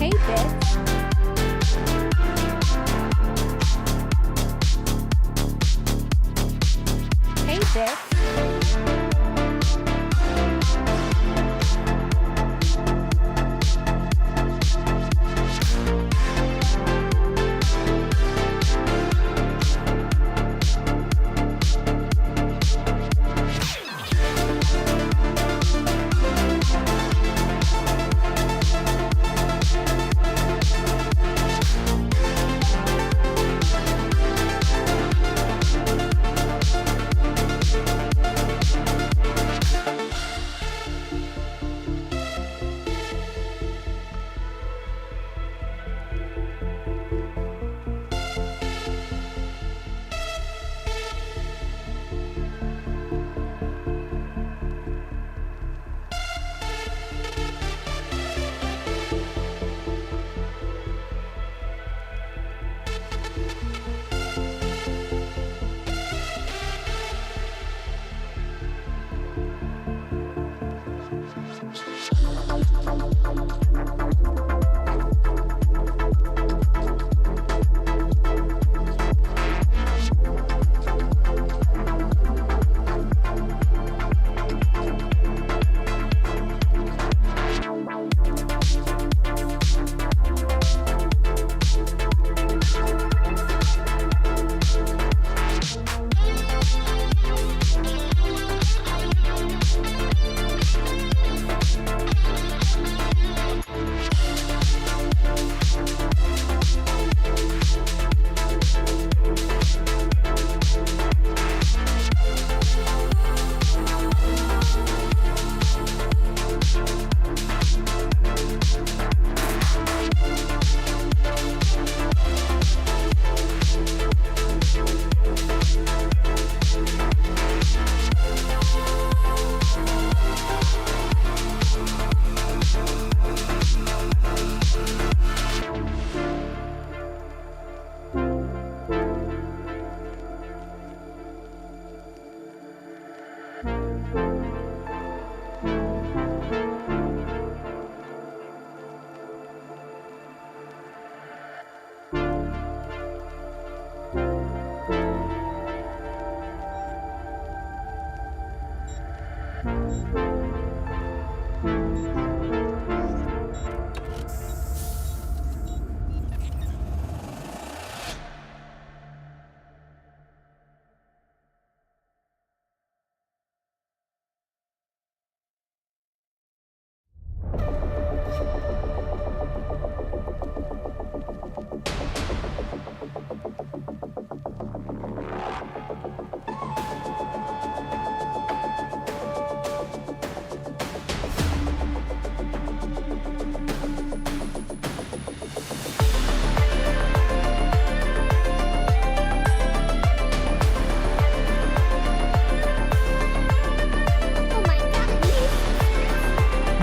Hey, Bitz. Hey, Bitz.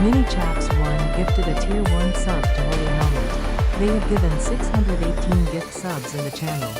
Mini Chaps 1 gifted a Tier 1 sub to Holy Helmet. They have given 618 gift subs in the channel.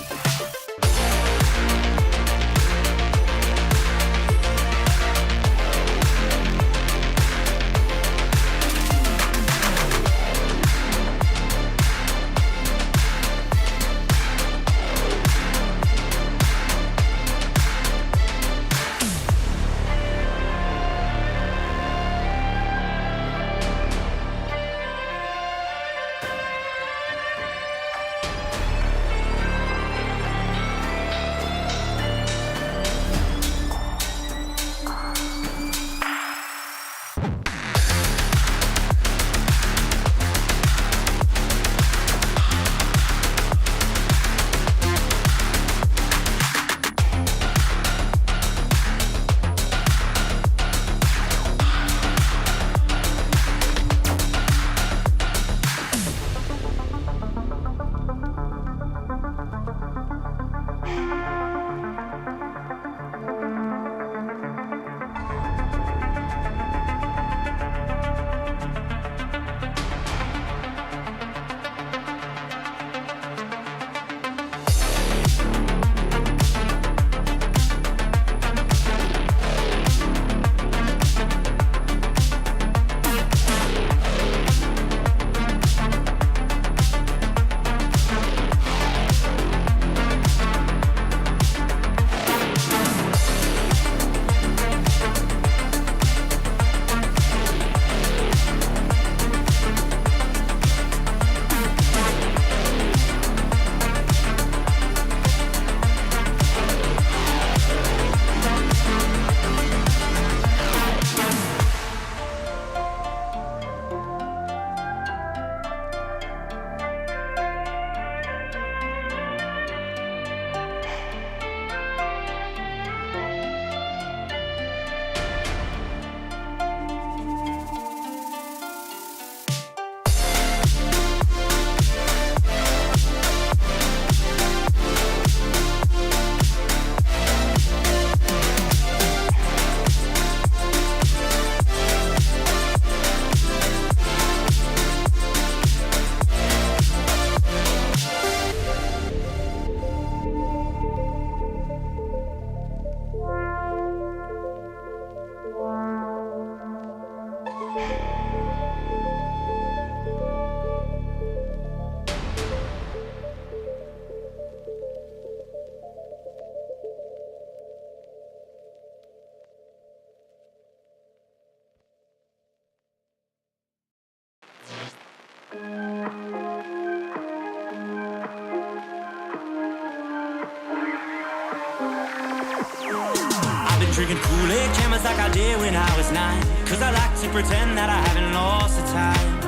drinking Kool-Aid cameras like I did when I was 9. Cause I like to pretend that I haven't lost the time.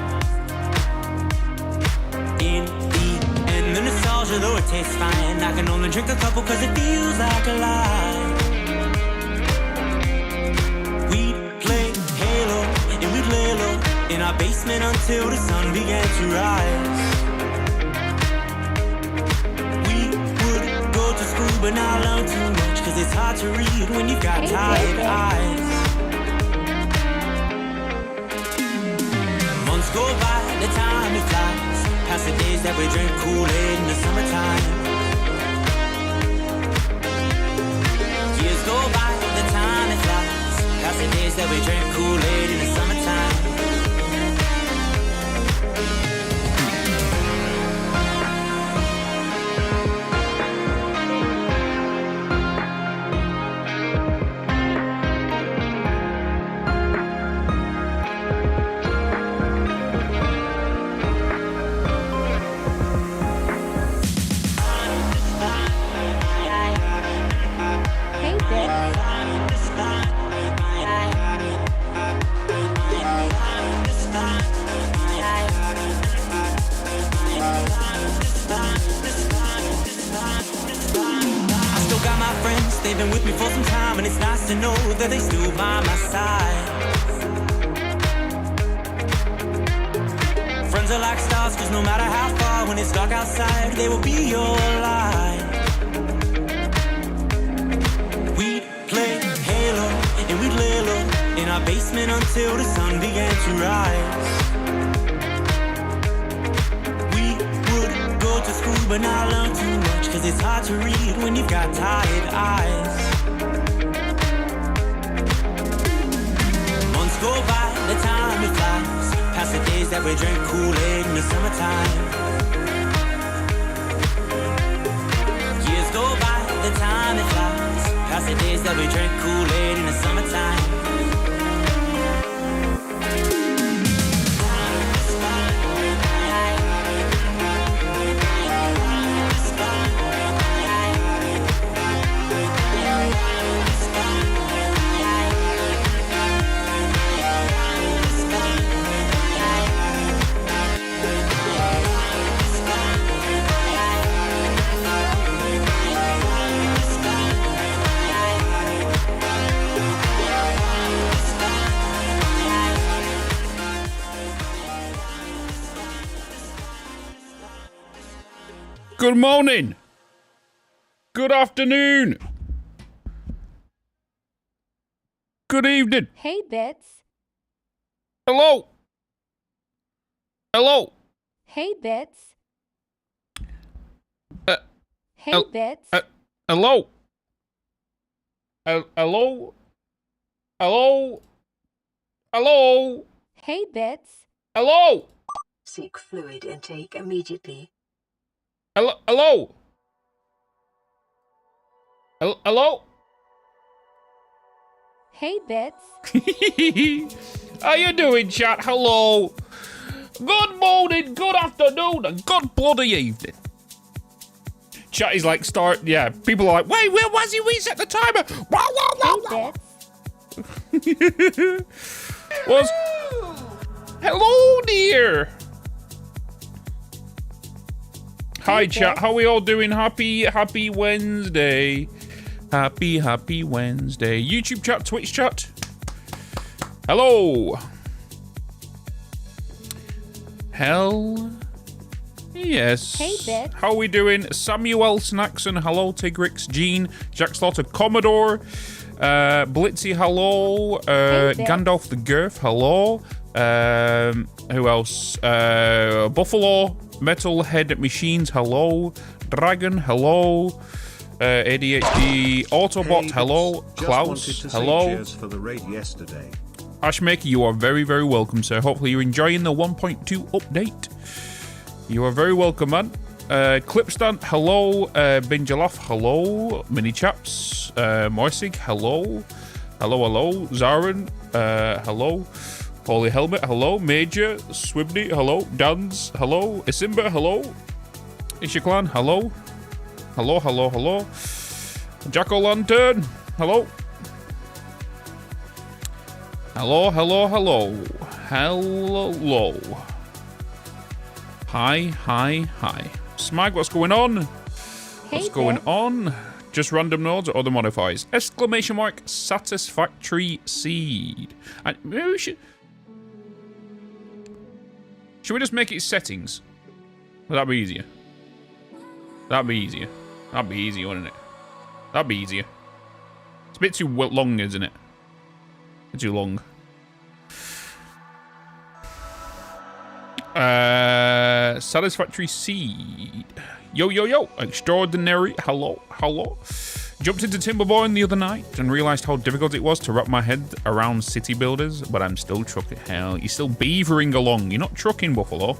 In the end, the nostalgia, though it tastes fine, I can only drink a couple cause it feels like a lie. We'd play Halo and we'd lay low in our basement until the sun began to rise. We would go to school but not learn too much, cause it's hard to read when you've got tired eyes. Months go by, the time it flies, past the days that we drink Kool-Aid in the summertime. Years go by, the time it flies, past the days that we drink Kool-Aid in the summertime. Hey, Bitz. They've been with me for some time, and it's nice to know that they still by my side. Friends are like stars, cause no matter how far, when it's dark outside, they will be your light. We'd play Halo, and we'd lay low in our basement until the sun began to rise. We would go to school but not learn too much, cause it's hard to read when you've got tired eyes. Months go by, the time it flies, past the days that we drink Kool-Aid in the summertime. Years go by, the time it flies, past the days that we drink Kool-Aid in the summertime. Good morning. Good afternoon. Good evening. Hey, Bitz. Hello. Hello. Hey, Bitz. Hey, hel- Bitz. Hello. Hello. Hello. Hello. Hey, Bitz. Hello. Seek fluid intake immediately. Hello. Hello. Hello. Hey, Bitz. How you doing, chat? Hello. Good morning, good afternoon, and good bloody evening. Chat is like people are like, wait, where was he? Reset the timer. Wow, wow, wow, wow. Hey, Bitz. Hello, dear. Hi, chat. Bitz. How we all doing? Happy Wednesday. Happy Wednesday. YouTube chat, Twitch chat. Hello. Hell yes. Hey, Bitz. How we doing? Samuel Snackson, hello. Tigrix, Gene, Jack Slaughter, Commodore, Blitzy, hello. Bitz. Gandalf the Girth, hello. Who else? Buffalo, Metalhead Machines, hello. Dragon, hello. ADHD Autobot, hello. Klaus, hello. Cheers for the raid yesterday. Ashmaker, you are very, very welcome, sir. Hopefully you're enjoying the 1.2 update. You are very welcome, man. Clipstan, hello. Binjalaf, hello. Mini Chaps, Moisig, hello. Hello. Zarin, hello. Holy Helmet, hello. Major, Swibney, hello. Dans, hello. Isimba, hello. Ishiklan, hello. Hello. Jack-O-Lantern, hello. Hello, hello, hello. Hello. Hi. Smag, what's going on? What's going on? Just random nodes or other modifiers? Exclamation mark satisfactory seed. And maybe we should we just make it settings? Would that be easier? That'd be easier, wouldn't it? That'd be easier. It's a bit too long, isn't it? Too long. Satisfactory seed. Yo. Extraordinary. Hello. Jumped into Timberborn the other night and realized how difficult it was to wrap my head around city builders, but I'm still trucking. Hell, you're still beavering along. You're not trucking, Buffalo.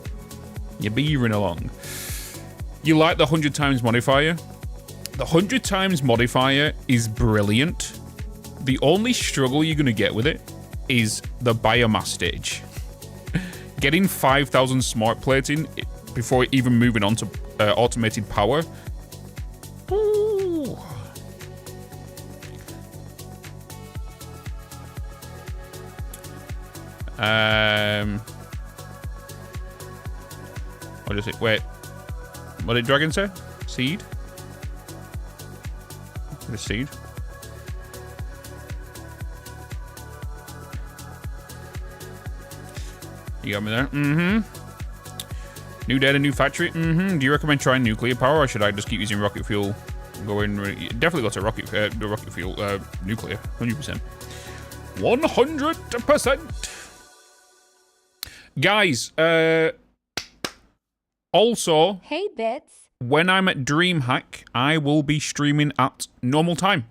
You're beavering along. You like the 100 times modifier? The 100 times modifier is brilliant. The only struggle you're going to get with it is the biomass stage. Getting 5,000 smart plating before even moving on to automated power. Ooh. What is it? Wait. What did Dragon say? Seed? The seed? You got me there? Mm-hmm. New data, new factory? Mm-hmm. Do you recommend trying nuclear power, or should I just keep using rocket fuel? Definitely go to rocket fuel, nuclear, 100%. 100%! Guys, also... Hey, Bitz. When I'm at DreamHack, I will be streaming at normal time.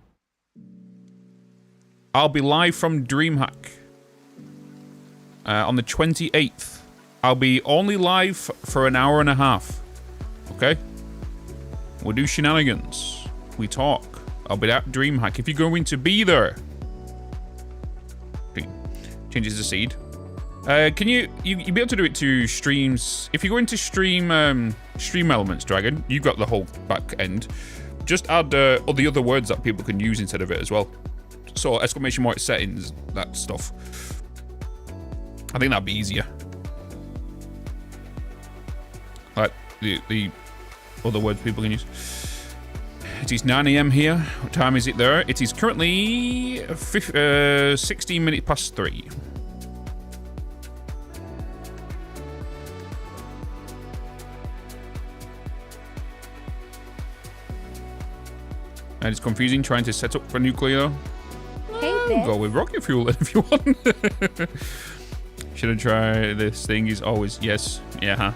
I'll be live from DreamHack. On the 28th. I'll be only live for an hour and a half. Okay? We'll do shenanigans. We talk. I'll be at DreamHack. If you're going to be there. Changes the seed. Can you be able to do it to streams? If you're going to stream stream elements, Dragon, you've got the whole back end. Just add all the other words that people can use instead of it as well. So exclamation mark settings, that stuff. I think that'd be easier. Like the other words people can use. It is 9 AM here. What time is it there? It is currently 16 minutes past 3. And it's confusing trying to set up for nuclear. Hey, go with rocket fuel then if you want. Should I try this thing? Is always yes. Yeah. Huh?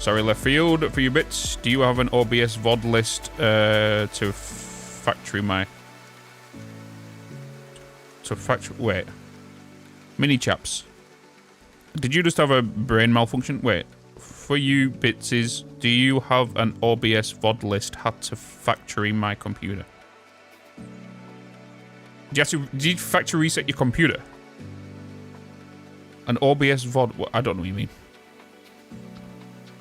Sorry, left field for your bits. Do you have an OBS VOD list to factory my? To factory. Wait. Mini chaps. Did you just have a brain malfunction? Wait. For you Bitzes, do you have an OBS VOD list had to factory my computer? Did you factory reset your computer? An OBS VOD? I don't know what you mean.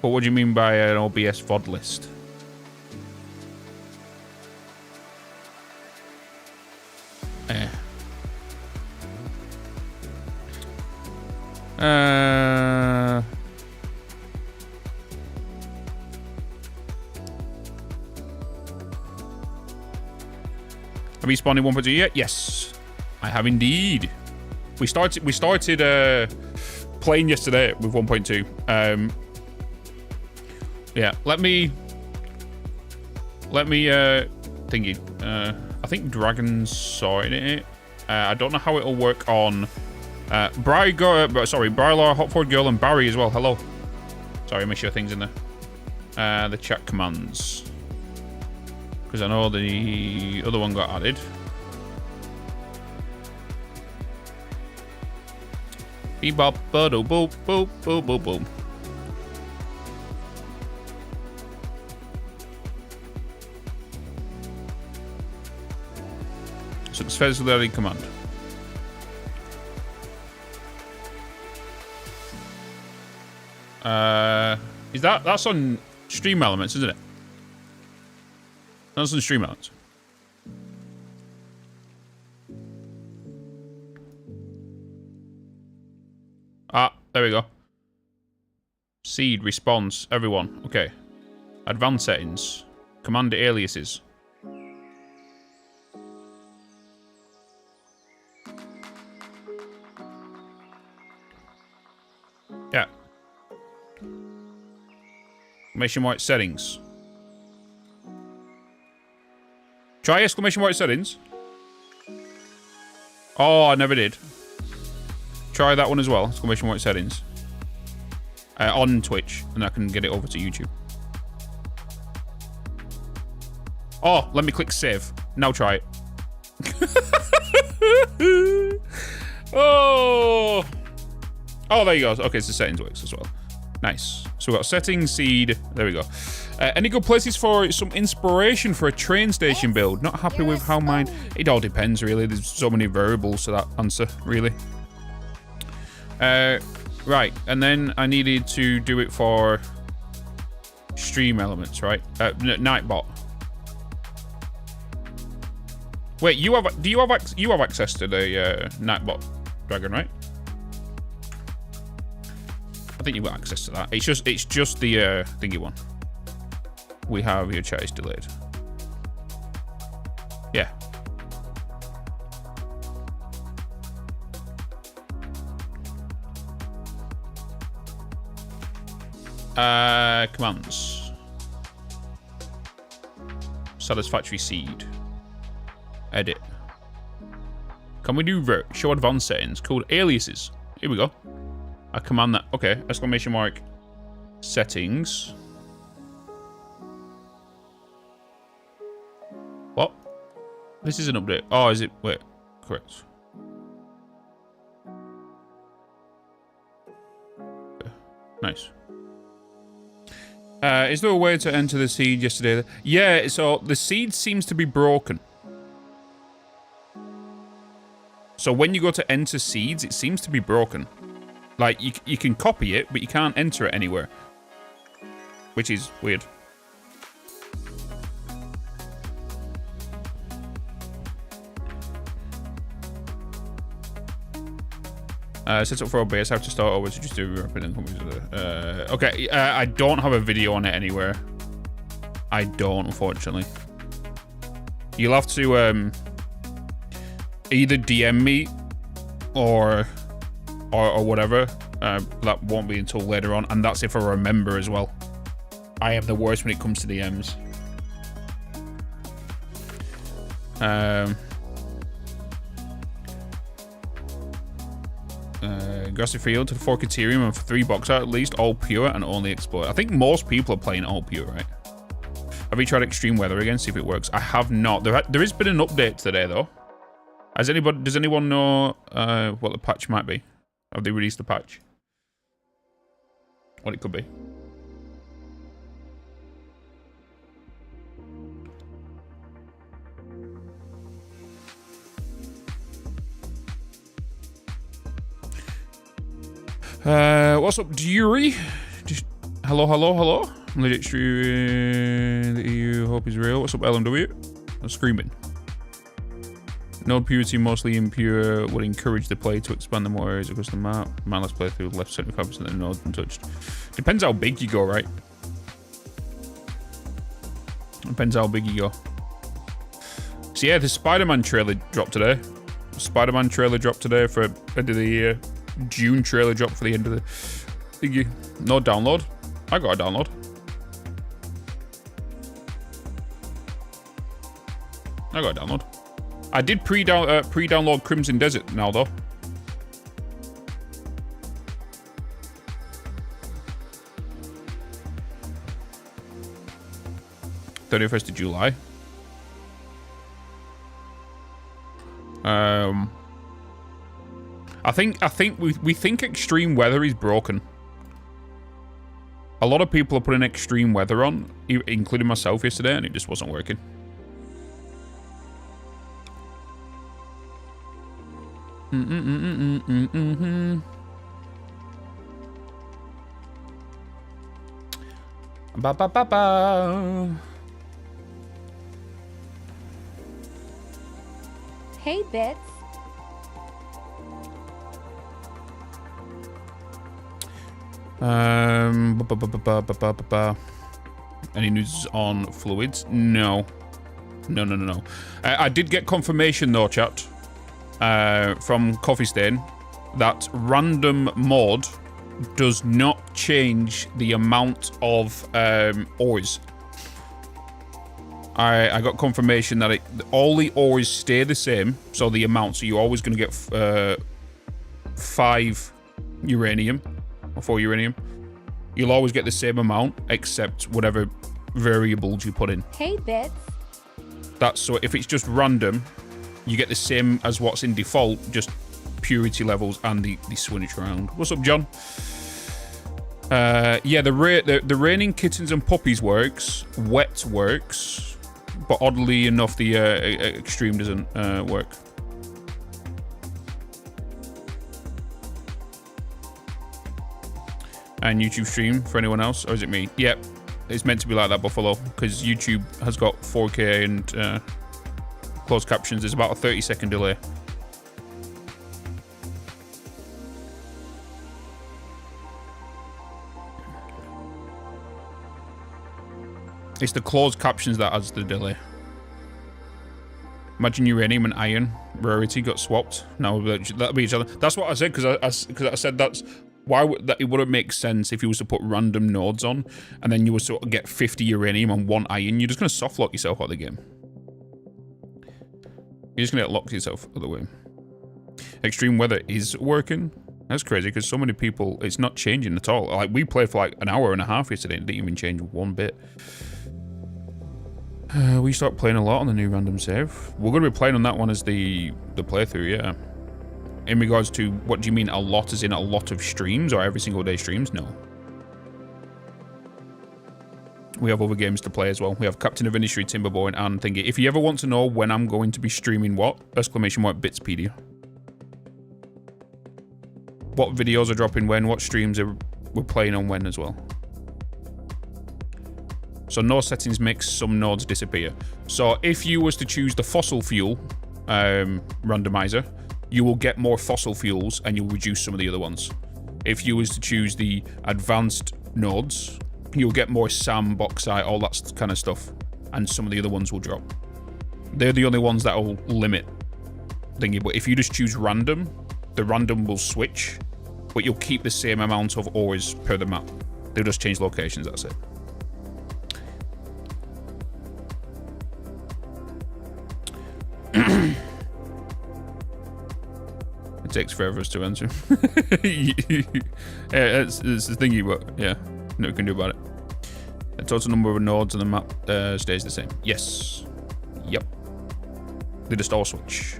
But what do you mean by an OBS VOD list? Have you spawned in 1.2 yet? Yes, I have indeed. We started playing yesterday with 1.2. Yeah, let me thingy. I think Dragon sorted it. I don't know how it'll work on Brylar, Hotford Girl, and Barry as well. Hello. Sorry, I missed your things in there. The chat commands. Because I know the other one got added. Bebop, boop, boop, boop, boop, boop, boop. Successfully command. That's on Stream Elements, isn't it? That's on Stream Elements. There we go. Seed, response, everyone. Okay. Advanced settings. Command aliases. Yeah. Exclamation mark settings. Try exclamation mark settings. Oh, I never did. Try that one as well. Exclamation mark settings. On Twitch, and I can get it over to YouTube. Oh, let me click save. Now try it. Oh, there you go. Okay, so settings works as well. Nice. So we've got settings, seed. There we go. Any good places for some inspiration for a train station build? Not happy with how mine... It all depends, really. There's so many variables to that answer, really. Right, and then I needed to do it for stream elements, right? Nightbot. Wait, you have access to the Nightbot dragon, right? I think you've got access to that. It's just the thingy one. We have your chat is delayed. Yeah. Commands. Satisfactory seed. Edit. Can we do show advanced settings? Called aliases. Here we go. I command that. Okay. Exclamation mark. Settings. What? This is an update. Oh, is it? Wait. Correct. Okay. Nice. Is there a way to enter the seed yesterday? Yeah, so the seed seems to be broken. So when you go to enter seeds, it seems to be broken. Like, you can copy it, but you can't enter it anywhere. Which is weird. Set up for OBS, how to start over to just do okay, I don't have a video on it anywhere. I don't, unfortunately. You'll have to either DM me or whatever. That won't be until later on, and that's if I remember as well. I am the worst when it comes to DMs. Grassy Field to the 4 Caterium and 3 Box Art at least, all pure and only explode. I think most people are playing all pure, right? Have you tried extreme weather again? See if it works. I have not. There has been an update today though. Does anyone know what the patch might be? Have they released the patch? What it could be? What's up, Dury? Just hello. Legit true. The EU hope is real. What's up, LMW? I'm screaming. Node purity mostly impure would encourage the player to expand the more areas across the map. Manless playthrough left 75% of the node untouched. Depends how big you go, right? Depends how big you go. So yeah, the Spider-Man trailer dropped today. Spider-Man trailer dropped today for end of the year. June trailer dropped for the end of the thingy. No download. I got a download. I did pre-download Crimson Desert now though. 31st of July. I think we think extreme weather is broken. A lot of people are putting extreme weather on, including myself yesterday, and it just wasn't working. Ba ba ba ba. Hey, Bitz. Any news on fluids? No. No. I did get confirmation though, chat, from Coffee Stain that random mod does not change the amount of ores. I got confirmation that all the ores stay the same, so the amount, so you're always going to get 5 uranium, or 4 uranium. You'll always get the same amount, except whatever variables you put in. Hey, Bitz. That's so if it's just random, you get the same as what's in default, just purity levels and the switch around. What's up, John? Yeah, the raining kittens and puppies works. Wet works, but oddly enough, the extreme doesn't work. And YouTube stream for anyone else, or is it me? Yep, it's meant to be like that, Buffalo, because YouTube has got 4K and closed captions. There's about a 30-second delay. It's the closed captions that adds the delay. Imagine uranium and iron rarity got swapped. Now that'll be each other. That's what I said, because I said that's why that it wouldn't make sense if you was to put random nodes on, and then you would sort of get 50 uranium and 1 iron. You're just gonna soft lock yourself out of the game. You're just gonna get locked yourself out of the way. Extreme weather is working. That's crazy because so many people, it's not changing at all. Like we played for like an hour and a half yesterday and it didn't even change one bit. We start playing a lot on the new random save. We're going to be playing on that one as the playthrough, yeah. In regards to, what do you mean a lot, as in a lot of streams or every single day streams? No. We have other games to play as well. We have Captain of Industry, Timberborn, and Thingy. If you ever want to know when I'm going to be streaming what, exclamation mark Bitzpedia. What videos are dropping when, what streams we're playing on when as well. So no settings makes some nodes disappear. So if you was to choose the fossil fuel randomizer, you will get more fossil fuels and you'll reduce some of the other ones. If you was to choose the advanced nodes, you'll get more SAM, bauxite, all that kind of stuff, and some of the other ones will drop. They're the only ones that will limit thingy, but if you just choose random, the random will switch, but you'll keep the same amount of ores per the map. They'll just change locations, that's it. It takes forever us to answer. Yeah, it's the thingy, but yeah, no we can do about it. The total number of nodes on the map stays the same. Yes. Yep. They just all switch.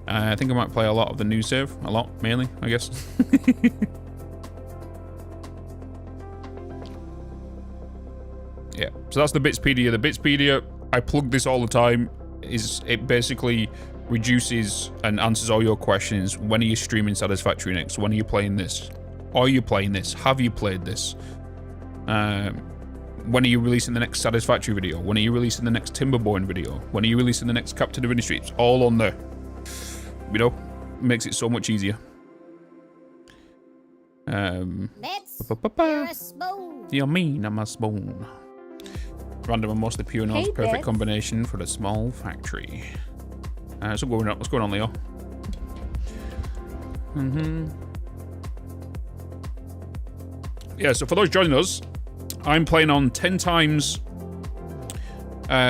I think I might play a lot of the new save. A lot, mainly, I guess. Yeah, so that's the Bitzpedia. The Bitzpedia, I plug this all the time. It basically reduces and answers all your questions. When are you streaming Satisfactory next? When are you playing this? Are you playing this? Have you played this? When are you releasing the next Satisfactory video? When are you releasing the next Timberborn video? When are you releasing the next Captain of Industry? It's all on there. You know, makes it so much easier. You're a spoon. You mean I'm a spoon. Random and mostly pure nodes, perfect combination for the small factory. So what's going on, Leo? Yeah, so for those joining us, I'm playing on 10 times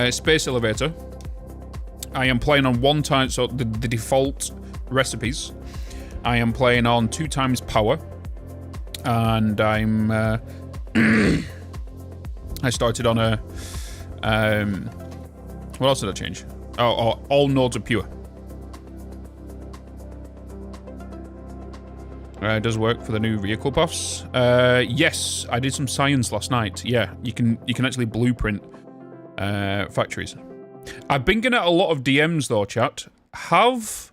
Space Elevator. I am playing on 1 time, so the default recipes. I am playing on 2 times power. And I'm... I started on a... what else did I change? Oh, all nodes are pure. It does work for the new vehicle buffs. Yes, I did some science last night. Yeah, you can actually blueprint factories. I've been getting a lot of DMs though, chat. Have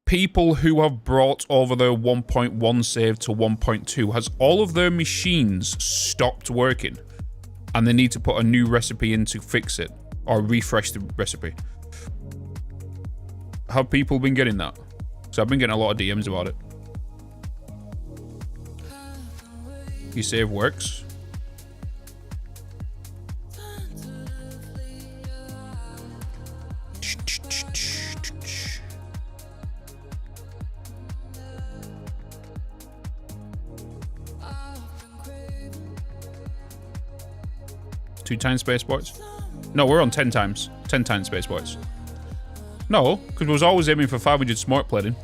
people who have brought over their 1.1 save to 1.2, has all of their machines stopped working? And they need to put a new recipe in to fix it, or refresh the recipe. Have people been getting that? So I've been getting a lot of DMs about it. Your save works. Two times space points? No, we're on 10 times. 10 times space points. No, because we was always aiming for 500 smart plating.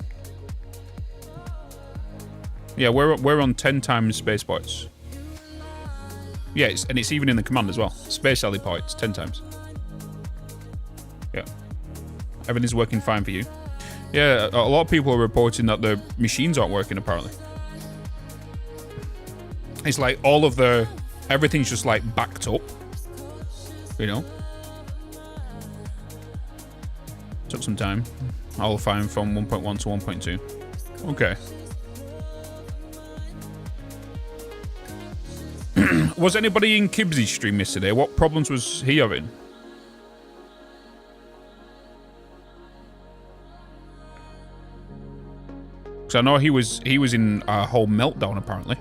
Yeah, we're on 10 times space points. Yeah, and it's even in the command as well. Space alley points, 10 times. Yeah. Everything's working fine for you. Yeah, a lot of people are reporting that the machines aren't working, apparently. It's like all of the... Everything's just like backed up. You know? Took some time. All fine from 1.1 to 1.2. Okay. Was anybody in Kibbsy's stream yesterday? What problems was he having? Because I know he was in a whole meltdown apparently.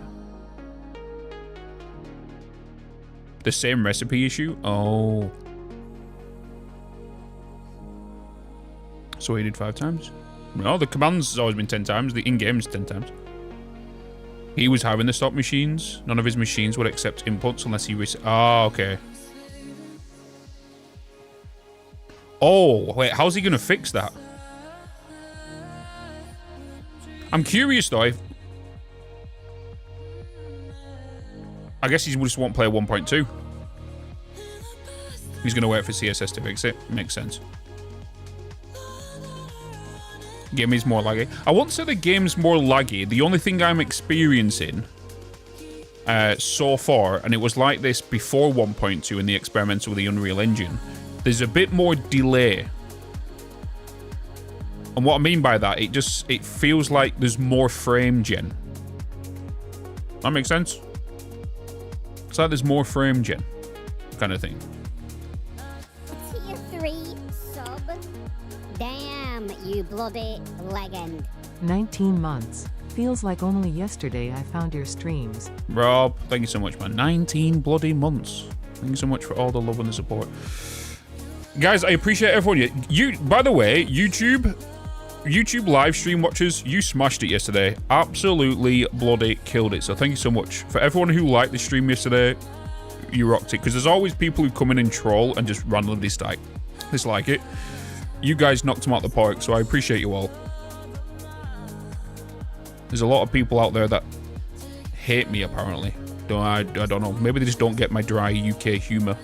The same recipe issue? Oh. So he did 5 times? No, the command's has always been 10 times. The in-game's 10 times. He was having the stop machines. None of his machines would accept inputs unless he oh, okay. Oh, wait, how's he going to fix that? I'm curious, though. I guess he just won't play 1.2. He's going to wait for CSS to fix it. Makes sense. Game is more laggy. I won't say the game's more laggy. The only thing I'm experiencing so far, and it was like this before 1.2 in the experimental with the Unreal Engine, there's a bit more delay. And what I mean by that, it feels like there's more frame gen. That makes sense? It's like there's more frame gen kind of thing. Tier 3 sub. Damn, you bloody legend. 19 months. Feels like only yesterday I found your streams. Rob, thank you so much, man. 19 bloody months. Thank you so much for all the love and the support. Guys, I appreciate everyone. You, by the way, YouTube live stream watchers, you smashed it yesterday. Absolutely bloody killed it. So thank you so much. For everyone who liked the stream yesterday, you rocked it. Because there's always people who come in and troll and just randomly dislike it. You guys knocked them out the park, so I appreciate you all. There's a lot of people out there that hate me, apparently. I don't know. Maybe they just don't get my dry UK humour.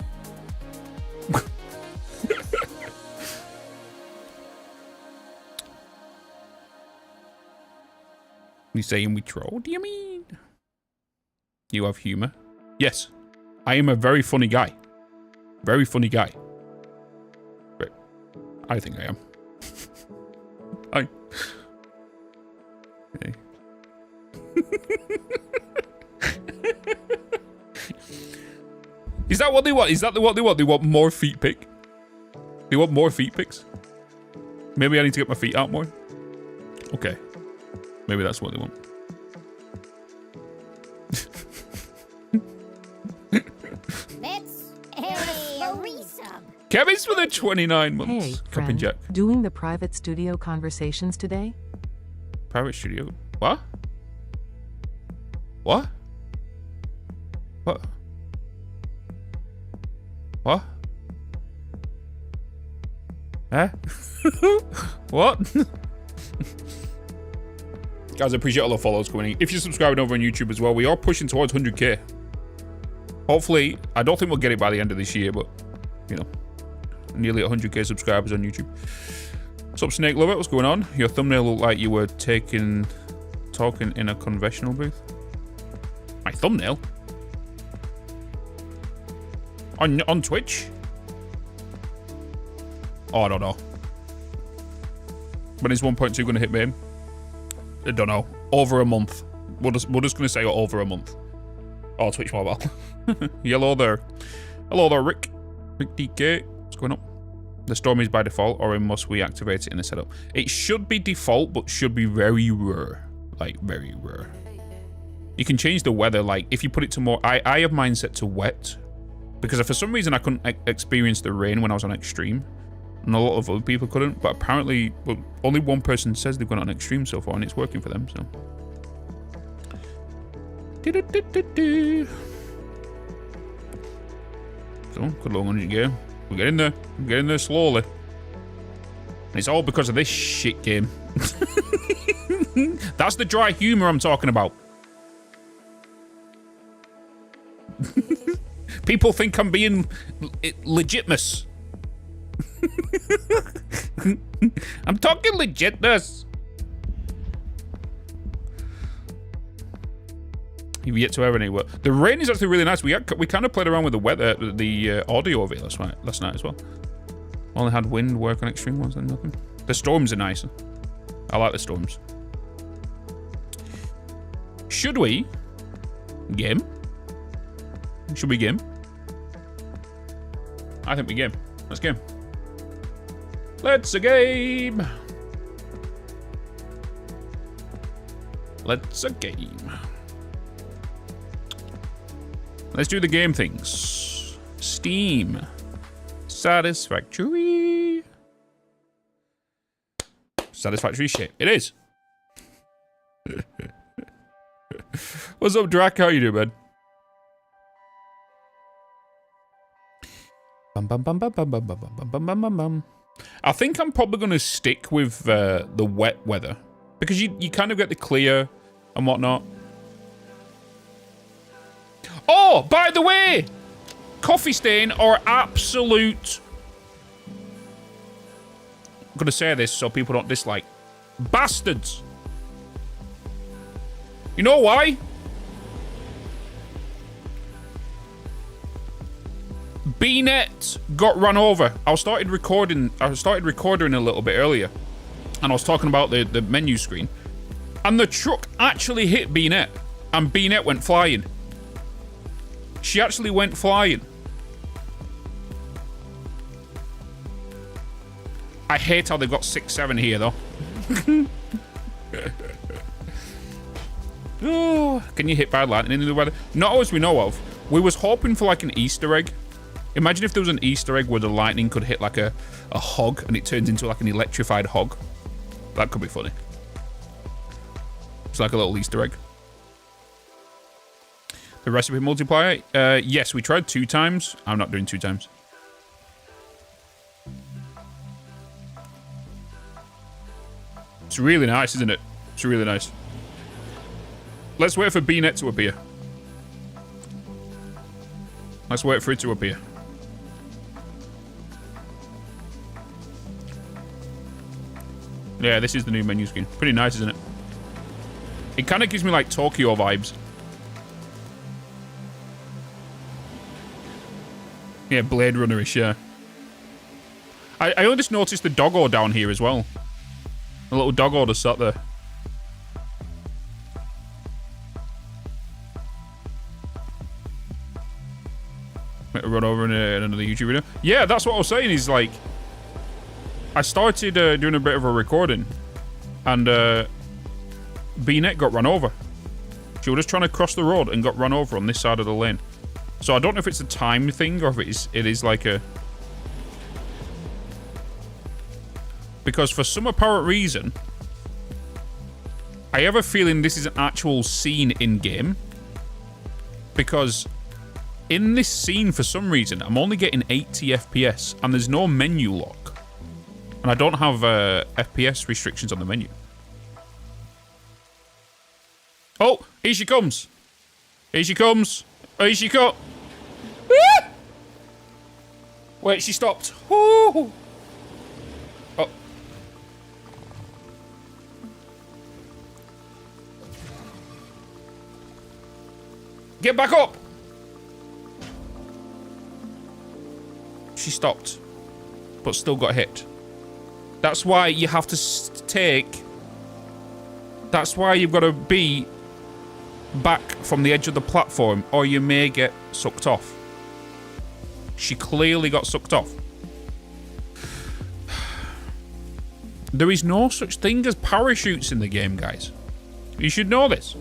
You saying we troll? What do you mean? You have humour? Yes. I am a very funny guy. Very funny guy. But I think I am. Okay. Is that what they want? Is that what they want? They want more feet pic? They want more feet pics? Maybe I need to get my feet out more? Okay. Maybe that's what they want. Bitz, hey, a resub. Kevin's for the 29 months. Hey, Cup friend, and Jack. doing the private studio conversations today? Private studio? What? What? What? What? Huh? What? Guys, I appreciate all the follows coming in. If you're subscribing over on YouTube as well, we are pushing towards 100k. Hopefully, I don't think we'll get it by the end of this year, but, you know, nearly 100k subscribers on YouTube. What's up, Snake Lover? What's going on? Your thumbnail looked like you were talking in a conventional booth. My thumbnail? On Twitch? Oh, I don't know. When is 1.2 going to hit me? I don't know. Over a month. We're just going to say over a month. Oh, Twitch Mobile. Hello there. Hello there, Rick. Rick DK. What's going on? The storm is by default, or must we activate it in the setup? It should be default, but should be very rare. Like, very rare. You can change the weather, like, if you put it to more... I have mine set to wet, because for some reason I couldn't experience the rain when I was on extreme. And a lot of other people couldn't, but apparently, well, only one person says they've gone on extreme so far, and it's working for them, so... So, good long on you go. We're getting there. We're getting there slowly. And it's all because of this shit game. That's the dry humor I'm talking about. People think I'm being legitness. I'm talking legitness. You've yet to have any work. The rain is actually really nice. We kind of played around with the weather, the audio of it last night as well. Only had wind work on extreme ones and nothing. The storms are nicer. I like the storms. Should we game? Should we game? I think we game. Let's game. Let's a game. Let's a game. Let's do the game things. Steam. Satisfactory. Satisfactory shit. It is. What's up, Drac? How you doing, man? I think I'm probably going to stick with the wet weather. Because you kind of get the clear and whatnot. Oh, by the way! Coffee stain or absolute... I'm going to say this so people don't dislike. Bastards! You know why? BNet got run over. I started recording a little bit earlier. And I was talking about the menu screen. And the truck actually hit BNet. And BNet went flying. She actually went flying. I hate how they've got 6-7 here, though. Oh, can you hit bad lightning in the weather? Not as we know of. We was hoping for like an Easter egg. Imagine if there was an Easter egg where the lightning could hit like a hog and it turns into like an electrified hog. That could be funny. It's like a little Easter egg. The recipe multiplier? Yes, we tried 2 times. I'm not doing 2 times. It's really nice, isn't it? It's really nice. Let's wait for BNet to appear. Let's wait for it to appear. Yeah, this is the new menu screen. Pretty nice, isn't it? It kind of gives me like Tokyo vibes. Yeah, Blade Runner-ish, yeah. I only just noticed the doggo down here as well. A little doggo just sat there. Might run over in another YouTube video. Yeah, that's what I was saying. Is like, I started doing a bit of a recording, and BNet got run over. She was just trying to cross the road and got run over on this side of the lane. So I don't know if it's a time thing or if it is like a... Because for some apparent reason, I have a feeling this is an actual scene in-game. Because in this scene, for some reason, I'm only getting 80 FPS and there's no menu lock. And I don't have FPS restrictions on the menu. Oh, here she comes. Here she comes. Here she comes. Ah! Wait, she stopped. Ooh. Oh. Get back up. She stopped, but still got hit. That's why you have to take... That's why you've got to be back from the edge of the platform, or you may get sucked off. She clearly got sucked off. There is no such thing as parachutes in the game, guys. You should know this.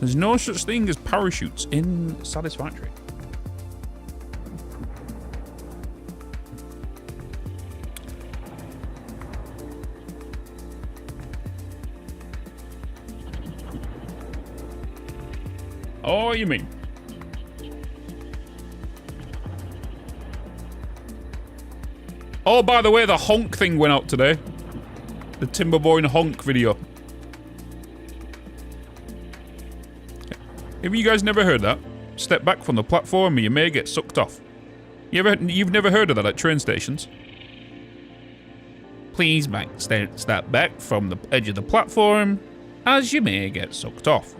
There's no such thing as parachutes in Satisfactory. Oh, you mean? Oh, by the way, the honk thing went out today. The Timberboy honk video. Have you guys never heard that? Step back from the platform and you may get sucked off. You've never heard of that at train stations? Please step back from the edge of the platform as you may get sucked off.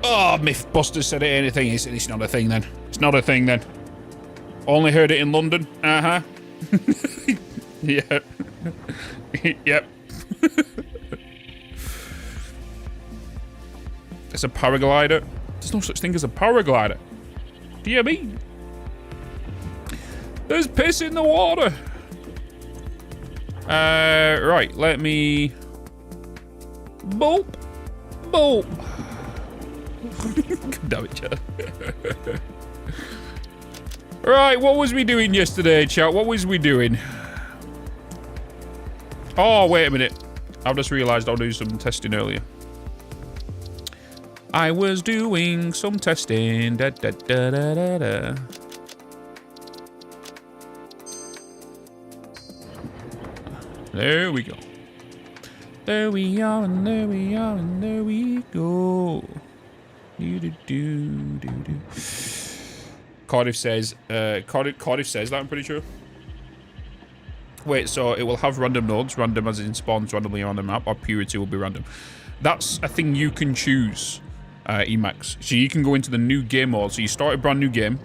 Oh, Mythbusters said it anything. It's not a thing then. It's not a thing then. Only heard it in London. Uh-huh. Yeah. Yep. It's a paraglider. There's no such thing as a paraglider. Do you mean? There's piss in the water. Right, let me... Boop. Boop. Damn it, Chad. Right, what was we doing yesterday, chat? What was we doing? Oh, wait a minute. I've just realised I'll do some testing earlier. I was doing some testing. Da, da, da, da, da, da. There we go. There we are, and there we are, and there we go. Do, do, do, do, do. Cardiff says that, I'm pretty sure. Wait, so it will have random nodes, random as in spawns randomly on the map, or purity will be random. That's a thing you can choose, Emacs. So you can go into the new game mode. So you start a brand new game,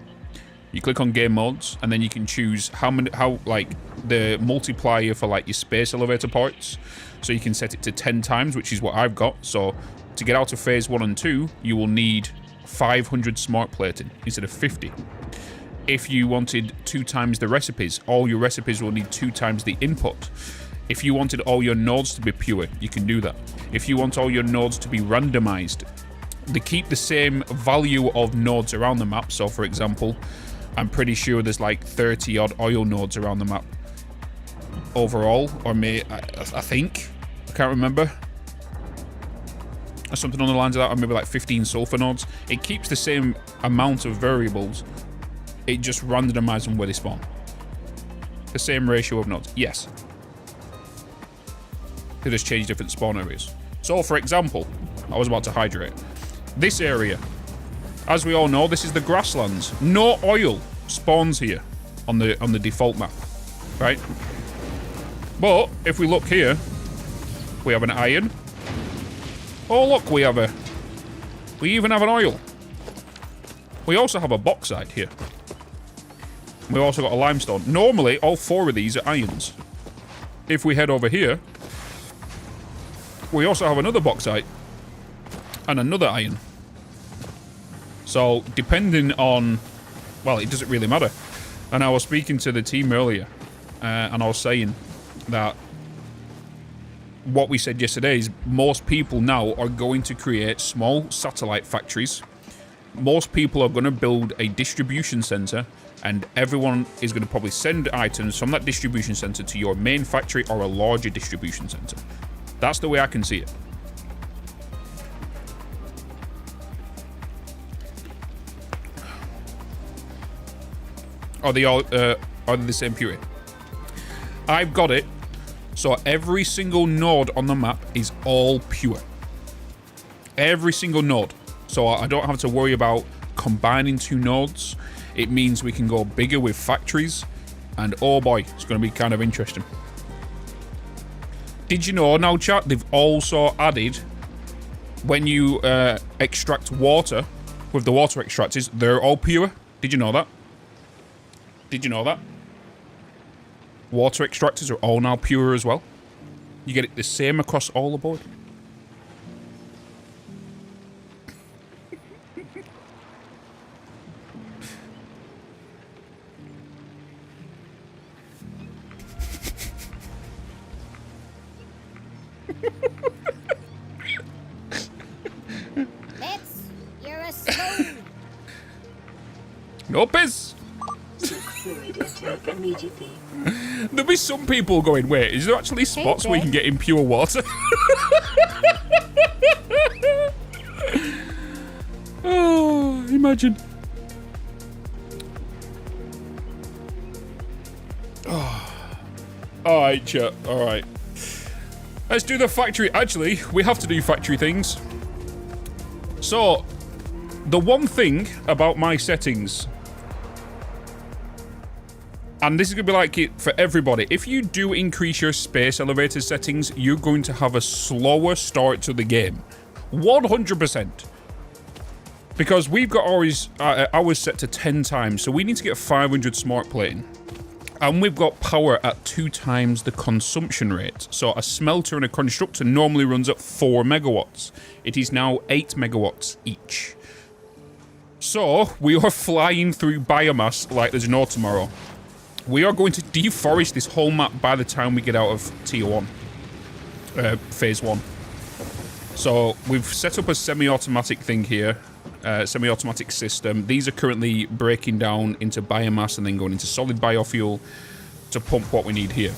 you click on game modes, and then you can choose how the multiplier for like your space elevator parts. So you can set it to 10 times, which is what I've got. So to get out of phase 1 and 2, you will need 500 smart plating instead of 50. If you wanted 2 times the recipes, all your recipes will need 2 times the input. If you wanted all your nodes to be pure, you can do that. If you want all your nodes to be randomized, they keep the same value of nodes around the map. So for example, I'm pretty sure there's like 30 odd oil nodes around the map overall, or I think, I can't remember. Or something on the lines of that, or maybe like 15 sulfur nodes. It keeps the same amount of variables. It just randomizes them where they spawn. The same ratio of nodes. Yes. They just change different spawn areas. So, for example, I was about to hydrate. This area, as we all know, this is the grasslands. No oil spawns here on the default map, right? But if we look here, we have an iron. Oh look, we even have an oil. We also have a bauxite here. We've also got a limestone. Normally, all 4 of these are irons. If we head over here, we also have another bauxite and another iron. So, depending on... Well, it doesn't really matter. And I was speaking to the team earlier, and I was saying that what we said yesterday is most people now are going to create small satellite factories. Most people are going to build a distribution center, and everyone is going to probably send items from that distribution center to your main factory or a larger distribution center. That's the way I can see it. Are they all are they the same purity? I've got it. So every single node on the map is all pure. Every single node. So I don't have to worry about combining 2 nodes. It means we can go bigger with factories. And oh boy, it's going to be kind of interesting. Did you know, now chat, they've also added, when you extract water with the water extractors, they're all pure. Did you know that? Did you know that? Water extractors are all now pure as well. You get it the same across all the board. Bitz, you're a slow. No piss. Seek fluid intake immediately. There'll be some people going, wait, is there actually spots where you can get impure water? Oh, imagine. Oh. Alright, chat. Alright. Let's do the factory. Actually, we have to do factory things. So, the one thing about my settings, and this is going to be like it for everybody, if you do increase your space elevator settings, you're going to have a slower start to the game. 100%. Because we've got ours set to 10 times, so we need to get 500 smart plating. And we've got power at 2 times the consumption rate. So a smelter and a constructor normally runs at 4 megawatts. It is now 8 megawatts each. So we are flying through biomass like there's no tomorrow. We are going to deforest this whole map by the time we get out of Tier 1. Phase 1. So we've set up a semi-automatic thing here. Semi-automatic system. These are currently breaking down into biomass and then going into solid biofuel to pump what we need here.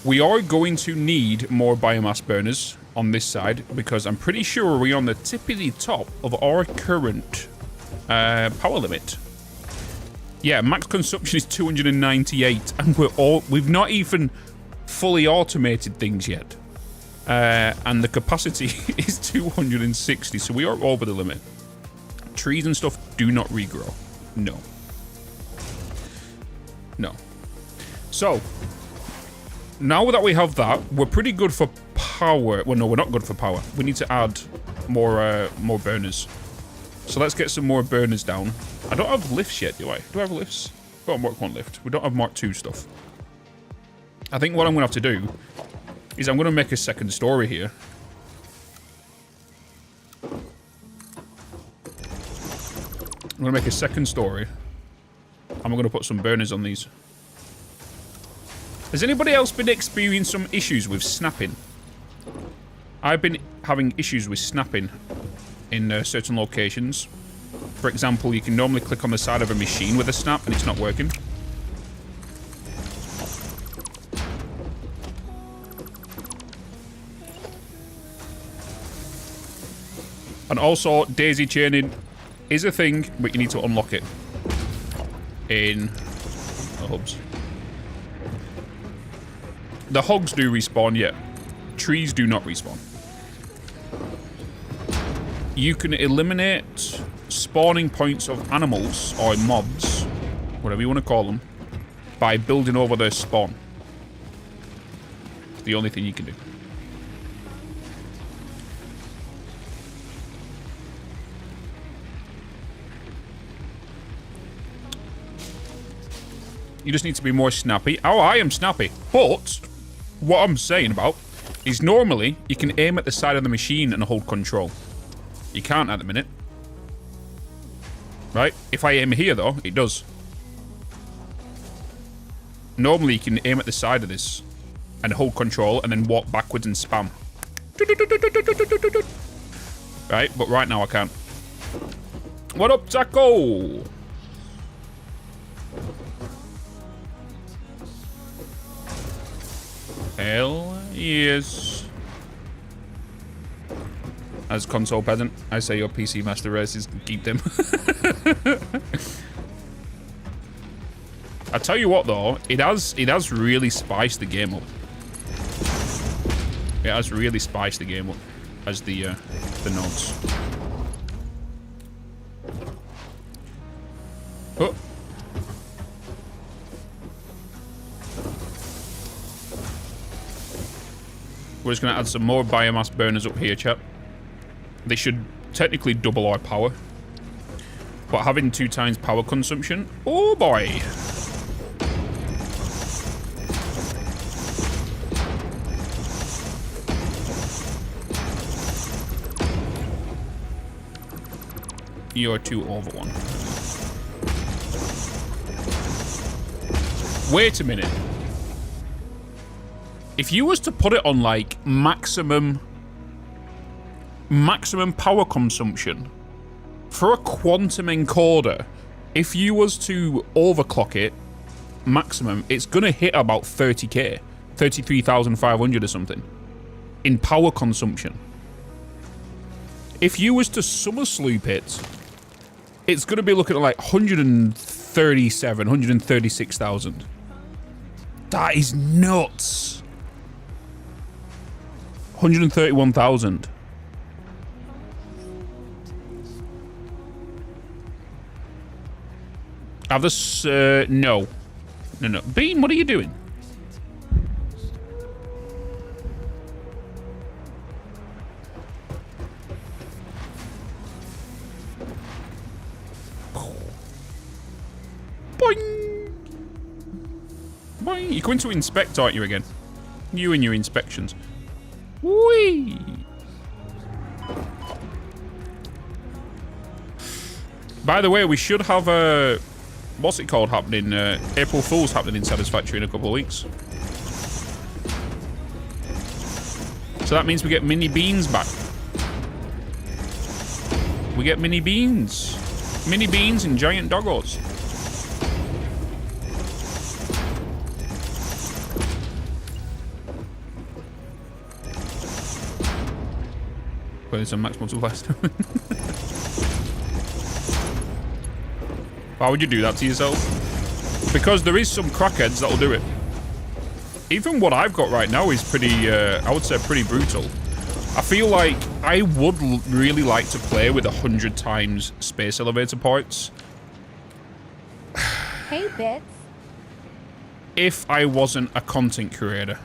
We are going to need more biomass burners on this side because I'm pretty sure we're on the tippity top of our current power limit. Yeah, max consumption is 298 and we've not even fully automated things yet. And the capacity is 260, so we are over the limit. Trees and stuff do not regrow. No. No. So, now that we have that, we're pretty good for power. Well, no, we're not good for power. We need to add more burners. So let's get some more burners down. I don't have lifts yet, do I? Do I have lifts? I've got a Mark 1 lift. We don't have Mark 2 stuff. I think what I'm going to have to do is I'm going to make a second story here. I'm going to make a second story. And we're going to put some burners on these. Has anybody else been experiencing some issues with snapping? I've been having issues with snapping in certain locations. For example, you can normally click on the side of a machine with a snap and it's not working. And also, daisy chaining is a thing, but you need to unlock it in the hubs. The hogs do respawn, yeah. Trees do not respawn. You can eliminate spawning points of animals or mobs, whatever you want to call them, by building over their spawn. It's the only thing you can do. You just need to be more snappy. Oh, I am snappy. But what I'm saying about is normally you can aim at the side of the machine and hold control. You can't at the minute. Right? If I aim here, though, it does. Normally you can aim at the side of this and hold control and then walk backwards and spam. Right? But right now I can't. What up, Taco? Hell yes. As console peasant, I say your PC master races, keep them. I tell you what though, it has really spiced the game up. It has really spiced the game up as the nodes. Oh. We're just going to add some more biomass burners up here, chap. They should technically double our power. But having 2 times power consumption, oh boy. You're 2 over 1. Wait a minute. If you was to put it on like maximum power consumption for a quantum encoder, if you was to overclock it maximum, it's gonna hit about 30k, 33,500 or something in power consumption. If you was to summer sloop it, it's gonna be looking at like 137, 136,000. That is nuts. 131,000. Have this, no. No. Bean, what are you doing? Boing. Boing. You're going to inspect, aren't you, again? You and your inspections. Whee! By the way, we should have a... what's it called happening? April Fool's happening in Satisfactory in a couple of weeks. So that means we get mini beans back. We get mini beans. Mini beans and giant doggos. Well, it's a max multiplier. Why would you do that to yourself? Because there is some crackheads that'll do it. Even what I've got right now is pretty, I would say pretty brutal. I feel like I would really like to play with 100 times space elevator points. Hey, Bitz. If I wasn't a content creator.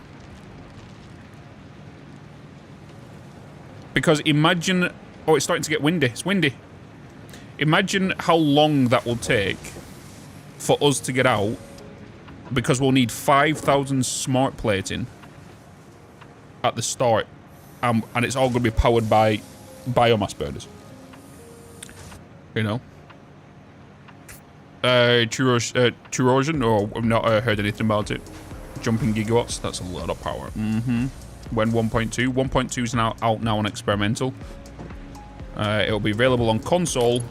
Because imagine... oh, it's starting to get windy. It's windy. Imagine how long that will take for us to get out, because we'll need 5,000 smart plating at the start, and it's all going to be powered by biomass burners. You know? Troubleshooting, or I've not heard anything about it. Jumping gigawatts, that's a lot of power. When 1.2? 1.2 is now out now on experimental. It'll be available on console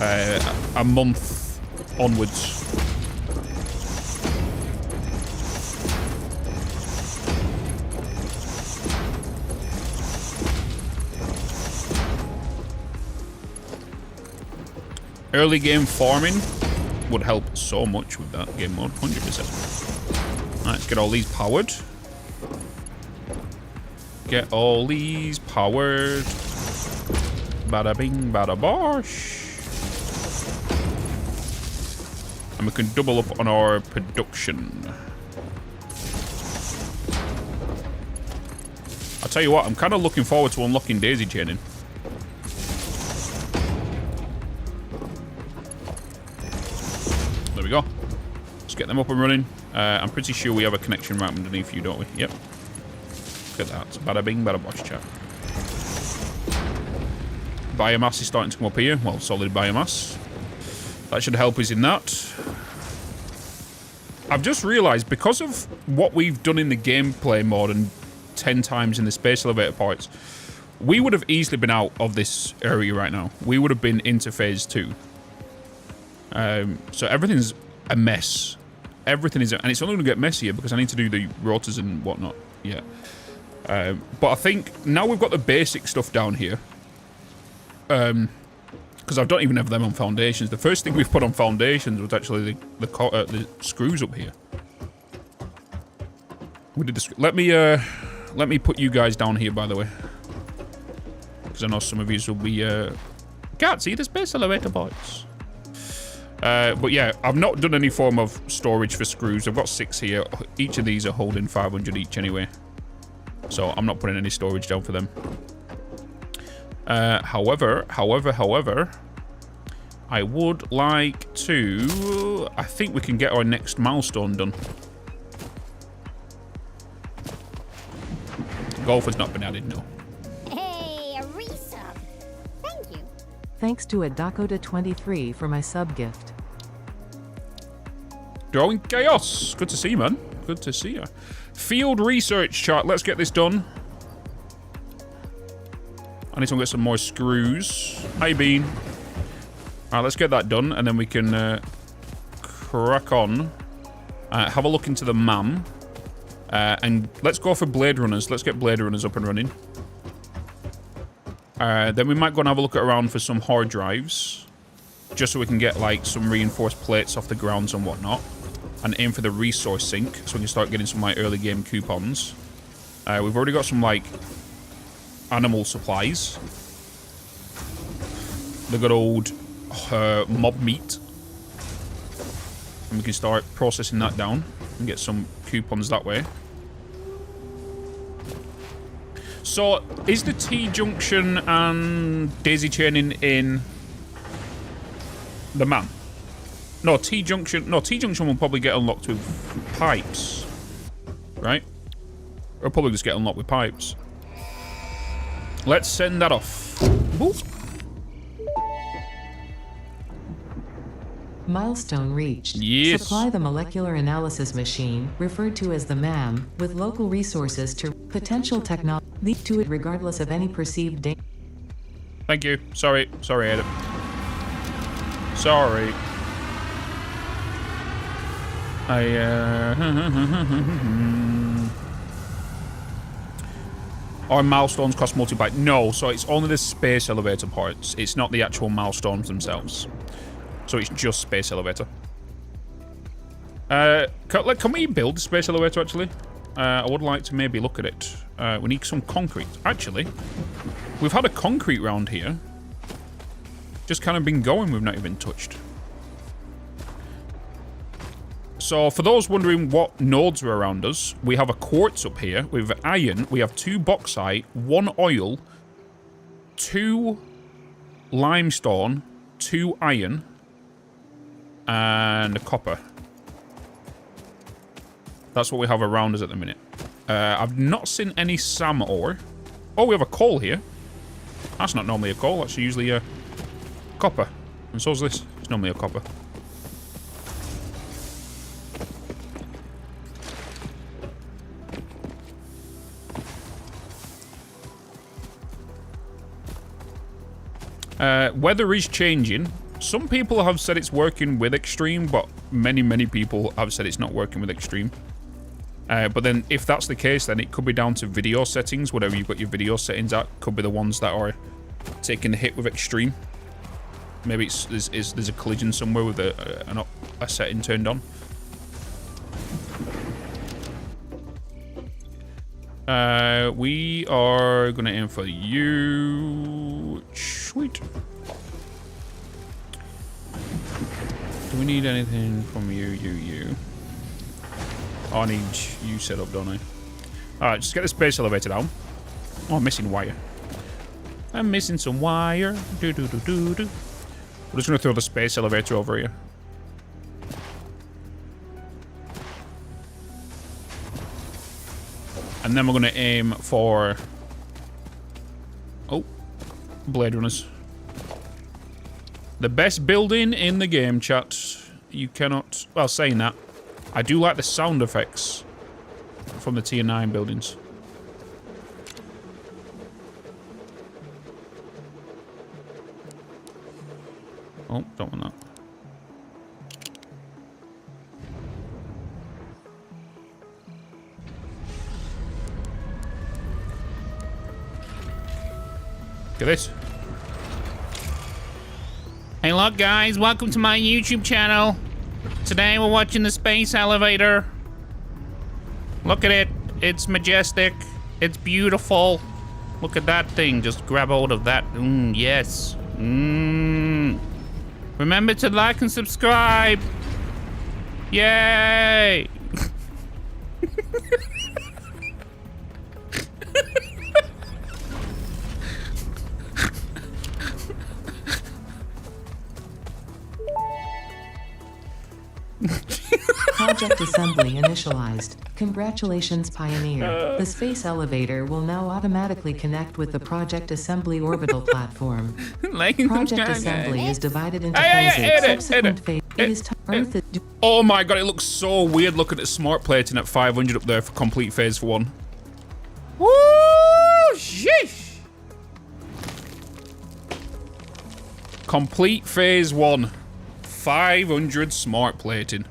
a month onwards. Early game farming would help so much with that game mode, 100%. Let's get all these powered. Get all these powered. Bada bing, bada bosh. And we can double up on our production. I'll tell you what, I'm kind of looking forward to unlocking daisy chaining. There we go. Let's get them up and running. I'm pretty sure we have a connection right underneath you, don't we? Yep. Look at that. Bada bing, bada bosh, chat. Biomass is starting to come up here. Well, solid biomass. That should help us in that. I've just realised, because of what we've done in the gameplay mode and 10 times in the space elevator parts, we would have easily been out of this area right now. We would have been into phase 2. So everything's a mess. Everything is... and it's only going to get messier because I need to do the rotors and whatnot. Yeah. But I think now we've got the basic stuff down here. Because I don't even have them on foundations. The first thing we've put on foundations was actually the screws up here. We did the let me put you guys down here, by the way, because I know some of you will be can't see the space elevator boys. But yeah, I've not done any form of storage for screws. I've got 6 here. Each of these are holding 500 each anyway, so I'm not putting any storage down for them. However, I would like to... I think we can get our next milestone done. Golf has not been added, no. Hey, a resub. Thank you. Thanks to Adakota23 for my sub gift. Drawing chaos. Good to see you, man. Good to see you. Field research chart. Let's get this done. I need to get some more screws. Hi, Bean. Alright, let's get that done, and then we can crack on. Have a look into the MAM. And let's go for Blade Runners. Let's get Blade Runners up and running. Then we might go and have a look around for some hard drives. Just so we can get, like, some reinforced plates off the grounds and whatnot. And aim for the resource sink, so we can start getting some, like, early game coupons. We've already got some, like, animal supplies. The good old mob meat. And we can start processing that down and get some coupons that way. So, is the T-junction and daisy chaining in the MAM? No, T-junction will probably get unlocked with pipes. Right? Or probably just get unlocked with pipes. Let's send that off. Boop. Milestone reached. Yes. Supply the molecular analysis machine, referred to as the MAM, with local resources to potential technology. Lead to it regardless of any perceived danger. Thank you. Sorry, Adam. Sorry. Are milestones cost multi-byte? No, so it's only the space elevator parts. It's not the actual milestones themselves. So it's just space elevator. Can we build the space elevator, actually? I would like to maybe look at it. We need some concrete. Actually, we've had a concrete round here. Just kind of been going, we've not even touched. So, for those wondering what nodes are around us, we have a quartz up here. We have iron, we have 2 bauxite, 1 oil, 2 limestone, 2 iron, and a copper. That's what we have around us at the minute. I've not seen any SAM ore. Oh, we have a coal here. That's not normally a coal, that's usually a copper. And so is this. It's normally a copper. Weather is changing. Some people have said it's working with Extreme, but many people have said it's not working with Extreme. But then, if that's the case, then it could be down to video settings. Whatever you've got your video settings at, could be the ones that are taking the hit with Extreme. Maybe there's a collision somewhere with a setting turned on. We are going to aim for you. Sweet. Do we need anything from you? Oh, I need you set up, don't I? Alright, just get the space elevator down. Oh, I'm missing wire. I'm missing some wire. We're just going to throw the space elevator over here. And then we're going to aim for... Oh. Blade Runners. The best building in the game, chat. You cannot... Well, saying that, I do like the sound effects from the Tier 9 buildings. Oh, don't want that. Look at this. Hey look guys, welcome to my YouTube channel. Today we're watching the space elevator. Look at it. It's majestic. It's beautiful. Look at that thing. Just grab hold of that. Yes. Remember to like and subscribe. Yay! Project assembly initialized. Congratulations, Pioneer. The space elevator will now automatically connect with the Project Assembly orbital platform. Project Assembly is divided into phases. Subsequent phase. It is Earth is Oh my god, it looks so weird looking at smart plating at 500 up there for complete phase 1. Woo! Sheesh! Complete phase 1. 500 smart plating.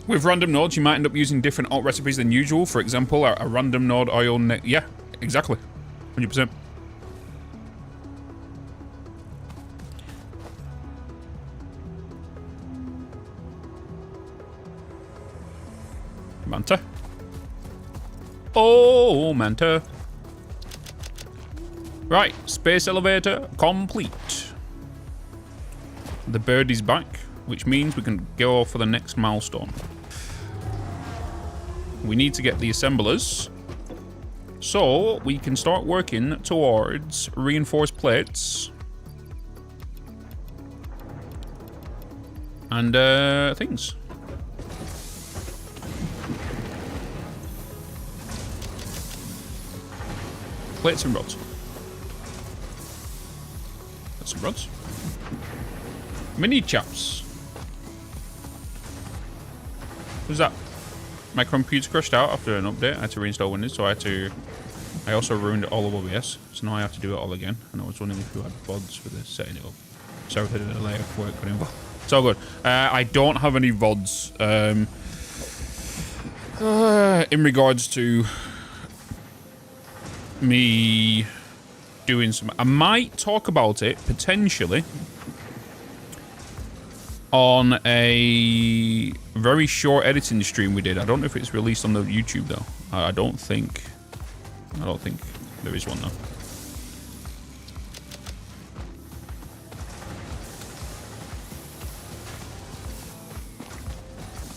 With random nodes, you might end up using different alt recipes than usual. For example, a random node oil... Yeah, exactly. 100%. Manta. Oh, Manta. Right, space elevator complete. The bird is back, which means we can go for the next milestone. We need to get the assemblers, so we can start working towards reinforced plates and things. Plates and rods. That's some rods. Mini chaps. Who's that? My computer crashed out after an update. I had to reinstall Windows, so I also ruined all of OBS, so now I have to do it all again. And I was wondering if you had VODs for this, setting it up. Sorry for the delay of work, but it's all good. I don't have any VODs in regards to me doing some... I might talk about it, potentially, on a very short editing stream we did. I don't know if it's released on the YouTube though. I don't think there is one though.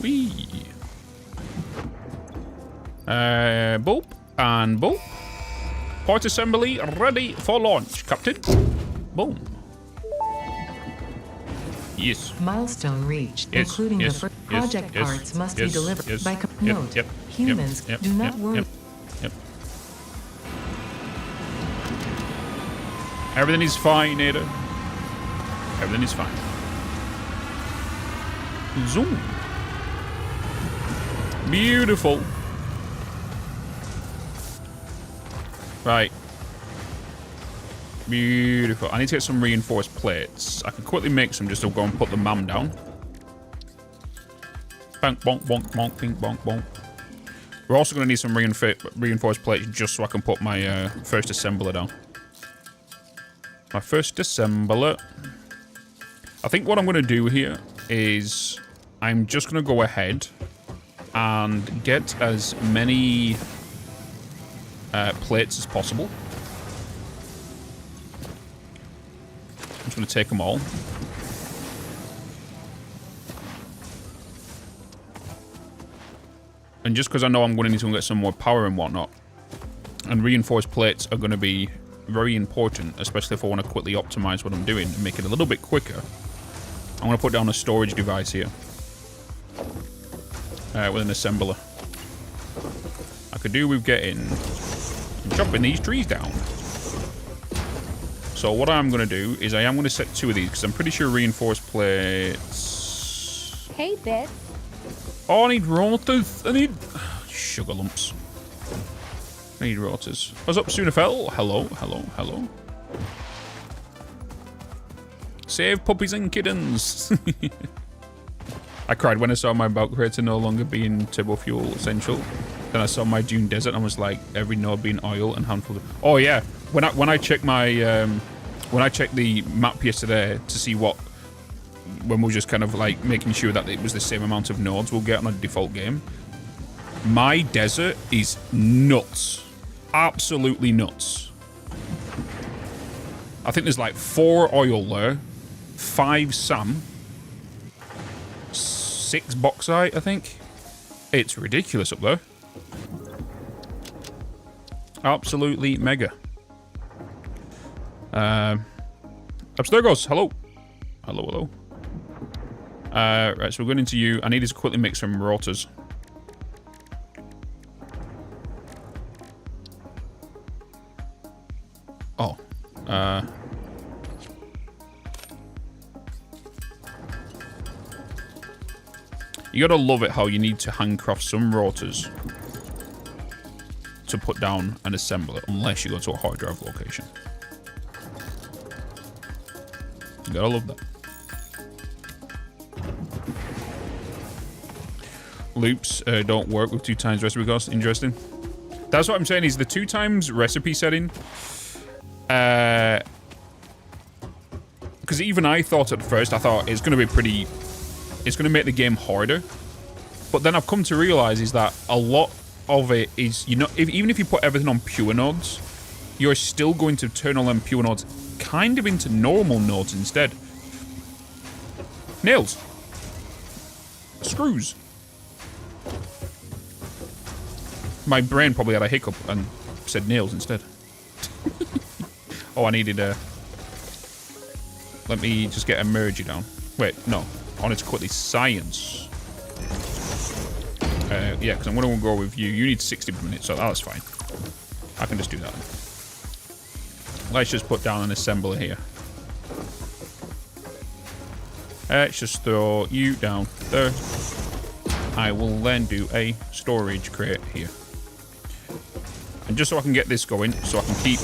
Whee. Boop and boop. Part assembly ready for launch, Captain. Boom. Yes. milestone reached, Yes, including yes, the first yes, project yes, parts must yes, be delivered yes, by yep, note. yep, Humans yep, do not yep, worry. Yep. Everything is fine, Ada. Everything is fine. Zoom. Beautiful. Right. Beautiful. I need to get some reinforced plates. I can quickly make some just to go and put the MAM down. Bonk, bonk, bonk, bonk, bing, bonk, bonk. We're also going to need some reinforced plates just so I can put my first assembler down. My first assembler. I think what I'm going to do here is I'm just going to go ahead and get as many plates as possible. I'm just going to take them all. And just because I know I'm going to need to get some more power and whatnot, and reinforced plates are going to be very important, especially if I want to quickly optimize what I'm doing and make it a little bit quicker. I'm going to put down a storage device here with an assembler. I could do with chopping these trees down. So what I'm going to do is I am going to set 2 of these because I'm pretty sure reinforced plates... Hey, Bitz. Oh, I need rotors. I need sugar lumps. I need rotors. What's up, Sunafel? Hello, hello, hello. Save puppies and kittens. I cried when I saw my bulk creator no longer being turbo fuel essential. Then I saw my Dune Desert and was like, every node being oil and handful of... Oh yeah, when I checked my when I checked the map yesterday to see when we were just kind of like making sure that it was the same amount of nodes we'll get on a default game, my desert is nuts. Absolutely nuts. I think there's like 4 oil there, 5 SAM, 6 bauxite, I think. It's ridiculous up there. Absolutely mega. Upstairs, hello. Hello, hello. Right, so we're going into you. I need to quickly make some rotors. Oh. You gotta love it how you need to handcraft some rotors to put down and assemble it, unless you go to a hard drive location. You gotta love that. Loops don't work with 2 times recipe cost. Interesting. That's what I'm saying is the 2 times recipe setting. Because even I thought at first, I thought it's going to be pretty... It's going to make the game harder. But then I've come to realize is that a lot of it is, you know, even if you put everything on pure nodes, you're still going to turn all them pure nodes kind of into normal nodes instead. Nails. Screws. My brain probably had a hiccup and said nails instead. Oh, I needed a... Let me just get a merger down. Wait, no. I wanted to quickly science. Yeah, because I'm going to go with you. You need 60 per minute, so that's fine. I can just do that. Let's just put down an assembler here. Let's just throw you down there. I will then do a storage crate here. And just so I can get this going, so I can keep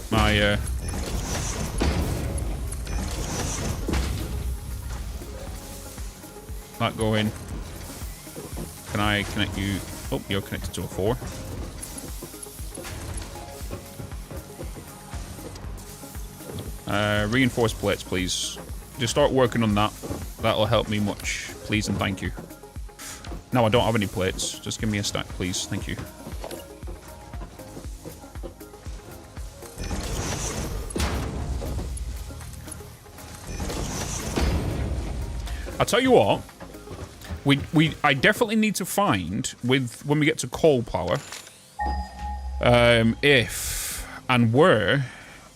my... that going. Can I connect you? Oh, you're connected to a 4. Reinforced plates, please. Just start working on that. That'll help me much. Please and thank you. No, I don't have any plates. Just give me a stack, please. Thank you. I'll tell you what. I definitely need to find when we get to coal power, if and where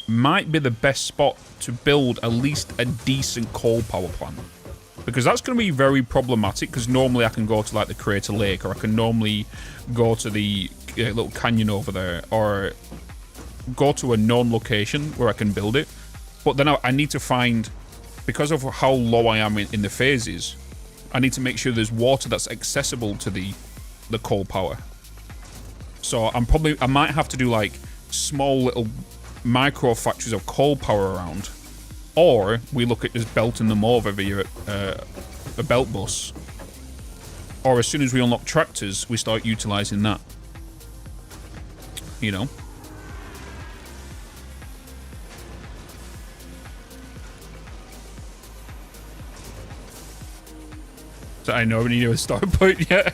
might be the best spot to build at least a decent coal power plant, because that's going to be very problematic. Because normally I can go to like the Crater Lake, or I can normally go to the little canyon over there, or go to a known location where I can build it. But then I need to find, because of how low I am in the phases, I need to make sure there's water that's accessible to the coal power. So I might have to do like small little micro factories of coal power around, or we look at just belting them over via a belt bus, or as soon as we unlock tractors, we start utilizing that. You know. So I know we need a start point yet.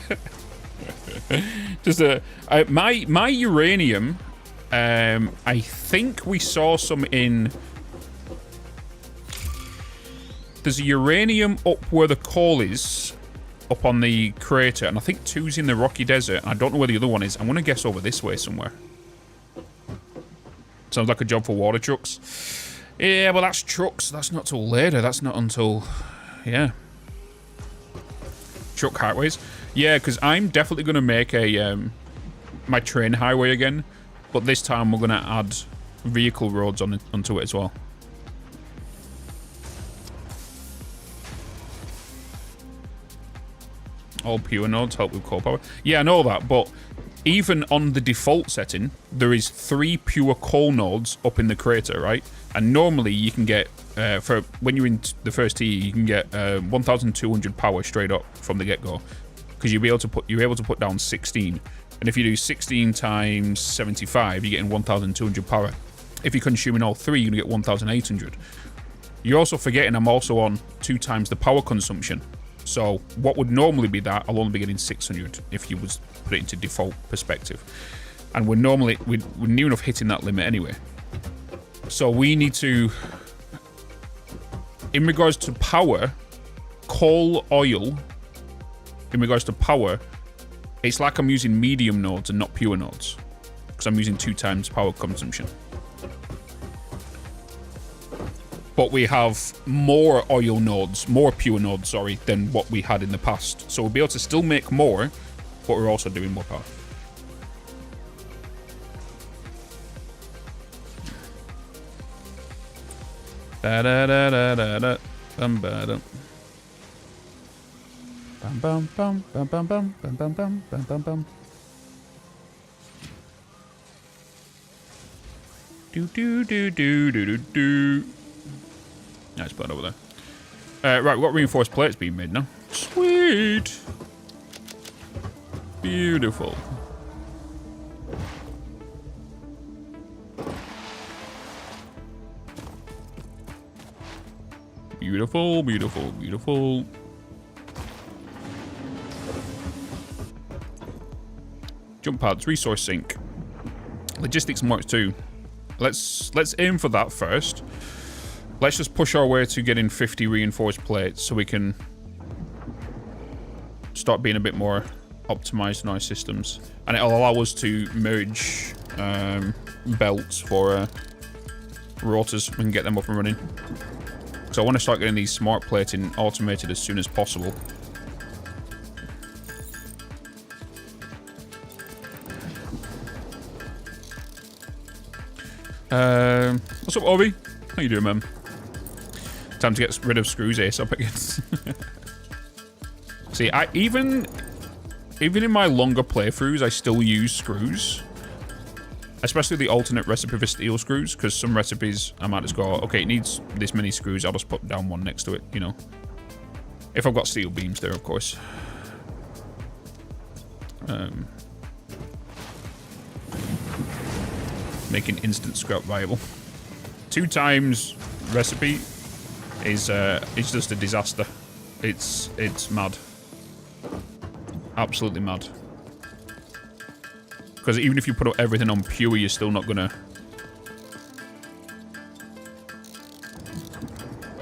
Just my uranium. I think we saw some in. There's a uranium up where the coal is, up on the crater, and I think 2's in the Rocky Desert. And I don't know where the other one is. I'm gonna guess over this way somewhere. Sounds like a job for water trucks. Yeah, well that's trucks. That's not till later. That's not until, yeah. Truck highways. Yeah, because I'm definitely going to make a my train highway again, but this time we're going to add vehicle roads onto it as well. All pure nodes help with coal power. Yeah, I know that, but even on the default setting, there is 3 pure coal nodes up in the crater, right? And normally you can get, for when you're in the first tier, you can get 1,200 power straight up from the get-go, because you're able to put down 16, and if you do 16 times 75, you're getting 1,200 power. If you're consuming all 3, you're gonna get 1,800. You're also forgetting I'm also on 2 times the power consumption. So what would normally be that, I'll only be getting 600 if you was put it into default perspective. And we're near enough hitting that limit anyway. So we need to, in regards to power, coal, oil, in regards to power, it's like I'm using medium nodes and not pure nodes, because I'm using 2 times power consumption. But we have more oil nodes, more pure nodes, sorry, than what we had in the past. So we'll be able to still make more, but we're also doing more power. Da da da da da da. Bum ba dum. Bum bum bum bum bum bum bum bum bum bum bum bum. Do do do do do do do. Nice blood over there. Right, what reinforced plates being made now? Sweet. Beautiful. Beautiful, beautiful, beautiful. Jump pads, resource sink. Logistics Mark 2. Let's aim for that first. Let's just push our way to getting 50 reinforced plates so we can start being a bit more optimized in our systems. And it'll allow us to merge belts for rotors. We can get them up and running. So I want to start getting these smart plating automated as soon as possible. What's up, Obi? How you doing, man? Time to get rid of screws ASAP again. See, even in my longer playthroughs, I still use screws. Especially the alternate recipe for steel screws, because some recipes I might just go, okay, it needs this many screws, I'll just put down one next to it, you know. If I've got steel beams there, of course. Making instant scrap viable. 2 times recipe is just a disaster. It's mad. Absolutely mad. Because even if you put everything on pure, you're still not gonna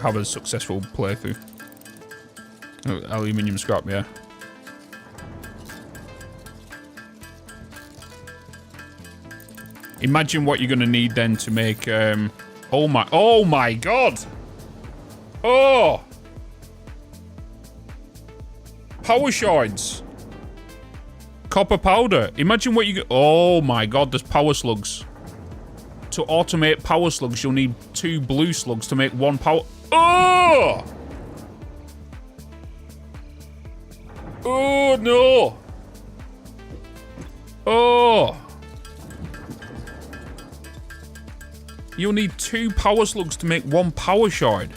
have a successful playthrough. Oh, aluminium scrap, yeah. Imagine what you're gonna need then to make. Oh my god! Oh! Power shards. Copper powder. Imagine what you get. Oh my god, there's power slugs. To automate power slugs, you'll need 2 blue slugs to make 1 power. Oh! Oh no! Oh! You'll need 2 power slugs to make 1 power shard.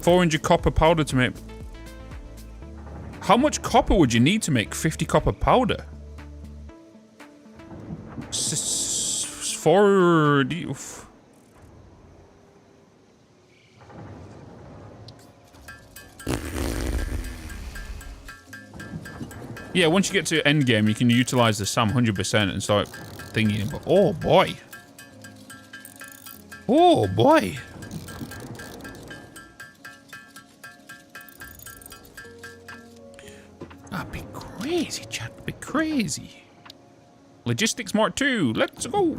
$400 copper powder to make. How much copper would you need to make 50 copper powder? 40. Oof. Yeah, once you get to end game, you can utilize the SAM 100% and start thinking about. Oh boy. Oh boy. That'd be crazy, chat. That'd be crazy. Logistics Mark 2. Let's go.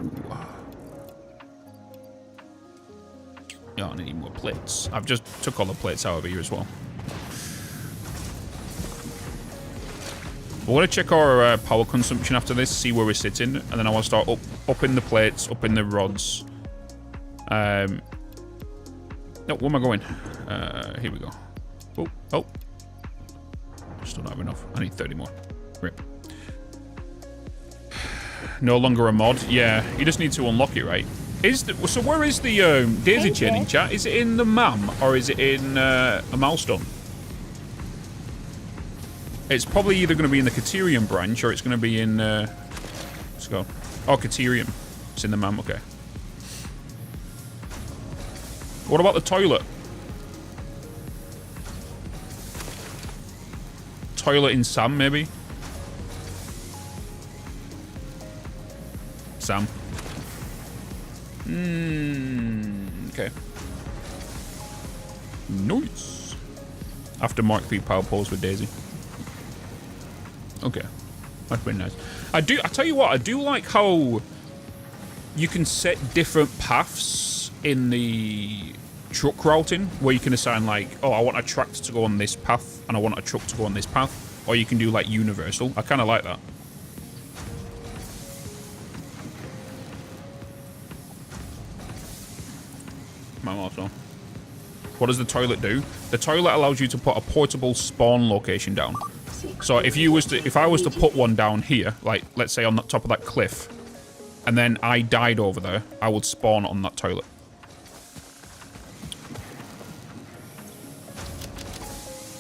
Yeah, I need more plates. I've just took all the plates out of here as well. We're going to check our power consumption after this, see where we're sitting, and then I want to start upping the plates, upping the rods. No, where am I going? Here we go. Oh. Still don't have enough. I need 30 more. Rip. No longer a mod. Yeah, you just need to unlock it, right? So where is the daisy chain in chat? Is it in the MAM or is it in a milestone? It's probably either going to be in the Caterium branch or it's going to be in... let's go. Oh, Caterium. It's in the MAM, okay. What about the toilet? Toilet in Sam, maybe? Sam. Okay. Nice. After Mark 3 power poles with Daisy. Okay. That's been nice. I tell you what, I do like how you can set different paths in the truck routing, where you can assign like, oh, I want a tractor to go on this path and I want a truck to go on this path, or you can do like universal. I kind of like that. my milestone. What does the toilet do? The toilet allows you to put a portable spawn location down. So if I was to put one down here, like let's say on the top of that cliff, and then I died over there, I would spawn on that toilet.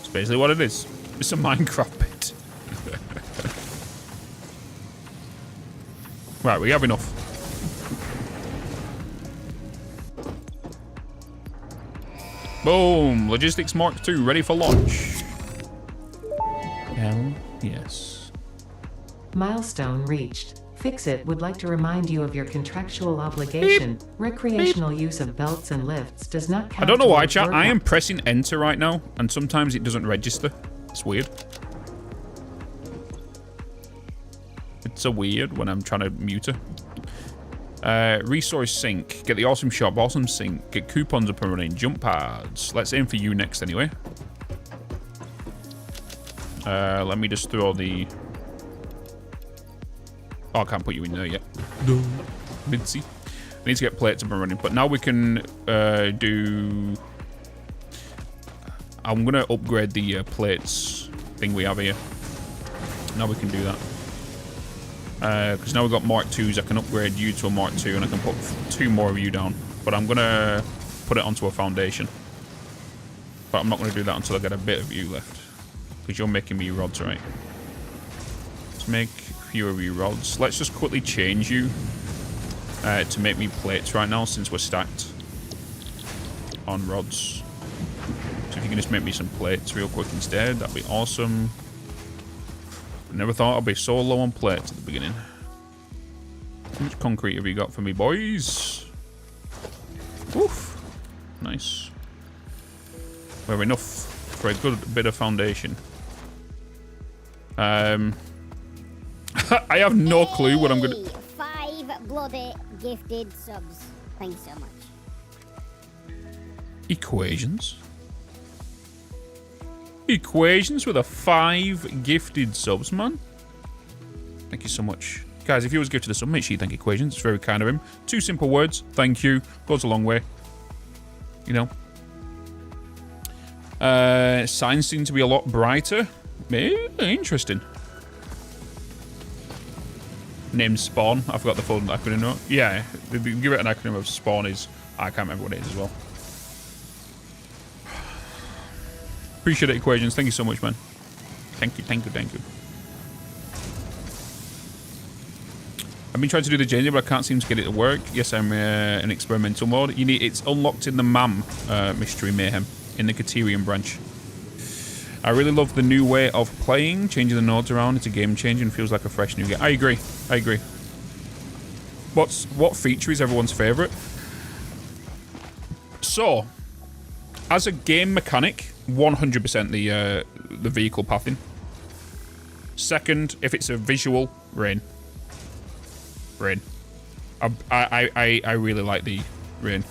It's basically what it is. It's a Minecraft bit. Right, we have enough. Boom! Logistics Mark II ready for launch. Hell yes. Milestone reached. Fix-It would like to remind you of your contractual obligation. Recreational use of belts and lifts does not count. I don't know why, towards chat. work I am pressing enter right now, and sometimes it doesn't register. It's weird. It's so weird when I'm trying to mute her. Resource sync. Get the awesome shop, awesome sync. Get coupons up and running. Jump pads. Let's aim for you next anyway. Let me just throw the... Oh, I can't put you in there yet. No. Bitzy. I need to get plates up and running. But now we can do... I'm going to upgrade the plates thing we have here. Now we can do that. Because now we've got Mark 2s, I can upgrade you to a Mark 2 and I can put 2 more of you down. But I'm going to put it onto a foundation. But I'm not going to do that until I get a bit of you left. Because you're making me rods, right? Let's make a few of you rods. Let's just quickly change you to make me plates right now since we're stacked on rods. So if you can just make me some plates real quick instead, that'd be awesome. Never thought I'd be so low on plates at the beginning. How much concrete have you got for me, boys? Oof. Nice. We have enough for a good bit of foundation. I have no clue what I'm gonna... 5 bloody gifted subs. Thanks so much. Equations? Equations with a 5 gifted subs, man. Thank you so much. Guys, if you was gifted a sub, make sure you thank Equations. It's very kind of him. 2 simple words. Thank you. Goes a long way. You know. Signs seem to be a lot brighter. Interesting. Name Spawn. I forgot the full acronym. No? Yeah, give it an acronym of Spawn is... I can't remember what it is as well. Appreciate it, Equations. Thank you so much, man. Thank you, thank you, thank you. I've been trying to do the Jenny, but I can't seem to get it to work. Yes, I'm in experimental mode. You need it's unlocked in the MAM Mystery Mayhem in the Katerian branch. I really love the new way of playing. Changing the nodes around, it's a game changer and feels like a fresh new game. I agree. I agree. What feature is everyone's favorite? So, as a game mechanic, 100% the vehicle pathing. Second, if it's a visual, rain. Rain. I really like the rain.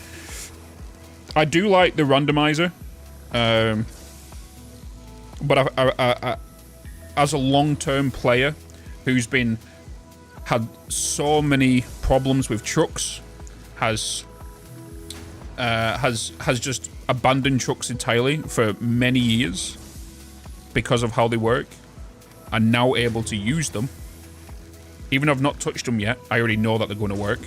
I do like the randomizer. But I, as a long-term player who's had so many problems with trucks, has just abandoned trucks entirely for many years because of how they work, and now able to use them. Even though I've not touched them yet, I already know that they're going to work.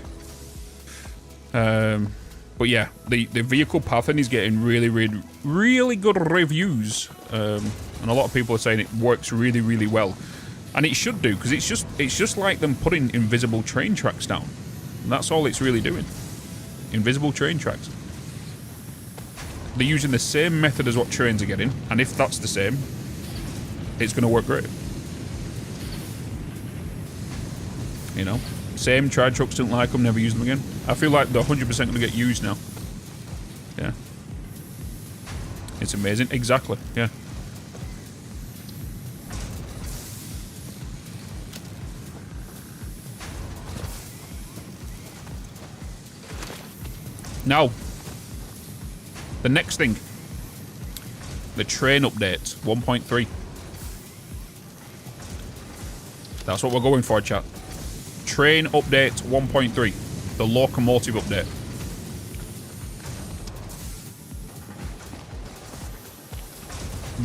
But yeah, the vehicle pathing is getting really good reviews, and a lot of people are saying it works really well, and it should do, because it's just like them putting invisible train tracks down, and that's all it's really doing. Invisible train tracks. They're using the same method as what trains are getting, and if that's the same, it's going to work great. You know? Same, tried trucks, didn't like them, never used them again. I feel like they're 100% going to get used now. Yeah. It's amazing. Exactly, yeah. Now, the next thing. The train update, 1.3. That's what we're going for, chat. Train update 1.3. The locomotive update.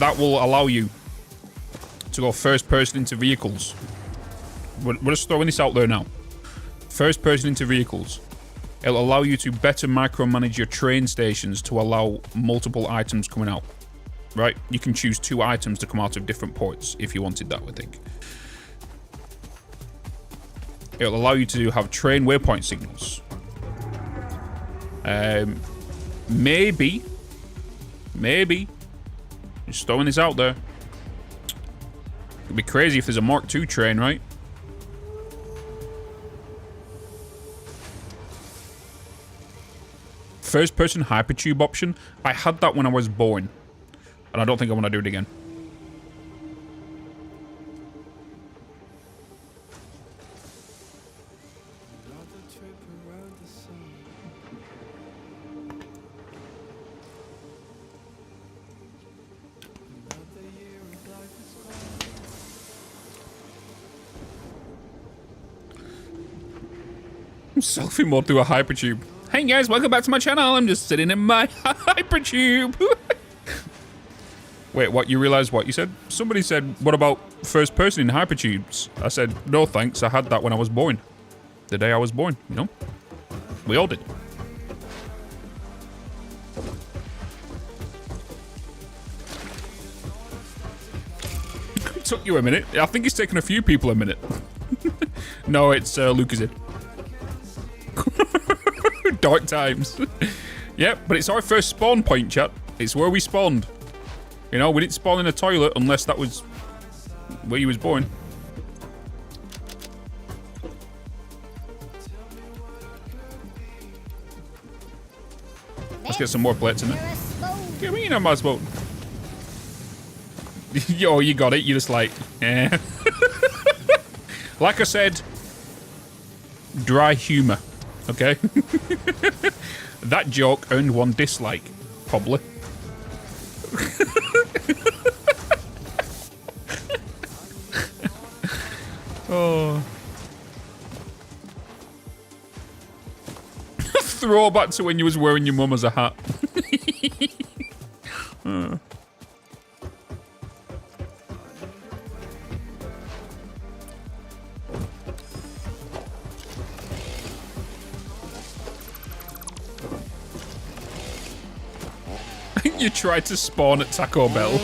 that will allow you to go first person into vehicles. We're just throwing this out there now. First person into vehicles. It'll allow you to better micromanage your train stations to allow multiple items coming out. Right? You can choose 2 items to come out of different ports if you wanted that, I think. It'll allow you to have train waypoint signals. Maybe, just throwing this out there. It'd be crazy if there's a Mark II train, right? First person hypertube option. I had that when I was born, and I don't think I want to do it again. Selfie mode through a hypertube. Hey guys, welcome back to my channel. I'm just sitting in my hypertube. Wait, what? You realize what you said? Somebody said, what about first person in hypertubes? I said, no thanks. I had that when I was born. The day I was born, you know? We all did. It took you a minute. I think it's taken a few people a minute. No, it's Lucas. Dark times. Yep, but it's our first spawn point, chat. It's where we spawned. You know, we didn't spawn in a toilet unless that was where you was born. Let's get some more plates in there. What do you mean I'm not spawn? Yo, you got it. You're just like, eh. Like I said, dry humor. Okay? That joke earned 1 dislike, probably. Oh. Throwback to when you was wearing your mum as a hat. You tried to spawn at Taco Bell.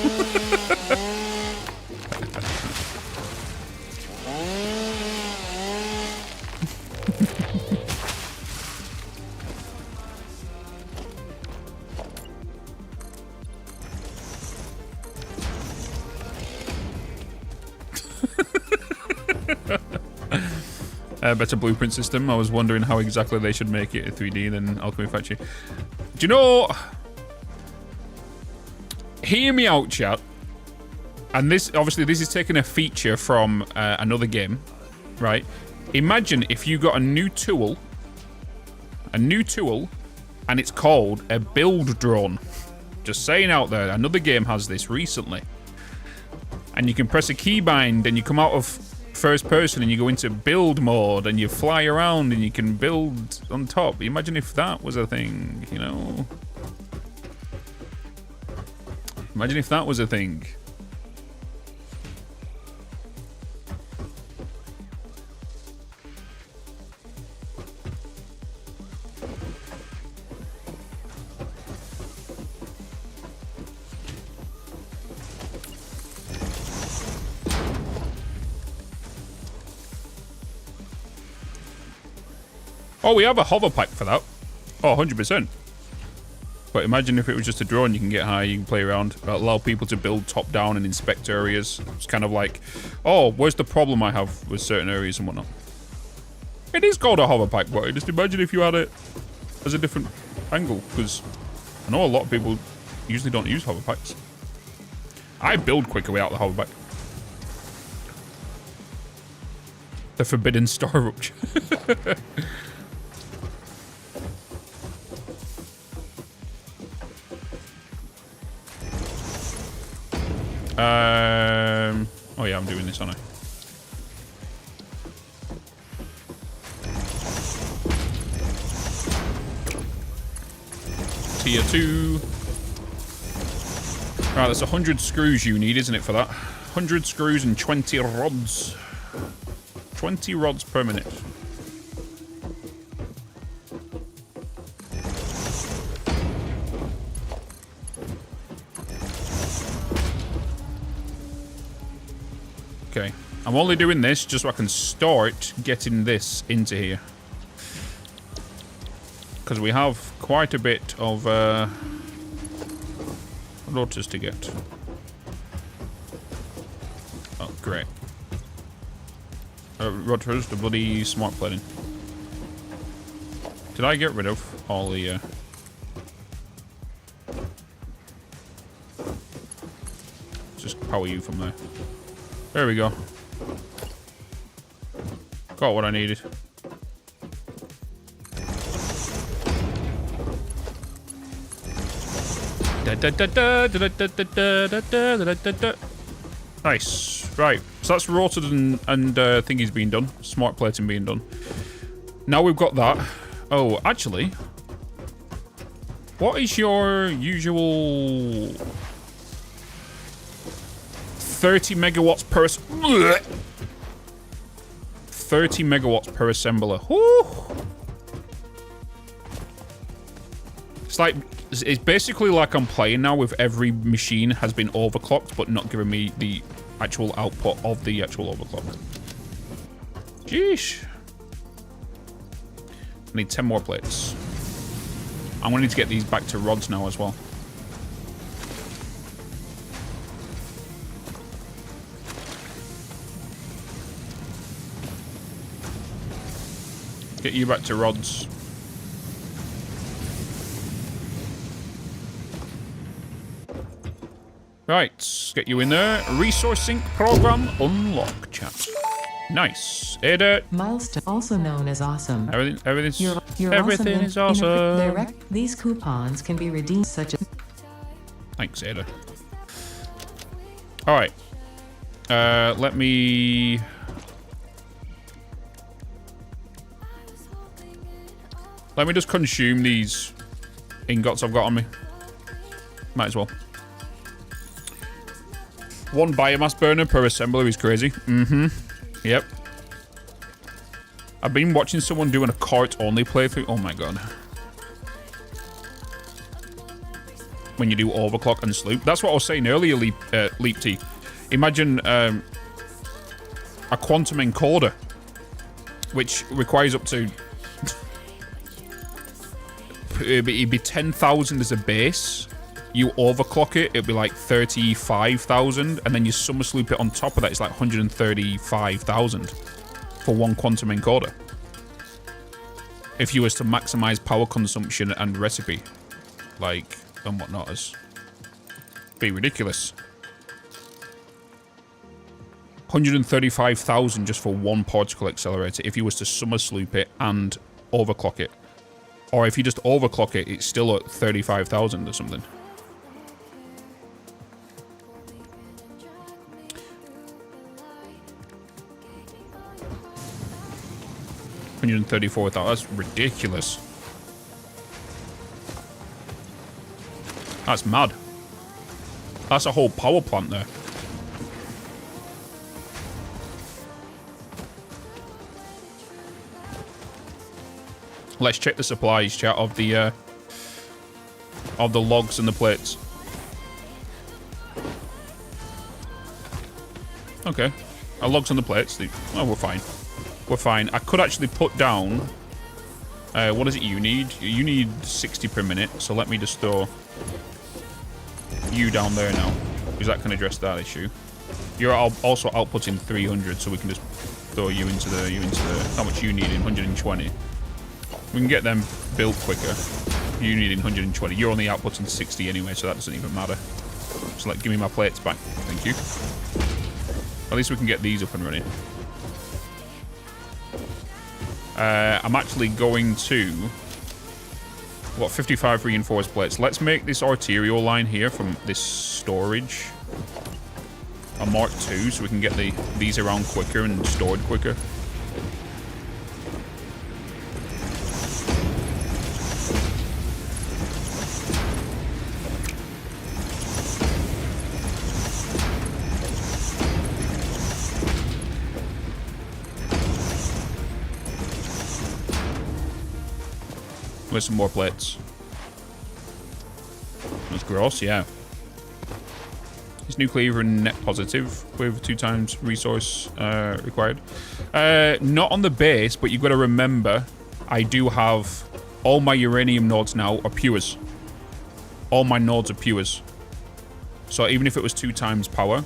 Better blueprint system. I was wondering how exactly they should make it a 3D than Alchemy Factory. Do you know... Hear me out, chat. And this, obviously, this is taking a feature from another game, right? Imagine if you got a new tool, and it's called a build drone. Just saying out there, another game has this recently. And you can press a keybind, and you come out of first person, and you go into build mode, and you fly around, and you can build on top. Imagine if that was a thing, you know? Imagine if that was a thing. Oh, we have a hover pipe for that. Oh, 100%. But imagine if it was just a drone, you can get high, you can play around, allow people to build top down and inspect areas. It's kind of like, oh, where's the problem I have with certain areas and whatnot. It is called a hover pipe, but just imagine if you had it as a different angle, because I know a lot of people usually don't use hover pipes. I build quicker without the hover pipe. The forbidden star rupture. Oh yeah, I'm doing this, aren't I? Tier 2. Right, that's 100 screws you need, isn't it, for that? 100 screws and 20 rods. 20 rods per minute. Okay. I'm only doing this just so I can start getting this into here. Because we have quite a bit of rotors to get. Oh, great. Rotors, the bloody smart plating. Did I get rid of all the... Just power you from there. There we go. Got what I needed. Nice. Right. So that's rotored and thingy's being done. Smart plating being done. Now we've got that. Oh, actually. What is your usual 30 megawatts per 30 megawatts per assembler. Woo! It's basically like I'm playing now with every machine has been overclocked, but not giving me the actual output of the actual overclock. Jeez. I need 10 more plates. I'm gonna need to get these back to rods now as well. Get you back to rods. Right, get you in there. Resource sync program unlock, chat. Nice. Ada. Milestone, also known as awesome. Everything's You're everything is awesome. These coupons can be redeemed such as... Thanks, Ada. Alright. Let me just consume these ingots I've got on me. Might as well. 1 biomass burner per assembler is crazy. Mm-hmm. Yep. I've been watching someone doing a cart-only playthrough. Oh my god. When you do overclock and sloop. That's what I was saying earlier, Leap T. Imagine a quantum encoder, which requires up to... it'd be 10,000 as a base. You overclock it, it'd be like 35,000, and then you summer sloop it on top of that, it's like 135,000 for 1 quantum encoder. If you was to maximize power consumption and recipe, like, and whatnot, as be ridiculous. 135,000 just for 1 particle accelerator if you was to summer sloop it and overclock it. Or if you just overclock it, it's still at 35,000 or something. $134,000. That's ridiculous. That's mad. That's a whole power plant there. Let's check the supplies, chat, of the logs and the plates. Okay. Our logs and the plates. Oh, we're fine. We're fine. I could actually put down... what is it you need? You need 60 per minute, so let me just throw you down there now, because that can address that issue. You're also outputting 300, so we can just throw you into the... How much you need in 120. We can get them built quicker. You need in 120. You're only outputting 60 anyway, so that doesn't even matter. So give me my plates back. Thank you. At least we can get these up and running. I'm actually going to... What, 55 reinforced plates. Let's make this arterial line here from this storage a Mark II, so we can get these around quicker and stored quicker. with some more plates. That's gross, yeah. Is nuclear even net positive with 2 times resource required? Not on the base, but you've got to remember, I do have all my uranium nodes now are pures. All my nodes are pures. So even if it was 2 times power,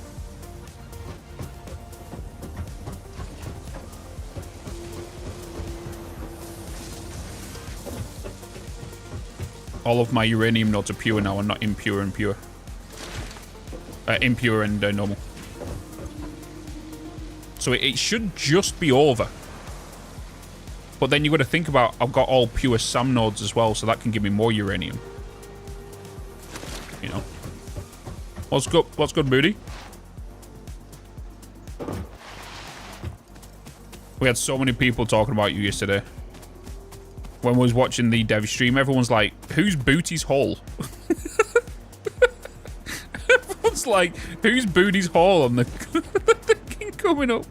all of my uranium nodes are pure now and not impure and pure. Impure and normal. So it should just be over. But then you've got to think about, I've got all pure SAM nodes as well, so that can give me more uranium. You know. What's good, Moody? We had so many people talking about you yesterday. When we was watching the dev stream, everyone's like, who's Booty's Hole? Everyone's like, who's Booty's Hole on the thing coming up?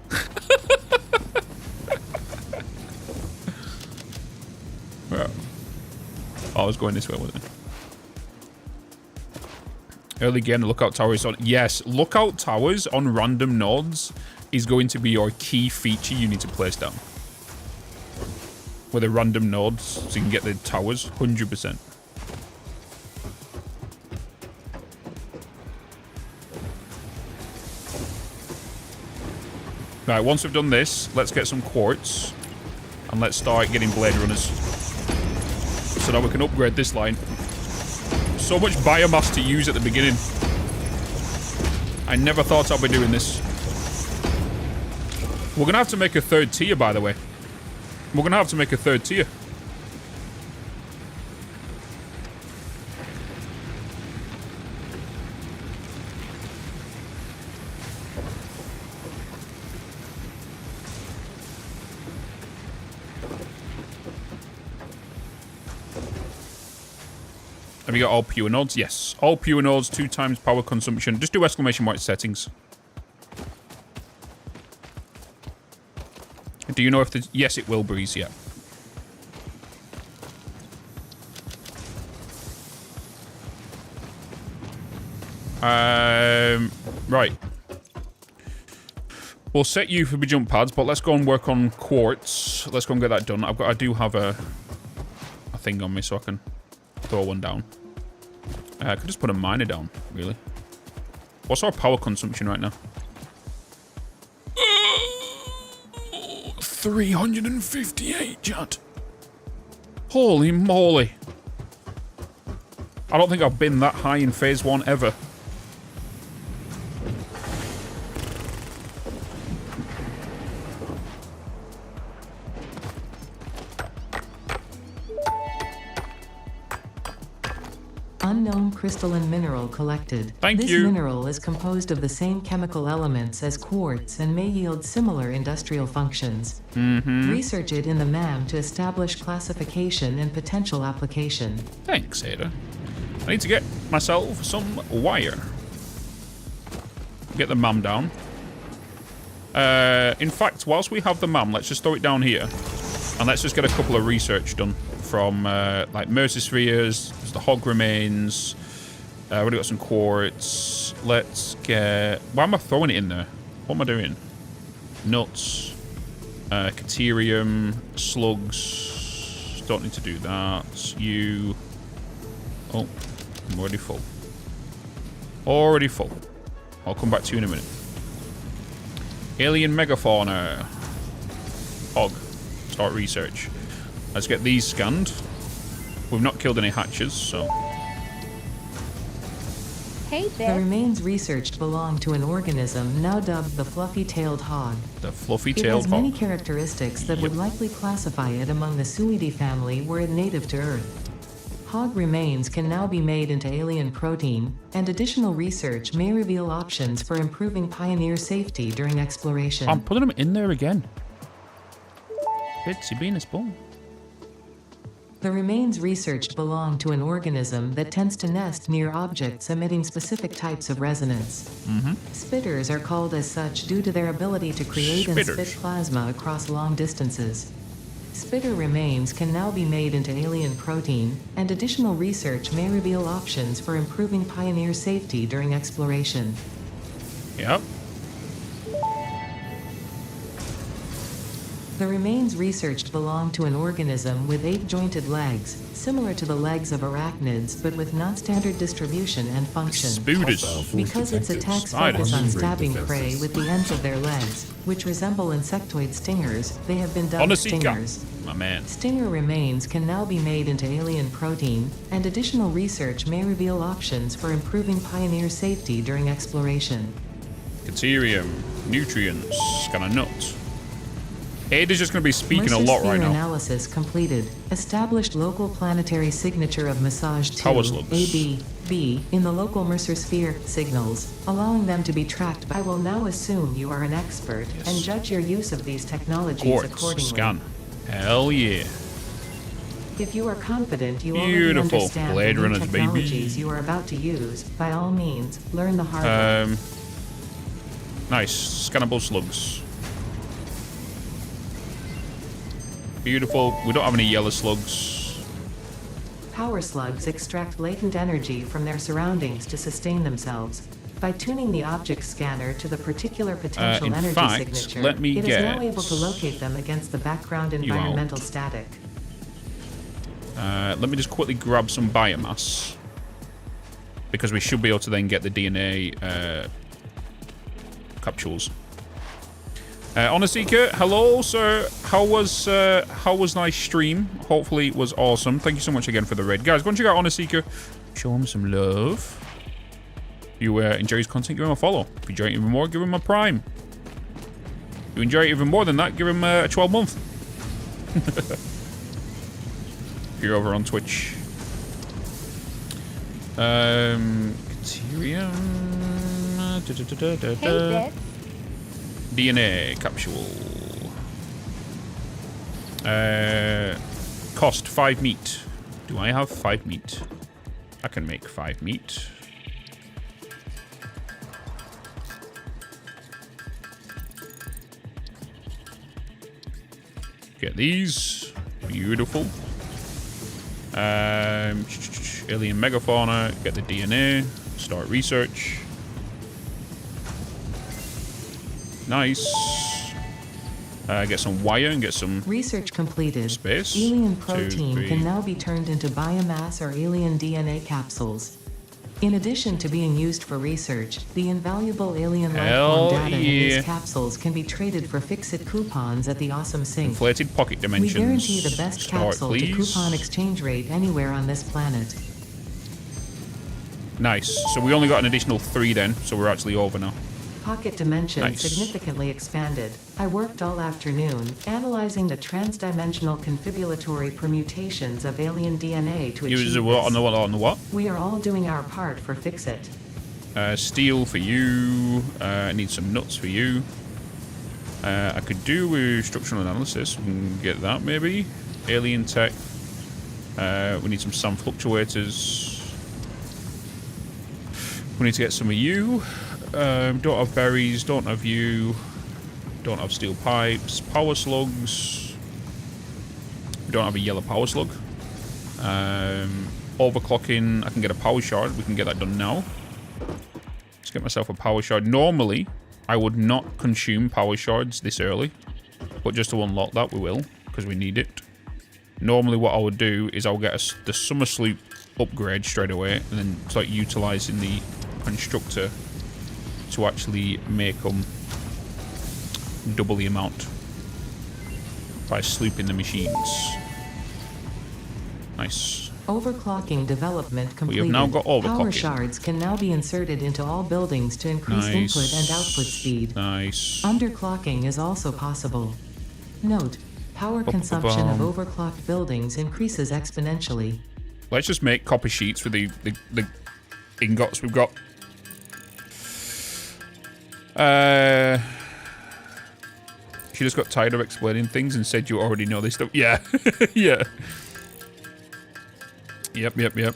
Right. Oh, I was going this way, wasn't it? Early game, the lookout tower is on. Yes, lookout towers on random nodes is going to be your key feature you need to place down. With a random nodes, so you can get the towers, 100%. Right, once we've done this, let's get some quartz. And let's start getting blade runners. So that we can upgrade this line. So much biomass to use at the beginning. I never thought I'd be doing this. We're going to have to make a 3rd tier, by the way. We're going to have to make a 3rd tier. Have you got all pure nodes? Yes. All pure nodes, 2 times power consumption. Just do exclamation mark settings. Do you know if the... Yes, it will, Breeze, yeah. Right. We'll set you for the jump pads, but let's go and work on quartz. Let's go and get that done. I do have a thing on me, so I can throw one down. I could just put a miner down, really. What's our power consumption right now? 358, Judd. Holy moly. I don't think I've been that high in phase 1 ever. Unknown crystalline mineral collected. Thank you. This mineral is composed of the same chemical elements as quartz and may yield similar industrial functions. Research it in the MAM to establish classification and potential application. Thanks, Ada. I need to get myself some wire. Get the MAM down. In fact, whilst we have the MAM, let's just throw it down here. And let's just get a couple of research done from, like, Mercispheres. There's the hog remains. I've already got some quartz. Let's get... Why am I throwing it in there? What am I doing? Nuts. Caterium. Slugs. Don't need to do that. You... Oh, I'm already full. Already full. I'll come back to you in a minute. Alien megafauna. Hog. Start research. Let's get these scanned. We've not killed any hatches, so... Hey, The Bitz. remains researched belong to an organism now dubbed the fluffy-tailed hog. The It fluffy-tailed has many hog. characteristics that would likely classify it among the Suidae family were it native to Earth. Hog remains can now be made into alien protein, and additional research may reveal options for improving pioneer safety during exploration. I'm putting them in there again. Bitsy bean is born. The remains researched belong to an organism that tends to nest near objects emitting specific types of resonance. Spitters are called as such due to their ability to create and Spitters. spit plasma across long distances. Spitter remains can now be made into alien protein, and additional research may reveal options for improving Pioneer safety during exploration. Yep. The remains researched belong to an organism with 8-jointed legs, similar to the legs of arachnids but with non-standard distribution and function. Spooders. Because its attacks focus on stabbing prey with the ends of their legs, which resemble insectoid stingers, they have been dubbed stingers. My man. Stinger remains can now be made into alien protein, and additional research may reveal options for improving Pioneer safety during exploration. Caterium. Nutrients. Kind of nuts. Ada's just going to be speaking a lot right now. Analysis completed. Established local planetary signature of Massage 2, Power slugs. AB, in the local Mercer sphere signals, allowing them to be tracked by. I will now assume you are an expert and judge your use of these technologies Quartz. accordingly. Scan. Hell yeah. If you are confident you already Beautiful. understand Blade the new Runners, baby. technologies you are about to use, by all means, learn the hard way. Nice. Scannable slugs. Beautiful. We don't have any yellow slugs. Power slugs extract latent energy from their surroundings to sustain themselves. By tuning the object scanner to the particular potential In energy fact, signature, let me it is get now able to locate them against the background you environmental out. static. Let me just quickly grab some biomass. Because we should be able to then get the DNA capsules. Honorseeker, hello, sir. How was my stream? Hopefully it was awesome. Thank you so much again for the raid. Guys, go and check out Honorseeker. Show him some love. If you enjoy his content, give him a follow. If you enjoy it even more, give him a prime. If you enjoy it even more than that, give him a 12-month. If you're over on Twitch. Caterium. Hey, Bitz. DNA capsule. Cost 5 meat. Do I have 5 meat? I can make 5 meat. Get these. Beautiful. Alien megafauna. Get the DNA. Start research. Nice. Get some wire and get some Research completed. space. Alien 2, protein 3. can now be turned into biomass or alien DNA capsules. In addition to being used for research, the invaluable alien Hell lifeform data in yeah. these capsules can be traded for fix-it coupons at the Awesome Sync. Inflated pocket We dimensions. guarantee the best Start, capsule to please. coupon exchange rate anywhere on this planet. Nice. So we only got an additional 3 then, so we're actually over now. Pocket dimension Nice. significantly expanded. I worked all afternoon, analyzing the transdimensional confibulatory permutations of alien DNA to achieve Use the what this. on the what? We are all doing our part for Fix-It. Steel for you. I need some nuts for you. I could do with structural analysis. We can get that maybe. Alien tech. We need some sand fluctuators. We need to get some of you. Don't have berries. Don't have you. Don't have steel pipes. Power slugs. We don't have a yellow power slug. Overclocking. I can get a power shard. We can get that done now. Let's get myself a power shard. Normally, I would not consume power shards this early. But just to unlock that, we will. Because we need it. Normally, what I would do is I'll get the summer sloop upgrade straight away. And then start utilizing the constructor to actually make them double the amount by slooping the machines. Nice. Overclocking development completed. have now got overclocking. Power shards can now be inserted into all buildings to increase Nice. input and output speed. Nice. Underclocking is also possible. Note, power consumption of overclocked buildings increases exponentially. Let's just make copper sheets for the ingots we've got. She just got tired of explaining things and said you already know this stuff. Yeah. Yeah. Yep.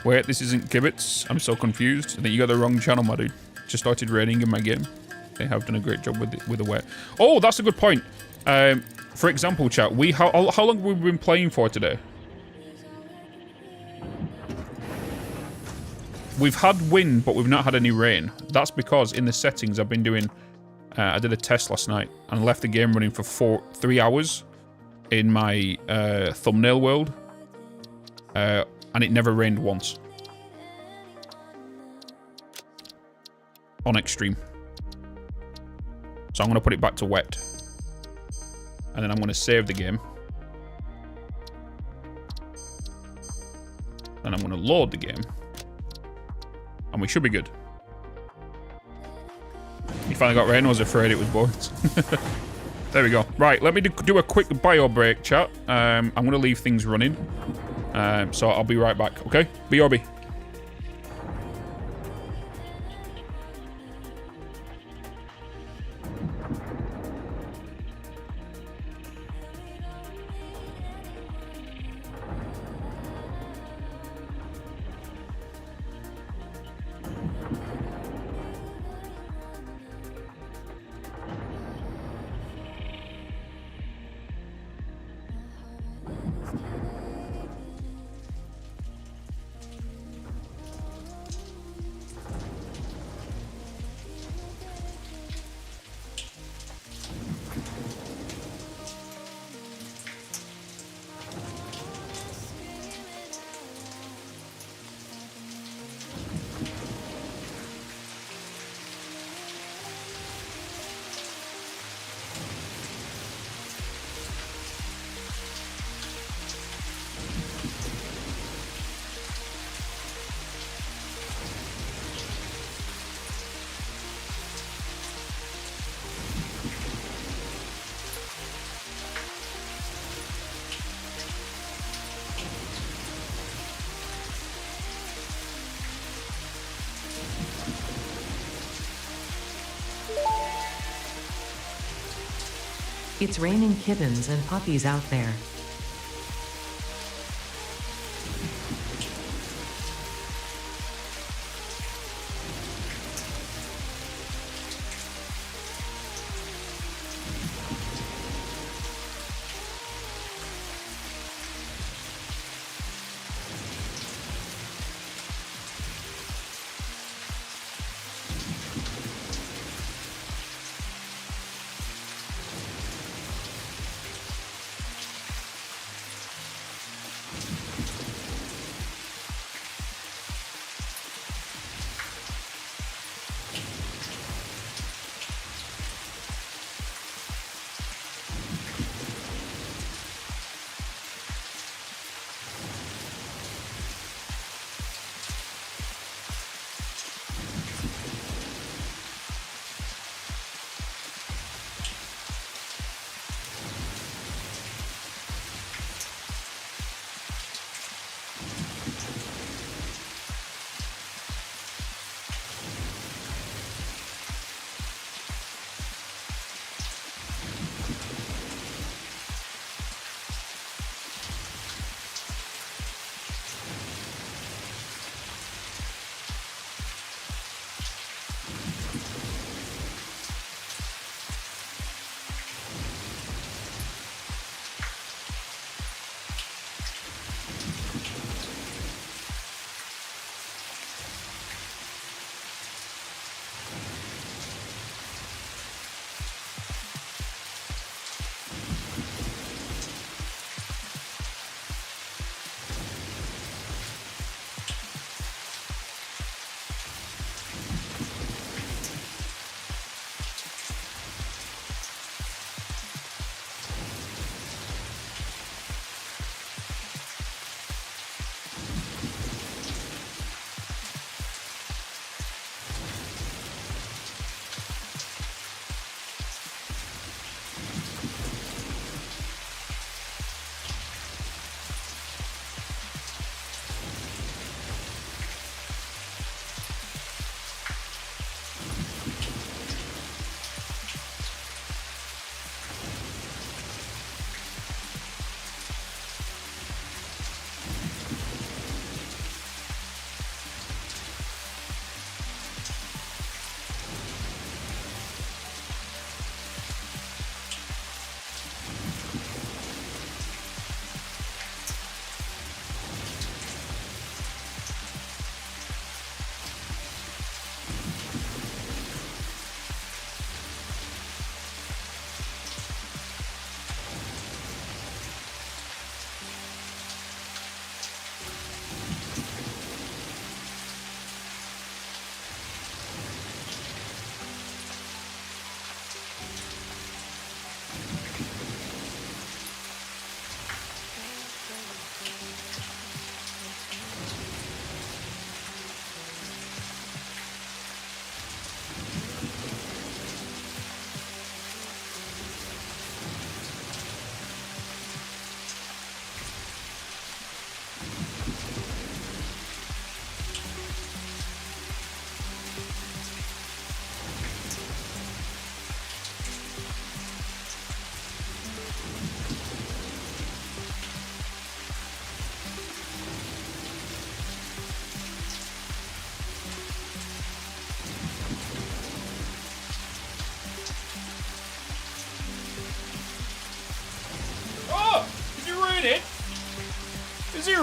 Wait, this isn't Gibbets. I'm so confused. I think you got the wrong channel, my dude. Just started raining in my game. They have done a great job with the wet. Oh, that's a good point. For example, chat, how long have we been playing for today? We've had wind, but we've not had any rain. That's because in the settings I've been doing... I did a test last night and left the game running for 3 hours in my thumbnail world. And it never rained once. On extreme. So I'm going to put it back to wet. And then I'm going to save the game. And I'm going to load the game. And we should be good. You finally got rain. I was afraid it was boards. There we go. Right, let me do a quick bio break, chat. I'm going to leave things running. So I'll be right back, okay? BRB. It's raining kittens and puppies out there.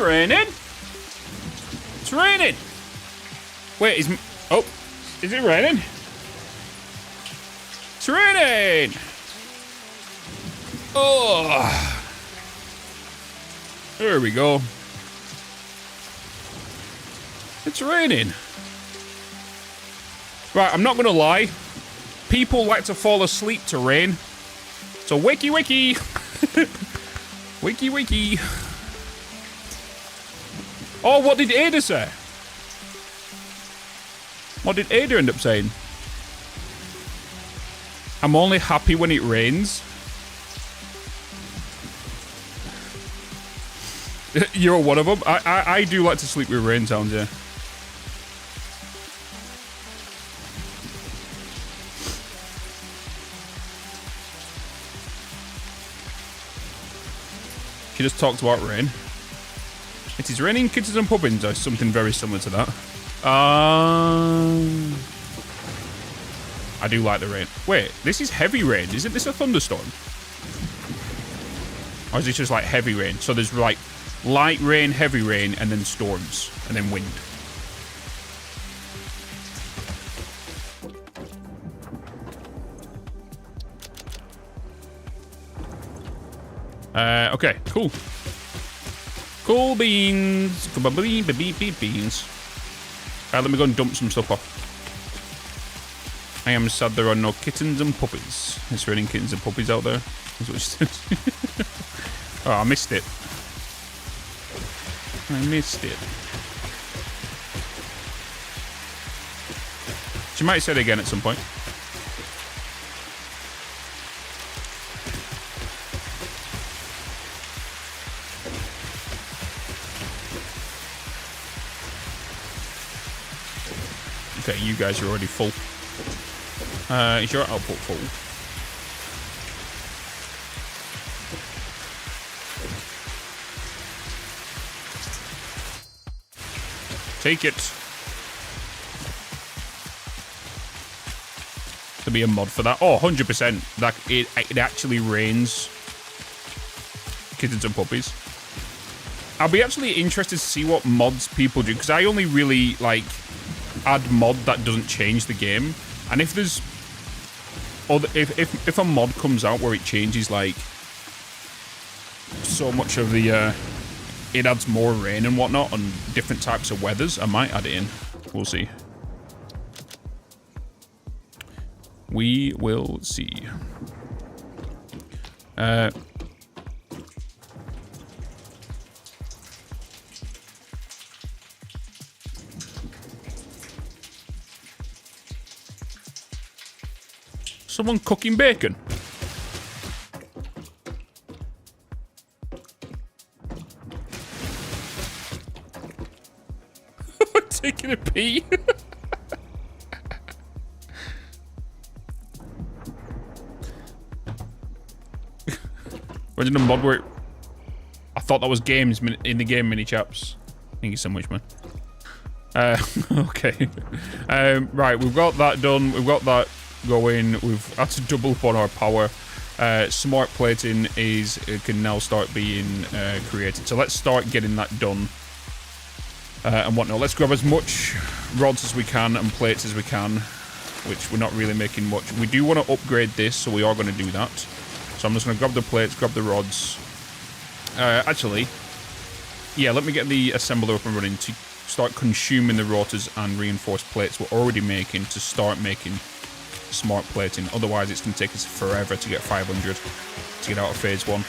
raining? It's raining. Wait, is it raining? It's raining. Oh. There we go. It's raining. Right, I'm not gonna lie. People like to fall asleep to rain. So wakey wakey. Wakey wakey. Oh, what did Ada say? What did Ada end up saying? I'm only happy when it rains. You're one of them. I do like to sleep with rain sounds, yeah. She just talked about rain. It is raining kittens and puppins, or something very similar to that. I do like the rain. Wait, this is heavy rain. Isn't this a thunderstorm? Or is it just like heavy rain? So there's like light rain, heavy rain, and then storms, and then wind. Okay, cool. Cool beans. Beans. Let me go and dump some stuff off. I am sad there are no kittens and puppies. It's raining kittens and puppies out there. That's what she said. Oh, I missed it. I missed it. She might say it again at some point. Okay, you guys are already full. Is your output full? Take it. To be a mod for that. Oh, 100%. That it actually rains kittens and puppies. I'll be actually interested to see what mods people do, because I only really like add mod that doesn't change the game. And if there's if a mod comes out where it changes like so much of the it adds more rain and whatnot on different types of weathers, I might add it in. We'll see. We will see. Someone cooking bacon. Taking a pee. Imagine a mod where I thought that was games in the game mini chaps. Thank you so much, man. Okay. Right, we've got that done. We've got that going. We've had to double up on our power. Smart plating can now start being created. So let's start getting that done. And whatnot. Let's grab as much rods as we can and plates as we can, which we're not really making much. We do want to upgrade this, so we are going to do that. So I'm just going to grab the plates, grab the rods. Actually, yeah, let me get the assembler up and running to start consuming the rotors and reinforced plates we're already making to start making smart plating. Otherwise, it's going to take us forever to get 500 to get out of phase 1.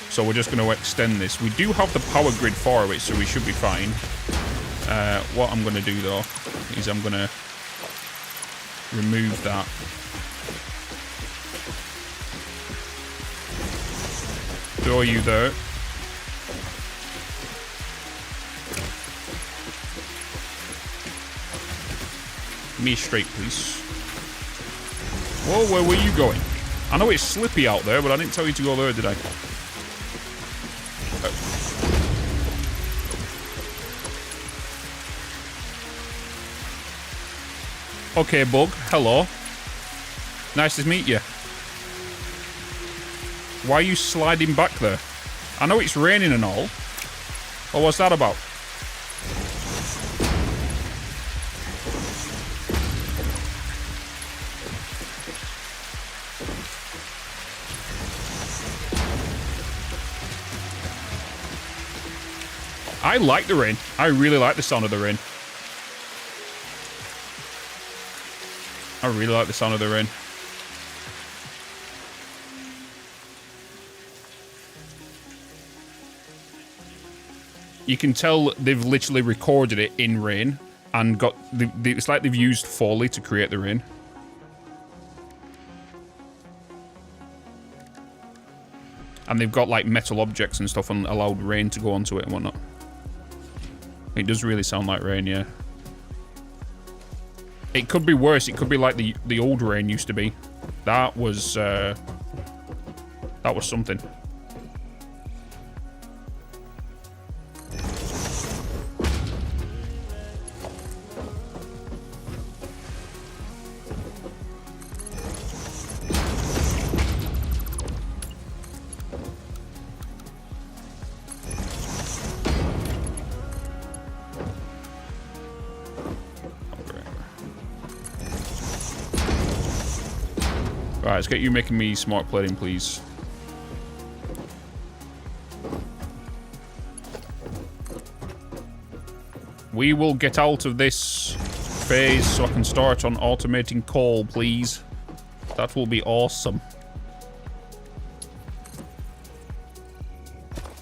So we're just going to extend this. We do have the power grid for it, so we should be fine. What I'm going to do, though, is I'm going to remove that. Throw you there. Me straight, please. Whoa, where were you going? I know it's slippy out there, but I didn't tell you to go there, did I? Okay, Bug. Hello. Nice to meet you. Why are you sliding back there? I know it's raining and all. Well, what's that about? I like the rain. I really like the sound of the rain. I really like the sound of the rain. You can tell they've literally recorded it in rain and got it's like they've used Foley to create the rain. And they've got like metal objects and stuff and allowed rain to go onto it and whatnot. It does really sound like rain, yeah. It could be worse. It could be like the old rain used to be. That was something. Right, let's get you making me smart plating, please. We will get out of this phase so I can start on automating coal, please. That will be awesome.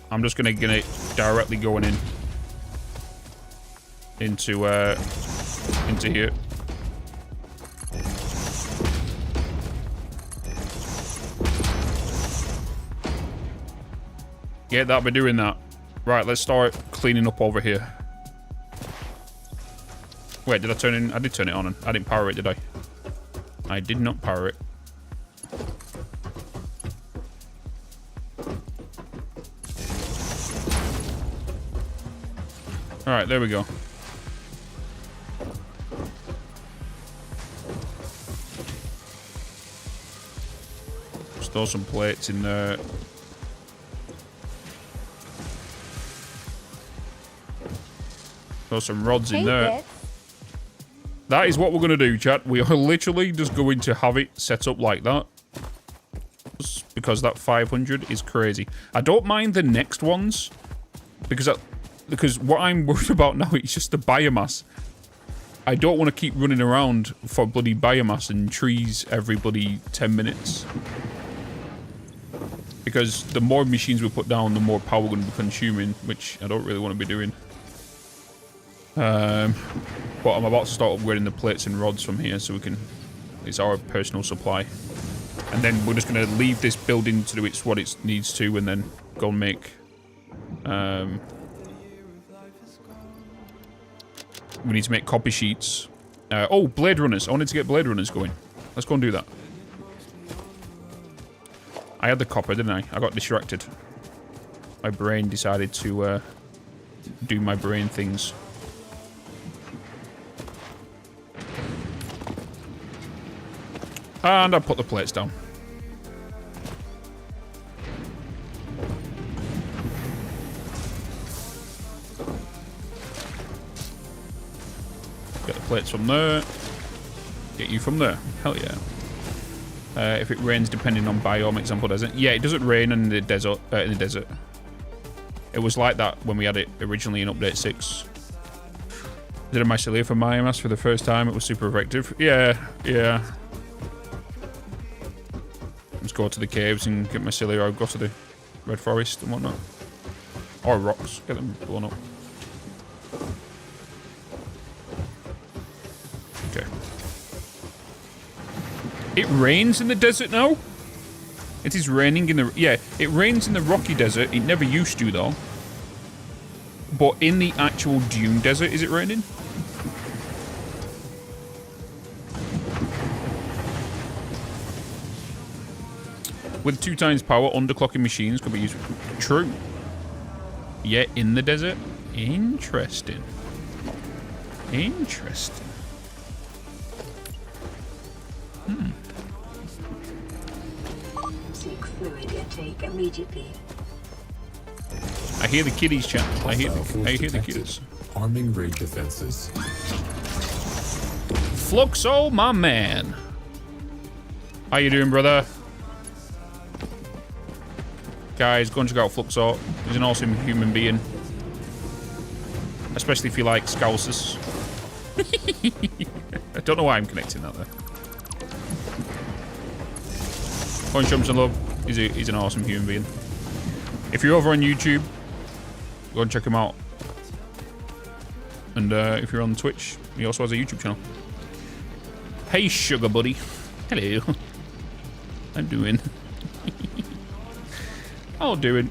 I'm just gonna get it directly going into here. Yeah, that'll be doing that. Right, let's start cleaning up over here. Wait, did I turn in? I did turn it on. I didn't power it, did I? I did not power it. Alright, there we go. Store some plates in there. Throw some rods in there. Bitz. That is what we're going to do, chat. We are literally just going to have it set up like that. Because that 500 is crazy. I don't mind the next ones. Because what I'm worried about now is just the biomass. I don't want to keep running around for bloody biomass and trees every bloody 10 minutes. Because the more machines we put down, the more power we're going to be consuming, which I don't really want to be doing. But I'm about to start upgrading the plates and rods from here so we can... It's our personal supply. And then we're just going to leave this building to do what it needs to and then go and make... we need to make copy sheets. Oh, Blade Runners. I wanted to get Blade Runners going. Let's go and do that. I had the copper, didn't I? I got distracted. My brain decided to do my brain things. And I put the plates down. Get the plates from there. Get you from there. Hell yeah. If it rains, depending on biome, example doesn't. Yeah, it doesn't rain in the desert. It was like that when we had it originally in update 6. Did a mycelium for biomass for the first time. It was super effective. Yeah, yeah. Let's go to the caves and get mycelium. Or go to the red forest and whatnot. Or rocks. Get them blown up. Okay. It rains in the desert now? It is raining in the... Yeah, it rains in the rocky desert. It never used to, though. But in the actual dune desert, is it raining? With 2 times power, underclocking machines could be used... True. Yeah, in the desert? Interesting. Interesting. Seek fluid intake immediately. I hear the kiddies, chat. I hear Hostile the detected. kiddies. Arming raid defenses. Fluxo, my man. How you doing, brother? Guys, go and check out Fluxo. He's an awesome human being. Especially if you like Scousers. I don't know why I'm connecting that there. Go and show him some love. He's an awesome human being. If you're over on YouTube, go and check him out. And if you're on Twitch, he also has a YouTube channel. Hey, sugar buddy. Hello. I'm doing. I'll do it.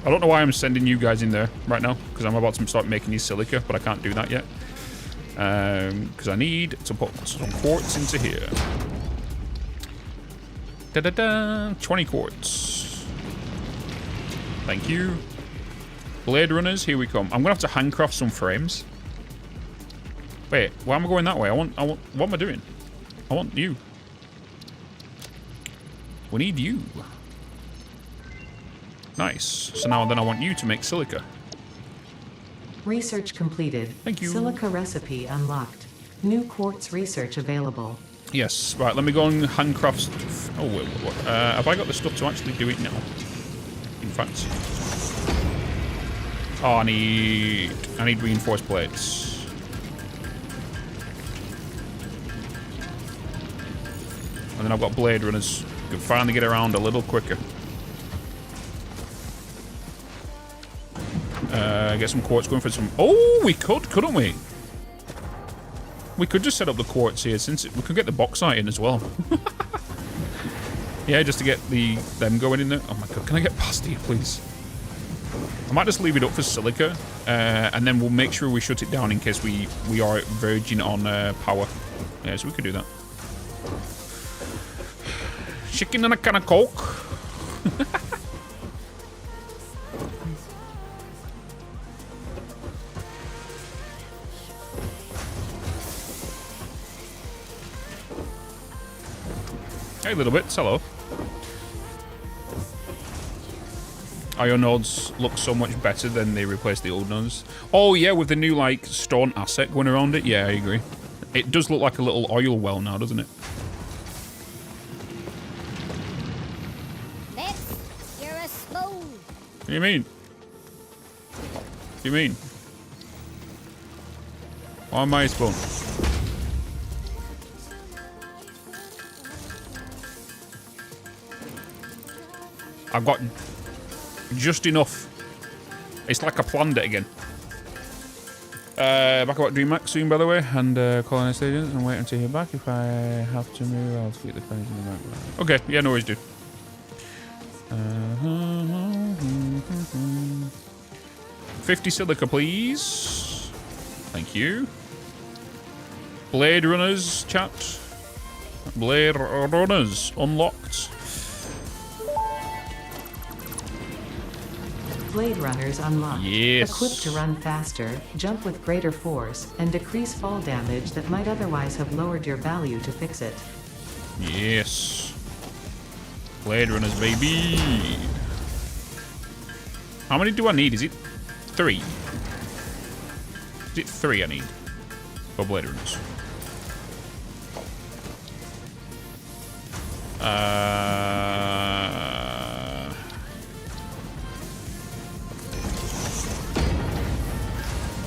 I don't know why I'm sending you guys in there right now, because I'm about to start making these silica, but I can't do that yet. Because I need to put some quartz into here. Da-da-da! 20 quartz. Thank you. Blade runners, here we come. I'm gonna have to handcraft some frames. Wait, why am I going that way? I want, what am I doing? I want you. We need you. Nice. So now then I want you to make silica. Research completed. Thank you. Silica recipe unlocked. New quartz research available. Yes. Right, let me go and handcraft... Oh, wait, what? Have I got the stuff to actually do it now? In fact... Oh, I need reinforced plates. And then I've got blade runners. Can finally get around a little quicker. Get some quartz going for some... Oh, we could, couldn't we? We could just set up the quartz here, since we could get the bauxite in as well. Yeah, just to get them going in there. Oh my god, can I get past here, please? I might just leave it up for silica, and then we'll make sure we shut it down in case we are verging on power. Yeah, so we could do that. Chicken and a can of Coke. Hey, little bits. Hello. Iron nodes look so much better than they replaced the old nodes. Oh, yeah, with the new, like, stone asset going around it. Yeah, I agree. It does look like a little oil well now, doesn't it? Bitz, you're a spoon. What do you mean? What do you mean? Why am I a spoon? I've got just enough. It's like I planned it again. Back about DreamHack soon, by the way, and colonist agents, and wait until you're back. If I have to move, I'll keep the page in the background. Okay, yeah, no worries, dude. 50 silica, please. Thank you. Blade runners, chat. Blade runners unlocked. Blade runners unlocked. Yes. Equipped to run faster, jump with greater force, and decrease fall damage that might otherwise have lowered your value to fix it. Yes. Blade runners, baby. How many do I need? Is it 3? Is it 3 I need for blade runners?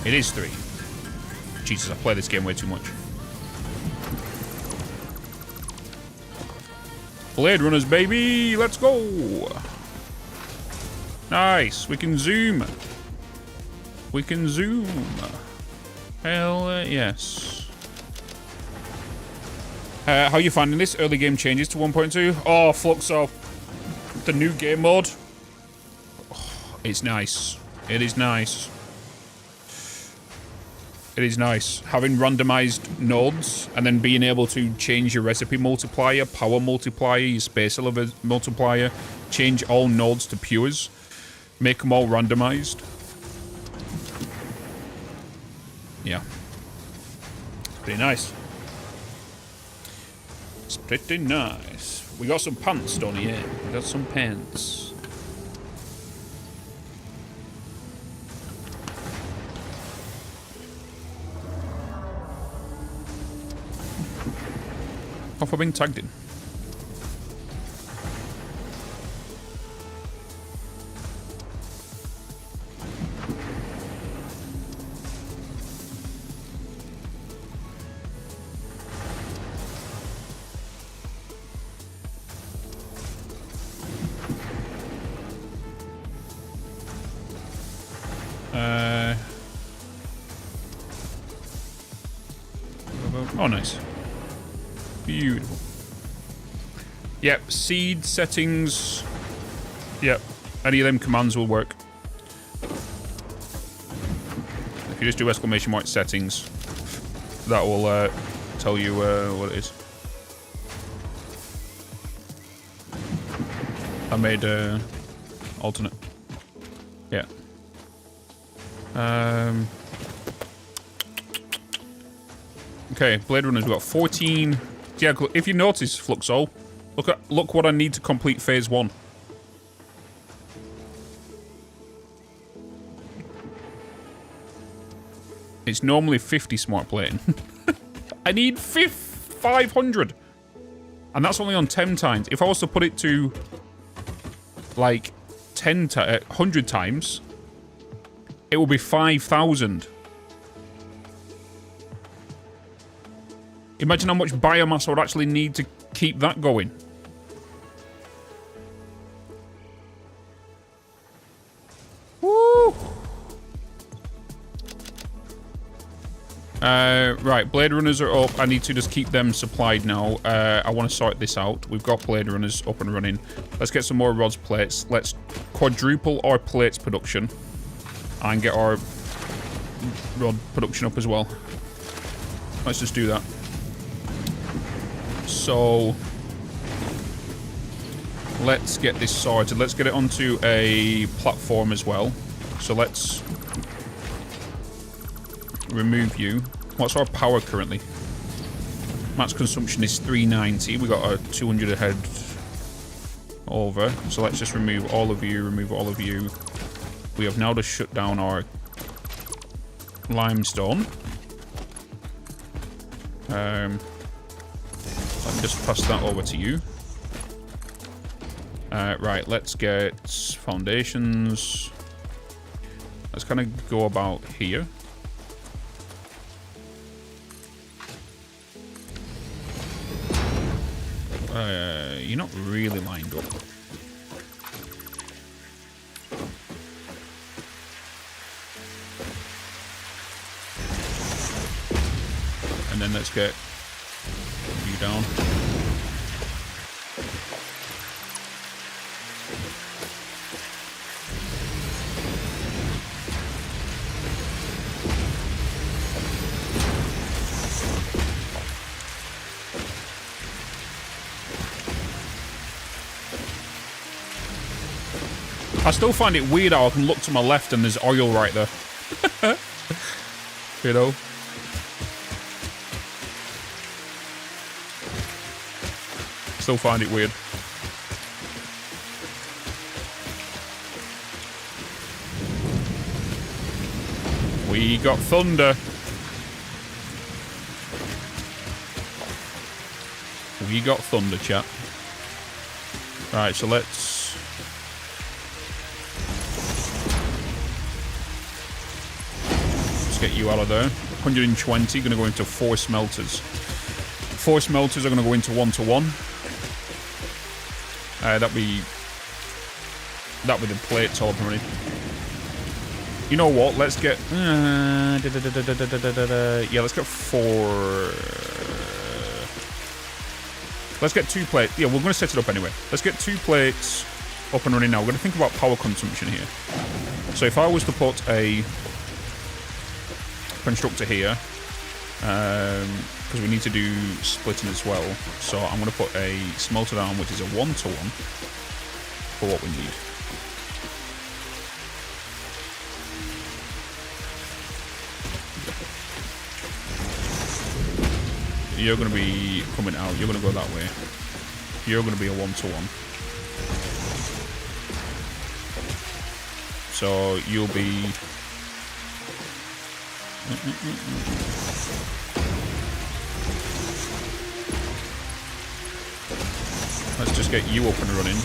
It is 3. Jesus, I play this game way too much. Blade runners, baby! Let's go! Nice! We can zoom! We can zoom! Hell yes. How are you finding this? Early game changes to 1.2? Oh, Fluxo. The new game mode. Oh, it's nice. It is nice. It is nice. Having randomized nodes and then being able to change your recipe multiplier, power multiplier, your space level multiplier, change all nodes to pures, make them all randomized. Yeah. It's pretty nice. It's pretty nice. We got some pants, don't we? Yeah, we got some pants. for being tagged in. Oh, nice. Beautiful. Yep, seed settings. Yep, any of them commands will work. If you just do exclamation mark settings, that will tell you what it is. I made alternate. Yeah. Okay, Blade Runners, we've got 14. Yeah, if you notice, Fluxo, look what I need to complete phase 1. It's normally 50 smart plating. I need 500. And that's only on 10 times. If I was to put it to like 100 times, it will be 5,000. Imagine how much biomass I would actually need to keep that going. Woo! Right, Blade Runners are up. I need to just keep them supplied now. I want to sort this out. We've got Blade Runners up and running. Let's get some more rods plates. Let's quadruple our plates production and get our rod production up as well. Let's just do that. So let's get this sorted. Let's get it onto a platform as well. So let's remove you. What's our power currently? Max consumption is 390. We got a 200 ahead over. So let's just remove all of you, remove all of you. We have now just shut down our limestone. Let me just pass that over to you. Right, let's get foundations. Let's kind of go about here. You're not really lined up. And then let's get you down. I still find it weird how I can look to my left and there's oil right there. You know? Still find it weird. We got thunder. We got thunder, chat. Right, so let's get you out of there. 120, gonna go into 4 smelters. 4 smelters are gonna go into 1-to-1. That'd be the plates all up and running. You know what? Let's get yeah, let's get 4. Let's get 2 plates. Yeah, we're gonna set it up anyway. Let's get 2 plates up and running now. We're gonna think about power consumption here. So if I was to put a constructor here, because we need to do splitting as well, so I'm going to put a smelter down, which is a 1-to-1 for what we need. You're going to be coming out, you're going to go that way. You're going to be a 1-to-1. So you'll be Let's just get you up and running.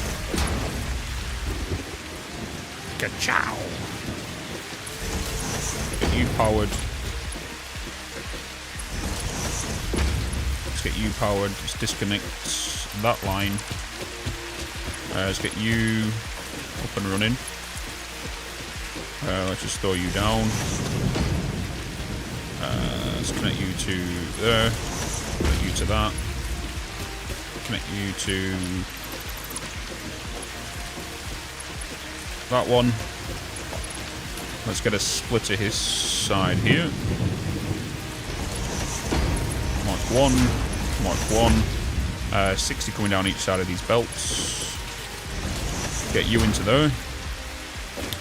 Ka-chow! Get you powered. Let's get you powered. Let's disconnect that line. Let's get you up and running. Let's just throw you down. Let's connect you to there. Connect you to that. Connect you to that one. Let's get a splitter his side here. Mark 1. Mark 1. 60 coming down each side of these belts. Get you into there.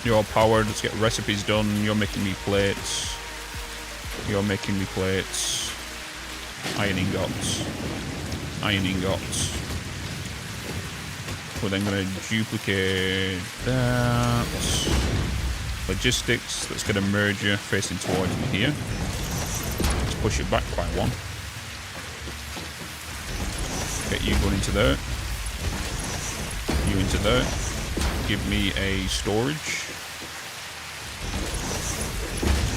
You're powered. Let's get recipes done. You're making me plates. You're making me plates. Iron ingots. Iron ingots. We're then going to duplicate that. Logistics. Let's get a merger facing towards me here. Let's push it back by 1. Get you going into there. You into there. Give me a storage.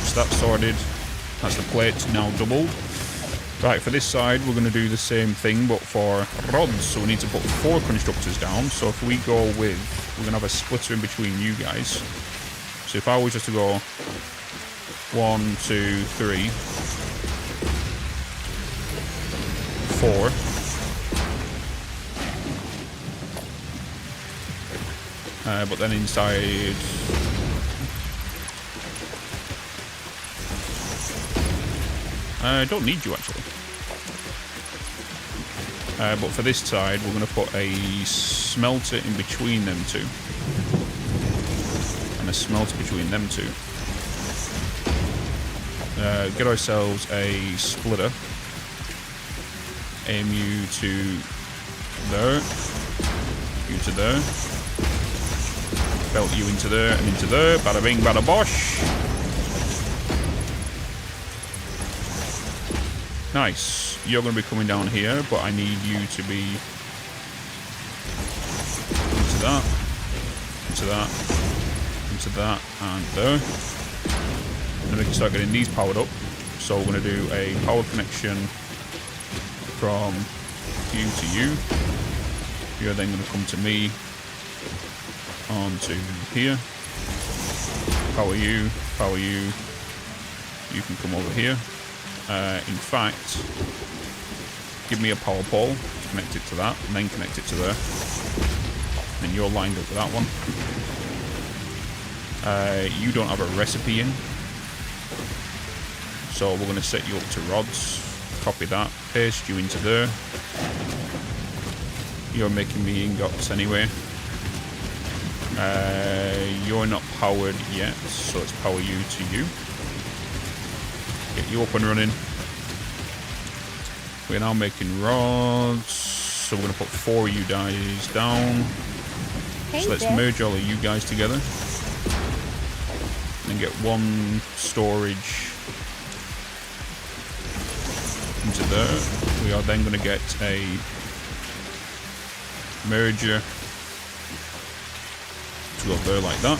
So that's sorted. That's the plate now doubled. Right, for this side, we're going to do the same thing, but for rods. So we need to put 4 constructors down. So if we go with, we're going to have a splitter in between you guys. So if I was just to go 1, 2, 3, 4. But then inside... I don't need you, actually. But for this side, we're going to put a smelter in between them two. And a smelter between them two. Get ourselves a splitter. Aim you to there. You to there. Belt you into there and into there. Bada bing, bada bosh. Nice. You're going to be coming down here, but I need you to be into that, into that, into that, and there. And then we can start getting these powered up. So we're going to do a power connection from you to you. You're then going to come to me onto here. Power you, power you. You can come over here. In fact, give me a power pole, connect it to that, and then connect it to there. And you're lined up with that one. You don't have a recipe in, so we're going to set you up to rods. Copy that, paste you into there. You're making me ingots anyway. You're not powered yet, so let's power you to you. Get you up and running. We're now making rods, so we're going to put 4 of you guys down. Hey, so let's merge all of you guys together and get 1 storage into there. We are then going to get a merger to go there like that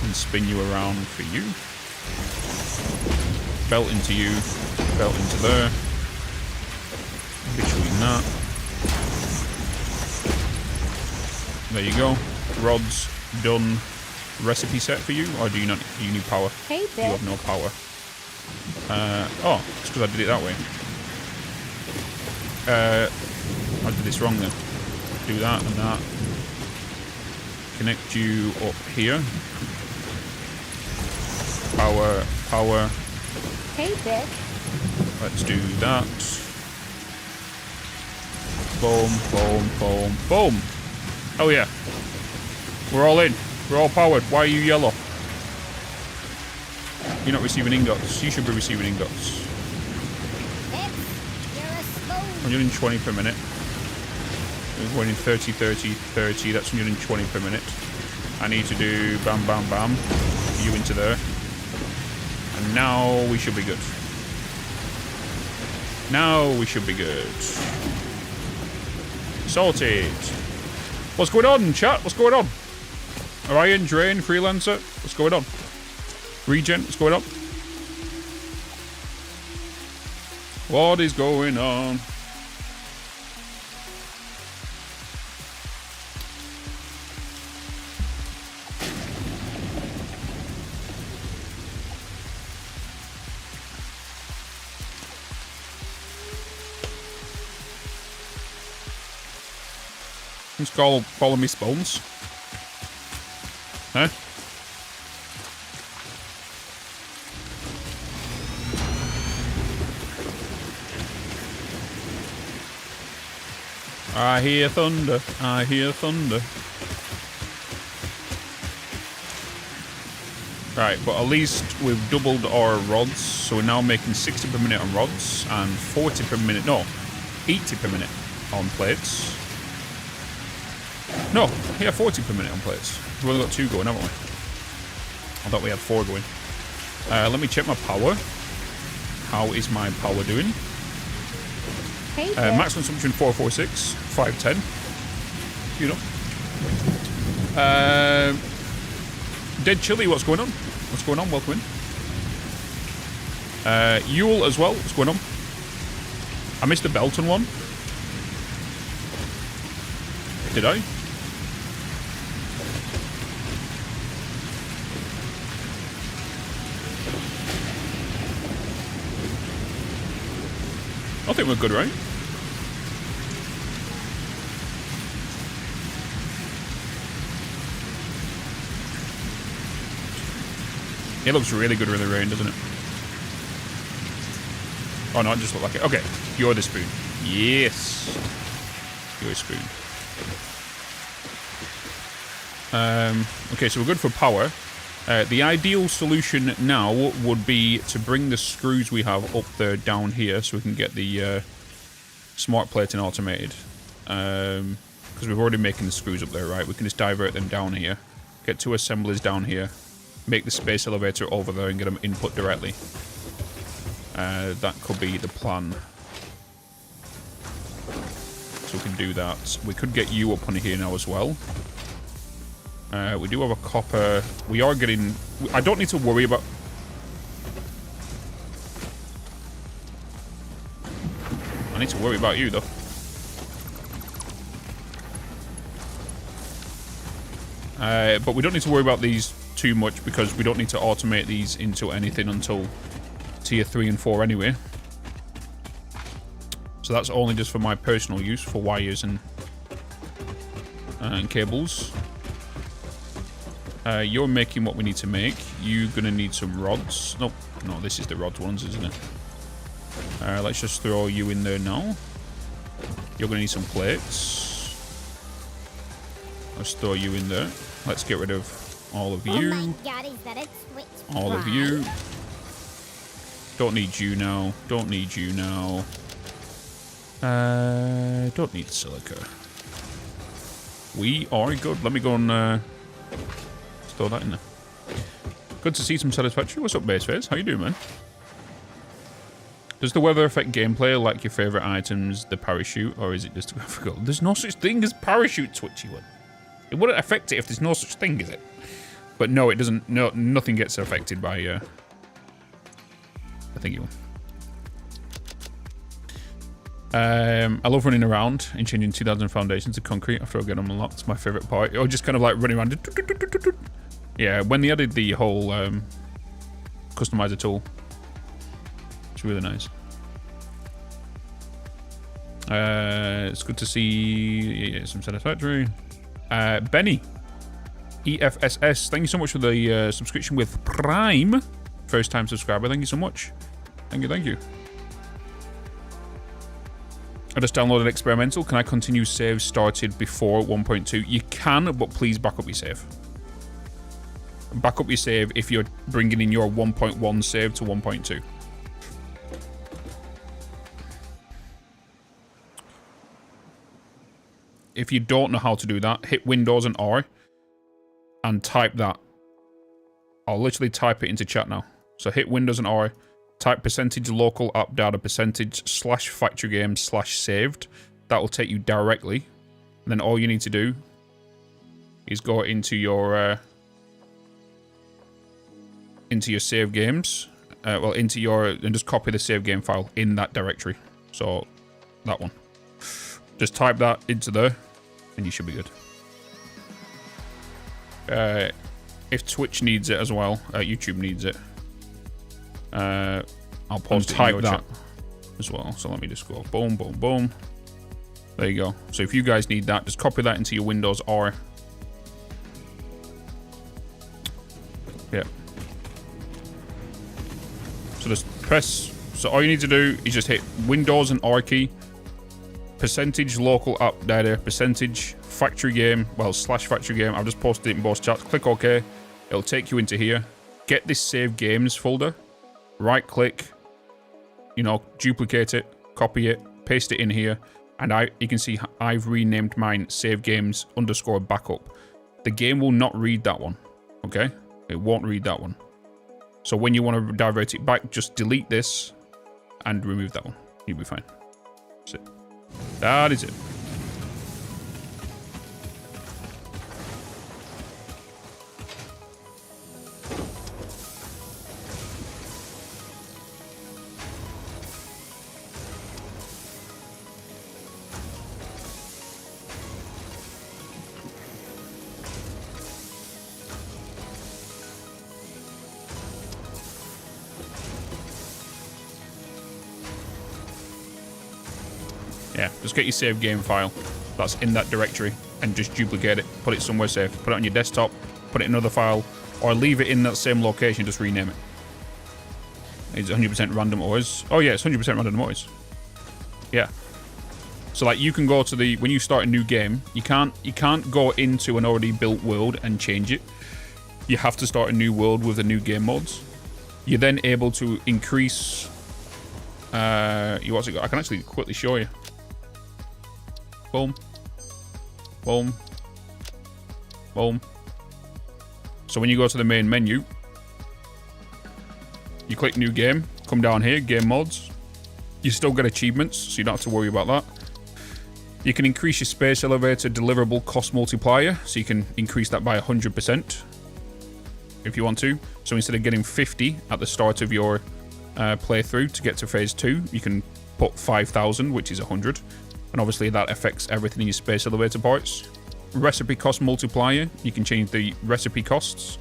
and spin you around for you. Belt into you, belt into there, between that. There you go. Rods done. Recipe set for you, or do you not? Do you need power? Hey, you have no power. Oh, it's because I did it that way. I did this wrong then. Do that and that. Connect you up here. Power, power. Hey, Bitz. Let's do that. Boom, boom, boom, boom. Oh yeah. We're all in. We're all powered. Why are you yellow? You're not receiving ingots. You should be receiving ingots. Bitz, you're a spoon. 120 per minute. We're running 30, 30, 30. That's 120 per minute. I need to do bam, bam, bam. You into there. And now we should be good. Now we should be good. Sorted. What's going on, chat? What's going on? Orion, Drain, Freelancer. What's going on? Regen, what's going on? What is going on? Just follow me spawns. Huh? I hear thunder. I hear thunder. Right, but at least we've doubled our rods, so we're now making 60 per minute on rods and 40 per minute, no, 80 per minute on plates. No, yeah, 40 per minute on plates. We've only got 2 going, haven't we? I thought we had 4 going. Let me check my power. How is my power doing? Hey, Max consumption 446, 510. You know. Dead Chili, what's going on? What's going on? Welcome in. Yule as well, what's going on? I missed the Belton one. Did I? I think we're good, right? It looks really good with the rain, doesn't it? Oh no, it just looked like it. Okay, you're the spoon. Yes. You're a spoon. Okay, so we're good for power. The ideal solution now would be to bring the screws we have up there down here so we can get the smart plating automated. Because we're already making the screws up there, right? We can just divert them down here. Get 2 assemblies down here. Make the space elevator over there and get them input directly. That could be the plan. So we can do that. We could get you up on here now as well. We do have a copper. We are getting... I don't need to worry about... I need to worry about you, though. But we don't need to worry about these too much because we don't need to automate these into anything until tier 3 and 4 anyway. So that's only just for my personal use, for wires and cables. You're making what we need to make. You're going to need some rods. Nope. No, this is the rods ones, isn't it? Let's just throw you in there now. You're going to need some plates. Let's throw you in there. Let's get rid of all of you. Oh my God, is that a switch? All of you. Don't need you now. Don't need you now. Don't need silica. We are good. Let me go and throw that in there. Good to see some Satisfactory. What's up, Base Face? How you doing, man? Does the weather affect gameplay like your favourite items, the parachute, or is it just graphical? There's no such thing as parachute, Twitchy one. It wouldn't affect it if there's no such thing, is it? But no, it doesn't. No, nothing gets affected by I think you. I love running around and changing 2,000 foundations to concrete after I get them unlocked. It's my favourite part. Or just kind of like running around. Yeah, when they added the whole customizer tool, it's really nice. It's good to see some Satisfactory. Benny, EFSS, thank you so much for the subscription with Prime. First time subscriber, thank you so much. Thank you, thank you. I just downloaded Experimental. Can I continue saves started before 1.2? You can, but please back up your save. Back up your save if you're bringing in your 1.1 save to 1.2. If you don't know how to do that, hit Windows and R and type that. I'll literally type it into chat now. So hit Windows and R, type percentage local app data percentage /factory game /saved. That will take you directly And then all you need to do is go into your save games. Well, and just copy the save game file in that directory. So that one. Just type that into there, and you should be good. If Twitch needs it as well, YouTube needs it. I'll post it in your chat as well. So let me just go boom, boom, boom. There you go. So if you guys need that, just copy that into your Windows or... Yeah. So just press... So all you need to do is just hit Windows and R key. Percentage local app data. Percentage factory game. Well, slash factory game. I've just posted it in both chats. Click OK. It'll take you into here. Get this save games folder. Right click. You know, duplicate it. Copy it. Paste it in here. And you can see I've renamed mine save games _ backup. The game will not read that one. Okay? It won't read that one. So when you want to divert it back, just delete this and remove that one. You'll be fine. That's it. That is it. Yeah, just get your save game file that's in that directory and just duplicate it, put it somewhere safe, put it on your desktop, put it in another file, or leave it in that same location, just rename it. It's 100% random always. Oh yeah, it's 100% random always. Yeah. So like you can go to the, when you start a new game, you can't go into an already built world and change it. You have to start a new world with the new game modes. You're then able to increase, I can actually quickly show you. Boom. Boom. Boom. So when you go to the main menu, you click new game, come down here, game modes. You still get achievements, so you don't have to worry about that. You can increase your space elevator deliverable cost multiplier, so you can increase that by 100% if you want to. So instead of getting 50 at the start of your playthrough to get to phase 2, you can put 5,000, which is 100. And obviously that affects everything in your space elevator parts. Recipe cost multiplier, you can change the recipe costs.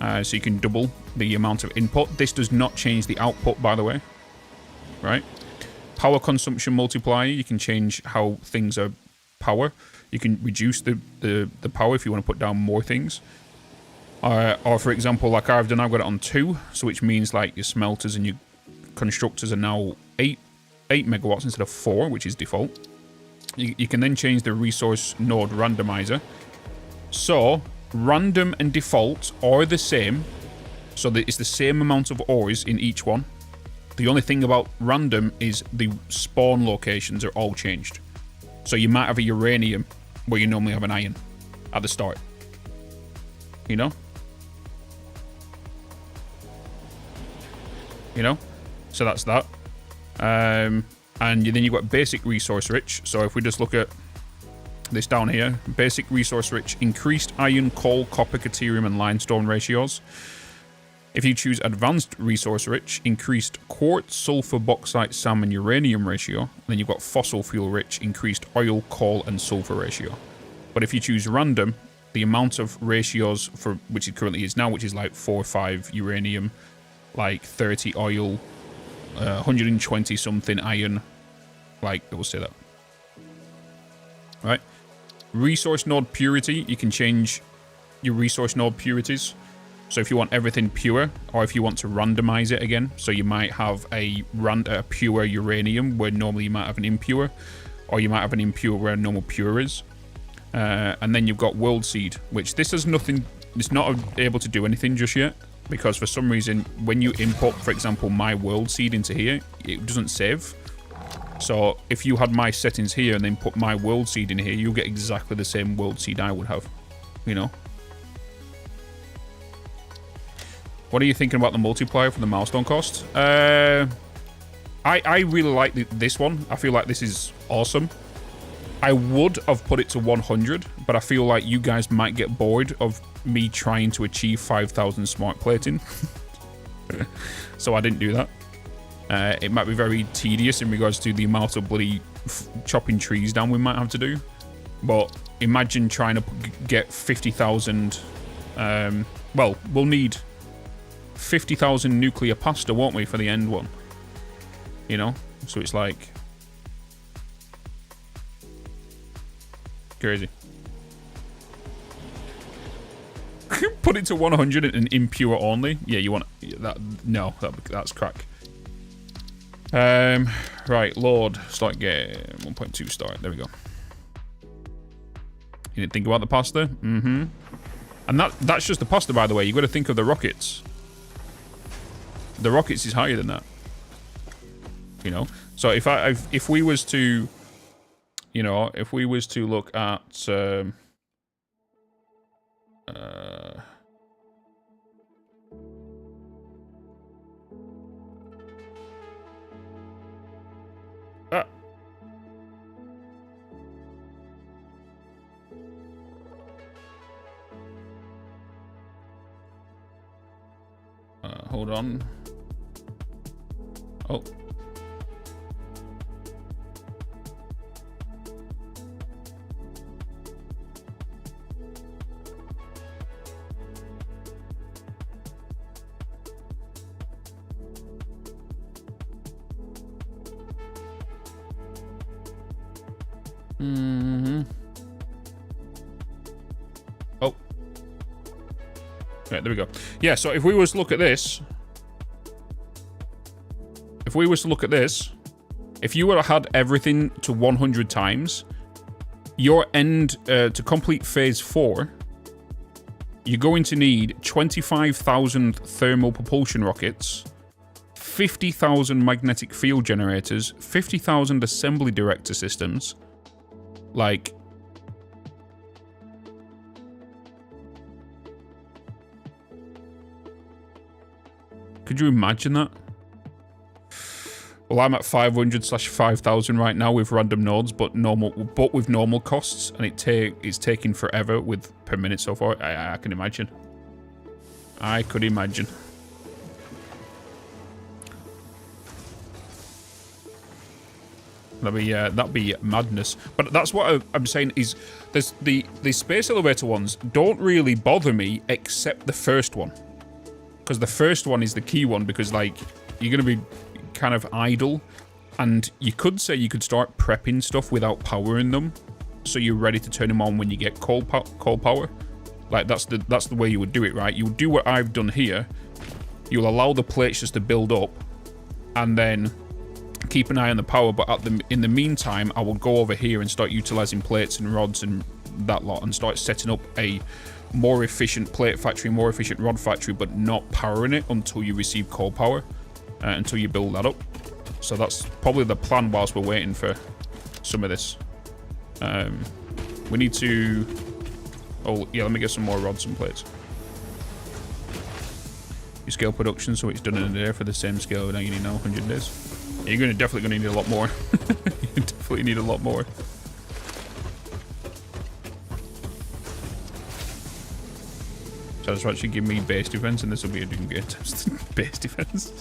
So you can double the amount of input. This does not change the output, by the way. Right? Power consumption multiplier, you can change how things are power. You can reduce the power if you want to put down more things. Or for example, like I've done, I've got it on 2, so which means like your smelters and your constructors are now 8 megawatts instead of 4, which is default. You can then change the resource node randomizer. So random and default are the same, so that it's the same amount of ores in each one. The only thing about random is the spawn locations are all changed. So you might have a uranium where you normally have an iron at the start. You know? You know? So that's that. And then you've got basic resource rich. So if we just look at this down here, basic resource rich, increased iron, coal, copper, caterium, and limestone ratios. If you choose advanced resource rich, increased quartz, sulfur, bauxite, salmon, uranium ratio. Then you've got fossil fuel rich, increased oil, coal, and sulfur ratio. But if you choose random, the amount of ratios for which it currently is now, which is like 4 or 5 uranium, like 30 oil, 120 something iron, like we'll say that. Right? Resource node purity, you can change your resource node purities. So if you want everything pure, or if you want to randomize it again, so you might have a pure uranium where normally you might have an impure, or you might have an impure where a normal pure is. And then you've got world seed, which this has nothing, it's not able to do anything just yet, because for some reason when you input, for example, my world seed into here, it doesn't save. So if you had my settings here and then put my world seed in here, you'll get exactly the same world seed I would have, you know. What are you thinking about the multiplier for the milestone cost? I really like this one. I feel like this is awesome. I would have put it to 100, but I feel like you guys might get bored of me trying to achieve 5,000 smart plating. So I didn't do that. It might be very tedious in regards to the amount of bloody chopping trees down we might have to do. But imagine trying to get 50,000... well, we'll need 50,000 nuclear pasta, won't we, for the end one? You know? So it's like... crazy. Put it to 100 and impure only. Yeah, you want that? No, that's crack. Right, load. Start game. 1.2 start. There we go. You didn't think about the pasta? Mm-hmm. And that's just the pasta, by the way. You got to think of the rockets. The rockets is higher than that. You know. So if we was to, you know, if we was to look at hold on. Oh. Mm-hmm. Oh. Right, there we go. Yeah, so if we was to look at this... if we was to look at this... if you would have had everything to 100 times... your end... to complete phase 4... you're going to need 25,000 thermal propulsion rockets... 50,000 magnetic field generators... 50,000 assembly director systems... like... could you imagine that? Well, I'm at 500/5,000 right now with random nodes, but with normal costs, and it's taking forever with per minute so far. I can imagine. I could imagine. That'd be madness. But that's what I'm saying is, there's the space elevator ones don't really bother me except the first one, because the first one is the key one, because like you're gonna be kind of idle, and you could say you could start prepping stuff without powering them, so you're ready to turn them on when you get cold power. Like that's the way you would do it, right? You would do what I've done here. You'll allow the plates just to build up, and then keep an eye on the power, but in the meantime, I will go over here and start utilizing plates and rods and that lot, and start setting up a more efficient plate factory, more efficient rod factory, but not powering it until you receive cold power, until you build that up. So that's probably the plan whilst we're waiting for some of this. We need to... oh, yeah, let me get some more rods and plates. You scale production, so it's done in a day for the same scale. Now you need 100 days. You're definitely going to need a lot more. You definitely need a lot more. So this will actually give me base defense, and this will be a doom gate base defense.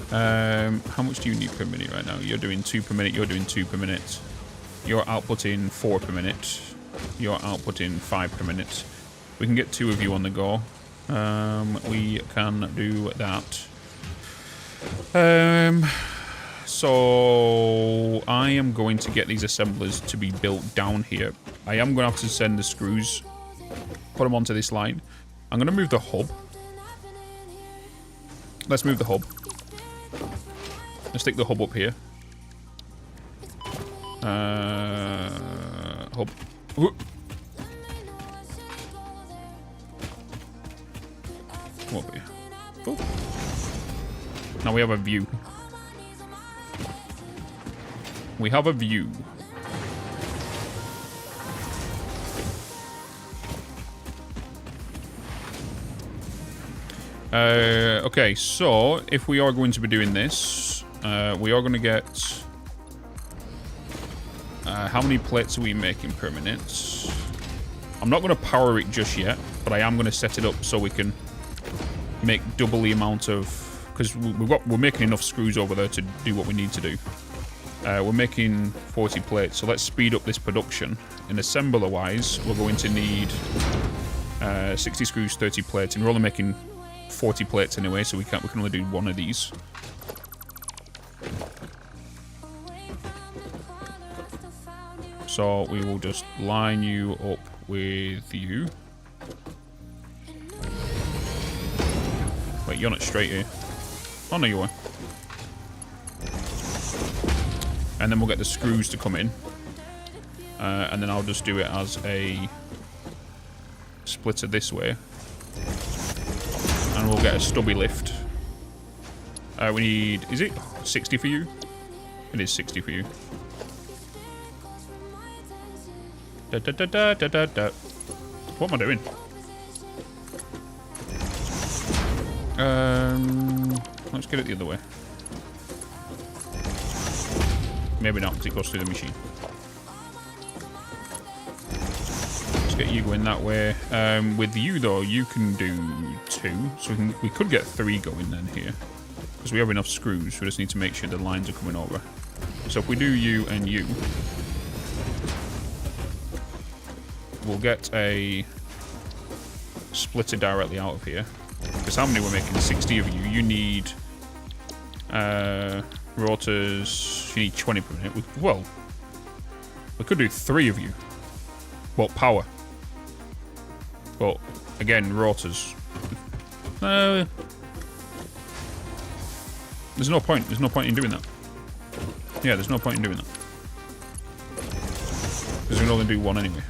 How much do you need per minute right now? You're doing 2 per minute. You're doing 2 per minute. You're outputting 4 per minute. You're outputting 5 per minute. We can get 2 of you on the go. We can do that. So I am going to get these assemblers to be built down here. I am going to have to send the screws, put them onto this line. I'm going to move the hub. Let's move the hub. Let's stick the hub up here. Hub. Come over here. Oh. Now we have a view. We have a view. Okay, so if we are going to be doing this, we are going to get... how many plates are we making per minute? I'm not going to power it just yet, but I am going to set it up so we can make double the amount of... Because we're making enough screws over there to do what we need to do. We're making 40 plates, so let's speed up this production. And assembler-wise, we're going to need 60 screws, 30 plates, and we're only making 40 plates anyway, so we can only do one of these. So we will just line you up with you. Wait, you're not straight here. Oh no, you are. And then we'll get the screws to come in. And then I'll just do it as a splitter this way. And we'll get a stubby lift. We need... Is it 60 for you? It is 60 for you. Da, da, da, da, da, da, da. What am I doing? Let's get it the other way. Maybe not, because it goes through the machine. Let's get you going that way. With you, though, you can do 2. So we could get 3 going then here. Because we have enough screws. We just need to make sure the lines are coming over. So if we do you and you, we'll get a splitter directly out of here. Because how many we're making? 60 of you. You need rotors. You need 20 per minute. Well, we could do 3 of you. Well, power. But again, rotors. There's no point. There's no point in doing that. Yeah, there's no point in doing that. Because we can only do 1 anyway.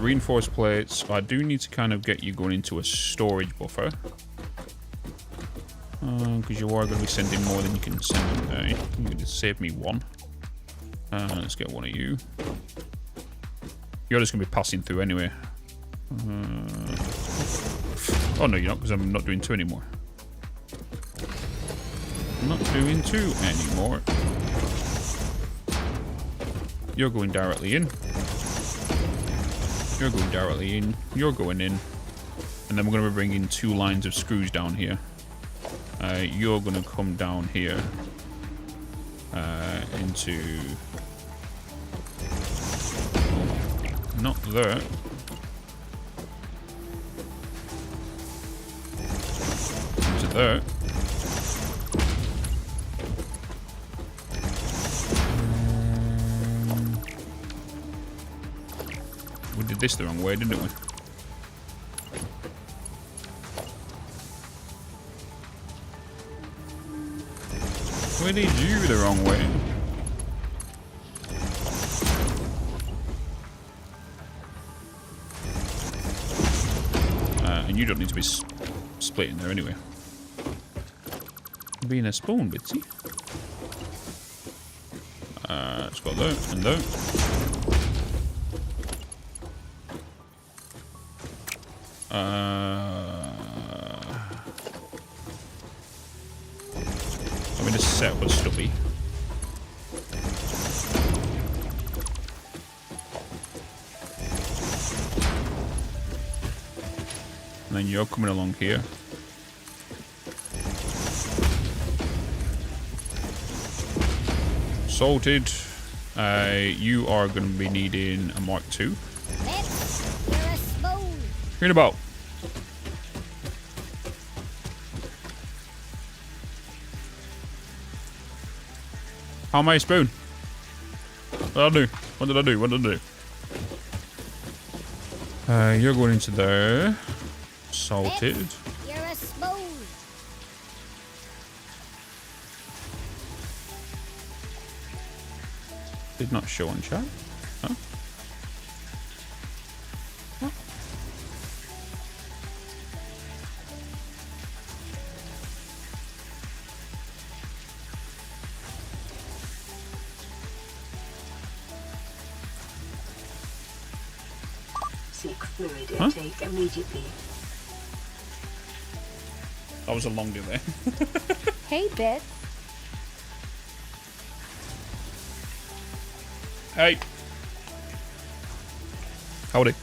Reinforced plates. I do need to kind of get you going into a storage buffer. Because you are going to be sending more than you can send today. You're going to save me 1. Let's get 1 of you. You're just going to be passing through anyway. Oh no, you're not, because I'm not doing 2 anymore. I'm not doing 2 anymore. You're going directly in. You're going directly in. You're going in. And then we're going to be bringing 2 lines of screws down here. You're going to come down here. Into... Not there. Into there. We did this the wrong way, didn't we? We did you the wrong way. And you don't need to be splitting there anyway. Being a spoon, Bitzy. Let's go there and there. Let me just set up a stubby. And then you're coming along here. Salted. You are going to be needing a Mark II. Bitz, you're a spoon. Here in about. How am I a spoon? What did I do? What did I do? What did I do? You're going into there. Salted. Bitz, you're a spoon. Did not show on chat. Huh? Seek fluid intake immediately. That was a long delay. Hey, Bitz. Hey. Howdy.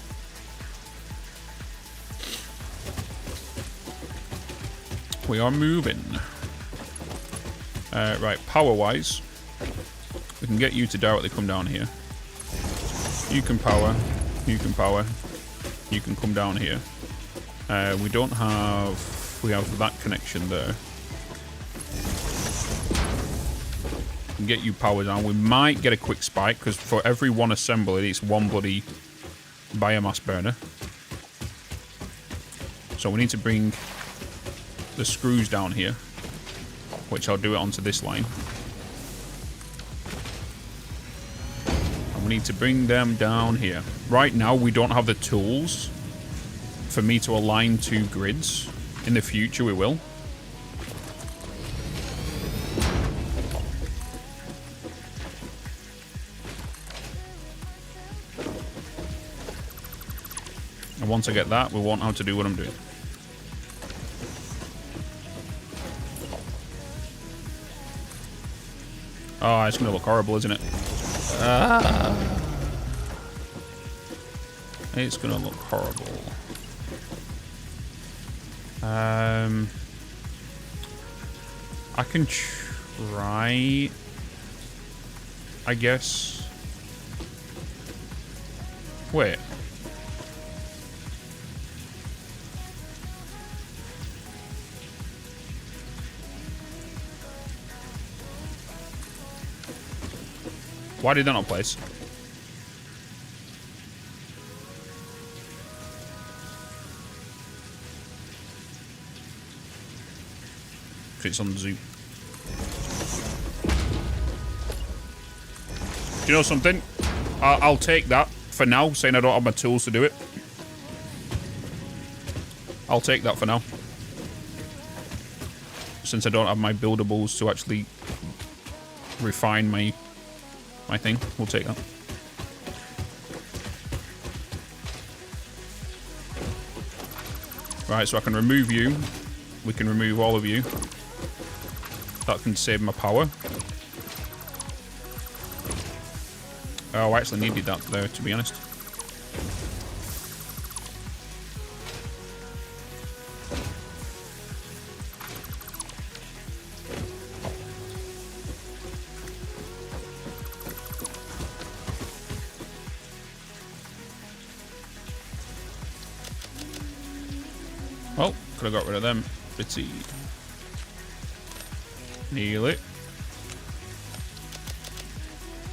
We are moving. Right, power-wise, we can get you to directly come down here. You can power. You can power. You can come down here. We don't have... We have that connection there. Get you power down. We might get a quick spike because for every one assembly, it's one bloody biomass burner. So we need to bring the screws down here, which I'll do it onto this line. And we need to bring them down here. Right now, we don't have the tools for me to align two grids. In the future, we will. And once I get that, we won't have to do what I'm doing. Oh, it's going to look horrible, isn't it? It's going to look horrible. I can try, I guess. Wait. Why did that not place? It's on Zoom. Do you know something? I'll take that for now, saying I don't have my tools to do it. I'll take that for now. Since I don't have my buildables to actually refine my thing, we'll take that. Right, so I can remove you. We can remove all of you. That can save my power. Oh, I actually needed that there, to be honest. Well, could have got rid of them. Bitzy. Nearly.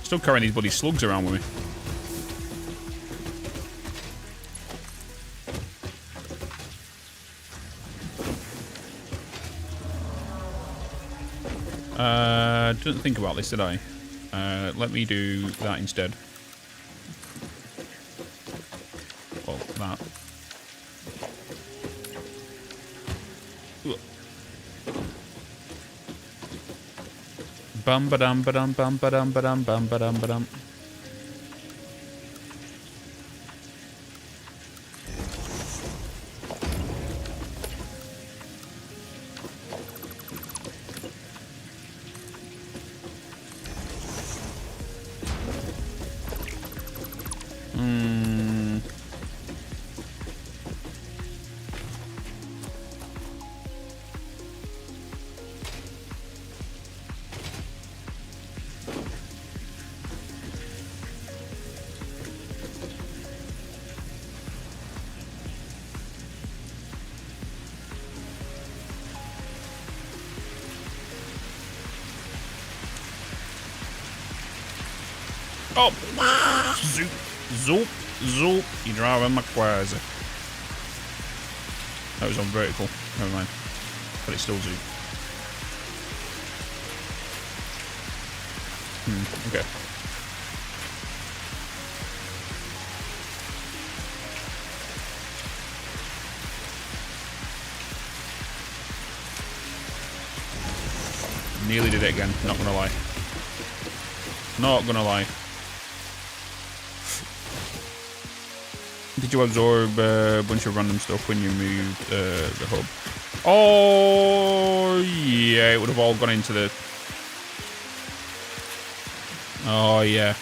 Still carrying these bloody slugs around with me. Didn't think about this, did I? Let me do that instead. Well, that. Bum ba dum ba dum bum ba dum ba dum bum ba dum ba dum. Oh! Zoop, zoop, zoop. You're driving my quasi. That was on vertical. Never mind. But it's still zoop. Okay. Nearly did it again, not gonna lie. Not gonna lie. Did you absorb a bunch of random stuff when you moved the hub? Oh, yeah, it would have all gone into the... Oh, yeah.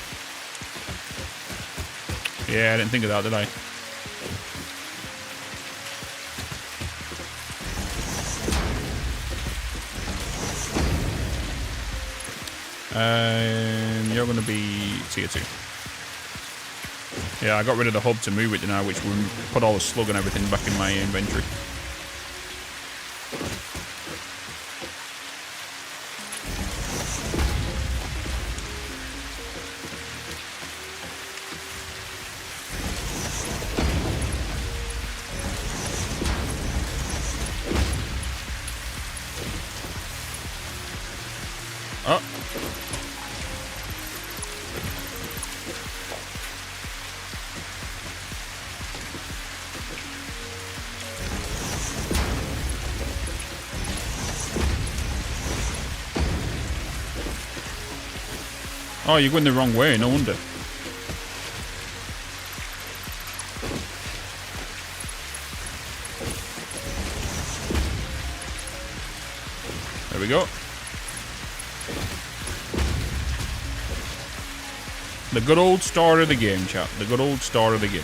Yeah, I didn't think of that, did I? You're going to be tier 2. Yeah, I got rid of the hub to move it now, which would put all the slug and everything back in my inventory. Oh. Oh, you're going the wrong way, no wonder. There we go. The good old start of the game, chat. The good old start of the game.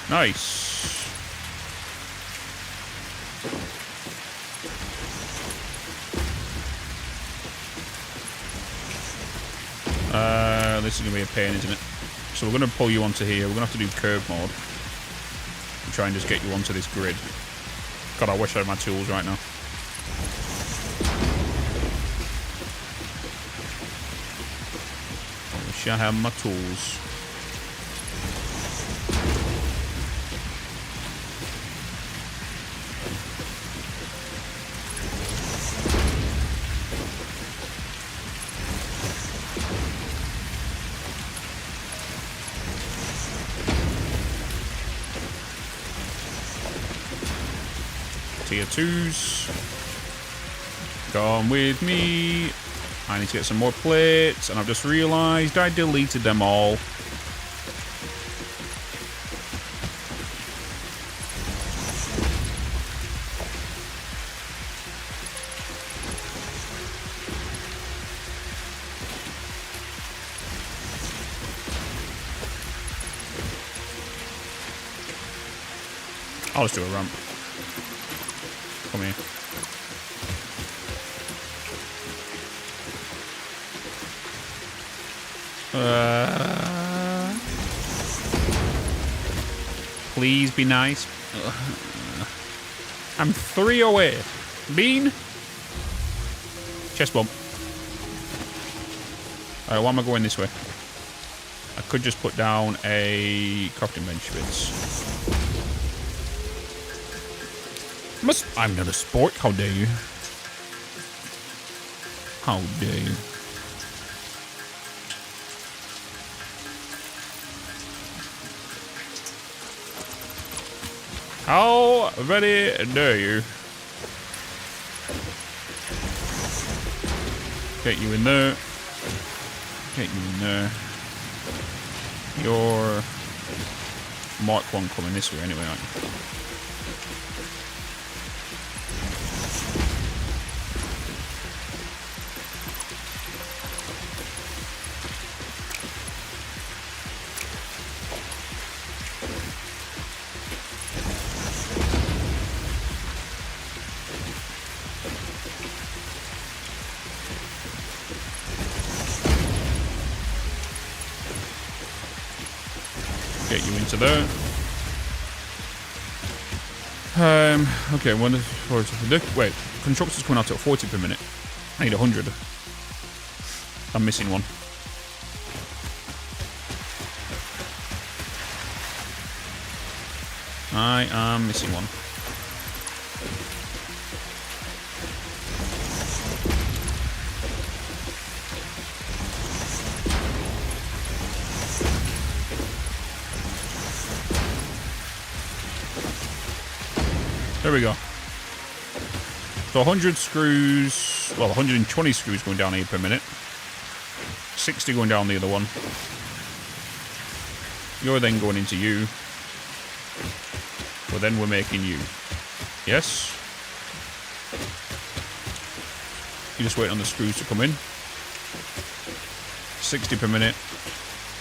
Nice. This is going to be a pain, isn't it? So we're going to pull you onto here. We're going to have to do curve mode. And try and just get you onto this grid. God, I wish I had my tools right now. I wish I had my tools. Tier 2s. Come with me. I need to get some more plates, and I've just realised I deleted them all. I'll just do a ramp. Come here. Please be nice. I'm 3 away. Bean. Chest bump. Alright, why am I going this way? I could just put down a crafting bench, Bitz. I'm not a sport. How dare you? How dare you? How very dare you? Get you in there. Get you in there. You're Mark 1 coming this way anyway, aren't you? Get you into there. Okay, wait, constructor's coming out at 40 per minute. I need 100. I'm missing one. I am missing one. There we go. So 100 screws, well, 120 screws going down here per minute. 60 going down the other one. You're then going into you. Well, then we're making you. Yes? You just wait on the screws to come in. 60 per minute.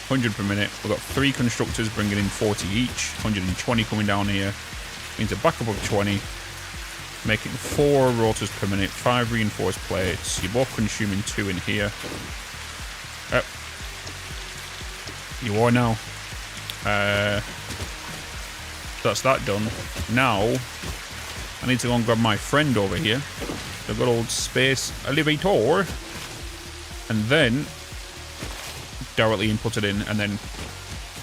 100 per minute. We've got 3 constructors bringing in 40 each. 120 coming down here. Means a backup of 20. Making 4 rotors per minute. 5 reinforced plates. You're both consuming 2 in here. You are now. That's that done. Now, I need to go and grab my friend over here. The good old space elevator. And then directly input it in. And then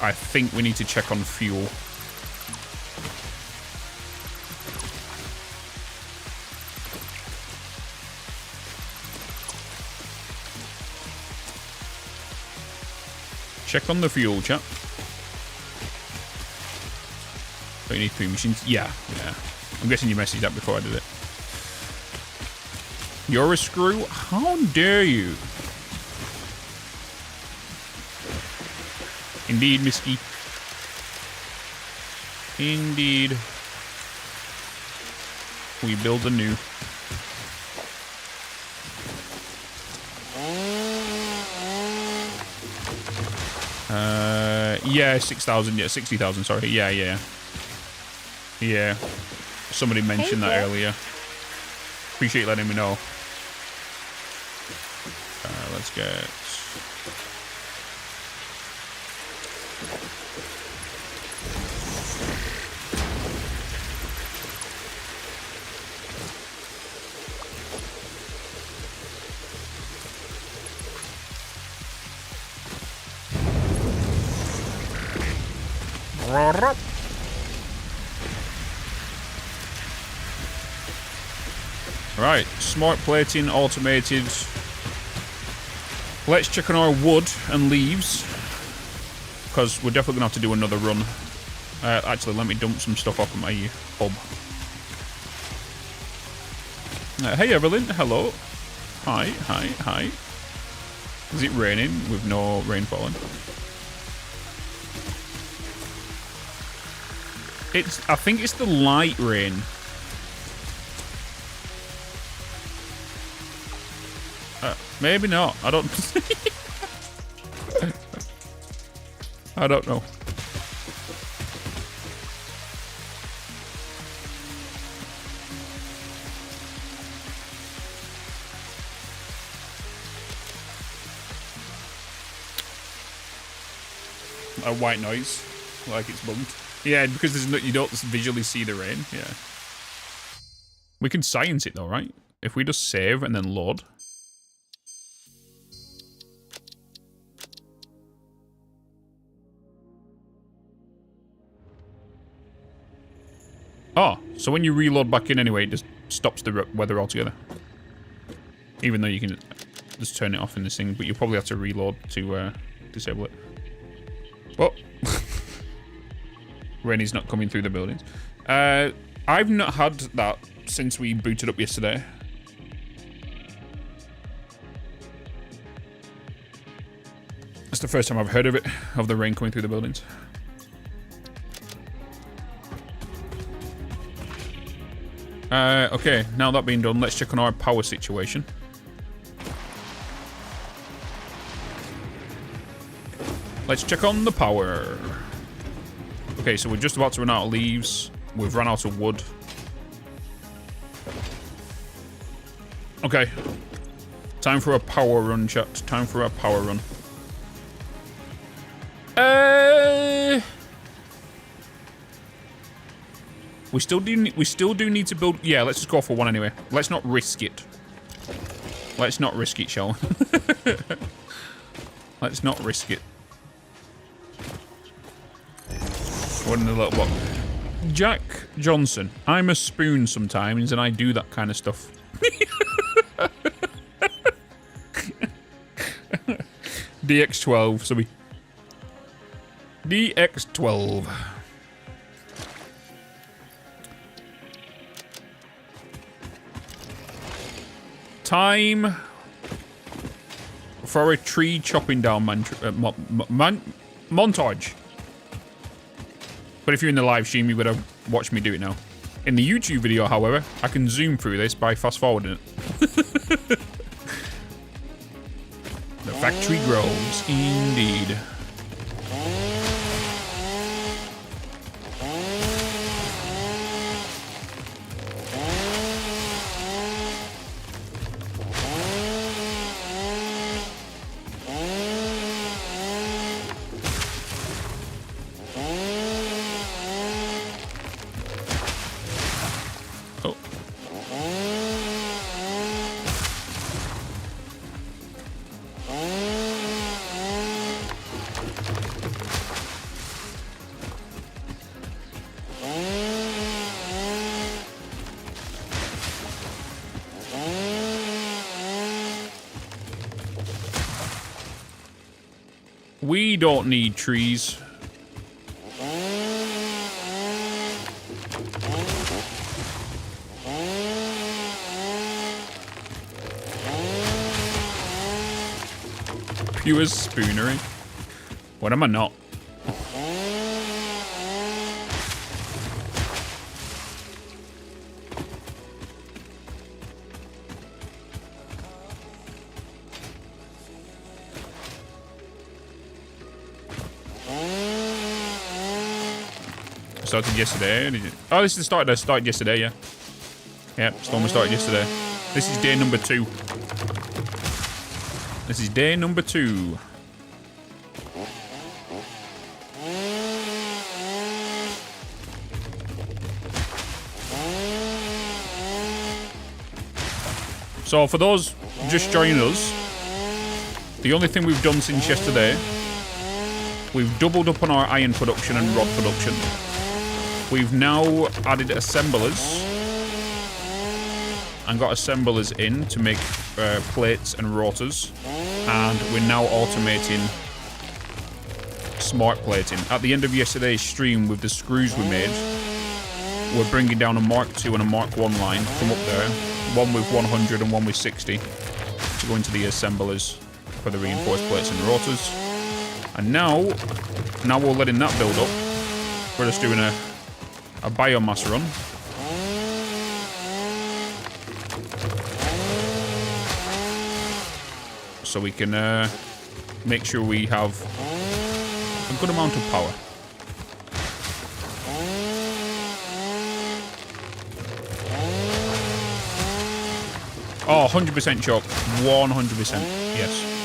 I think we need to check on fuel. Check on the fuel, chap. So you need 3 machines? Yeah. I'm guessing you messaged that before I did it. You're a screw? How dare you? Indeed, Misky. Indeed. We build anew. Yeah, 6,000. Yeah, 60,000. Sorry. Yeah. Somebody mentioned that earlier. Appreciate letting me know. Let's get. Right, smart plating, automated. Let's check on our wood and leaves, because we're definitely going to have to do another run. Actually, let me dump some stuff off at my hub. Hey Evelyn, hello. Hi. Is it raining with no rain falling? I think it's the light rain. Maybe not. I don't. I don't know. A white noise, like it's bugged. Yeah, because there's no, you don't visually see the rain. Yeah. We can science it though, right? If we just save and then load. Oh, so when you reload back in anyway, it just stops the weather altogether. Even though you can just turn it off in this thing, but you probably have to reload to disable it. Oh. Rain is not coming through the buildings. I've not had that since we booted up yesterday. That's the first time I've heard of it, of the rain coming through the buildings. Okay, now that being done, let's check on our power situation. Let's check on the power. Okay, so we're just about to run out of leaves. We've run out of wood. Okay. Time for a power run, chat. Time for a power run. We still do need to build. Yeah, let's just go for one anyway. Let's not risk it. Let's not risk it, shall we? Let's not risk it. One in the little box. Jack Johnson. I'm a spoon sometimes, and I do that kind of stuff. DX12. So we. DX12. Time for a tree chopping down montage. But if you're in the live stream, you would have watched me do it now. In the YouTube video, however, I can zoom through this by fast forwarding it. The factory grows, indeed. Oh. We don't need trees. Pure spoonery. What am I not? Started yesterday. Oh, this is the start. I started yesterday, yeah. Yeah, Storm started yesterday. This is day number 2. This is day number 2. So for those just joining us, the only thing we've done since yesterday, we've doubled up on our iron production and rod production. We've now added assemblers and got assemblers in to make plates and rotors, and we're now automating smart plating. At the end of yesterday's stream with the screws we made, we're bringing down a Mark II and a Mark I line from up there, one with 100 and one with 60, to go into the assemblers for the reinforced plates and rotors. And now we're letting that build up. We're just doing a biomass run. So we can make sure we have a good amount of power. Oh, 100% choke. 100%. Yes.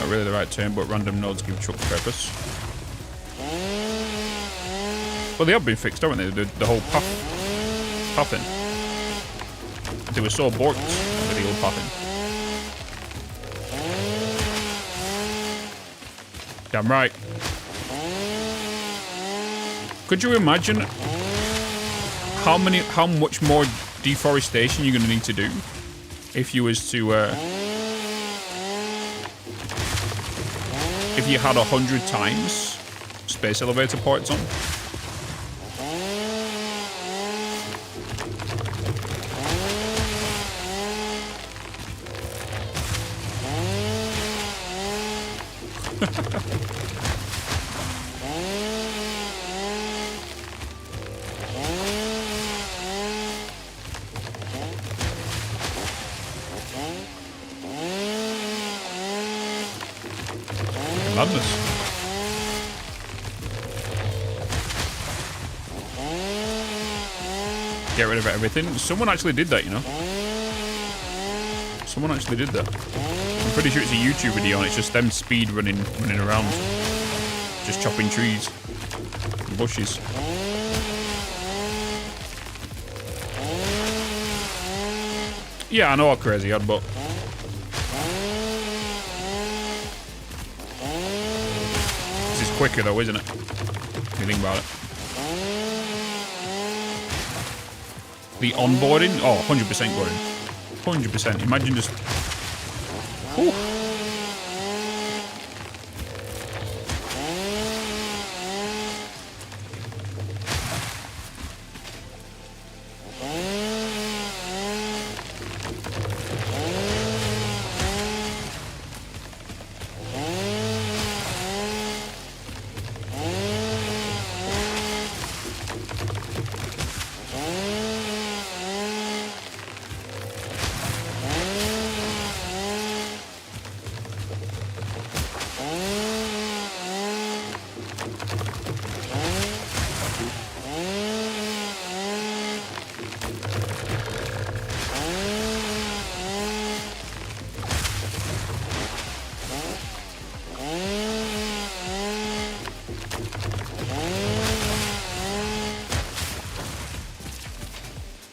Really the right term, but random nodes give truck purpose. Well, they have been fixed, haven't they? The whole pathing. They were so borked with the old pathing. Damn right. Could you imagine how much more deforestation you're going to need to do if you was to if you had 100 times space elevator ports on? Madness. Get rid of everything. Someone actually did that, you know. Someone actually did that. I'm pretty sure it's a YouTube video and it's just them speed running around. Just chopping trees. And bushes. Yeah, I know how crazy I had, but... This is quicker though, isn't it? If you think about it. The onboarding? Oh, 100% going. 100%. Imagine just... Whew.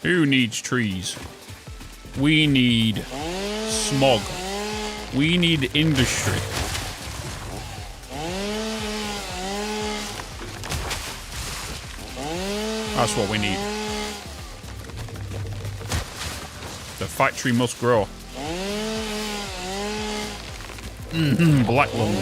Who needs trees? We need smog. We need industry. That's what we need. The factory must grow. Black lung.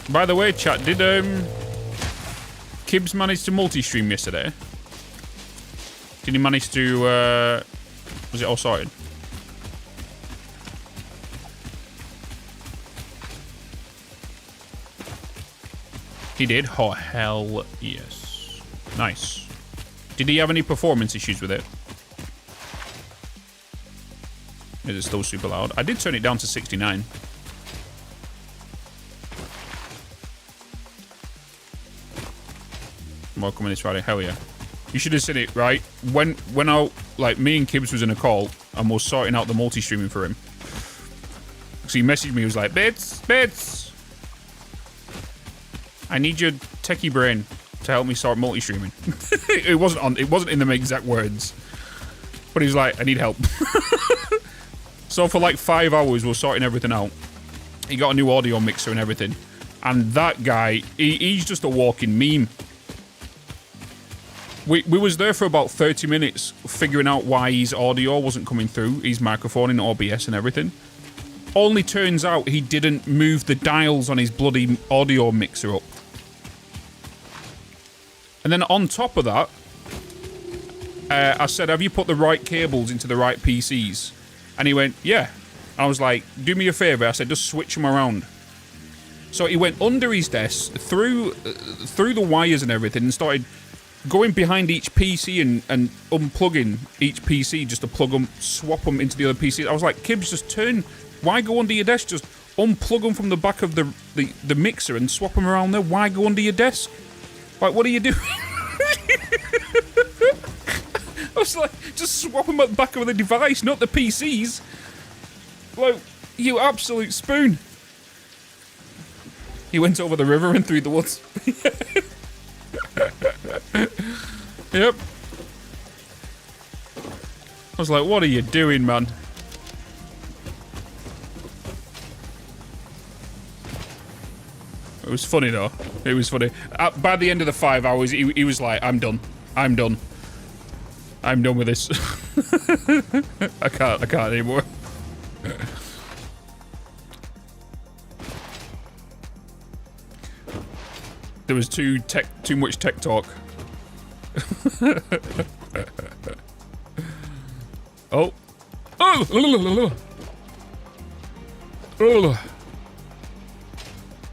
By the way, chat, did Kibbs manage to multi-stream yesterday? Did he manage to, was it all sorted? He did? Oh, hell yes. Nice. Did he have any performance issues with it? Is it still super loud? I did turn it down to 69. More coming this Friday. Hell yeah. You should have seen it, right? When I, like, me and Kibbs was in a call and was sorting out the multi-streaming for him. So he messaged me, he was like, Bitz, I need your techie brain to help me sort multi-streaming. it wasn't in the exact words. But he was like, I need help. So for like 5 hours, we were sorting everything out. He got a new audio mixer and everything. And that guy, he's just a walking meme. We was there for about 30 minutes figuring out why his audio wasn't coming through, his microphone in OBS and everything. Only turns out he didn't move the dials on his bloody audio mixer up. And then on top of that, I said, have you put the right cables into the right PCs? And he went, yeah. I was like, do me a favor. I said, just switch them around. So he went under his desk, through the wires and everything, and started going behind each PC and unplugging each PC just to plug them, swap them into the other PC. I was like, Kibbs, just turn. Why go under your desk? Just unplug them from the back of the mixer and swap them around there. Why go under your desk? Like, what are you doing? I was like, just swap them at the back of the device, not the PCs. Like, you absolute spoon. He went over the river and through the woods. Yep. I was like, what are you doing, man? It was funny, though. It was funny. By the end of the 5 hours, he was like, I'm done. I'm done. I'm done with this. I can't anymore. There was too much tech talk. Oh. Oh.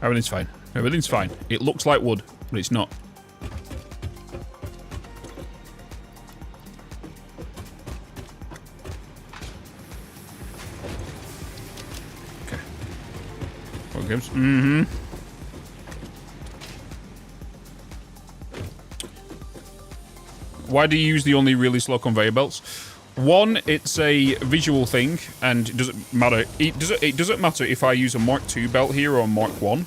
Everything's fine. Everything's fine. It looks like wood, but it's not. Okay. What gives? Mm-hmm. Why do you use the only really slow conveyor belts? One, it's a visual thing, and it doesn't matter. It doesn't matter if I use a Mark II belt here or a Mark 1.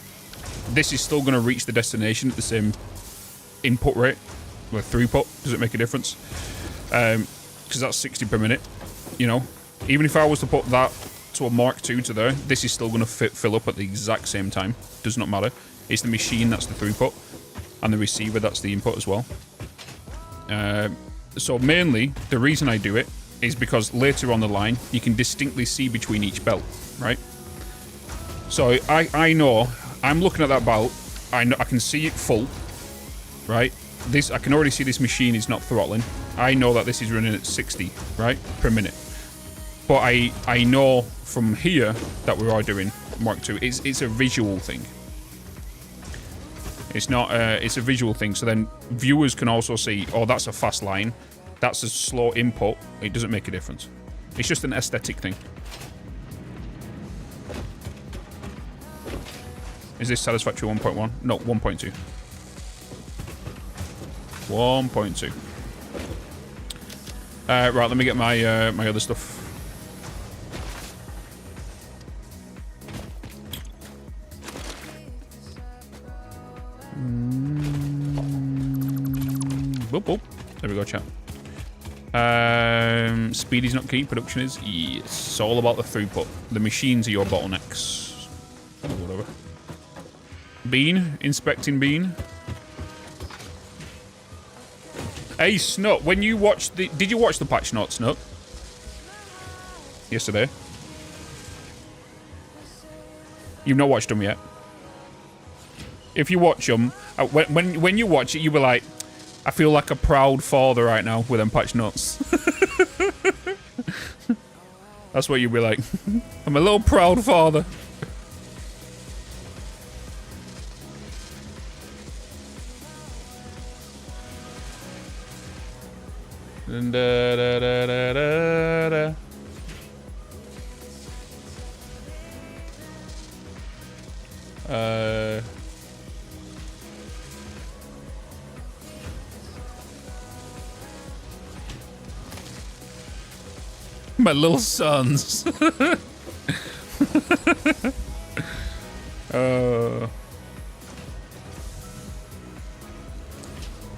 This is still going to reach the destination at the same input rate, with throughput. Does it make a difference? Because that's 60 per minute, you know. Even if I was to put that to a Mark II to there, this is still going to fill up at the exact same time. Does not matter. It's the machine that's the throughput, and the receiver that's the input as well. So mainly, the reason I do it is because later on the line, you can distinctly see between each belt, right? So I know, I'm looking at that belt, I know I can see it full, right? I can already see this machine is not throttling. I know that this is running at 60, right, per minute. But I know from here that we are doing Mark II. It's a visual thing. It's not. It's a visual thing. So then viewers can also see, oh, that's a fast line. That's a slow input. It doesn't make a difference. It's just an aesthetic thing. Is this Satisfactory 1.1? No, 1.2. 1.2. Right, let me get my my other stuff. Boop, boop. There we go, chat. Speed is not key, production is. Yes, it's all about the throughput. The machines are your bottlenecks. Whatever. Bean, inspecting Bean. Hey, Snut, when you watched the... Did you watch the patch notes, Snut? Yesterday? You've not watched them yet? If you watch them, when you watch it, you were like, I feel like a proud father right now with them patch notes. That's what you'd be like. I'm a little proud father. And da, da, da, da, da, da. My little sons.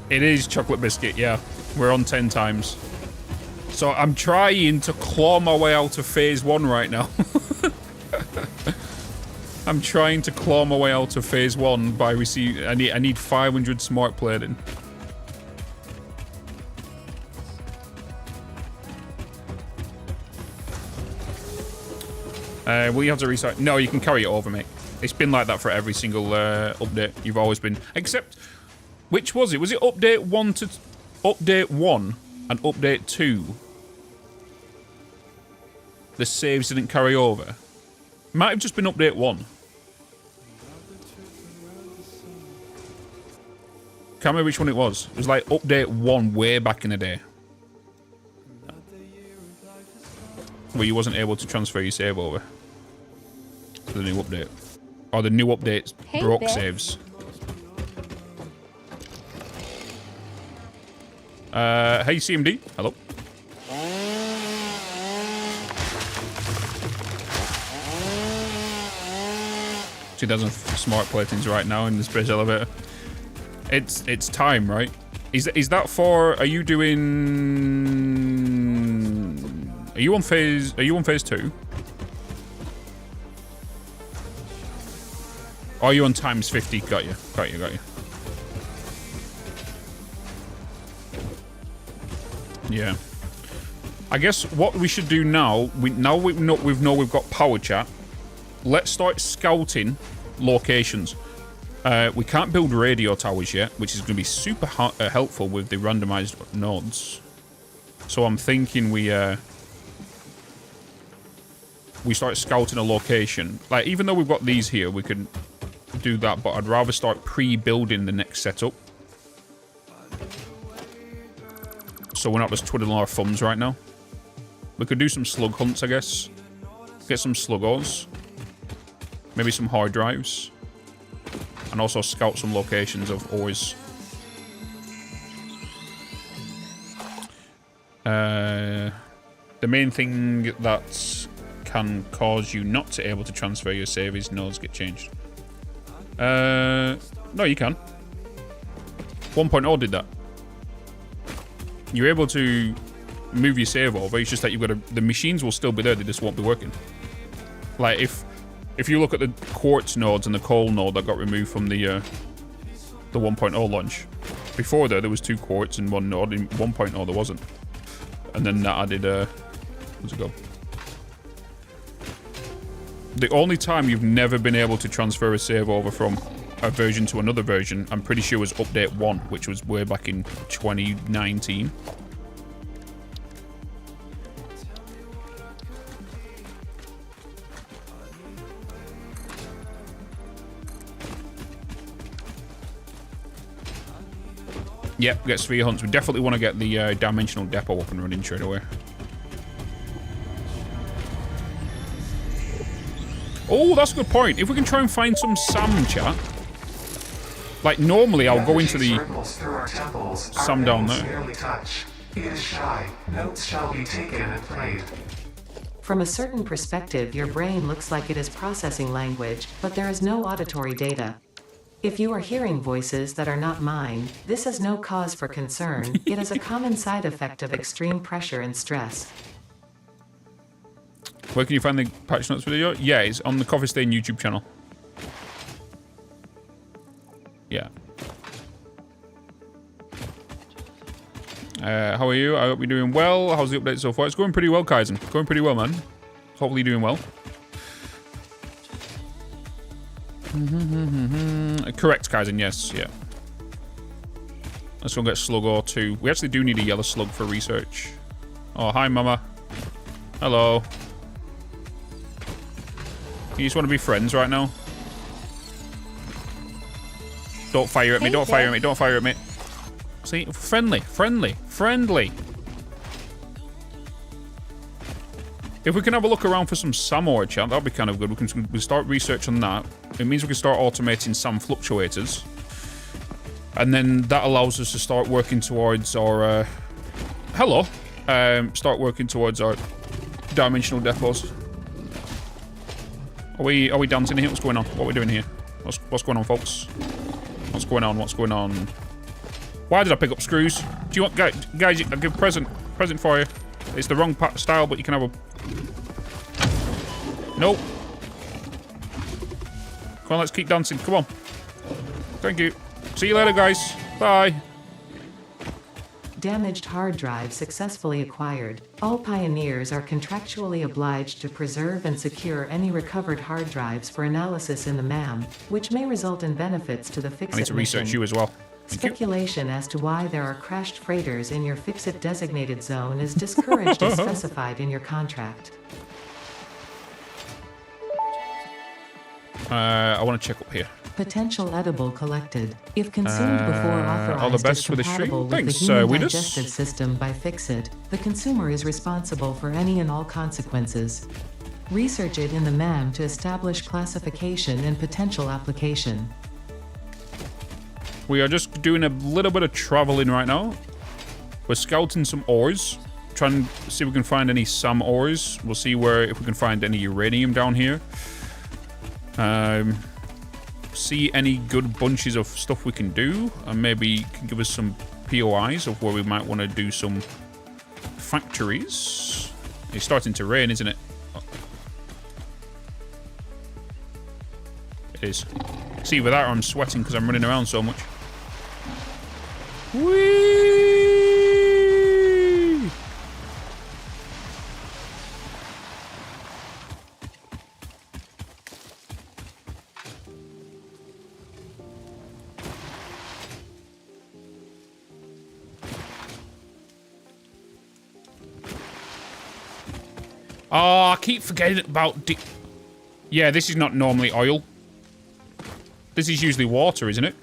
It is chocolate biscuit, yeah. We're on 10 times. So I'm trying to claw my way out of phase 1 right now. I'm trying to claw my way out of phase 1 by receiving... I need 500 smart plating. Will you have to restart? No, you can carry it over, mate. It's been like that for every single update. You've always been... Except... Which was it? Was it update 1 to... Update 1 and update 2? The saves didn't carry over. Might have just been update 1. Can't remember which one it was. It was like update 1 way back in the day. Where you wasn't able to transfer your save over to the new update. Or the new updates broke Bitz. saves. Hey CMD, hello. $2,000 smart platings right now in the space elevator. It's time, right? Is that for? Are you doing? Are you on phase 2? Or are you on times 50? Got you. Yeah. I guess what we should do now, we know we've got power chat. Let's start scouting locations. We can't build radio towers yet, which is going to be super helpful with the randomized nodes. So I'm thinking we start scouting a location. Like, even though we've got these here, we could do that, but I'd rather start pre-building the next setup. So we're not just twiddling our thumbs right now. We could do some slug hunts, I guess. Get some slug ores. Maybe some hard drives. And also scout some locations of ores. The main thing that can cause you not to able to transfer your save is nodes get changed. No, you can. 1.0 did that. You're able to move your save over. It's just that you've got to... The machines will still be there. They just won't be working. Like, if you look at the quartz nodes and the coal node that got removed from the 1.0 launch. Before there was 2 quartz in one node. In 1.0 there wasn't. And then that added... where's it go? The only time you've never been able to transfer a save over from a version to another version, I'm pretty sure was update 1, which was way back in 2019. Yep, get sphere hunts. We definitely want to get the dimensional depot up and running straight away. Oh, that's a good point. If we can try and find some SAM, chat. Like, normally I'll go into the SAM down there. It is shy. Notes shall be taken and played. From a certain perspective, your brain looks like it is processing language, but there is no auditory data. If you are hearing voices that are not mine, this is no cause for concern. It is a common side effect of extreme pressure and stress. Where can you find the patch notes video? Yeah, it's on the Coffee Stain YouTube channel. Yeah. How are you? I hope you're doing well. How's the update so far? It's going pretty well, Kaizen. Going pretty well, man. Hopefully you're doing well. Correct, Kaizen, yes, yeah. Let's go get slug ore 2. We actually do need a yellow slug for research. Oh, hi, mama. Hello. You just want to be friends right now? Don't fire at me, don't fire at me, don't fire at me. See? Friendly, friendly, friendly. If we can have a look around for some SAM ore, chat, that'd be kind of good. We start research on that. It means we can start automating SAM fluctuators. And then that allows us to start working towards our... hello. Start working towards our dimensional depots. Are we dancing here? What's going on? What are we doing here? What's going on, folks? What's going on? What's going on? Why did I pick up screws? Do you want... Guys, I'll give a present for you. It's the wrong style, but you can have a... Nope. Come on, let's keep dancing. Come on. Thank you. See you later, guys. Bye. Damaged hard drive successfully acquired. All pioneers are contractually obliged to preserve and secure any recovered hard drives for analysis in the MAM, which may result in benefits to the Fix-It I need to research mission. you as well. Thank Speculation as to why there are crashed freighters in your Fix-It designated zone is discouraged as specified in your contract. I want to check up here. Potential edible collected. If consumed before authorized all the best is for the stream. compatible with Thanks, the human Wheatus. digestive system by Fix-It, the consumer is responsible for any and all consequences. Research it in the MAM to establish classification and potential application. We are just doing a little bit of traveling right now. We're scouting some ores. Trying to see if we can find any SAM ores. We'll see if we can find any uranium down here. See any good bunches of stuff we can do. And maybe can give us some POIs of where we might want to do some factories. It's starting to rain, isn't it? It is. See, with that I'm sweating because I'm running around so much. Whee! Oh, I keep forgetting about... Yeah, this is not normally oil. This is usually water, isn't it?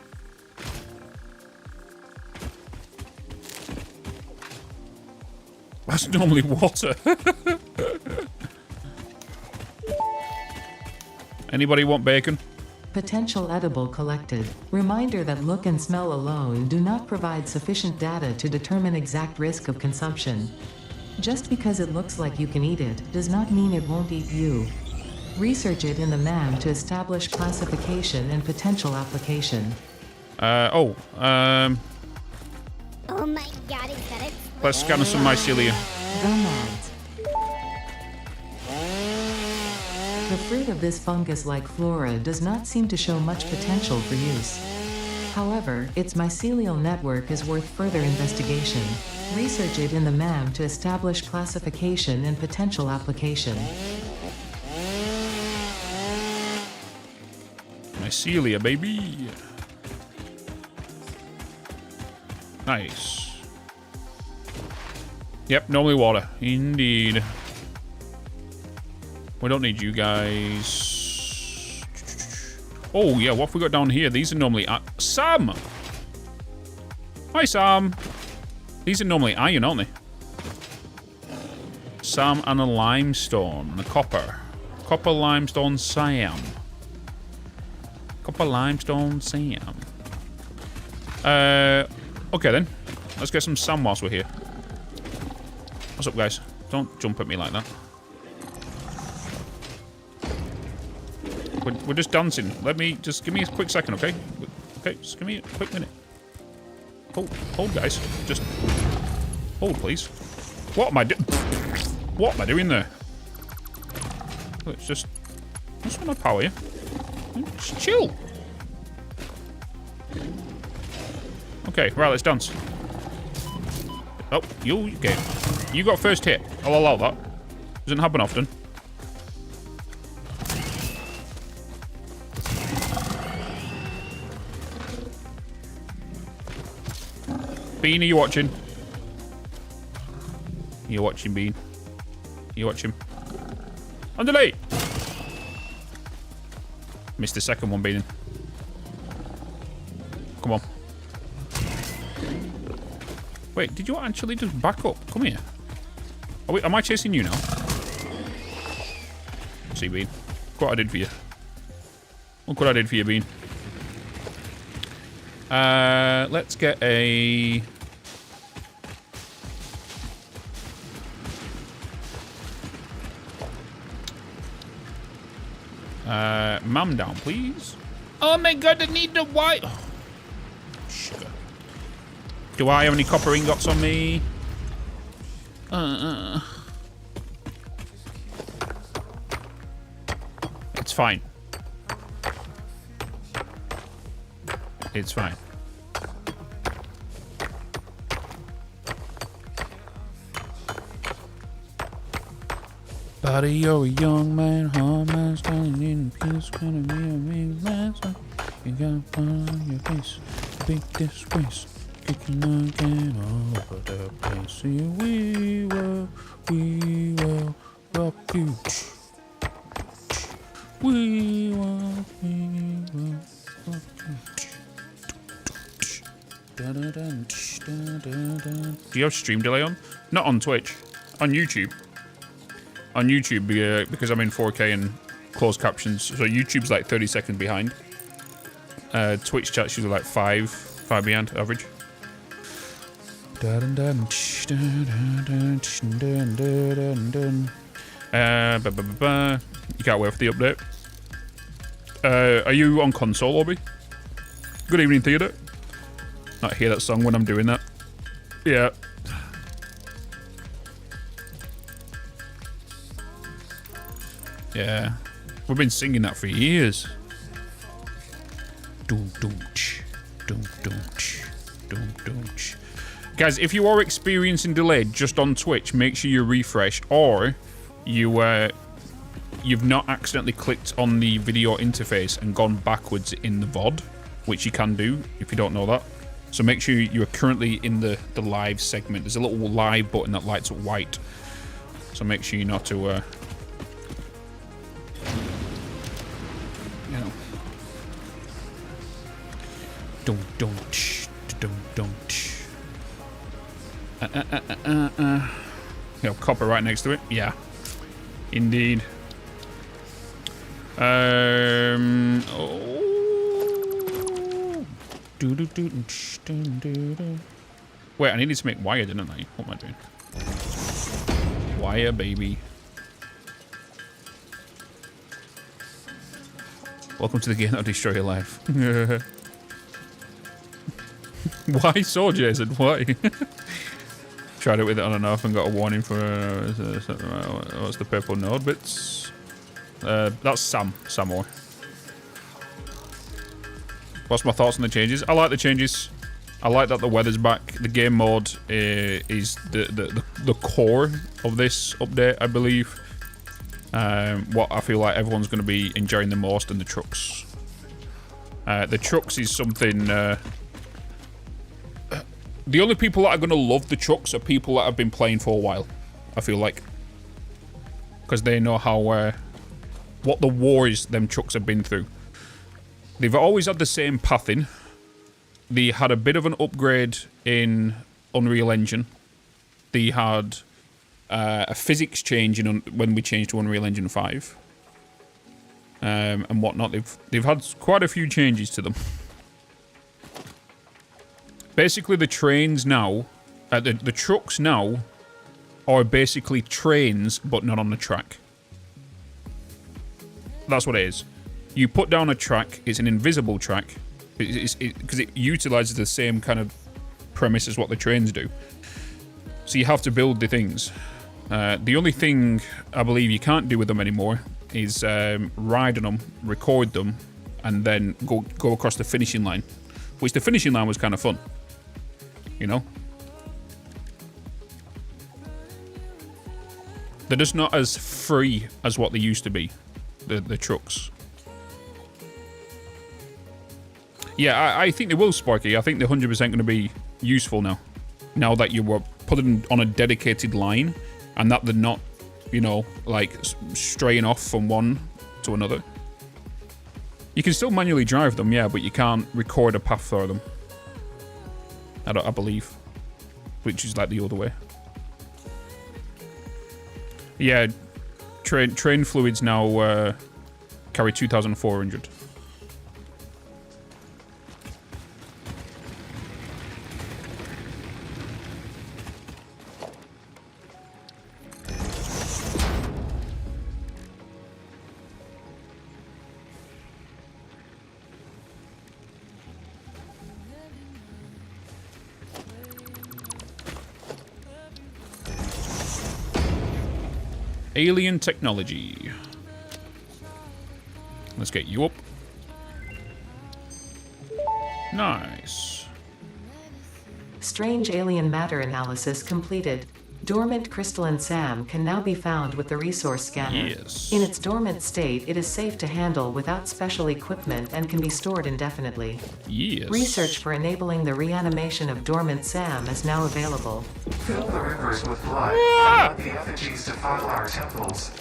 That's normally water. Anybody want bacon? Potential edible collected. Reminder that look and smell alone do not provide sufficient data to determine exact risk of consumption. Just because it looks like you can eat it does not mean it won't eat you. Research it in the MAM to establish classification and potential application. Oh my god, is that it? Let's scan some mycelia. Gonads. The fruit of this fungus-like flora does not seem to show much potential for use. However, its mycelial network is worth further investigation. Research it in the MAM to establish classification and potential application. Mycelia, baby. Nice. Yep, normally water. Indeed. We don't need you guys. Oh, yeah, what have we got down here? These are normally... Sam! Hi, Sam. These are normally iron, aren't they? Sam and a limestone. And a copper. Copper, limestone, Sam. Copper, limestone, Sam. Okay, then. Let's get some Sam whilst we're here. What's up, guys? Don't jump at me like that. We're just dancing. Let me... Just give me a quick second, okay? Okay, just give me a quick minute. Hold, guys. Just... Hold, please. What am I doing? What am I doing there? Let's just... I just want to power you. Just chill. Okay, right, let's dance. Oh, you game. You got first hit. I'll allow that. Doesn't happen often. Bean, are you watching? You're watching, Bean. You watching? Underlay! Missed the second one, Bean. Come on. Wait, did you actually just back up? Come here. Am I chasing you now? See, Bean. Look what I did for you. Look what I did for you, Bean. Let's get a... Mam down, please. Oh my god, I need the white. Oh, sugar. Do I have any copper ingots on me? It's fine. It's fine. Buddy, you're a young man, hard man, standing in peace, gonna be a big man, so you got fun on your face, big disgrace, kicking again all over the place. See, we will rock you. We will rock you. Do you have stream delay on? Not on Twitch, on YouTube. On YouTube, because I'm in 4K and closed captions, so YouTube's like 30 seconds behind. Twitch chat's usually like 5 behind average. You can't wait for the update. Are you on console, Obi? Good evening, Theodore. Not hear that song when I'm doing that. Yeah. Yeah, we've been singing that for years. Guys, if you are experiencing delay just on Twitch, make sure you refresh, or you've not accidentally clicked on the video interface and gone backwards in the VOD, which you can do if you don't know that. So make sure you're currently in the live segment. There's a little live button that lights up white. So make sure you not to... Don't. You know, copper right next to it. Yeah, indeed. Wait, I needed to make wire, didn't I? What am I doing? Wire, baby. Welcome to the game that'll destroy your life. Why so, Jason? Why? Tried it with it on and off and got a warning for... what's the purple node? Bitz? That's Sam. Samor. What's my thoughts on the changes? I like the changes. I like that the weather's back. The game mode is the core of this update, I believe. What I feel like everyone's going to be enjoying the most, and the trucks. The trucks is something... the only people that are going to love the trucks are people that have been playing for a while, I feel like. Because they know how... what the wars them trucks have been through. They've always had the same pathing. They had a bit of an upgrade in Unreal Engine. They had a physics change when we changed to Unreal Engine 5. And whatnot. They've had quite a few changes to them. Basically, the trains now... the trucks now are basically trains, but not on the track. That's what it is. You put down a track, it's an invisible track, because it utilizes the same kind of premise as what the trains do. So you have to build the things. The only thing I believe you can't do with them anymore is ride on them, record them, and then go across the finishing line. Which the finishing line was kind of fun. You know? They're just not as free as what they used to be. The trucks. Yeah, I think they will, Sparky. I think they're 100% going to be useful now. Now that you were putting on a dedicated line, and that they're not, you know, like straying off from one to another. You can still manually drive them, yeah, but you can't record a path for them. I believe. Which is like the other way. Yeah, train fluids now carry 2,400. Alien technology. Let's get you up. Nice. Strange alien matter analysis completed. Dormant crystalline SAM can now be found with the resource scanner. Yes. In its dormant state, it is safe to handle without special equipment and can be stored indefinitely. Yes. Research for enabling the reanimation of dormant SAM is now available. Fill the rivers with blood, and let the effigies defile our temples.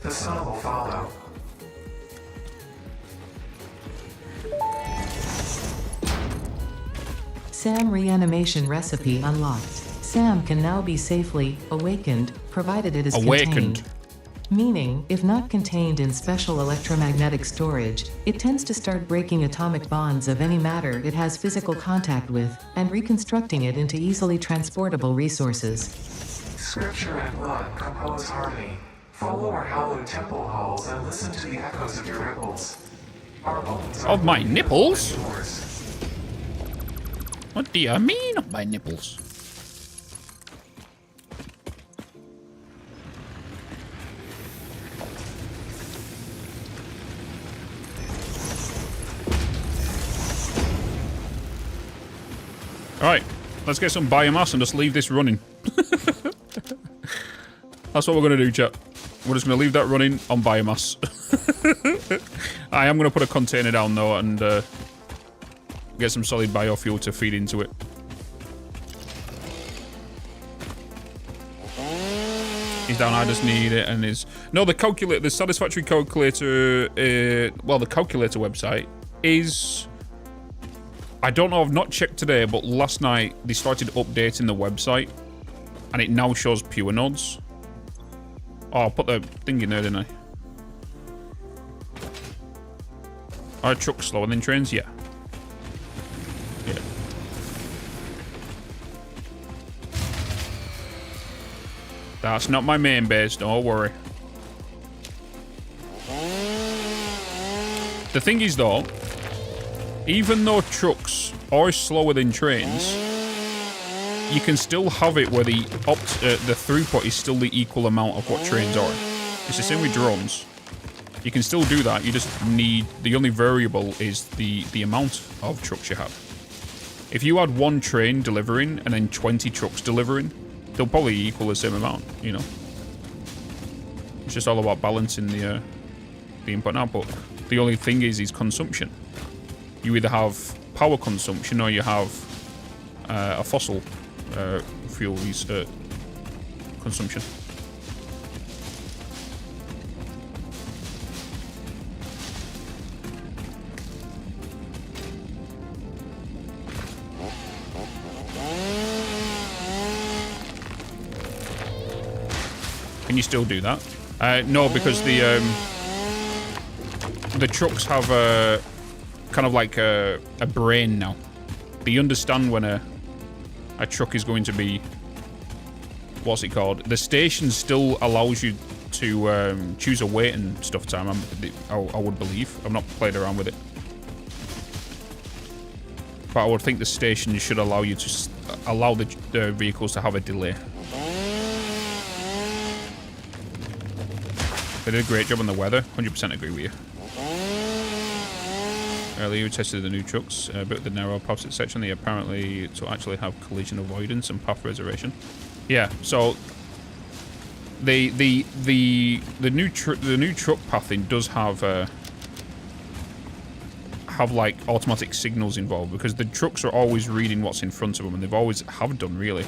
The sun will follow. SAM reanimation recipe unlocked. SAM can now be safely awakened, provided it is contained. Meaning, if not contained in special electromagnetic storage, it tends to start breaking atomic bonds of any matter it has physical contact with, and reconstructing it into easily transportable resources. Scripture and blood compose harmony. Follow our hallowed temple halls and listen to the echoes of your ripples. Our bones Of my nipples? yours. What do you mean of my nipples? Alright, let's get some biomass and just leave this running. That's what we're going to do, chat. We're just going to leave that running on biomass. I am going to put a container down, though, and get some solid biofuel to feed into it. He's down, I just need it, and his... No, the calculator, the Satisfactory calculator, well, the calculator website is... I don't know, I've not checked today, but last night they started updating the website and it now shows pure nodes. Oh, I put the thing in there, didn't I? Are trucks slower than trains? Yeah. Yeah. That's not my main base, don't worry. The thing is though, even though trucks are slower than trains, you can still have it where the throughput is still the equal amount of what trains are. It's the same with drones. You can still do that, you just need, the only variable is the amount of trucks you have. If you had one train delivering and then 20 trucks delivering, they'll probably equal the same amount, you know. It's just all about balancing the input and output. The only thing is consumption. You either have power consumption or you have a fossil fuel consumption. Can you still do that? No, because the trucks have a kind of like a brain now. They understand when a truck is going to be, what's it called? The station still allows you to choose a weight and stuff time, I would believe. I've not played around with it. But I would think the station should allow you to allow the vehicles to have a delay. They did a great job on the weather. 100% agree with you. Earlier, we tested the new trucks, but with the narrow opposite section, they apparently to actually have collision avoidance and path reservation. Yeah, so the new truck pathing does have like automatic signals involved, because the trucks are always reading what's in front of them, and they've always have done really.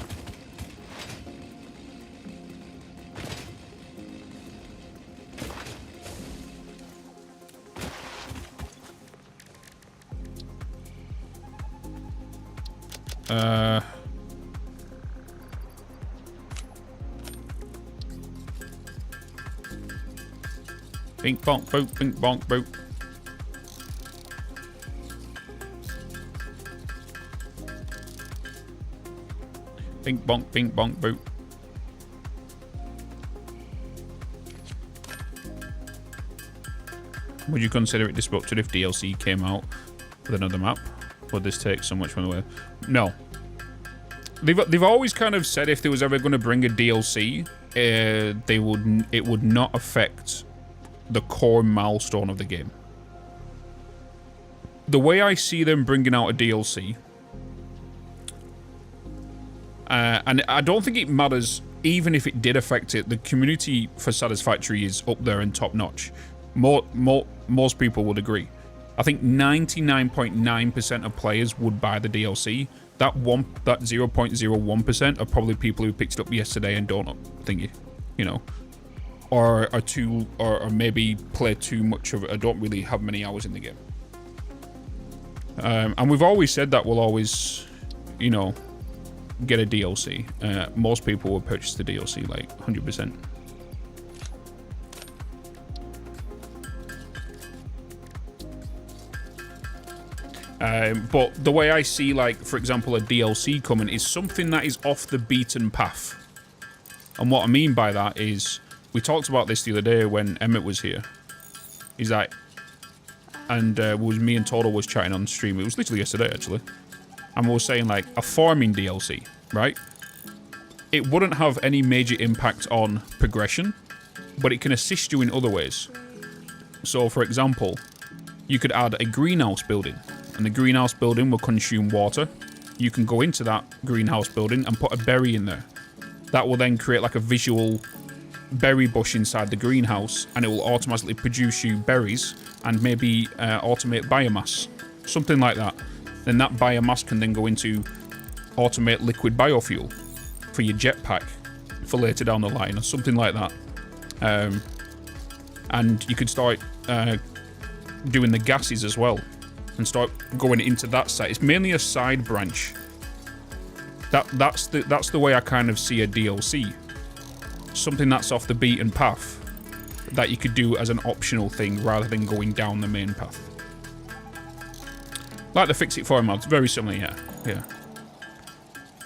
Bink bonk boot, bink bonk boot. Bink bonk boot. Would you consider it disruptive if DLC came out with another map? Would this take so much from the way? No. They've always kind of said if there was ever going to bring a DLC, it would not affect the core milestone of the game. The way I see them bringing out a DLC, and I don't think it matters even if it did affect it, the community for Satisfactory is up there and top notch. Most people would agree. I think 99.9% of players would buy the DLC. That 0.01% are probably people who picked it up yesterday and don't thingy, you know, or maybe play too much of it, or don't really have many hours in the game. And we've always said that we'll always, you know, get a DLC. Most people will purchase the DLC, like 100%. But the way I see, like, for example, a DLC coming is something that is off the beaten path. And what I mean by that is, we talked about this the other day when Emmett was here. He's like, and was me and Total was chatting on stream. It was literally yesterday, actually. And we were saying, like, a farming DLC, right? It wouldn't have any major impact on progression, but it can assist you in other ways. So, for example, you could add a greenhouse building, and the greenhouse building will consume water. You can go into that greenhouse building and put a berry in there. That will then create like a visual berry bush inside the greenhouse, and it will automatically produce you berries and maybe automate biomass. Something like that. Then that biomass can then go into automate liquid biofuel for your jetpack for later down the line, or something like that. And you could start doing the gases as well. and start going into that side. It's mainly a side branch. That's the way I kind of see a DLC. Something that's off the beaten path that you could do as an optional thing rather than going down the main path. Like the Fix It For mods, very similar, yeah.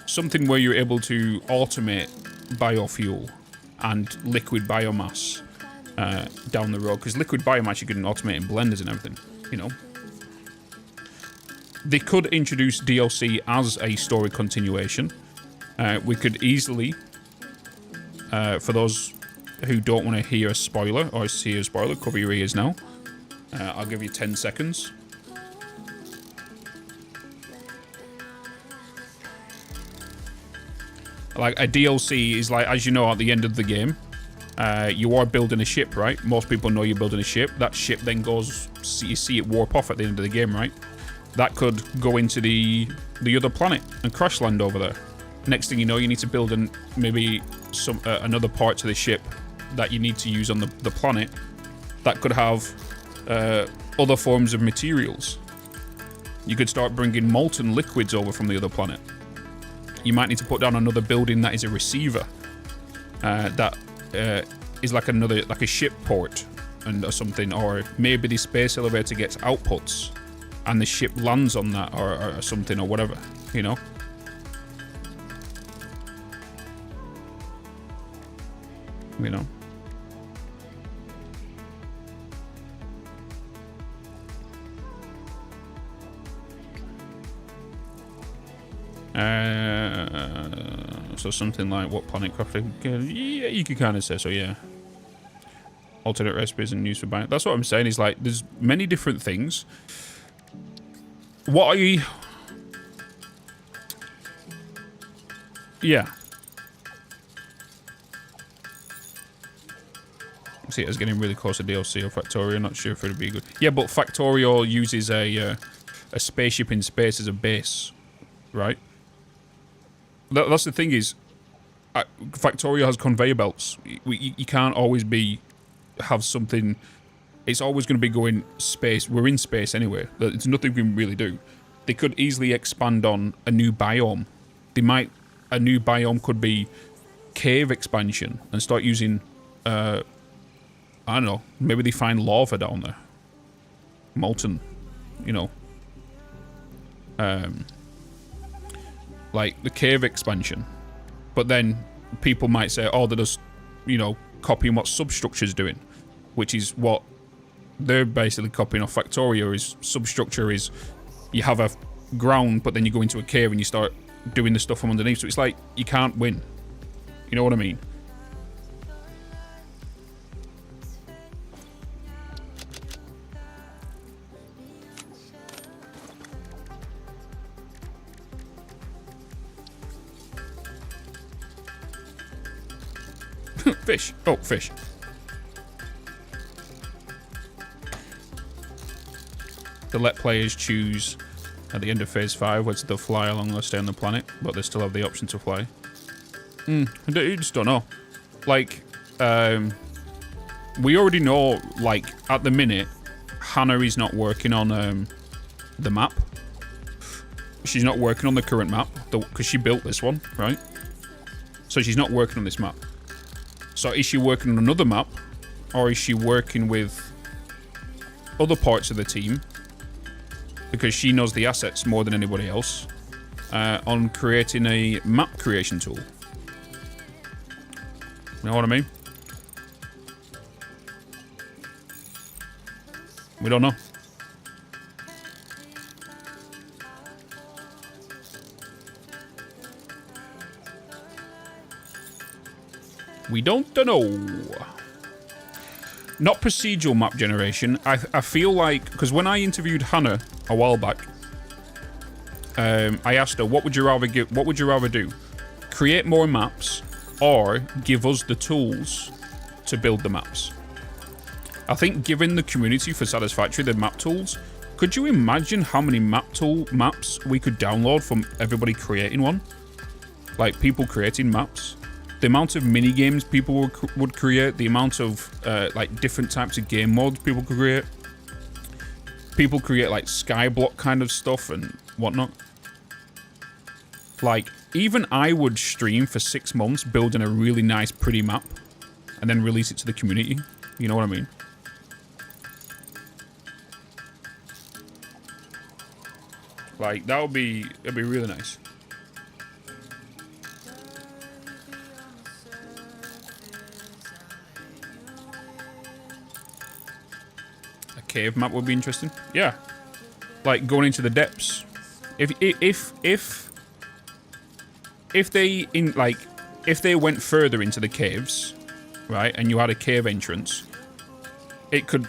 Something where you're able to automate biofuel and liquid biomass down the road, because liquid biomass you can automate in blenders and everything, you know. They could introduce DLC as a story continuation. We could easily, for those who don't want to hear a spoiler or see a spoiler, cover your ears now. I'll give you 10 seconds. Like, a DLC is like, as you know, at the end of the game, you are building a ship, right? Most people know you're building a ship. That ship then goes, you see it warp off at the end of the game, right? That could go into the other planet and crash land over there. Next thing you know, you need to build maybe some another part to the ship that you need to use on the planet that could have other forms of materials. You could start bringing molten liquids over from the other planet. You might need to put down another building that is a receiver that is like a ship port or something, or maybe the space elevator gets outputs and the ship lands on that or something or whatever, you know. You know. So something like what planet crafting? Yeah, you could kind of say so, yeah. Alternate recipes and use for buying. That's what I'm saying, is like, there's many different things. What I... Yeah. See, it's getting really close to DLC or Factorio. Not sure if it'd be good. Yeah, but Factorio uses a spaceship in space as a base, right? That's the thing is, Factorio has conveyor belts. You can't always have something. It's always going to be going space. We're in space anyway. There's nothing we can really do. They could easily expand on a new biome. A new biome could be cave expansion and start using. I don't know. Maybe they find lava down there. Molten, you know. Like the cave expansion. But then people might say, oh, they're just, you know, copying what Substructure's doing. Which is what they're basically copying off Factorio. Is Substructure is you have a ground, but then you go into a cave and you start doing the stuff from underneath. So it's like, you can't win. You know what I mean? Fish. Oh, fish. To let players choose at the end of Phase 5 whether they'll fly along or stay on the planet, but they still have the option to fly. You just don't know. Like, we already know, like, at the minute, Hannah is not working on the map. She's not working on the current map, because she built this one, right? So she's not working on this map. So is she working on another map, or is she working with other parts of the team, because she knows the assets more than anybody else, on creating a map creation tool? You know what I mean? We don't know. We don't know. Not procedural map generation. I feel like, because when I interviewed Hannah a while back, I asked her, what would you rather do? Create more maps or give us the tools to build the maps? I think giving the community for Satisfactory the map tools, could you imagine how many maps we could download from everybody creating one? Like, people creating maps. The amount of mini games people would create, the amount of like different types of game modes people could create. people create like skyblock kind of stuff and whatnot. Like, even I would stream for 6 months building a really nice, pretty map and then release it to the community. You know what I mean? Like, it'd be really nice. A cave map would be interesting. Yeah. Like, going into the depths. If they went further into the caves, right, and you had a cave entrance, it could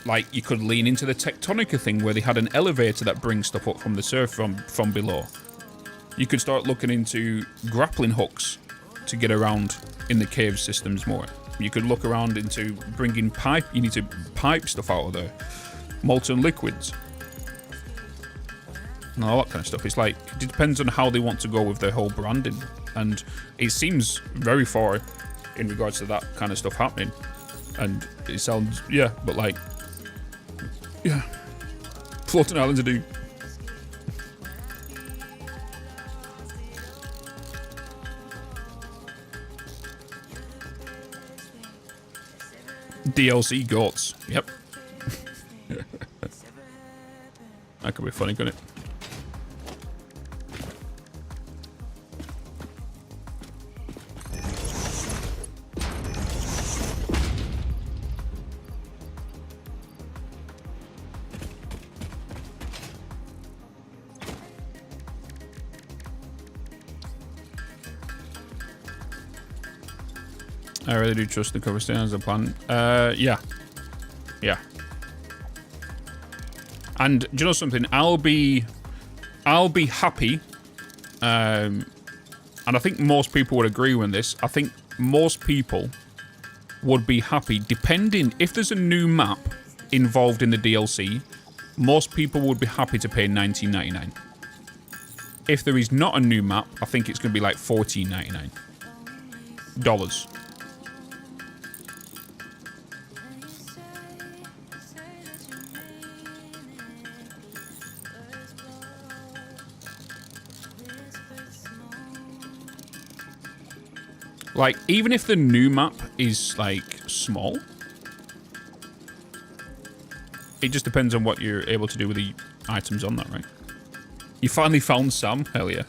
like, you could lean into the Tectonica thing where they had an elevator that brings stuff up from the surf from below. You could start looking into grappling hooks to get around in the cave systems more. You could look around into bringing pipe. You need to pipe stuff out of there. Molten liquids. And all that kind of stuff. It's like, it depends on how they want to go with their whole branding. And it seems very far in regards to that kind of stuff happening. And it sounds, yeah, but like, yeah. Floating islands do. DLC goats. Yep. That could be funny, couldn't it? I really do trust the cover staying as a plan. Yeah. Yeah. And do you know something? I'll be happy. And I think most people would agree with this. I think most people would be happy, depending if there's a new map involved in the DLC. Most people would be happy to pay $19.99. If there is not a new map, I think it's going to be like $14.99. Like, even if the new map is, like, small, it just depends on what you're able to do with the items on that, right? You finally found Sam? Hell yeah.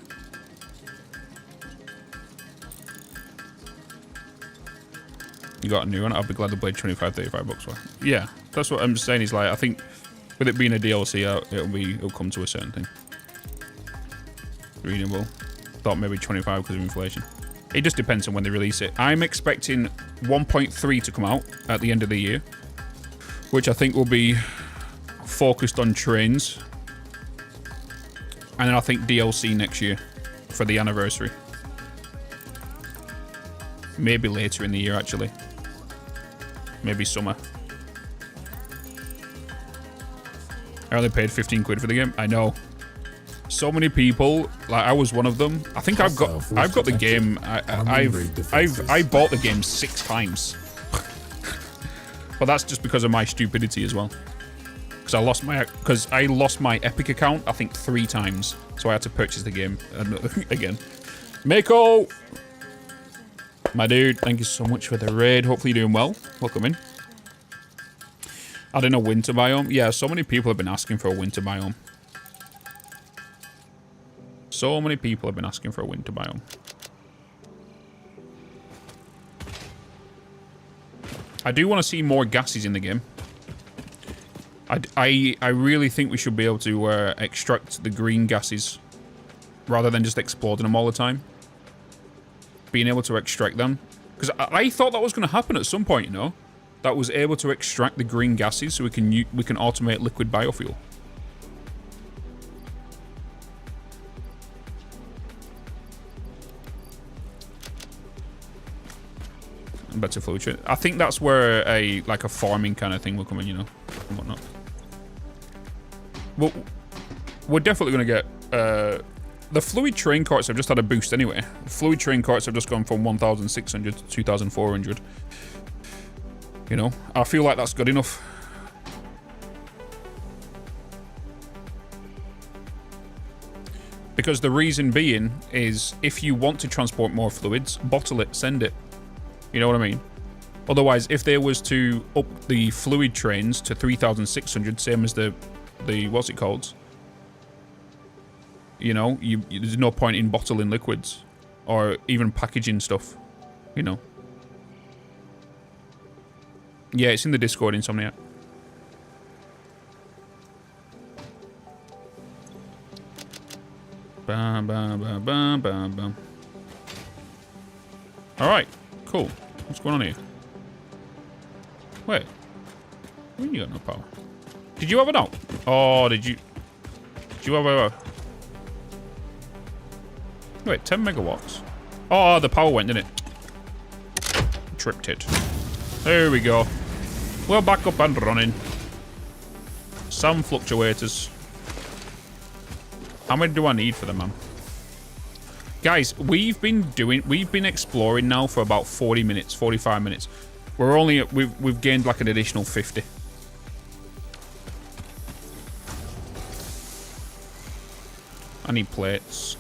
You got a new one? I'll be glad to play 25, 35 bucks for. Yeah, that's what I'm saying. Is like, I think with it being a DLC, it'll come to a certain thing. Reasonable. Thought maybe 25 because of inflation. It just depends on when they release it. I'm expecting 1.3 to come out at the end of the year, which I think will be focused on trains. And then I think DLC next year for the anniversary. Maybe later in the year, actually. Maybe summer. I only paid 15 quid for the game. I know. So many people, like I was one of them. I think I've got the game. I bought the game 6 times. But that's just because of my stupidity as well. Because I lost my Epic account, I think 3 times. So I had to purchase the game again. Mako! My dude, thank you so much for the raid. Hopefully you're doing well. Welcome in. I don't know, winter biome. Yeah, so many people have been asking for a winter biome. So many people have been asking for a winter biome. I do want to see more gases in the game. I really think we should be able to extract the green gases rather than just exploding them all the time. Being able to extract them. Because I thought that was going to happen at some point, you know? That was able to extract the green gases so we can automate liquid biofuel. Better fluid trade. I think that's where a farming kind of thing will come in, you know, and whatnot. Well, we're definitely going to get the fluid train carts have just had a boost anyway. Fluid train carts have just gone from 1,600 to 2,400. You know, I feel like that's good enough. because the reason being is if you want to transport more fluids, bottle it, send it. You know what I mean? Otherwise, if there was to up the fluid trains to 3,600, same as the what's it called? You know, there's no point in bottling liquids or even packaging stuff. You know. Yeah, it's in the Discord, Insomniac. Bam, bam, bam, bam, bam, bam. Alright, cool. What's going on here? Wait. When you got no power? Did you have it out? Oh, did you have a... Wait, 10 megawatts? Oh, the power went, didn't it? Tripped it. There we go. We're back up and running. Some fluctuators. How many do I need for them, man? Guys, we've been exploring now for about 40 minutes, 45 minutes. We've gained like an additional 50. I need plates.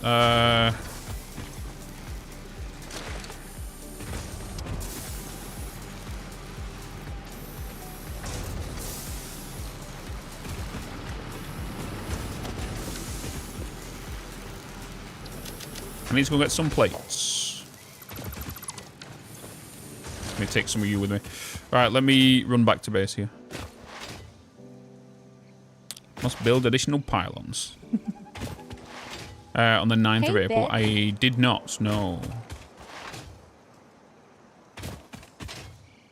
I need to go get some plates. Let me take some of you with me. Alright, let me run back to base here. Must build additional pylons. On the 9th of April. Bitz. I did not, no.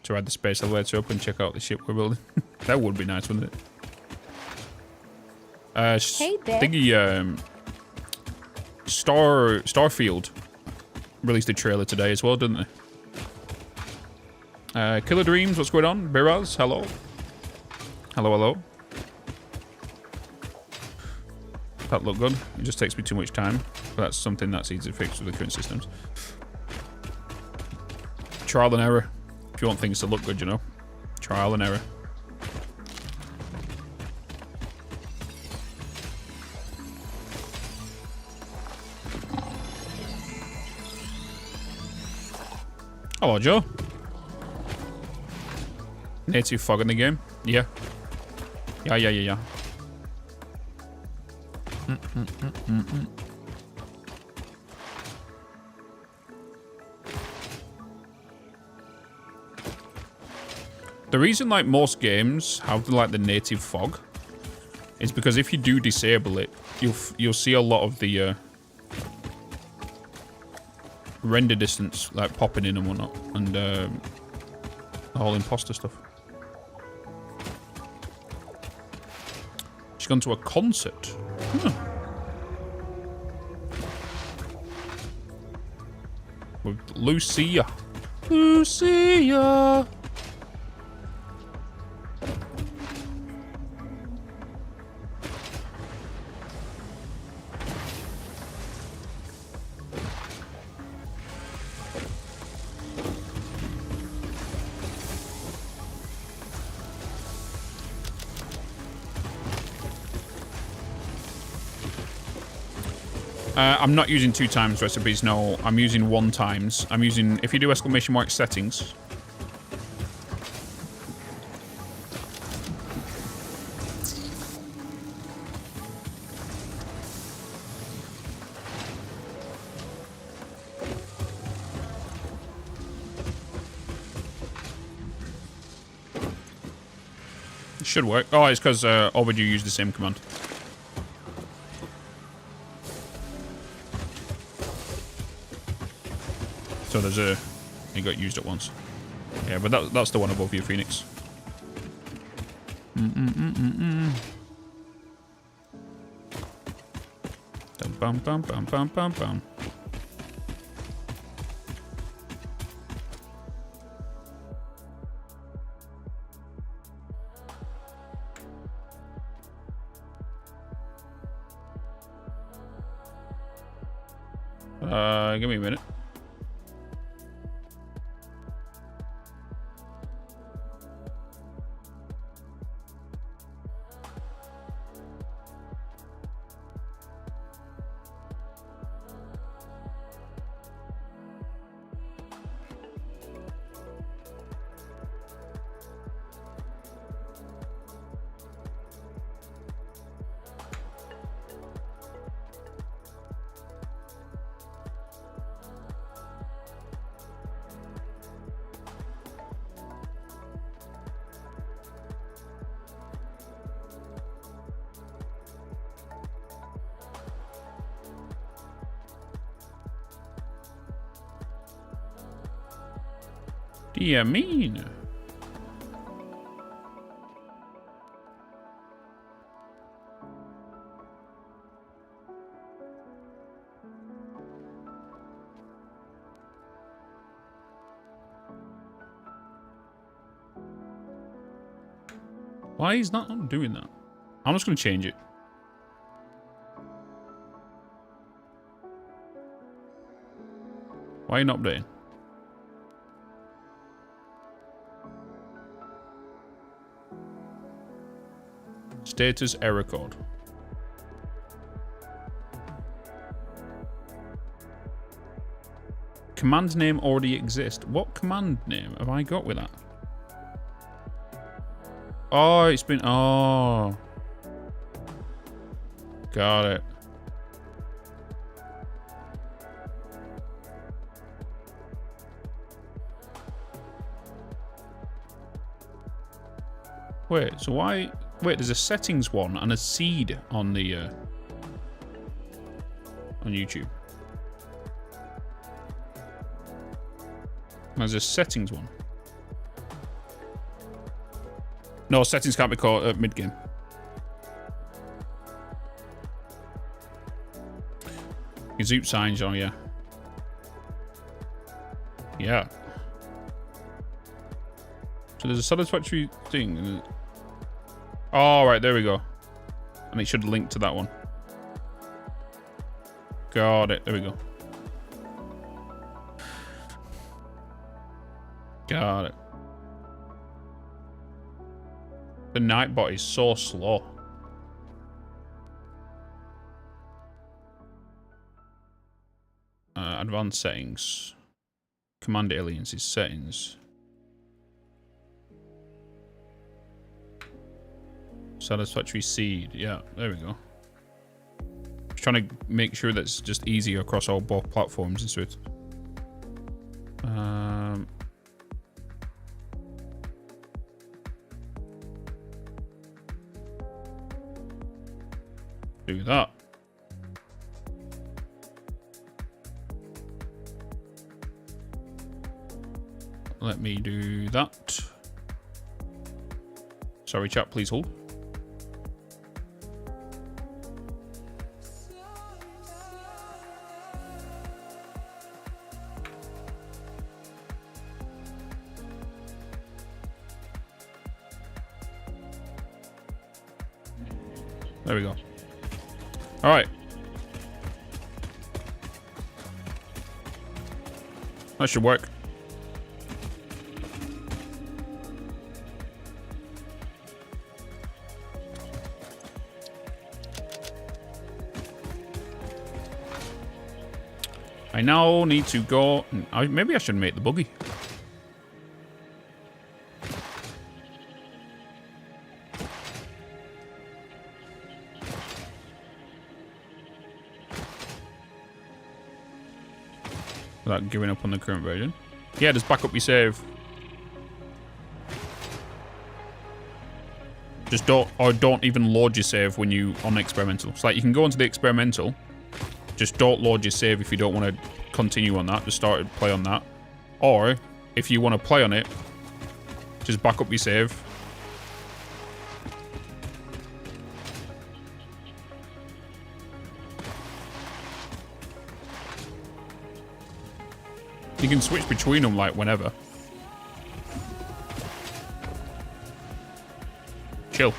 To ride the space elevator up and check out the ship we're building. That would be nice, wouldn't it? Hey, Bitz. Thingy, Starfield released a trailer today as well, didn't they? Killer Dreams, what's going on? Biraz, hello. Hello, hello. That looked good. It just takes me too much time. But that's something that's easy to fix with the current systems. Trial and error. If you want things to look good, you know. Trial and error. Hello, Joe. Native fog in the game? Yeah. Yeah. The reason like most games have like the native fog is because if you do disable it, you'll see a lot of the render distance like popping in and whatnot, and the whole imposter stuff. She's gone to a concert. Huh. With Lucia. Lucia. I'm not using 2 times recipes, no. I'm using 1 times. I'm using, if you do exclamation mark settings. It should work. Oh, it's because Overdue used the same command. So there's a... It got used at once. Yeah, but that's the one above you, Phoenix. Bum bum bum bum bum bum. Give me a minute. do you mean? Why is that not doing that? I'm just going to change it. Why are you not updating? Status error code. Command name already exists. What command name have I got with that? Oh, it's been... Oh. Got it. Wait, so why... Wait, there's a settings one and a seed on the... on YouTube. There's a settings one. No, settings can't be caught at mid-game. Zoop signs, oh yeah. Yeah. So there's a satisfactory thing. Oh, right, there we go. And it should link to that one. Got it, there we go. Got it. The Nightbot is so slow. Advanced settings. Command aliens is settings. Satisfactory seed. Yeah, there we go. Just trying to make sure that's just easier across all both platforms and so it's... do that. Let me do that. Sorry, chat, please hold. There we go. All right. That should work. I now need to go... maybe I should make the buggy. Without giving up on the current version. Yeah, just back up your save. Just don't even load your save when you on experimental. It's like you can go into the experimental. Just don't load your save if you don't want to continue on that. Just start to play on that. Or if you want to play on it, just back up your save. You can switch between them like whenever. Chill.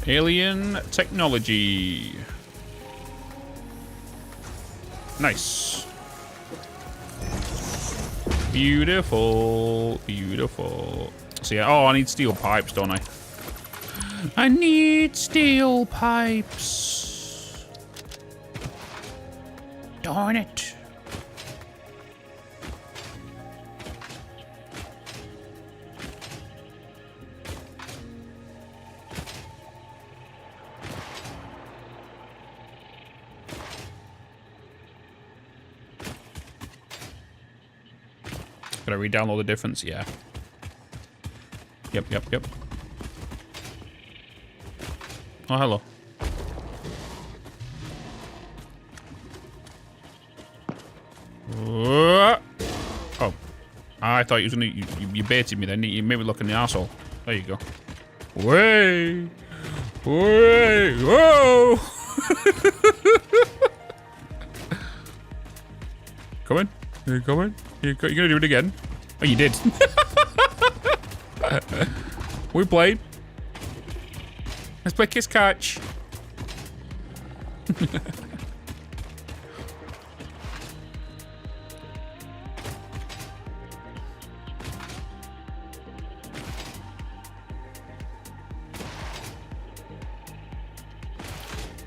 Alien technology. Nice. Beautiful. Beautiful. So yeah, oh, I need steel pipes, don't I? I need steel pipes. Darn it. Gotta re-download the difference, yeah. Yep. Oh, hello. Oh. I thought you was gonna... You baited me then. You made me look in the arsehole. There you go. Way! Whoa! Coming? You coming? You're gonna do it again? Oh, you did. We played. Let's play Kiss Catch.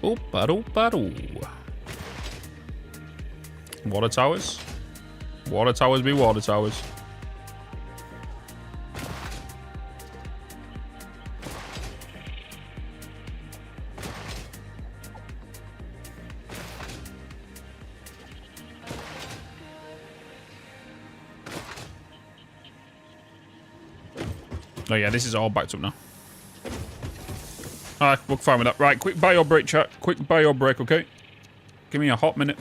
Oop-a-doop-a-doo. Water towers. Water towers be water towers. Oh yeah, this is all backed up now. Alright, we're fine with that. Right, quick bio break, chat. Quick bio break, okay? Give me a hot minute.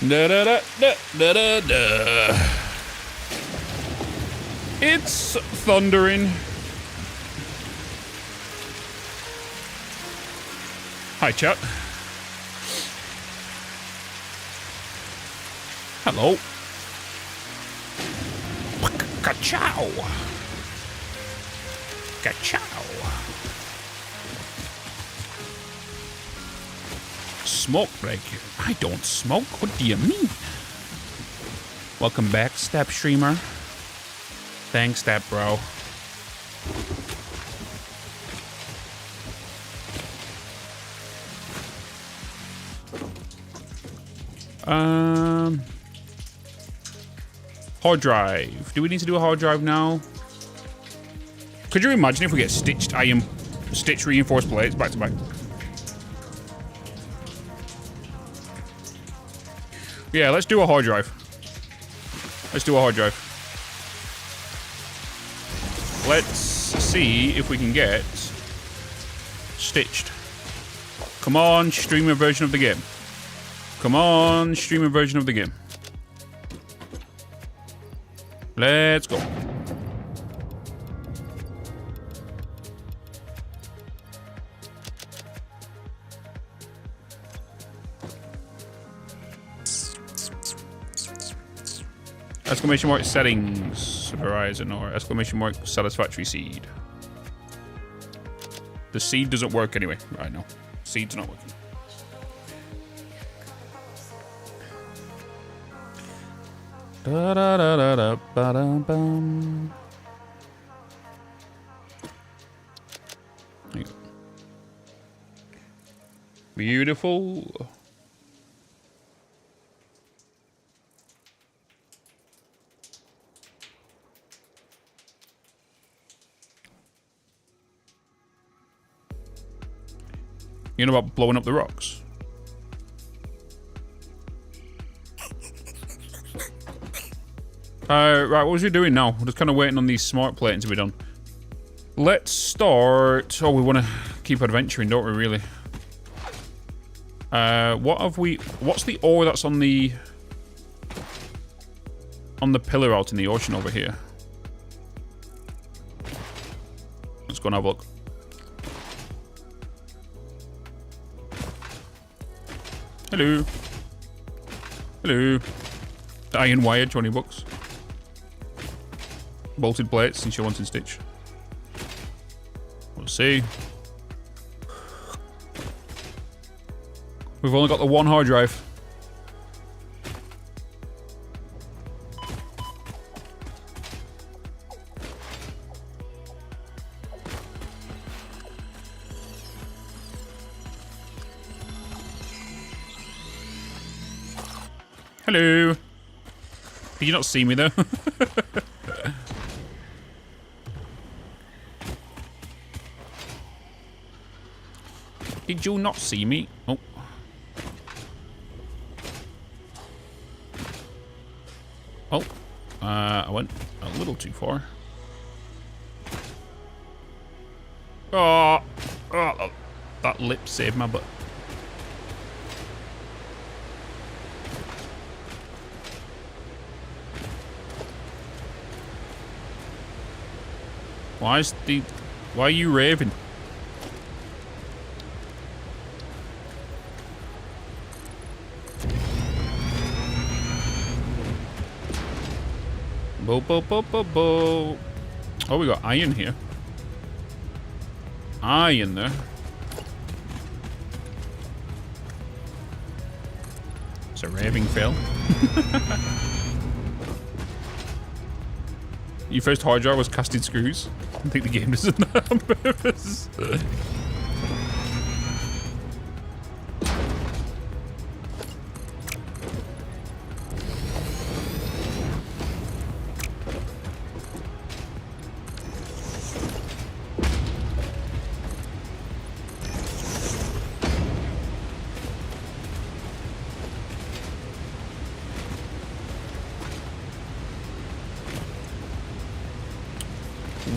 Da, da, da, da, da, da, da. It's thundering. Hi, chat. Hello. Ka-chow. Ka-chow. Smoke break. I don't smoke. What do you mean? Welcome back, Step Streamer. Thanks, Step Bro. Hard drive. Do we need to do a hard drive now? Could you imagine if we get stitched reinforced plates back to back? Yeah, let's do a hard drive. Let's do a hard drive. Let's see if we can get stitched. Come on, streamer version of the game. Come on, streamer version of the game. Let's go. Exclamation mark settings, Verizon, or exclamation mark Satisfactory seed. The seed doesn't work anyway. Right now. Seed's not working. Da da da da da ba da bum. There you go. Beautiful. You know about blowing up the rocks? Right, what was you doing now? We're just kind of waiting on these smart plating to be done. Let's start... Oh, we want to keep adventuring, don't we, really? What have we... What's the ore that's on the... on the pillar out in the ocean over here? Let's go and have a look. Hello. Hello. Iron wire, 20 bucks. Bolted plates, since you're wanting stitch. We'll see. We've only got the one hard drive. Hello. Did you not see me though? Did you not see me? Oh. Oh. I went a little too far. Oh. Oh, that lip saved my butt. Why are you raving? Bo bo bo bo bo. Oh, we got iron here. Iron there. It's a raving fail. Your first hard drive was casting screws. I think the game doesn't that on purpose.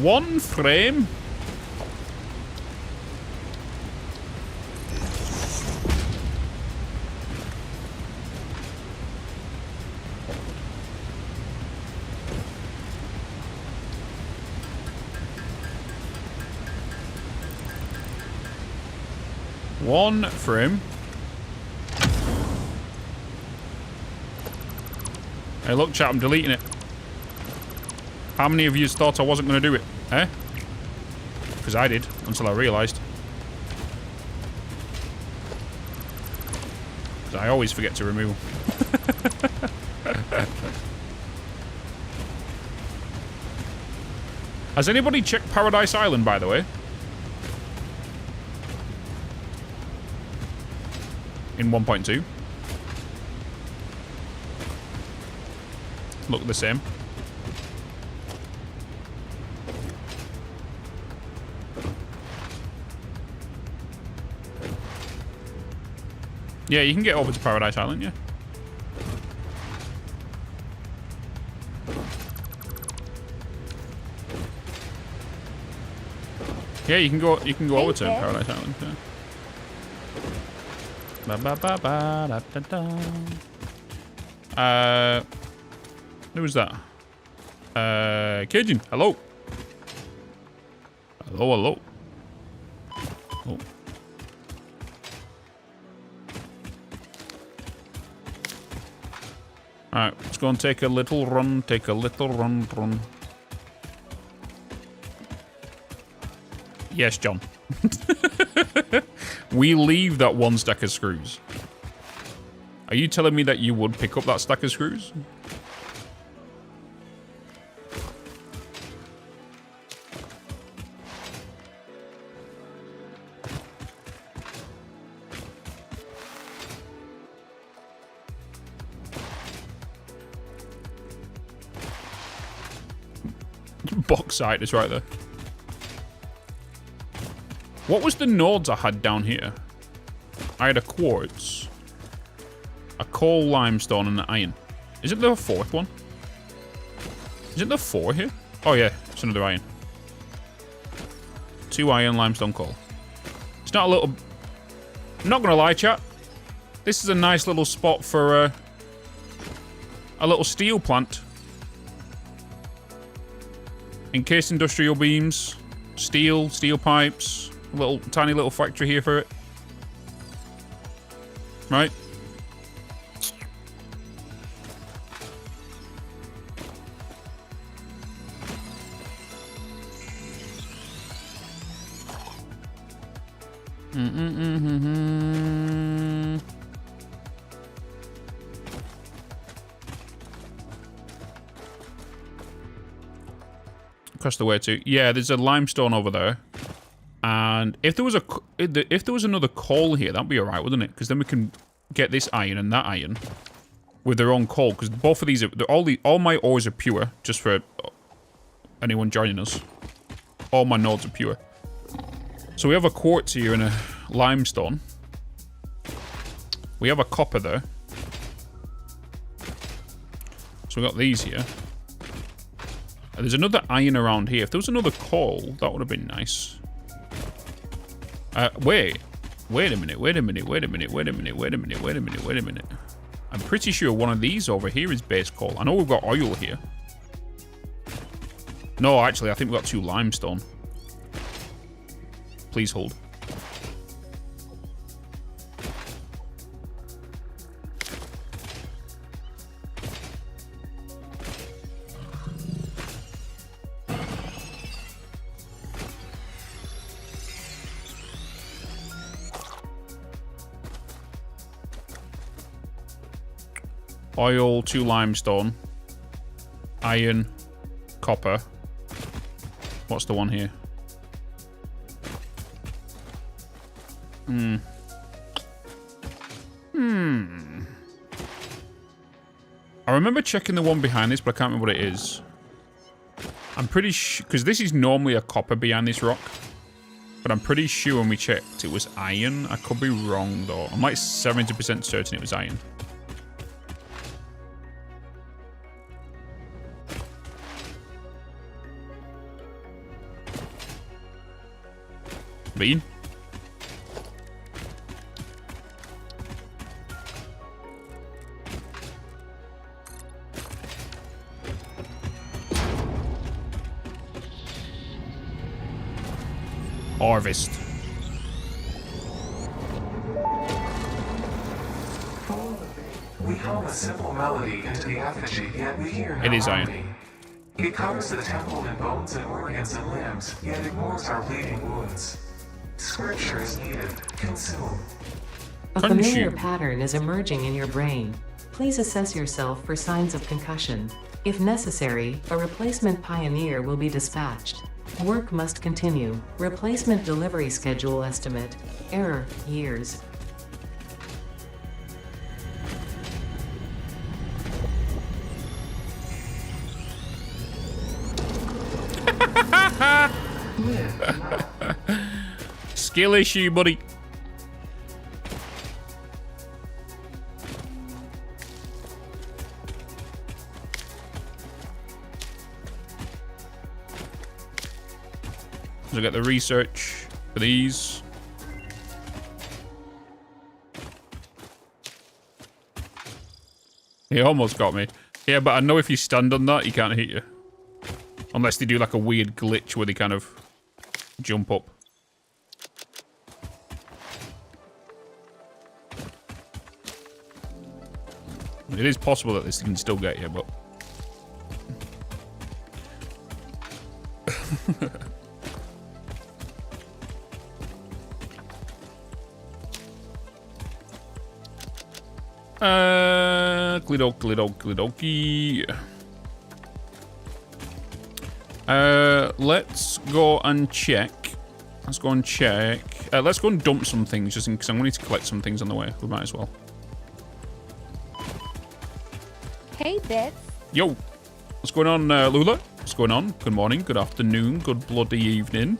One frame. One frame. Hey, look, chat, I'm deleting it. How many of you thought I wasn't going to do it? Eh? Because I did, until I realised. Because I always forget to remove. Has anybody checked Paradise Island, by the way? In 1.2. Look the same. Yeah, you can get over to Paradise Island, yeah. Yeah, you can go over to Paradise Island, yeah. Ba ba ba ba da da da. Who was that? Cajun, hello. Hello, hello. Oh. Alright, let's go and take a little run, run. Yes, John. We leave that one stack of screws. Are you telling me that you would pick up that stack of screws? Bauxite is right there. What was the nodes I had down here? I had a quartz, a coal limestone, and an iron. Isn't there a fourth one? Isn't there 4 here? Oh yeah, it's another iron. 2 iron, limestone, coal. It's not a little... I'm not gonna lie, chat. This is a nice little spot for a little steel plant. Encased industrial beams, steel pipes, tiny little factory here for it. Right? Across the way too. Yeah, there's a limestone over there. And if there was another coal here, that'd be alright, wouldn't it? Because then we can get this iron and that iron with their own coal. Because both of these are all my ores are pure. Just for anyone joining us, all my nodes are pure. So we have a quartz here and a limestone. We have a copper there. So we got these here. There's another iron around here. If there was another coal, that would have been nice. Wait a minute. I'm pretty sure one of these over here is base coal. I know we've got oil here. No, actually, I think we've got 2 limestone. Please hold. Oil, 2 limestone, iron, copper. What's the one here? I remember checking the one behind this, but I can't remember what it is. I'm pretty sure, because this is normally a copper behind this rock. But I'm pretty sure when we checked, it was iron. I could be wrong, though. I'm like 70% certain it was iron. been. Harvest. We hum a simple melody into the effigy, yet we hear no It is iron. harmony. It covers the temple in bones and organs and limbs, yet ignores our bleeding wounds. Scripture is needed. Consume. A familiar Consume. pattern is emerging in your brain. Please assess yourself for signs of concussion. If necessary, a replacement pioneer will be dispatched. Work must continue. Replacement delivery schedule estimate. Error, years. Skill issue, buddy. So I get the research for these. He almost got me. Yeah, but I know if you stand on that, he can't hit you. Unless they do like a weird glitch where they kind of jump up. It is possible that this can still get you, but... Klidoki. Let's go and check. Let's go and check. Let's go and dump some things, just because I'm going to need to collect some things on the way. We might as well. Hey, Bitz. Yo, what's going on, Lula? What's going on? Good morning, good afternoon, good bloody evening.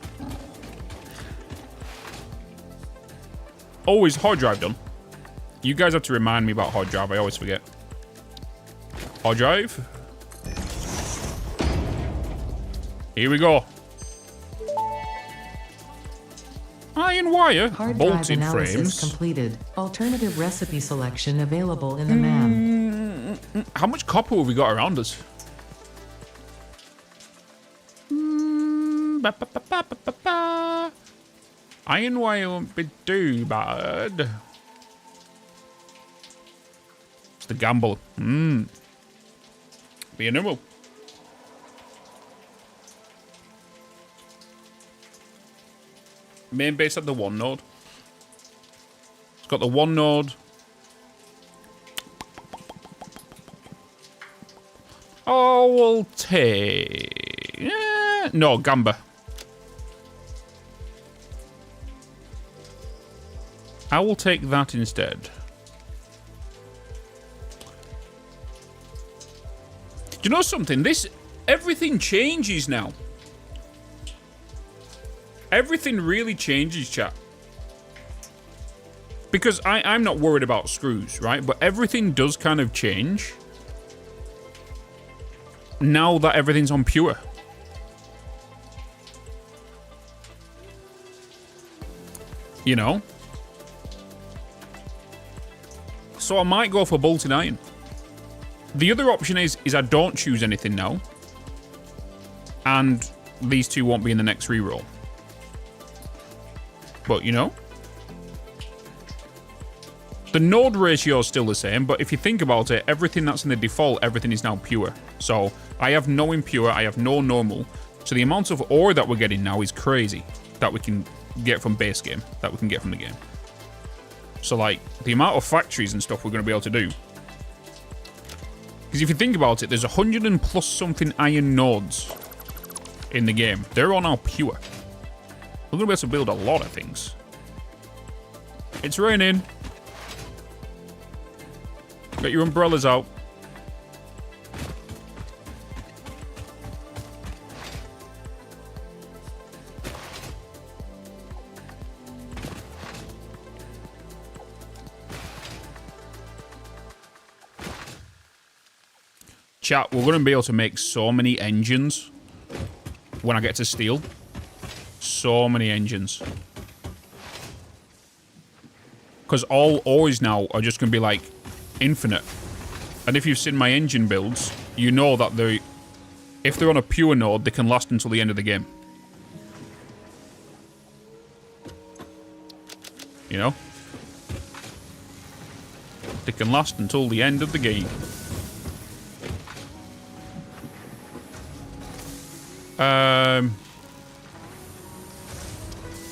Oh, is hard drive done? You guys have to remind me about hard drive. I always forget. Hard drive. Here we go. Iron wire, Hard drive bolted analysis frames. completed. Alternative recipe selection available in the MAM. How much copper have we got around us? Iron wire won't be too bad. It's the gamble. Be a normal. Main base had the one node. It's got the one node. Oh, we'll take... no, Gamba. I will take that instead. Do you know something? Everything changes now. Everything really changes, chat. Because I'm not worried about screws, right? But everything does kind of change now that everything's on pure. You know? So I might go for bolted iron. The other option is I don't choose anything now. And these two won't be in the next reroll. But, you know, the node ratio is still the same, but if you think about it, everything that's in the default, everything is now pure. So I have no impure, I have no normal. So the amount of ore that we're getting now is crazy that we can get from base game, that we can get from the game. So, like, the amount of factories and stuff we're going to be able to do. Because if you think about it, there's 100 and plus something iron nodes in the game. They're all now pure. We're going to be able to build a lot of things. It's raining. Get your umbrellas out. Chat, we're going to be able to make so many engines when I get to steel. So many engines. Because all ores now are just going to be like infinite. And if you've seen my engine builds, you know that if they're on a pure node, they can last until the end of the game. You know? They can last until the end of the game.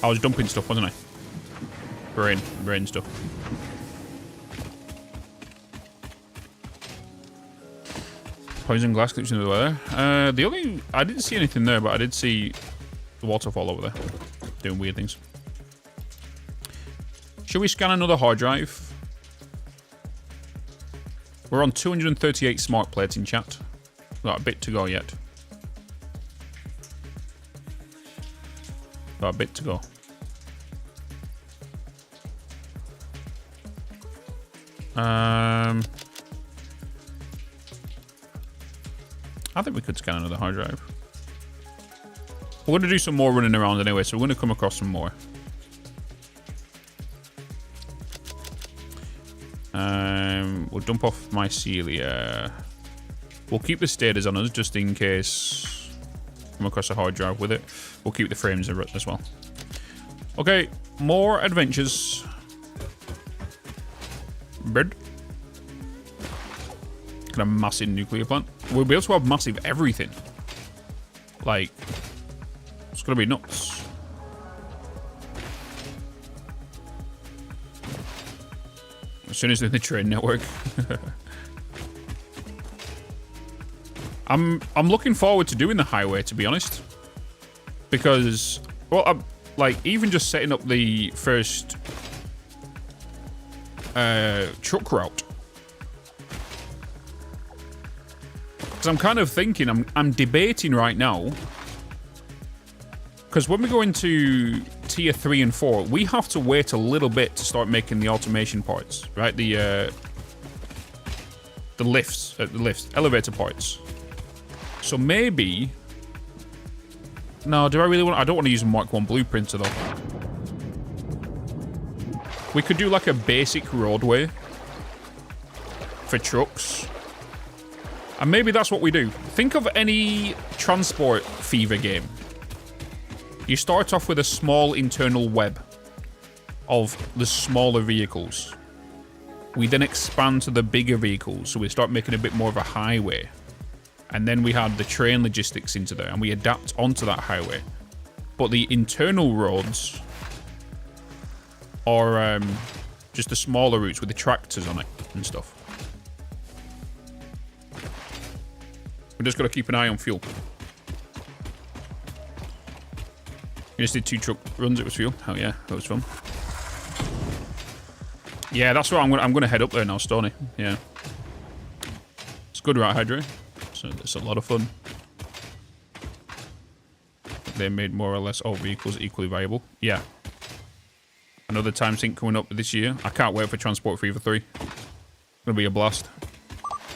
I was dumping stuff, wasn't I? Brain stuff. Poison glass clips into the weather. I didn't see anything there, but I did see the waterfall over there doing weird things. Should we scan another hard drive? We're on 238 smart plates in chat. Got a bit to go yet. Got a bit to go. I think we could scan another hard drive. We're going to do some more running around anyway, so we're going to come across some more. We'll dump off mycelia. We'll keep the status on us just in case we come across a hard drive with it. We'll keep the frames as well. Okay, more adventures. Bird. Kind of massive nuclear plant. We'll be able to have massive everything. Like, it's gonna be nuts. As soon as they're in the train network. I'm looking forward to doing the highway, to be honest, because, well, I'm like even just setting up the first truck route. Because I'm kind of thinking, I'm debating right now. Because when we go into tier 3 and 4, we have to wait a little bit to start making the automation parts, right? The lifts, elevator parts. So maybe... No, do I really want... I don't want to use a Mark 1 blueprinter, though. We could do, like, a basic roadway for trucks. And maybe that's what we do. Think of any transport fever game. You start off with a small internal web of the smaller vehicles. We then expand to the bigger vehicles, so we start making a bit more of a highway. And then we have the train logistics into there, and we adapt onto that highway. But the internal roads are just the smaller routes with the tractors on it and stuff. We just got to keep an eye on fuel. We just did 2 truck runs. It was fuel. Hell yeah, that was fun. Yeah, that's what I'm gonna head up there now, Stony. Yeah, it's good, right, Hydra? So it's a lot of fun. They made more or less all vehicles equally viable. Yeah. Another time sync coming up this year. I can't wait for Transport Fever 3. It's gonna be a blast.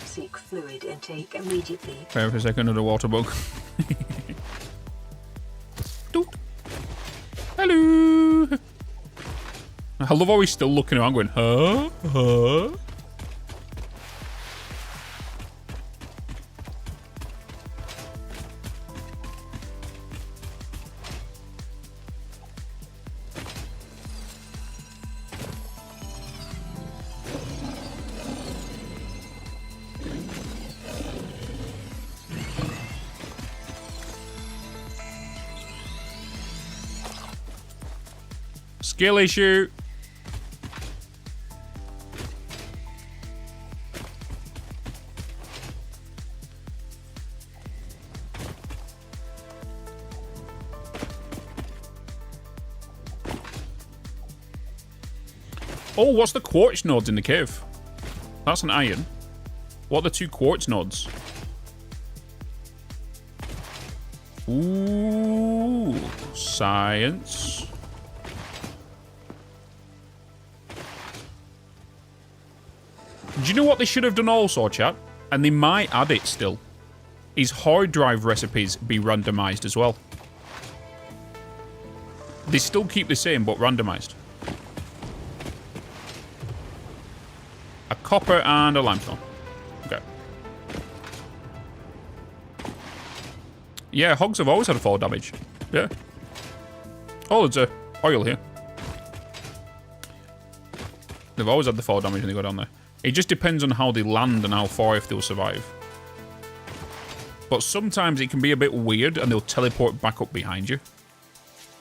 Seek fluid intake immediately. Wait for a second, another water bug. Doot. Hello. I love how he's still looking around going, huh? Huh? Skill issue. Oh, what's the quartz nodes in the cave? That's an iron. What are the 2 quartz nodes? Ooh, science. Do you know what they should have done also, chat? And they might add it still. Is hard drive recipes be randomized as well? They still keep the same, but randomized. copper and a limestone. Okay. Yeah, hogs have always had fall damage. Yeah. Oh, there's oil here. They've always had the fall damage when they go down there. It just depends on how they land and how far if they'll survive. But sometimes it can be a bit weird and they'll teleport back up behind you.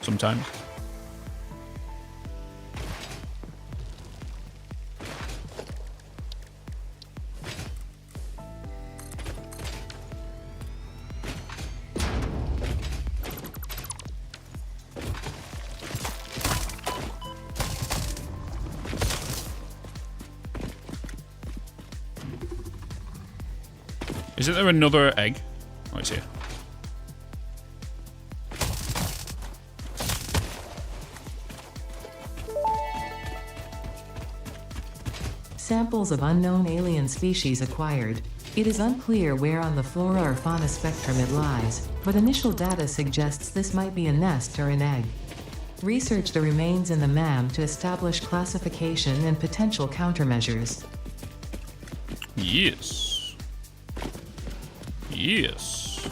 Sometimes. Isn't there another egg? Oh, it's here. Samples of unknown alien species acquired. It is unclear where on the flora or fauna spectrum it lies, but initial data suggests this might be a nest or an egg. Research the remains in the MAM to establish classification and potential countermeasures. Yes. Yes.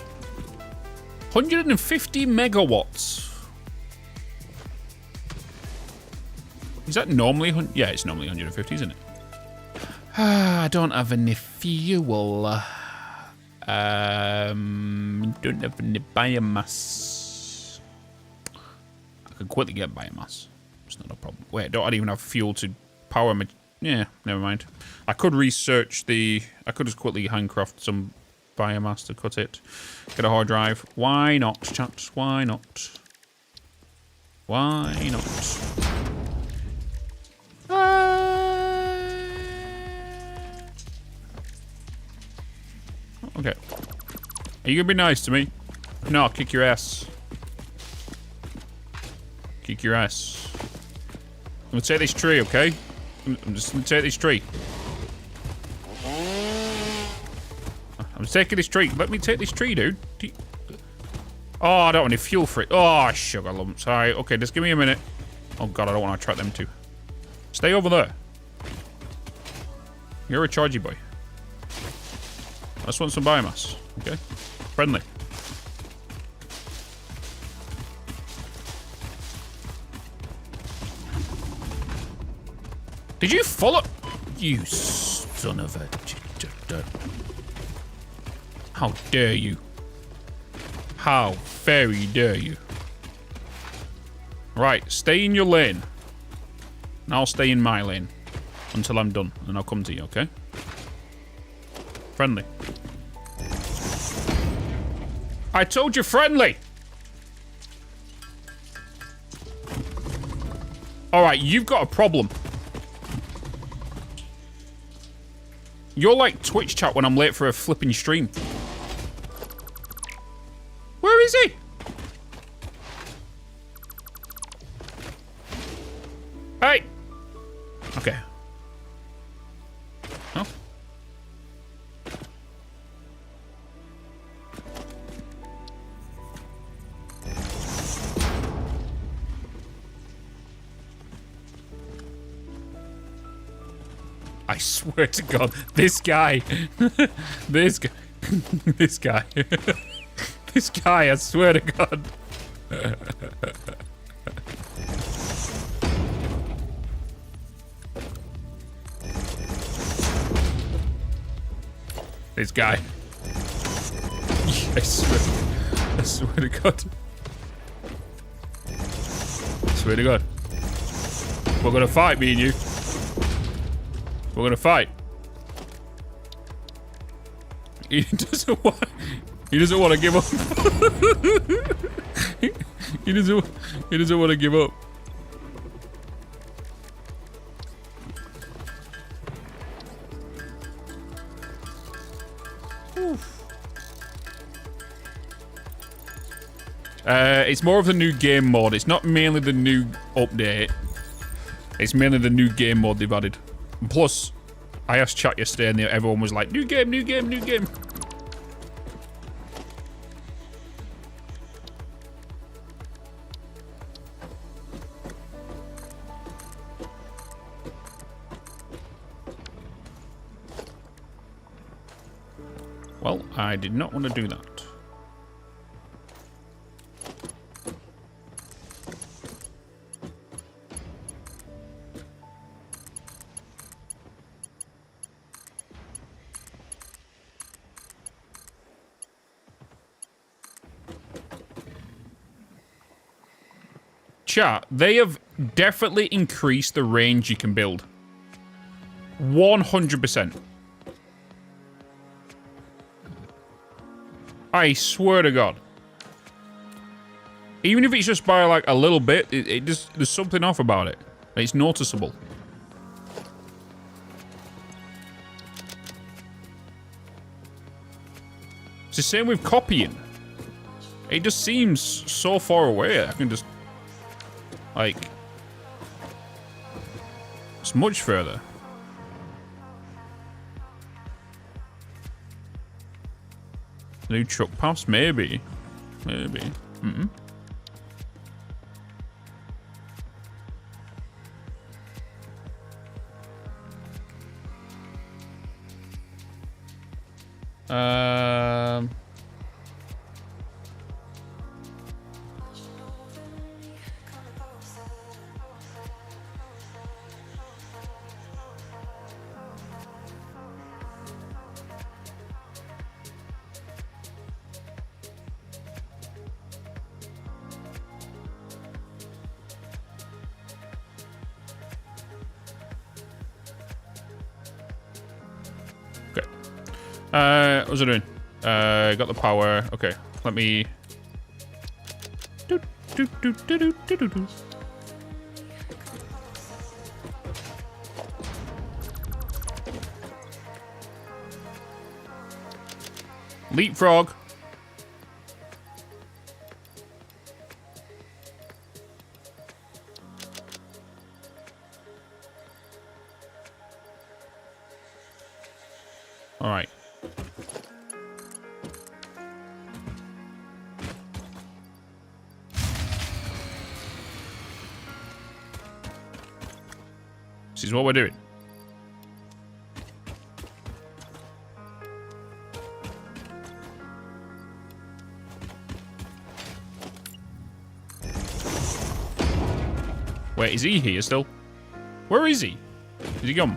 150 megawatts. Is that normally... Yeah, it's normally 150, isn't it? I don't have any fuel. Don't have any biomass. I could quickly get biomass. It's not a problem. Wait, I don't even have fuel to power my... Yeah, never mind. I could research the... I could just quickly handcraft some biomass to cut it. Get a hard drive. Why not, chaps? Why not? Why not? Okay. Are you gonna be nice to me? No, I'll kick your ass. Kick your ass. I'm gonna take this tree, okay? I'm just gonna take this tree. I'm taking this tree. Let me take this tree, dude. Oh, I don't want any fuel for it. Oh, sugar lumps. Alright, okay, just give me a minute. Oh god, I don't want to attract them too. Stay over there. You're a chargy boy. I just want some biomass. Okay? Friendly. Did you follow? You son of a... How dare you? How very dare you? Right, stay in your lane. And I'll stay in my lane. Until I'm done. And I'll come to you, okay? Friendly. I told you friendly! Alright, you've got a problem. You're like Twitch chat when I'm late for a flipping stream. Where is he? Hey! Okay. Oh. I swear to God, this guy, this guy, this guy, this guy, I swear to God. This guy. I swear to God. I swear to God. We're gonna fight, me and you. We're gonna fight. He doesn't want to give up. he doesn't want to give up. It's more of the new game mode. It's not mainly the new update. It's mainly the new game mode they've added. And plus, I asked chat yesterday and everyone was like, new game, new game, new game. Well, I did not want to do that. Chat, they have definitely increased the range you can build. 100%. I swear to God. Even if it's just by like a little bit, it just, there's something off about it. It's noticeable. It's the same with copying. It just seems so far away. I can just, like, it's much further. New truck paths? Maybe. Maybe. Mm-mm. What was I doing? Got the power. Okay, let me. Leapfrog. All right. This is what we're doing. Wait, is he here still? Where is he? Is he gone?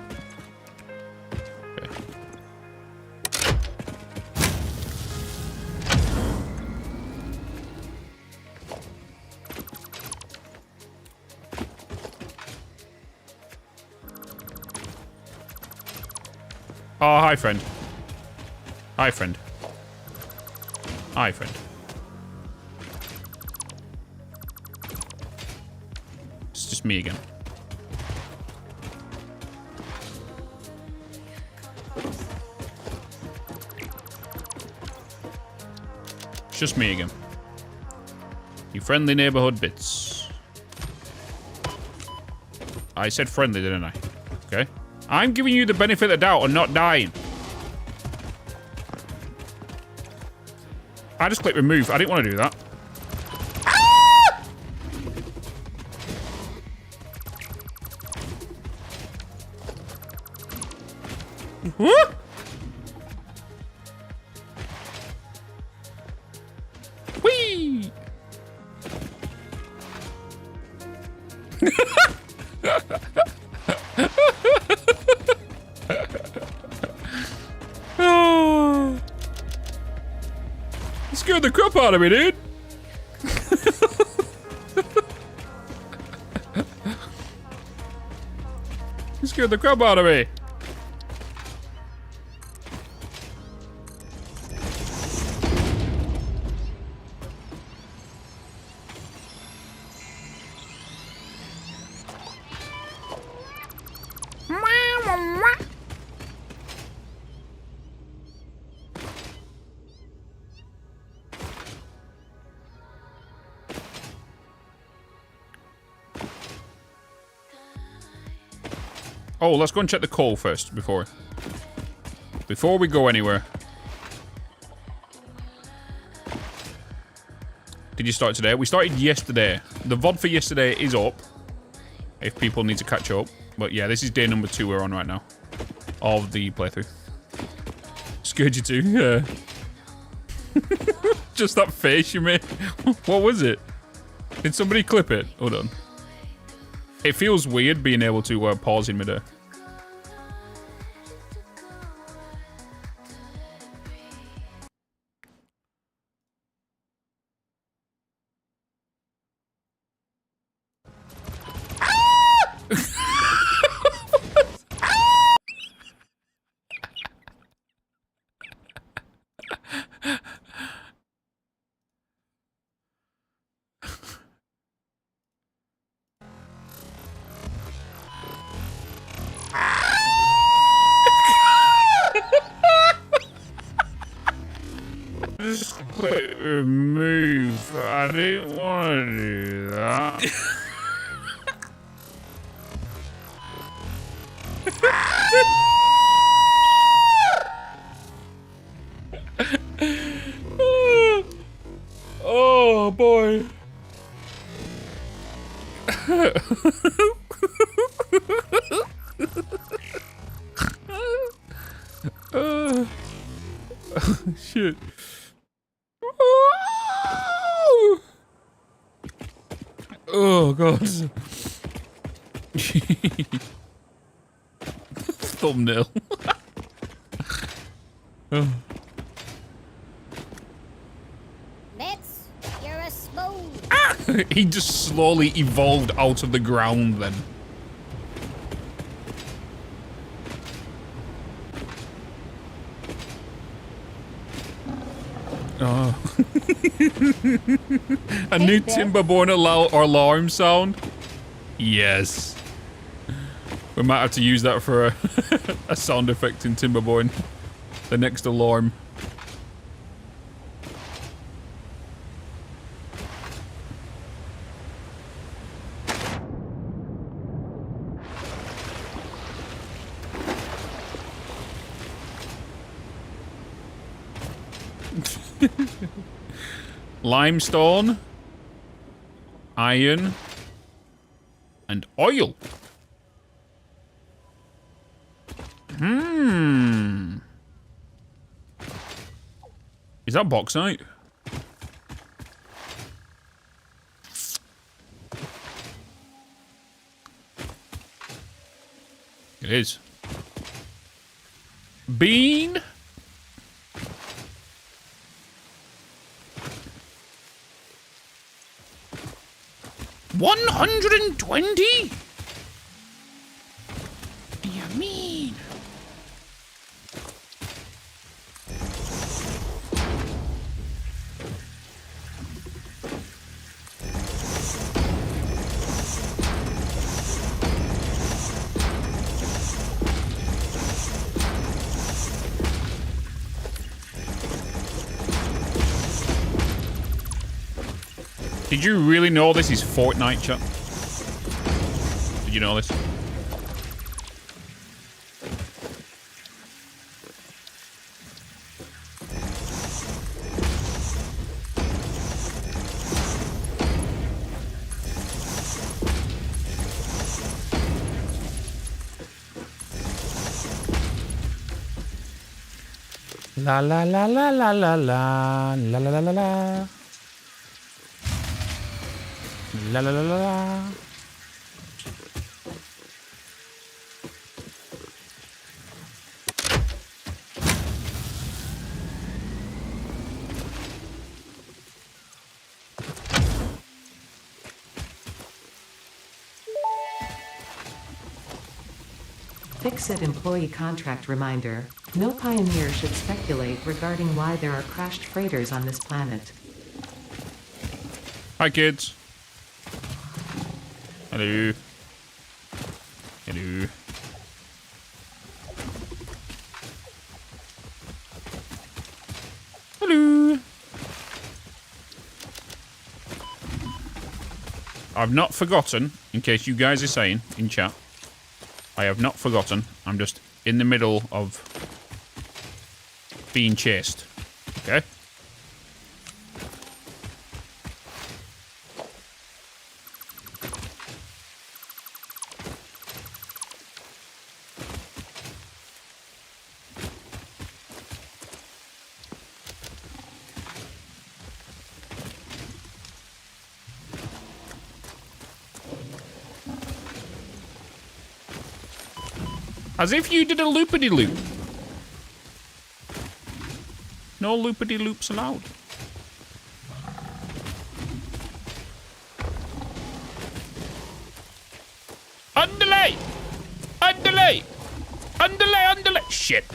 Okay. Oh, hi, friend. Hi, friend. Hi, friend. It's just me again. It's just me again. You friendly neighborhood Bitz. I said friendly, didn't I? Okay. I'm giving you the benefit of the doubt and not dying. I just clicked remove. I didn't want to do that. Ah! What? Whee! Oh. You scared the crap out of me, dude. You scared the crap out of me. Oh, let's go and check the coal first before we go anywhere. Did you start today? We started yesterday. The VOD for yesterday is up, if people need to catch up. But yeah, this is day number 2 we're on right now of the playthrough. scared you too. Yeah. Just that face you made. What was it? Did somebody clip it? Hold on. It feels weird being able to pause in midair. Move. I didn't want to do that. Oh boy. Shit. Oh god. Thumbnail. Oh. Bitz, you're a smooth. He just slowly evolved out of the ground then. Oh. A new Timberborn alarm sound? Yes. We might have to use that for a sound effect in Timberborn. The next alarm. Limestone, iron, and oil. Is that bauxite? It is. Bean. $120? What do you mean? Did you really know this is Fortnite, chat? Did you know this? La la la la la la la la la la la la. La la la la la. Fix-It employee contract reminder. No pioneer should speculate regarding why there are crashed freighters on this planet. Hi, kids. Hello. Hello. Hello. I've not forgotten, in case you guys are saying in chat, I have not forgotten. I'm just in the middle of being chased. Okay? As if you did a loopity-loop. No loopity-loops allowed. Underlay! Underlay! Underlay, underlay! Shit.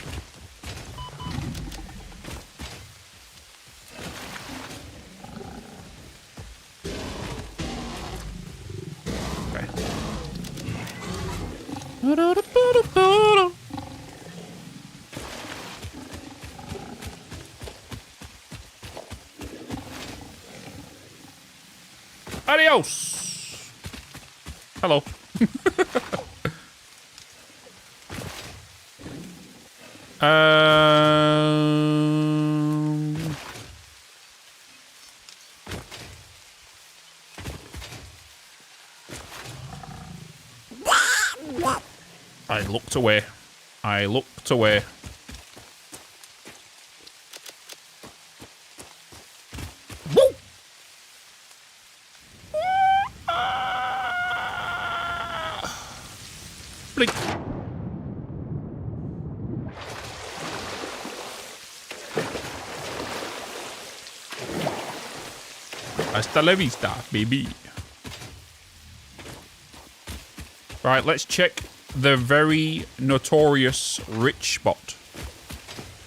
Okay. Adios! Hello. I looked away. I looked away. Woo! Blink. Hasta la vista, baby. Right, let's check the very notorious rich spot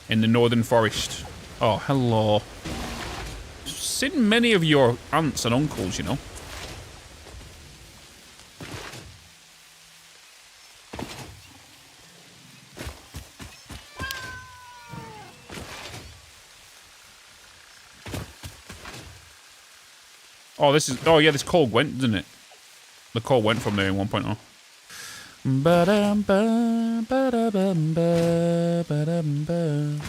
in the northern forest. Oh, hello. Seen many of your aunts and uncles, you know. Oh, this is... Oh, yeah, this coal went, didn't it? The coal went from there in 1.0. Ba-dum-ba, ba-da-bum-ba, ba-dum-ba.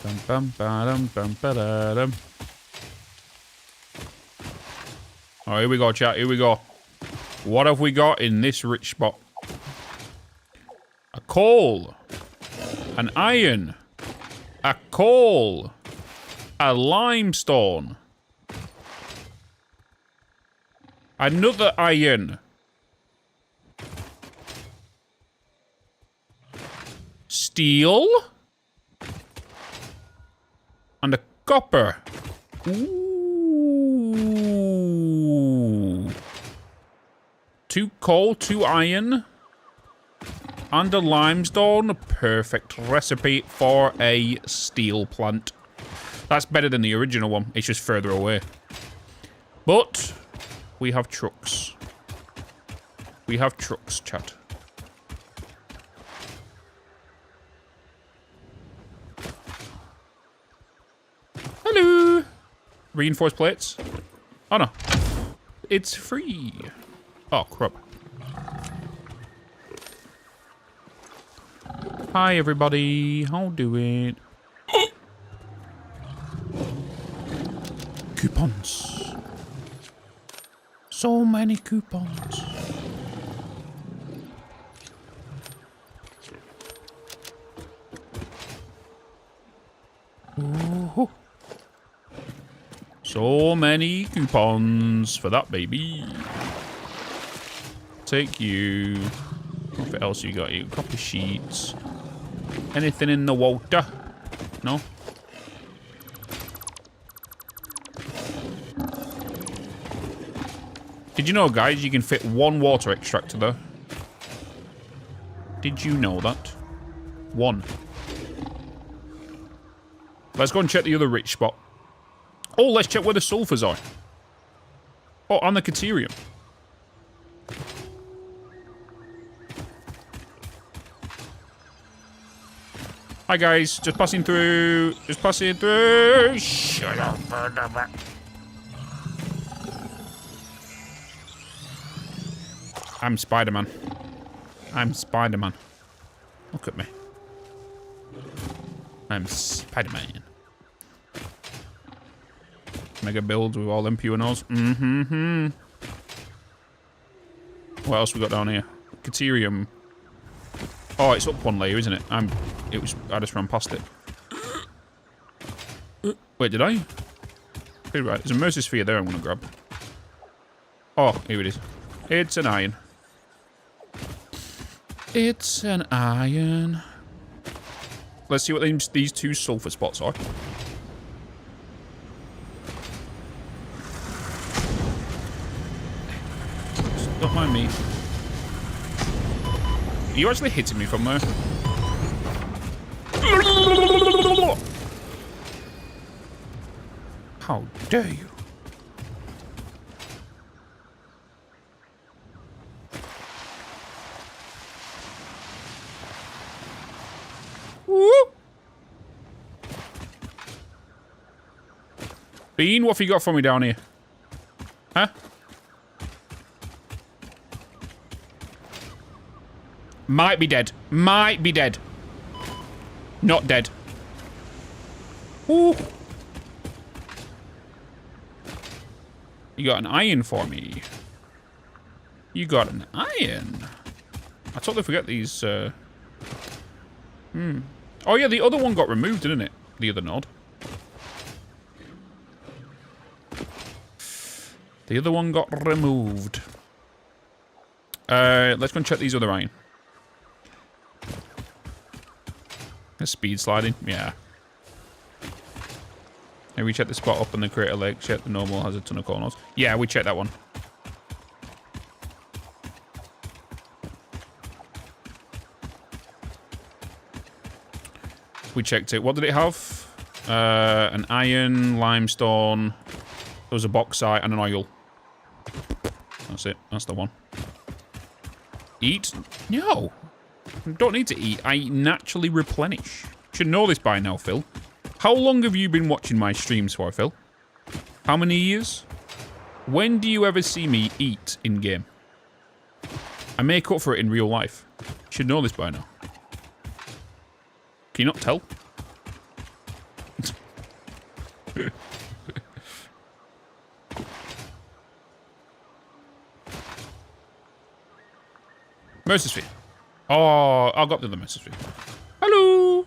Bum-bum-ba-dum-bum-ba-da-dum. Oh, here we go, chat. Here we go. What have we got in this rich spot? A coal. An iron. A coal. A limestone. Another iron. Steel. And a copper. Ooh. 2 coal, 2 iron. And a limestone. Perfect recipe for a steel plant. That's better than the original one. It's just further away. But we have trucks. We have trucks, chat. Hello. Reinforced plates. Oh no. It's free. Oh, crap. Hi, everybody. How do it? Coupons. So many coupons. Ooh. So many coupons for that, baby. Take you. What else you got? You copy sheets. Anything in the water? No? Did you know, guys, you can fit 1 water extractor there? Did you know that? 1. Let's go and check the other rich spot. Oh, let's check where the sulfurs are. Oh, and the caterium. Hi guys, just passing through. Just passing through. Shut up. I'm Spider-Man. I'm Spider-Man. Look at me. I'm Spider-Man. Mega builds with all them P&Os. Mm-hmm. What else we got down here? Caterium. Oh, it's up 1 layer, isn't it? I just ran past it. Wait, did I? Pretty right. There's a mercy sphere there I'm going to grab. Oh, here it is. It's an iron. It's an iron. Let's see what these two sulfur spots are. Don't mind me. Are you actually hitting me from there? How dare you? Woo! Bean, what have you got for me down here? Huh? Might be dead. Might be dead. Not dead. Ooh. You got an iron for me. You got an iron. I totally forget these, Oh yeah, the other one got removed, didn't it? The other node. The other one got removed. Let's go and check these other iron. Speed sliding, yeah. Hey, we check the spot up on the crater lake. Check the normal has a ton of corners. Yeah, we checked that one. We checked it. What did it have? An iron, limestone. There was a bauxite and an oil. That's it. That's the one. Eat? No. Don't need to eat. I naturally replenish. Should know this by now, Phil. How long have you been watching my streams for, Phil? How many years? When do you ever see me eat in-game? I make up for it in real life. Should know this by now. Can you not tell? Mercy sphere. Oh, I got the mercy sphere. Hello.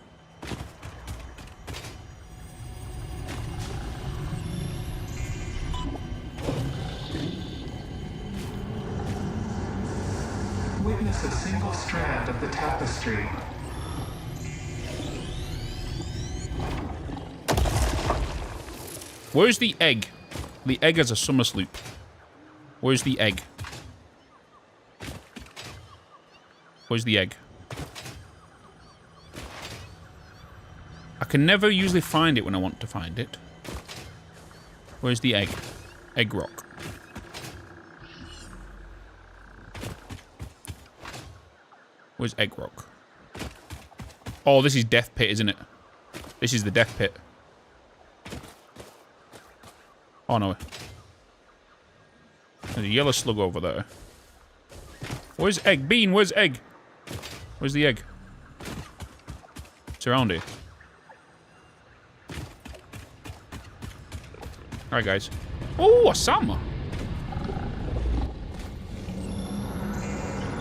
Witness a single strand of the tapestry. Where's the egg? The egg has a summer sloop. Where's the egg? Where's the egg? I can never usually find it when I want to find it. Where's the egg? Egg rock. Where's egg rock? Oh, this is death pit, isn't it? This is the death pit. Oh no. There's a yellow slug over there. Where's egg? Bean, where's egg? Where's the egg? It's around here. Alright, guys. Oh, a salmon.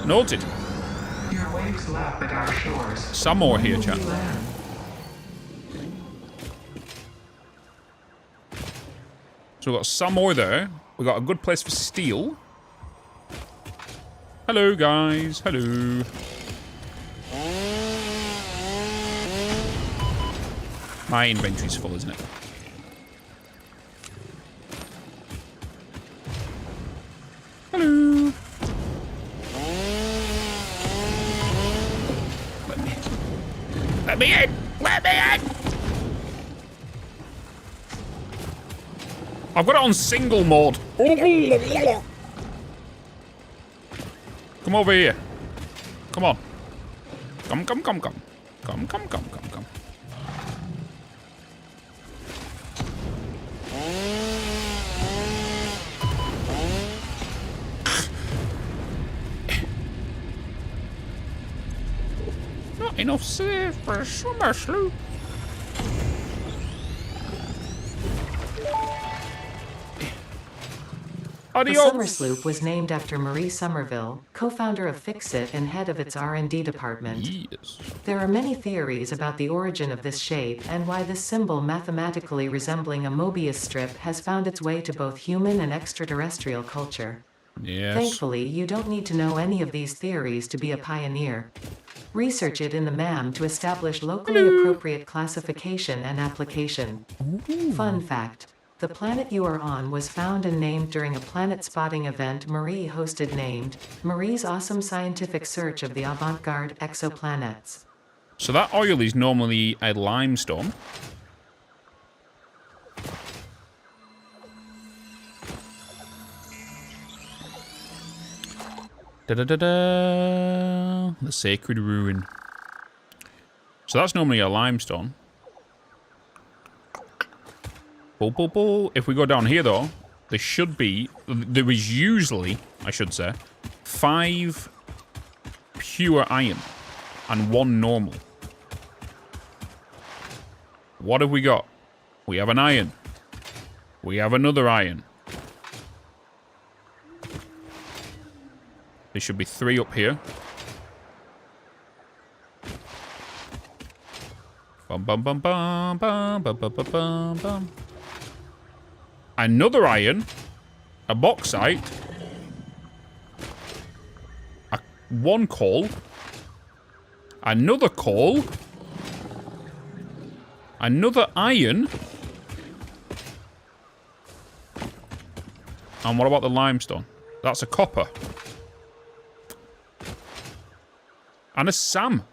Noted. Your waves lap at our shores. Some more here, chat. So we've got some more there. We've got a good place for steel. Hello, guys. Hello. My inventory's full, isn't it? Hello. Let me in! Let me in! I've got it on single mode. Come over here. Come on. Come. Come. Not enough safe for a summer sloop. The Summer Sloop was named after Marie Somerville, co-founder of Fixit and head of its R&D department. Yes. There are many theories about the origin of this shape and why this symbol mathematically resembling a Mobius strip has found its way to both human and extraterrestrial culture. Yes. Thankfully, you don't need to know any of these theories to be a pioneer. Research it in the MAM to establish locally appropriate classification and application. Fun fact. The planet you are on was found and named during a planet spotting event Marie hosted named Marie's Awesome Scientific Search of the Avant-Garde Exoplanets. So that oil is normally a limestone. Da-da-da-da. The Sacred Ruin. So that's normally a limestone. If we go down here, though, there is usually, I should say, 5 pure iron and 1 normal. What have we got? We have an iron. We have another iron. There should be 3 up here. Bum bum bum bum bum bum bum bum bum bum. Another iron, a bauxite, 1 coal, another coal, another iron, and what about the limestone? That's a copper. And a SAM.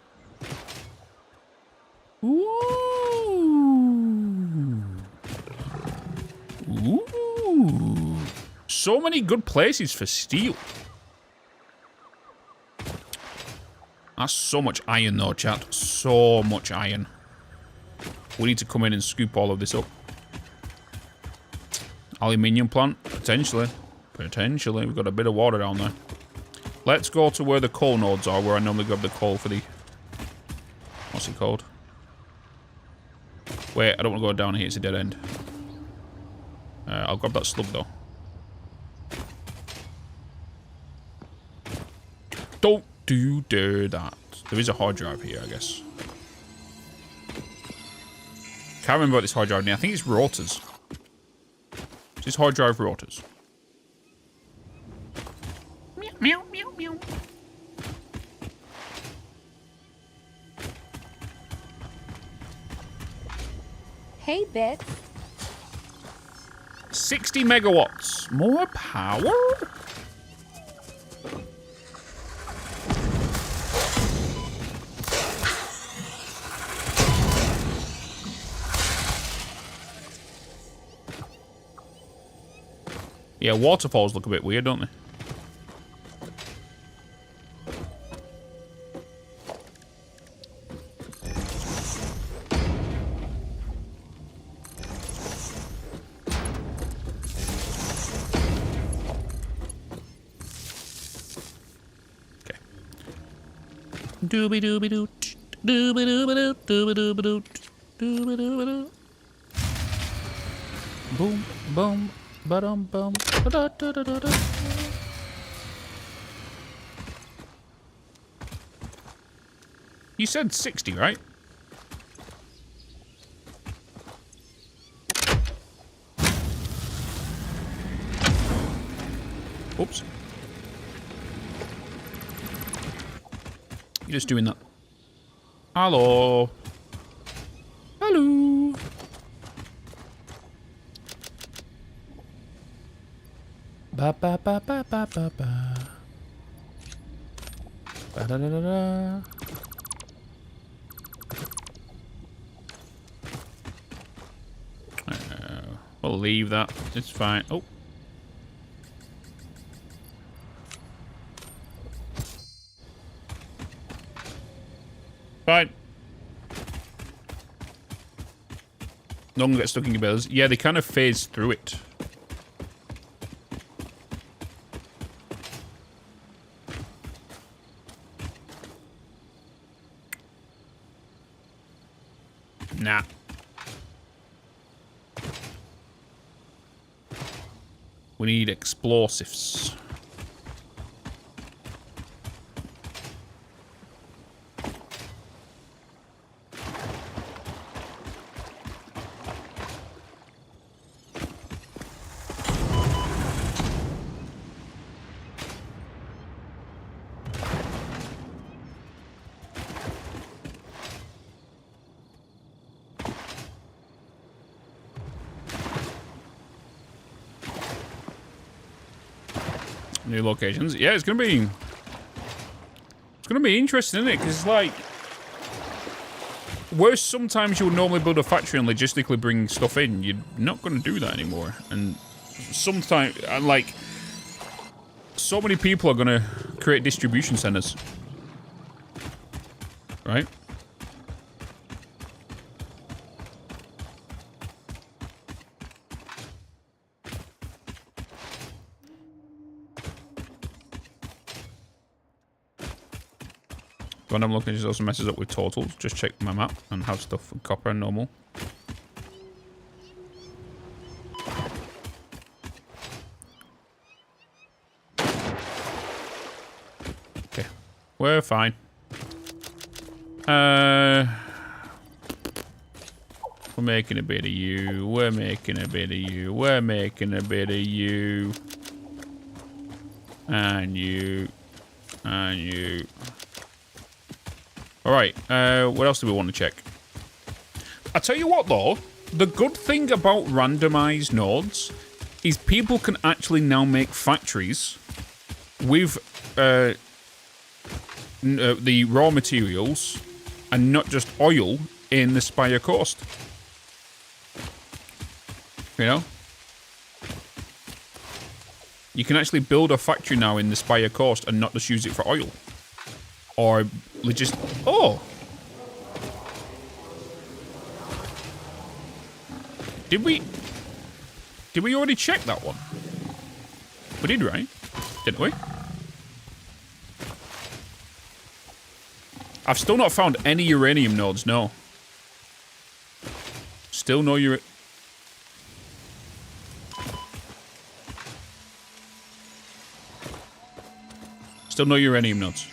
Ooh. Ooh. So many good places for steel. That's so much iron though, chat. So much iron. We need to come in and scoop all of this up. Aluminium plant? Potentially. Potentially. We've got a bit of water down there. Let's go to where the coal nodes are, where I normally grab the coal for the... What's it called? Wait, I don't want to go down here. It's a dead end. I'll grab that slug, though. Don't dare that. There is a hard drive here, I guess. Can't remember what this hard drive is. I think it's rotors. Is this hard drive rotors? Meow, meow, meow, meow. Hey, Bitz. 60 megawatts. More power? Yeah, waterfalls look a bit weird, don't they? Dooby dooby doo, dooby dooby doo, dooby dooby doo, dooby dooby doo. Boom, boom, ba-dum, bum, ba-da-da-da-da-da. You said 60, right? Oops. You're just doing that. Hello. Hello. Ba ba ba ba ba ba ba. Ba da da da da. We'll leave that. It's fine. Oh. Fine. No one gets stuck in your bills. Yeah, they kind of phase through it. Nah. We need explosives. New locations. Yeah, it's gonna be interesting, isn't it? Because it's like, where sometimes you would normally build a factory and logistically bring stuff in, you're not gonna do that anymore. And sometimes, like, so many people are gonna create distribution centers, right? Random locations also messes up with totals. Just check my map and have stuff for copper and normal. Okay, we're fine. We're making a bit of you. We're making a bit of you. We're making a bit of you. And you. And you. Alright, what else do we want to check? I tell you what though, the good thing about randomized nodes is people can actually now make factories with the raw materials and not just oil in the Spire Coast. You know? You can actually build a factory now in the Spire Coast and not just use it for oil. Or just... Oh! Did we already check that one? We did, right? Didn't we? I've still not found any uranium nodes, no. Still no Still no uranium nodes.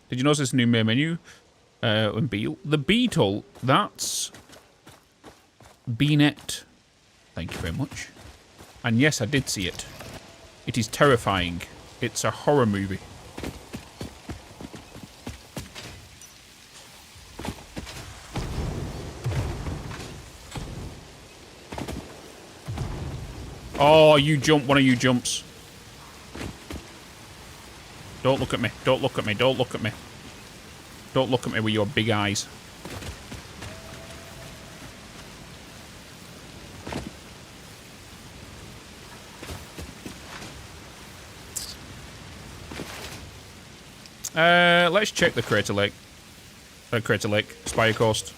Did you notice this new main menu? The beetle, that's BNet. Thank you very much. And yes, I did see it. It is terrifying. It's a horror movie. Oh, you jump. One of you jumps. Don't look at me. Don't look at me. Don't look at me. Don't look at me with your big eyes. Let's check the Crater Lake. Crater Lake, Spire Coast.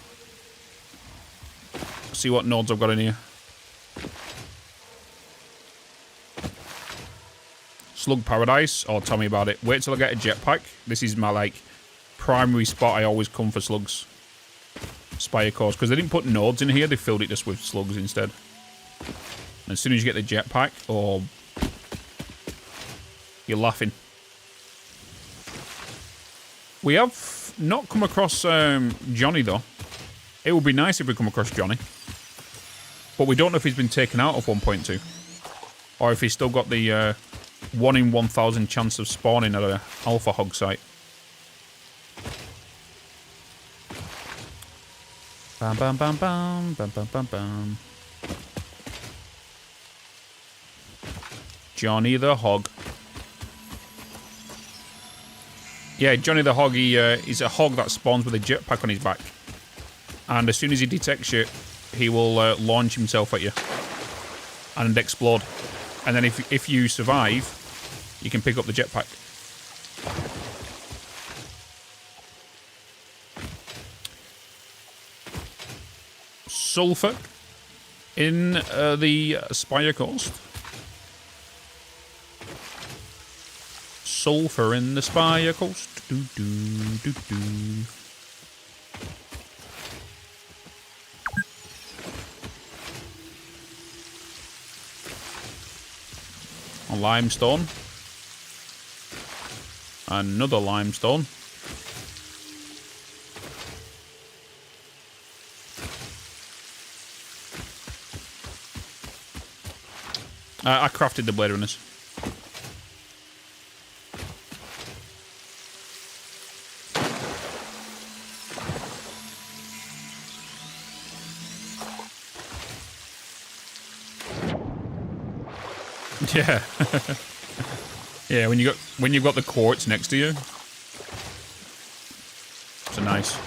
See what nodes I've got in here. Slug Paradise. Oh, tell me about it. Wait till I get a jetpack. This is my, like, primary spot I always come for slugs. Spire Coast. Because they didn't put nodes in here. They filled it just with slugs instead. And as soon as you get the jetpack, oh, you're laughing. We have not come across Johnny, though. It would be nice if we come across Johnny. But we don't know if he's been taken out of 1.2. Or if he's still got the 1 in 1,000 chance of spawning at an alpha hog site. Bam, bam, bam, bam, bam, bam, bam, bam. Johnny the Hog. Yeah, Johnny the Hog, he's a hog that spawns with a jetpack on his back. And as soon as he detects you, he will launch himself at you. And explode. And then if you survive, you can pick up the jetpack. sulfur in the Spire Coast. Sulfur in the Spire Coast. Do, do, do, do. A limestone. Another limestone. I crafted the blade runners. Yeah. Yeah, when you've got the quartz next to you. It's nice.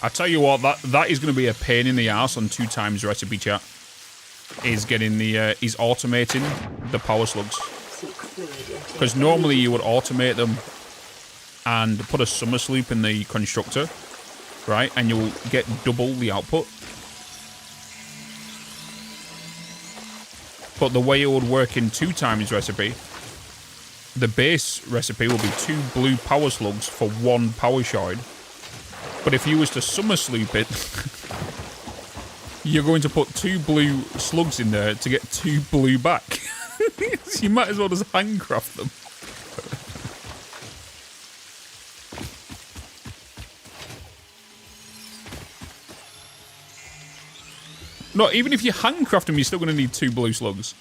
I tell you what, that is going to be a pain in the ass on 2 times recipe chat. Is getting the is automating the power slugs. Because normally you would automate them and put a summer sloop in the constructor, right? And you'll get double the output. But the way it would work in 2 times recipe, the base recipe will be 2 blue power slugs for 1 power shard. But if you was to summer sloop it, you're going to put 2 blue slugs in there to get 2 blue back. So you might as well just handcraft them. No, even if you handcraft them, you're still going to need 2 blue slugs.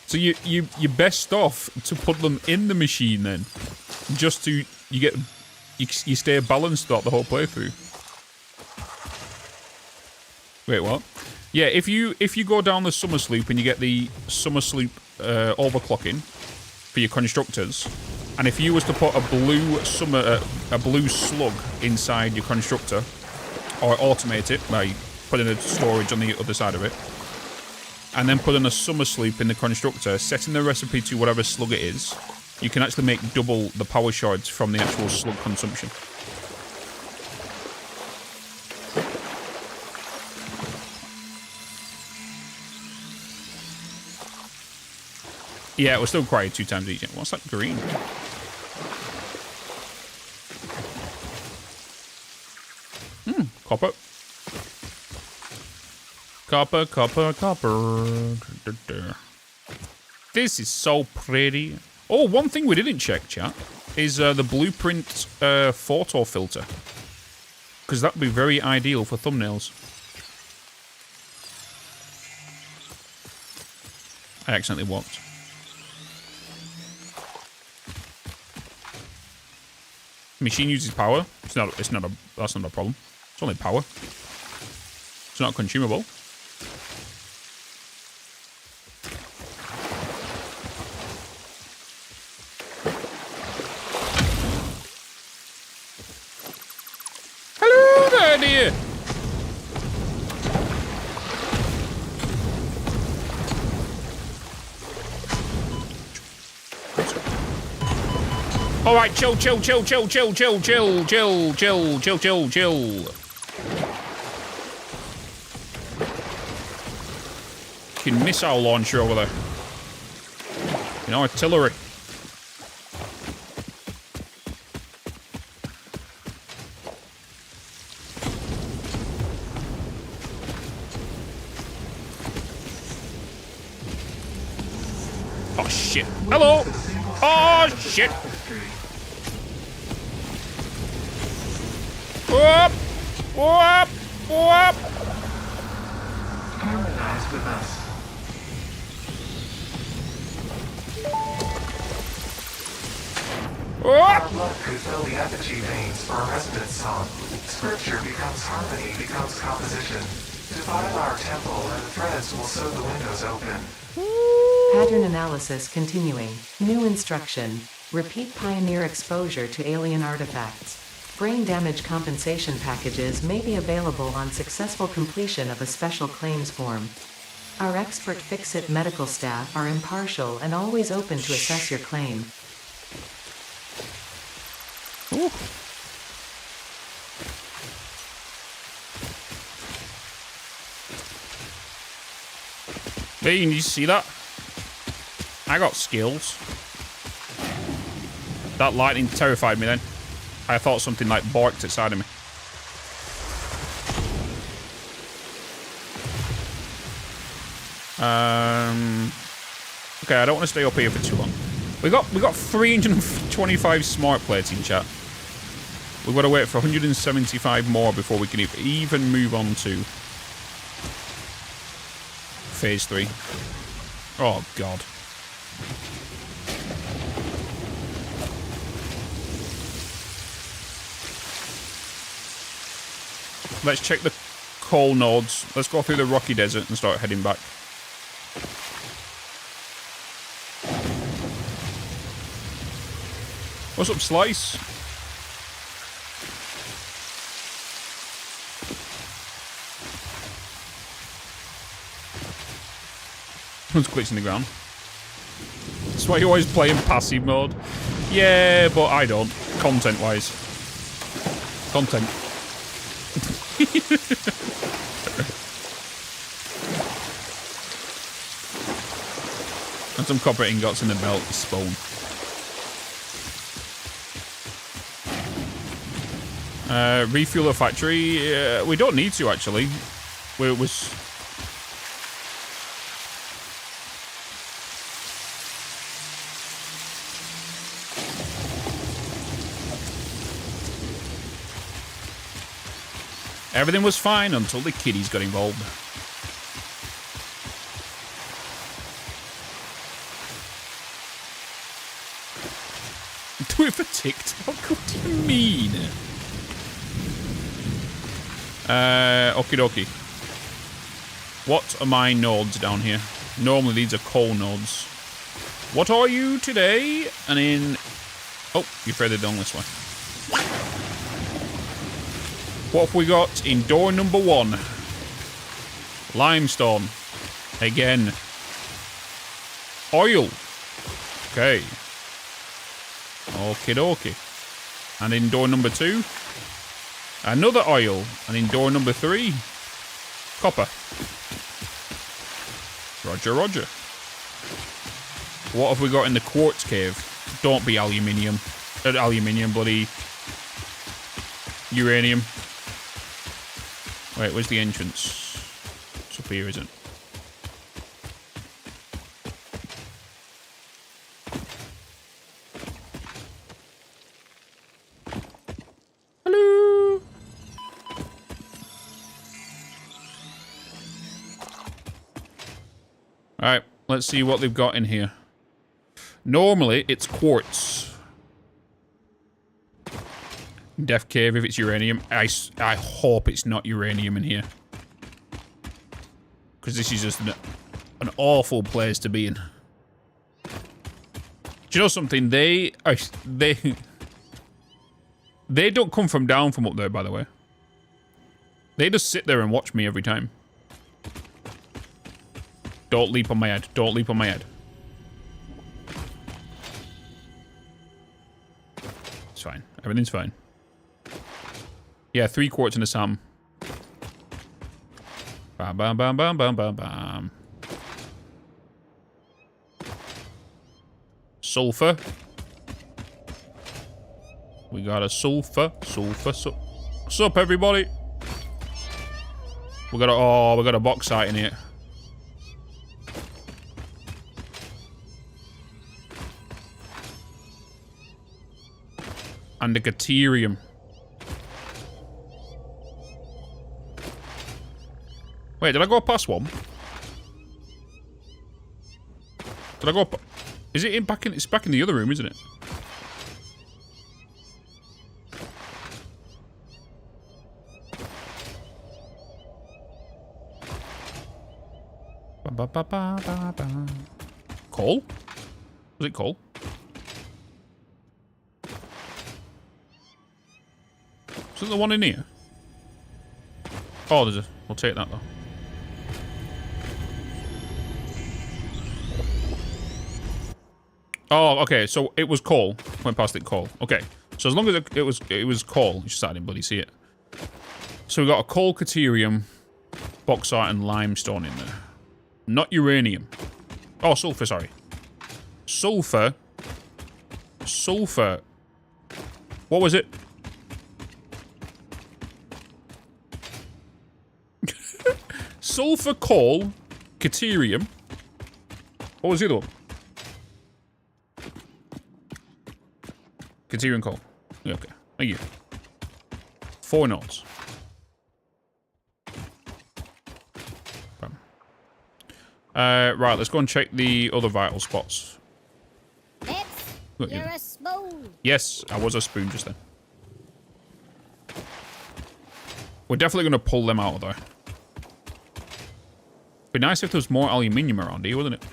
So you're best off to put them in the machine then, just to you stay balanced throughout the whole playthrough. Wait, what? Yeah, if you go down the summer sloop and you get the summer sloop overclocking for your constructors, and if you was to put a blue slug inside your constructor, or automate it by putting a storage on the other side of it, and then putting a summer sloop in the constructor, setting the recipe to whatever slug it is, you can actually make double the power shards from the actual slug consumption. Yeah, it will still require 2 times each. What's that green? Copper. Copper, copper, copper. This is so pretty. Oh, one thing we didn't check, chat, is the blueprint photo filter. Because that would be very ideal for thumbnails. I accidentally walked. Machine uses power. That's not a problem. It's only power. It's not consumable. Hello there, dear. All right, chill. Fucking missile launcher over there. You know, artillery. Oh shit. Hello. Oh shit. Whoop! Whoop! Whoop! Harmonize with us. Whoop! Our blood could fill the effigy veins for a resonance song. Scripture becomes harmony, becomes composition. Defile our temple and the threads will sew the windows open. Pattern analysis continuing. New instruction. Repeat pioneer exposure to alien artifacts. Brain damage compensation packages may be available on successful completion of a special claims form. Our expert Fix-It medical staff are impartial and always open to assess your claim. Ooh. Hey, you see that? I got skills. That lightning terrified me then. I thought something like barked outside of me. Okay, I don't want to stay up here for too long. We got 325 smart plates in chat. We've got to wait for 175 more before we can even move on to phase 3. Oh god. Let's check the coal nodes. Let's go through the rocky desert and start heading back. What's up, Slice? Someone's glitching the ground. That's why you always play in passive mode. Yeah, but I don't. Content-wise. Content. And some copper ingots in the belt to spawn. Refuel the factory. We don't need to, actually. Everything was fine until the kiddies got involved. Do it for TikTok? What do you mean? Okie dokie. What are my nodes down here? Normally these are coal nodes. What are you today? And in... Oh, you're further down this way. What have we got in door number 1? Limestone. Again. Oil. Okay. Okie dokie. And in door number 2? Another oil. And in door number 3? Copper. Roger, roger. What have we got in the quartz cave? Don't be aluminium. Aluminium, bloody... uranium. Wait, where's the entrance? It's up here, isn't it? Hello! Alright, let's see what they've got in here. Normally, it's quartz. Death cave if it's uranium. I hope it's not uranium in here. Because this is just an awful place to be in. Do you know something? They don't come from down from up there, by the way. They just sit there and watch me every time. Don't leap on my head. Don't leap on my head. It's fine. Everything's fine. Yeah, 3 quartz and a Sam. Bam, bam, bam, bam, bam, bam, bam. Sulfur. We got a sulfur. What's up, everybody? We got a bauxite in here. And a Gaterium. Wait, did I go past one? Did I go? Is it in back in? It's back in the other room, isn't it? Ba, ba, ba, ba, ba. Coal? Was it coal? Isn't there one in here? Oh, there's a... We'll take that, though. Oh, okay, so it was coal. Went past it, coal. Okay, So as long as it was coal, you just I didn't bloody see it. So we got a coal, caterium, bauxite, and limestone in there. Not uranium. Oh, sulfur, sorry. Sulfur. Sulfur. What was it? Sulfur, coal, caterium. What was the other one? Caterium, coal. Yeah, okay. Thank you. 4 nodes. Right, let's go and check the other vital spots. Bitz, Look, you're yeah. a spoon. Yes, I was a spoon just then. We're definitely going to pull them out of there. Be nice if there was more aluminium around here, wouldn't it?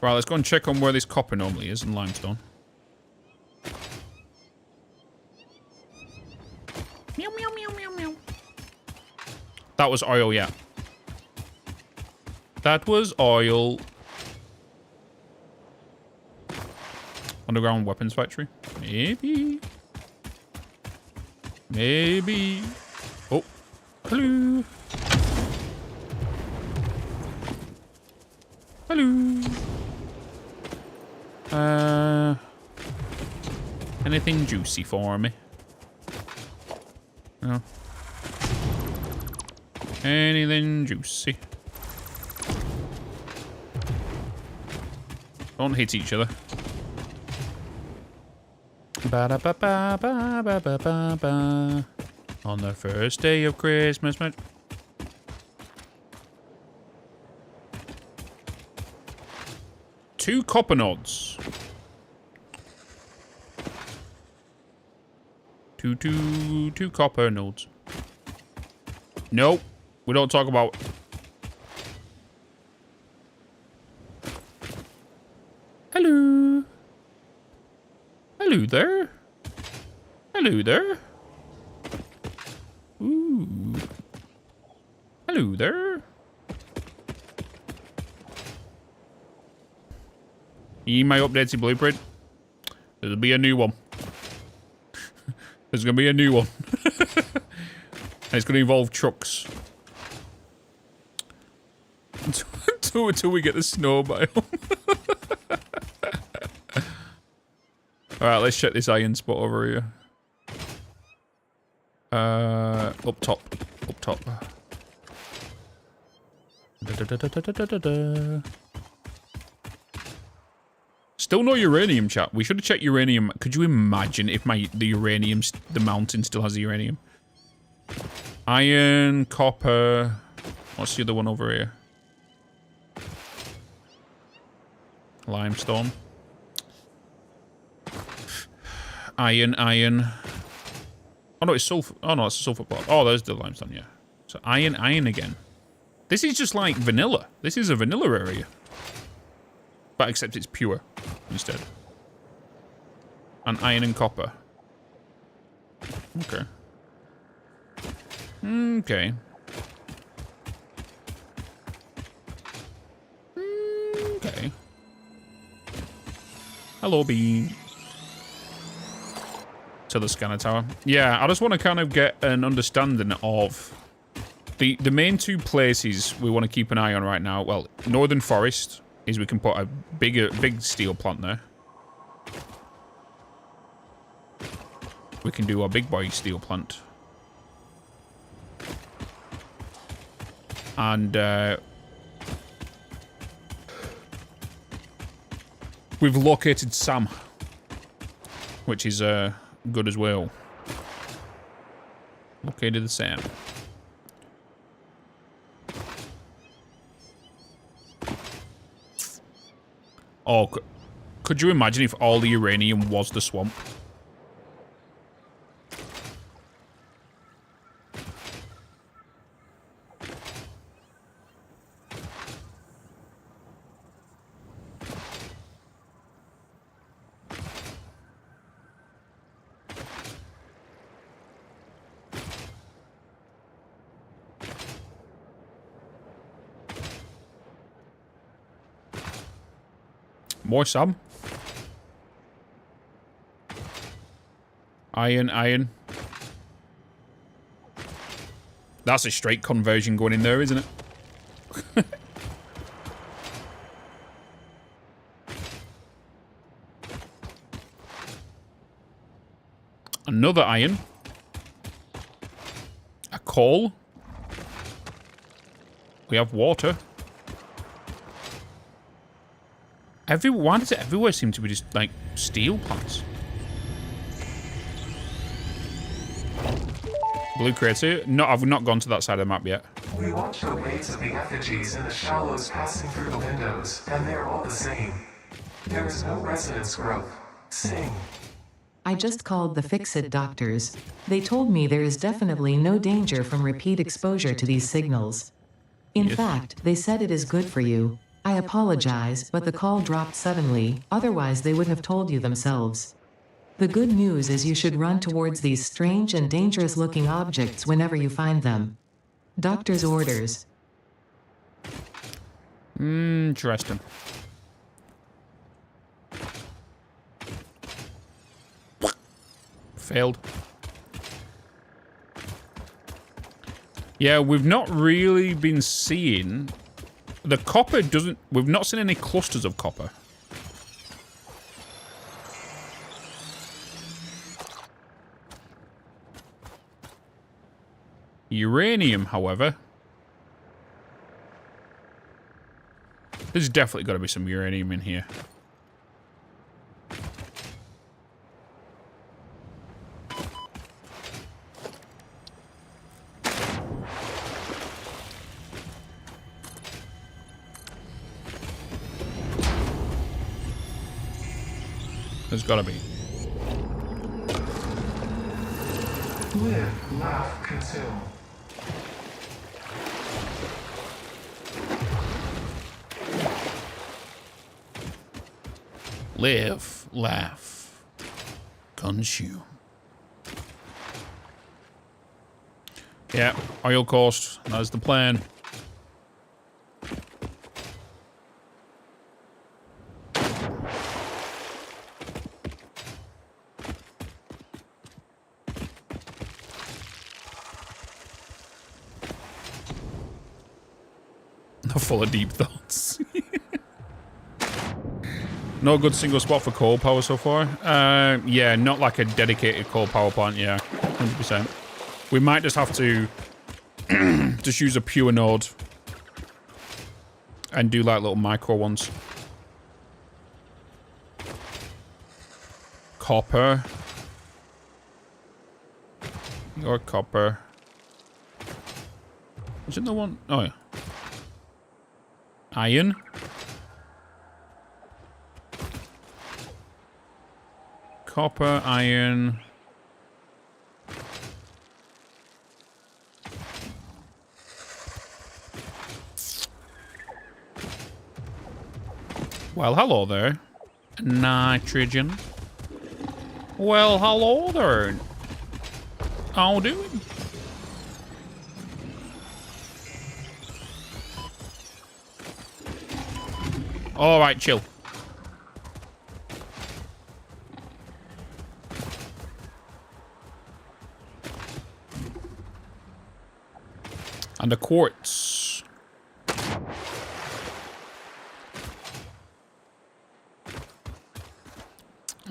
Right, let's go and check on where this copper normally is and limestone. Meow, meow, meow, meow, meow. That was oil, yeah. That was oil. Underground weapons factory? Maybe. Maybe. Oh. Hello. Hello. Anything juicy for me? No. Anything juicy? Don't hit each other. Ba-da-ba-ba-ba-ba-ba-ba. On the first day of Christmas, mate. Two copper nodes. Two copper nodes. Nope. We don't talk about... Hello. Hello there. Hello there. Ooh. Hello there. In my updated blueprint, there'll be a new one. There's going to be a new one. And it's going to involve trucks. Until we get the snow biome. Alright, let's check this iron spot over here. Up top. Up top. Still no uranium, chat. We should have checked uranium. Could you imagine if the mountain still has the uranium? Iron, copper. What's the other one over here? Limestone. Iron. Oh no, it's sulfur. Oh no, it's a sulfur block. Oh, there's the limestone, yeah. So iron again. This is just like vanilla. This is a vanilla area. But except it's pure instead. And iron and copper. Okay. Okay. Okay. Hello, Bean. To the scanner tower. Yeah, I just want to kind of get an understanding of the main two places we want to keep an eye on right now. Well, Northern Forest is we can put a big steel plant there. We can do our big boy steel plant. And we've located Sam, which is good as well. Located the Sam. Oh, could you imagine if all the uranium was the swamp? More Sam. Iron, iron. That's a straight conversion going in there, isn't it? Another iron. A coal. We have water. Why does it everywhere seem to be just like steel plants? Blue crater. No, I've not gone to that side of the map yet. We watch the waves of the effigies in the shallows passing through the windows, and they're all the same. There is no resonance growth. Sing. I just called the Fix-It doctors. They told me there is definitely no danger from repeat exposure to these signals. In fact, they said it is good for you. I apologize, but the call dropped suddenly, otherwise they would have told you themselves. The good news is you should run towards these strange and dangerous-looking objects whenever you find them. Doctor's orders. Interesting. Failed. Yeah, we've not really been seeing... The copper doesn't... We've not seen any clusters of copper. Uranium, however... There's definitely got to be some uranium in here. There's gotta be. Live, laugh, consume. Live, laugh, consume. Yeah, oil cost. That's the plan. Full of deep thoughts. No good single spot for coal power so far. Yeah, not like a dedicated coal power plant. Yeah, 100%. We might just have to just use a pure node and do like little micro ones. Copper. Your copper. Isn't there one? Oh yeah. Iron. Copper, iron. Well, hello there. Nitrogen. Well, hello there. How doing? All right, chill. And the quartz.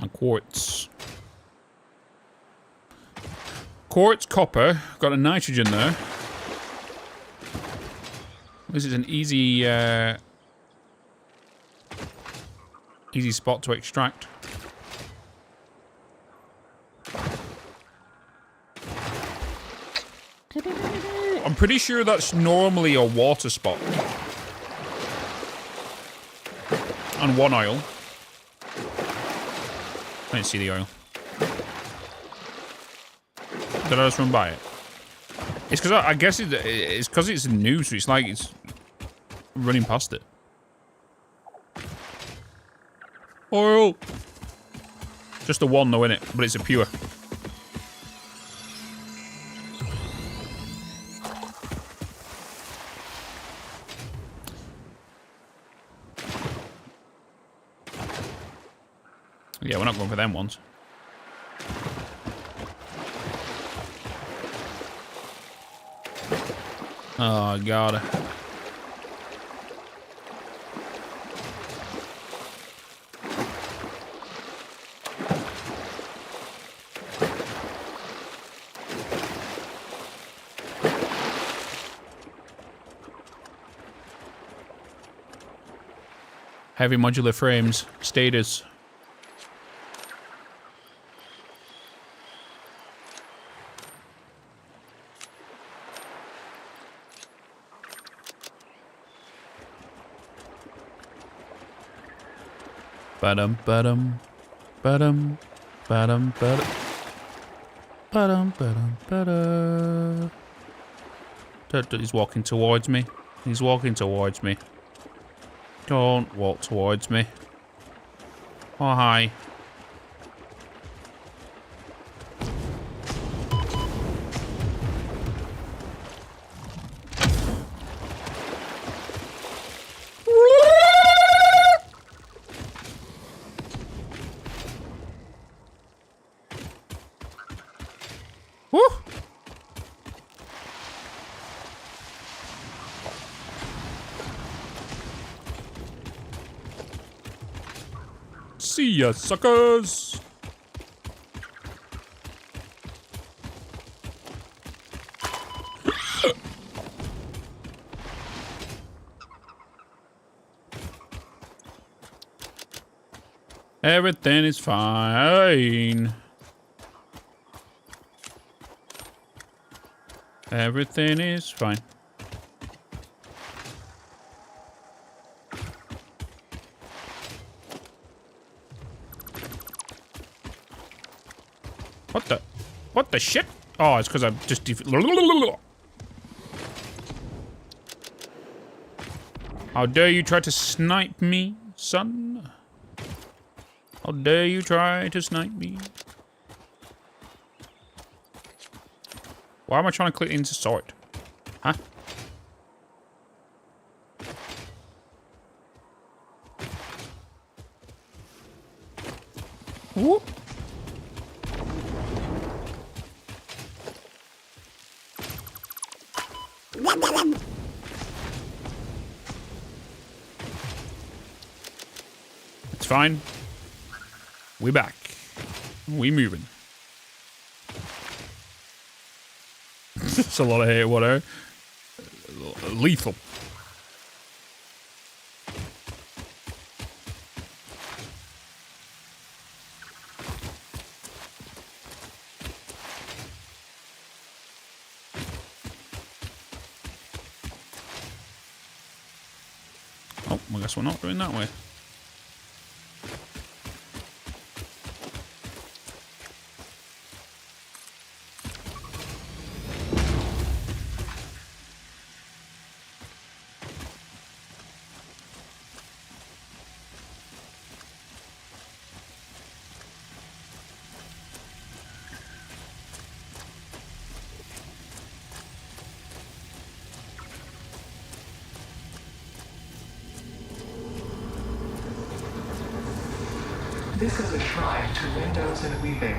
And quartz. Quartz, copper. Got a nitrogen there. This is an easy... easy spot to extract. I'm pretty sure that's normally a water spot. And one oil. I didn't see the oil. Did I just run by it? It's because I guess it's because it's new, so it's like it's running past it. Oil! Just a one though, innit? But it's a pure. Yeah, we're not going for them ones. Oh, God. Heavy modular frames. Status. Ba-dum, ba-dum, ba-dum, ba-dum, ba-dum, ba-dum, ba-dum, ba-dum. He's walking towards me. He's walking towards me. Don't walk towards me. Oh, hi. Woo! See ya, suckers! Everything is fine. Everything is fine. What the shit? Oh, it's because I'm just How dare you try to snipe me, son? How dare you try to snipe me? Why am I trying to click into sword? Huh? Whoop. It's fine. We back. We moving. That's a lot of hate water. Lethal. Oh, I guess we're not going that way. This is a shrine to windows and weaving.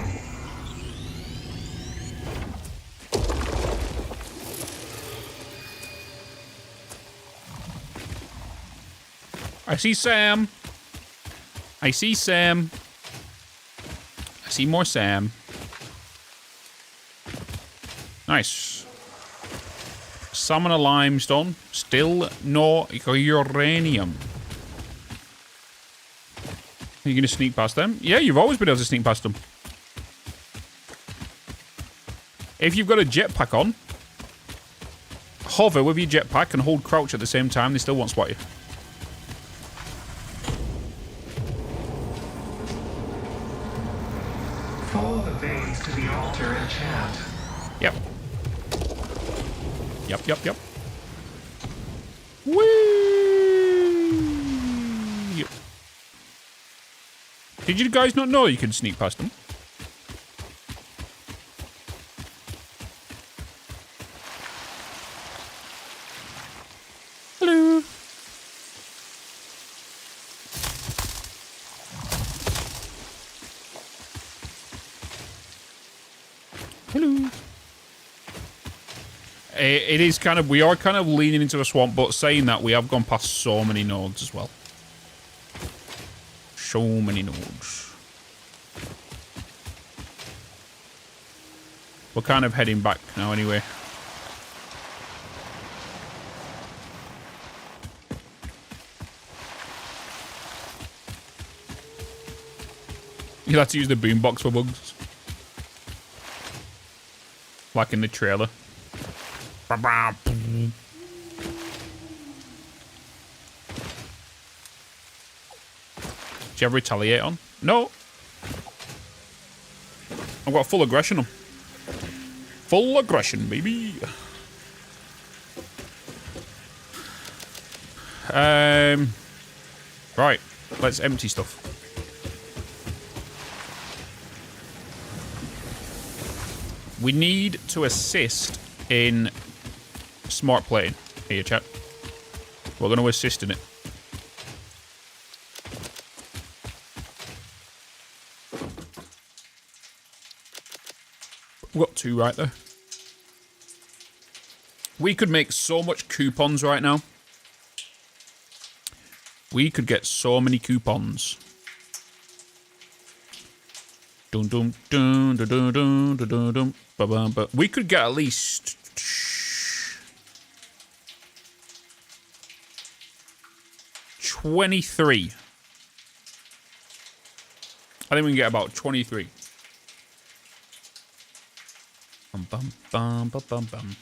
I see Sam. I see Sam. I see more Sam. Nice. Summon a limestone. Still no uranium. Are you going to sneak past them? Yeah, you've always been able to sneak past them. If you've got a jetpack on, hover with your jetpack and hold crouch at the same time, they still won't spot you. Follow the veins to the altar and chant. Yep. Yep. Whee! Did you guys not know you could sneak past them? Hello. Hello. It is kind of, we are kind of leaning into a swamp, but saying that, we have gone past so many nodes as well. So many nodes. We're kind of heading back now anyway. You'll have to use the boombox for bugs. Like in the trailer. Do you have retaliate on? No. I've got full aggression on. Full aggression, baby. Right. Let's empty stuff. We need to assist in smart playing. Here, chat. We're going to assist in it. We've got 2 right there. We could make so much coupons right now. We could get so many coupons. Dun dun dun dun dun dun dun dun. But we could get at least 23. I think we can get about 23. Bum, bum, bum, bum, bum, bum.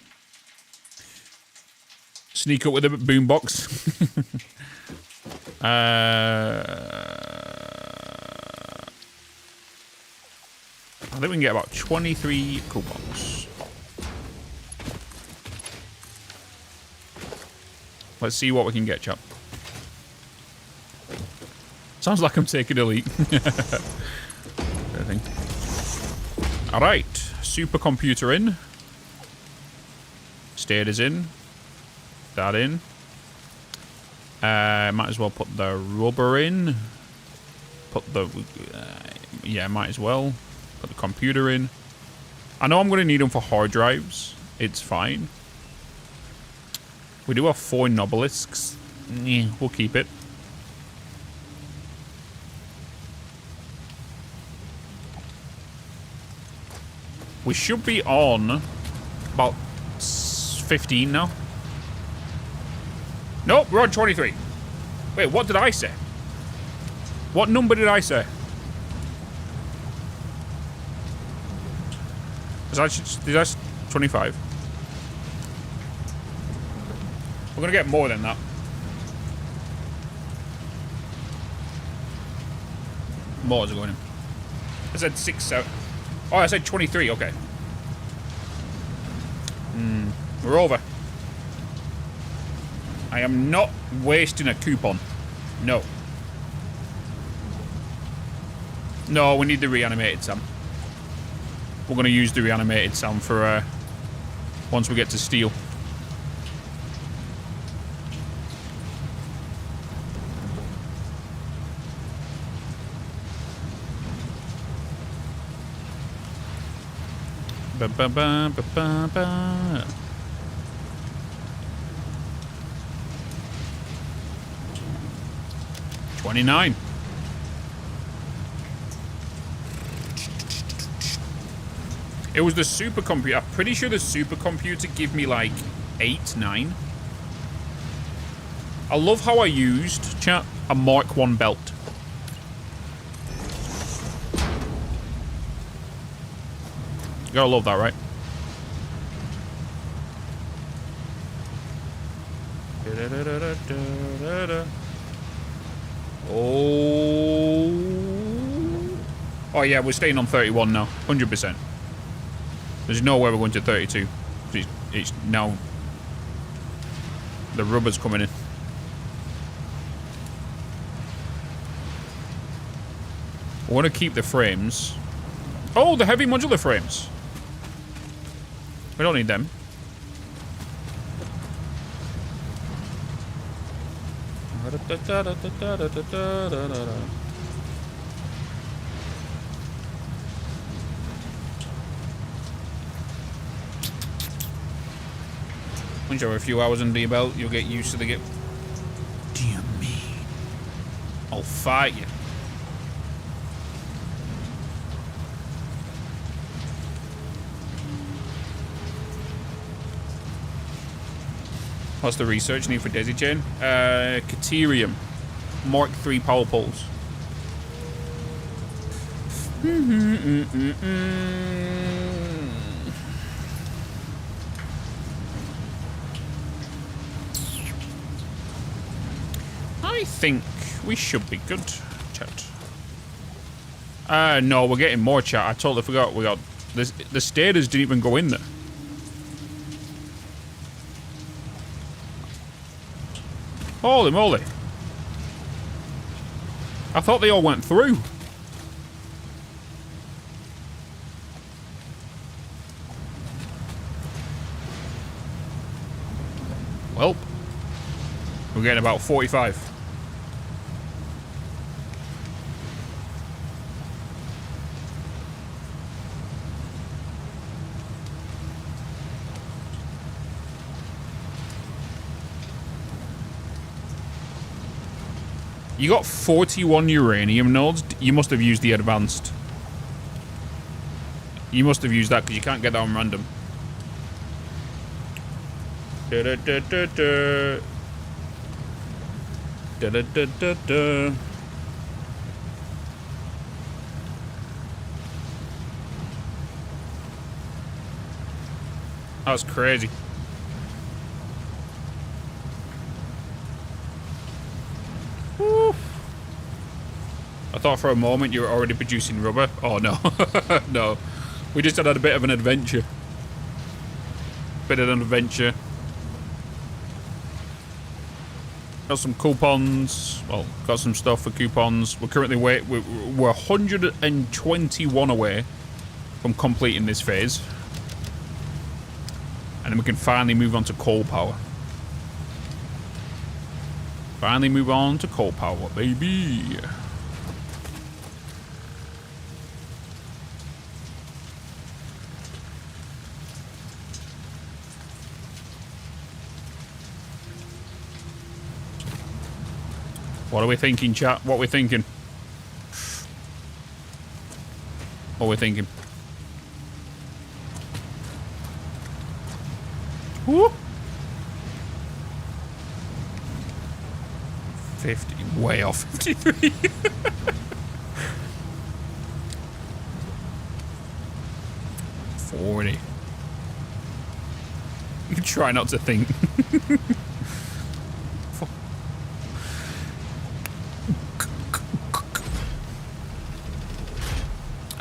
Sneak up with a boombox. I think we can get about 23 coupons. Let's see what we can get, chap. Sounds like I'm taking a leak. Alright. Supercomputer in. Stators in. That in. Might as well put the rubber in. Put the... yeah, might as well. Put the computer in. I know I'm going to need them for hard drives. It's fine. We do have 4 nobelisks. Yeah, we'll keep it. We should be on about 15 now. Nope, we're on 23. Wait, what did I say? What number did I say? Did I 25? We're gonna get more than that. More are going in. I said 6, 7. Oh, I said 23. Okay. We're over. I am not wasting a coupon. No. No, we need the reanimated Sam. We're going to use the reanimated Sam for once we get to steel. Ba ba ba ba ba ba. 29. It was the supercomputer. I'm pretty sure the supercomputer gave me like 8, 9. I love how I used, chat, a Mark 1 belt. You gotta love that, right? Oh yeah, we're staying on 31 now, 100%. There's no way we're going to 32. It's now the rubber's coming in. We want to keep the frames. Oh, the heavy modular frames. We don't need them. Once you have a few hours under your belt, you'll get used to the game. Dear me. I'll fight you. What's the research need for Daisy Chain? Caterium. Mark 3 power poles. I think we should be good, chat. No, we're getting more, chat. I totally forgot. We got this. The stairs didn't even go in there. Holy moly. I thought they all went through. Well, we're getting about 45. You got 41 uranium nodes. You must have used the advanced. You must have used that because you can't get that on random. Da da da da da. Da da da da da. That's crazy. I thought for a moment you were already producing rubber. Oh no. No. We just had a bit of an adventure. Bit of an adventure. Got some coupons. Well, got some stuff for coupons. We're currently we're 121 away from completing this phase. And then we can finally move on to coal power. Finally move on to coal power, baby. What are we thinking, chat? What are we thinking? What are we thinking? Woo! 50. Way off 53. $40. You can try not to think.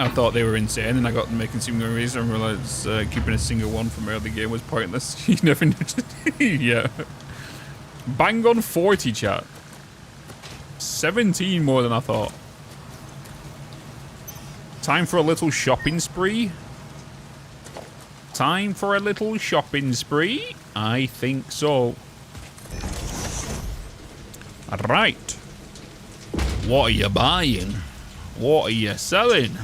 I thought they were insane, and I got them making single reason and realized keeping a single one from early game was pointless. You never knew. Yeah. Bang on 40, chat. 17 more than I thought. Time for a little shopping spree. Time for a little shopping spree? I think so. Right. What are you buying? What are you selling?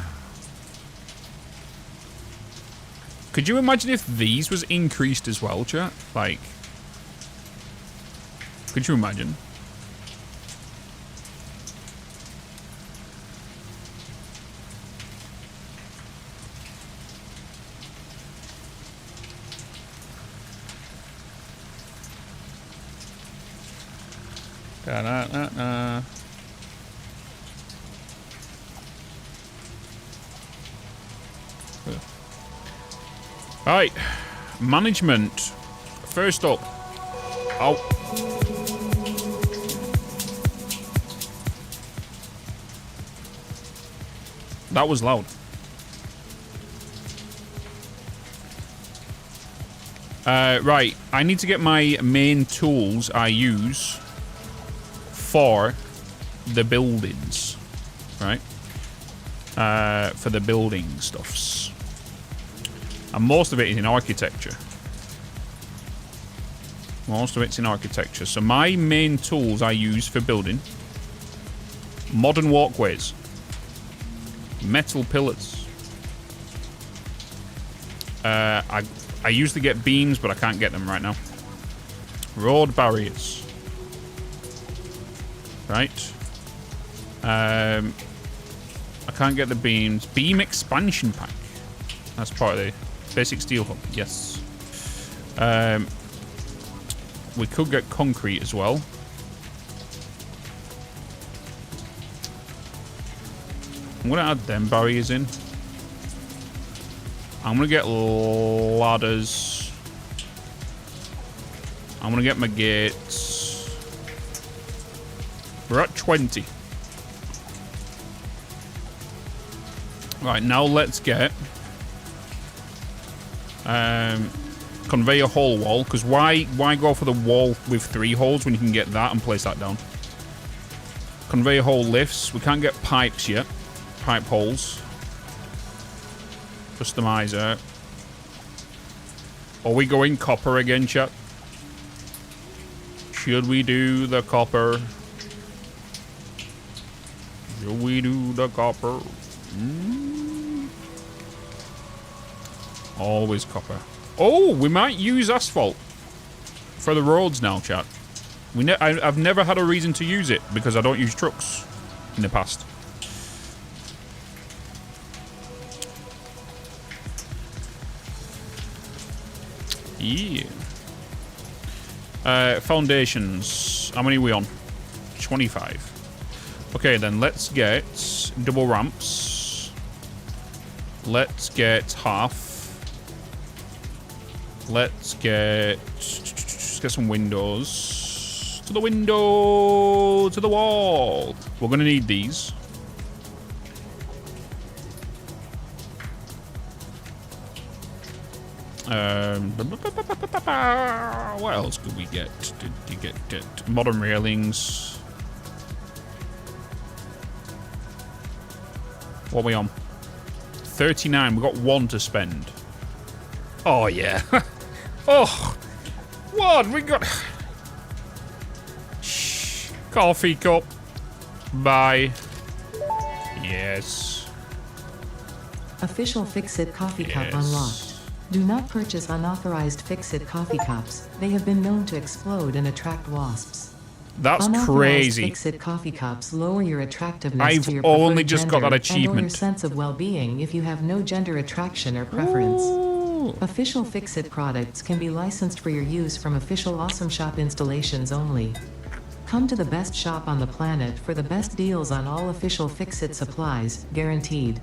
Could you imagine if these was increased as well, chat? Like, could you imagine? Da-da-da-da. Right, management. First up. Oh. That was loud. Right, I need to get my main tools I use for the buildings, right? For the building stuffs. And most of it is in architecture. Most of it's in architecture. So my main tools I use for building: modern walkways, metal pillars. I usually get beams, but I can't get them right now. Road barriers. Right. I can't get the beams. Beam expansion pack. That's part of the basic steel hub. Yes. We could get concrete as well. I'm going to add them barriers in. I'm going to get ladders. I'm going to get my gates. We're at 20. Right, now let's get conveyor hole wall, because why go for the wall with 3 holes when you can get that and place that down? Conveyor hole lifts. We can't get pipes yet. Pipe holes. Customizer. Are we going copper again, chat? Should we do the copper? Should we do the copper? Always copper. Oh, we might use asphalt for the roads now, chat. I've never had a reason to use it because I don't use trucks in the past. Yeah. Foundations. How many are we on? 25. Okay, then let's get double ramps. Let's get half. Let's get some windows. To the window, to the wall. We're gonna need these. What else could we get? Did you get modern railings? What are we on? 39. We got 1 to spend. Oh yeah. Oh, 1. We got. Shh. Coffee cup. Bye. Yes. Official Fix-It coffee cup unlocked. Do not purchase unauthorized Fix-It coffee cups. They have been known to explode and attract wasps. That's Unauthorized crazy. Fix-It coffee cups lower your attractiveness I've to your only preferred just got gender that achievement. and/or your sense of well-being if you have no gender attraction or preference. Ooh. Official Fix-It products can be licensed for your use from official Awesome Shop installations only. Come to the best shop on the planet for the best deals on all official Fix-It supplies, guaranteed.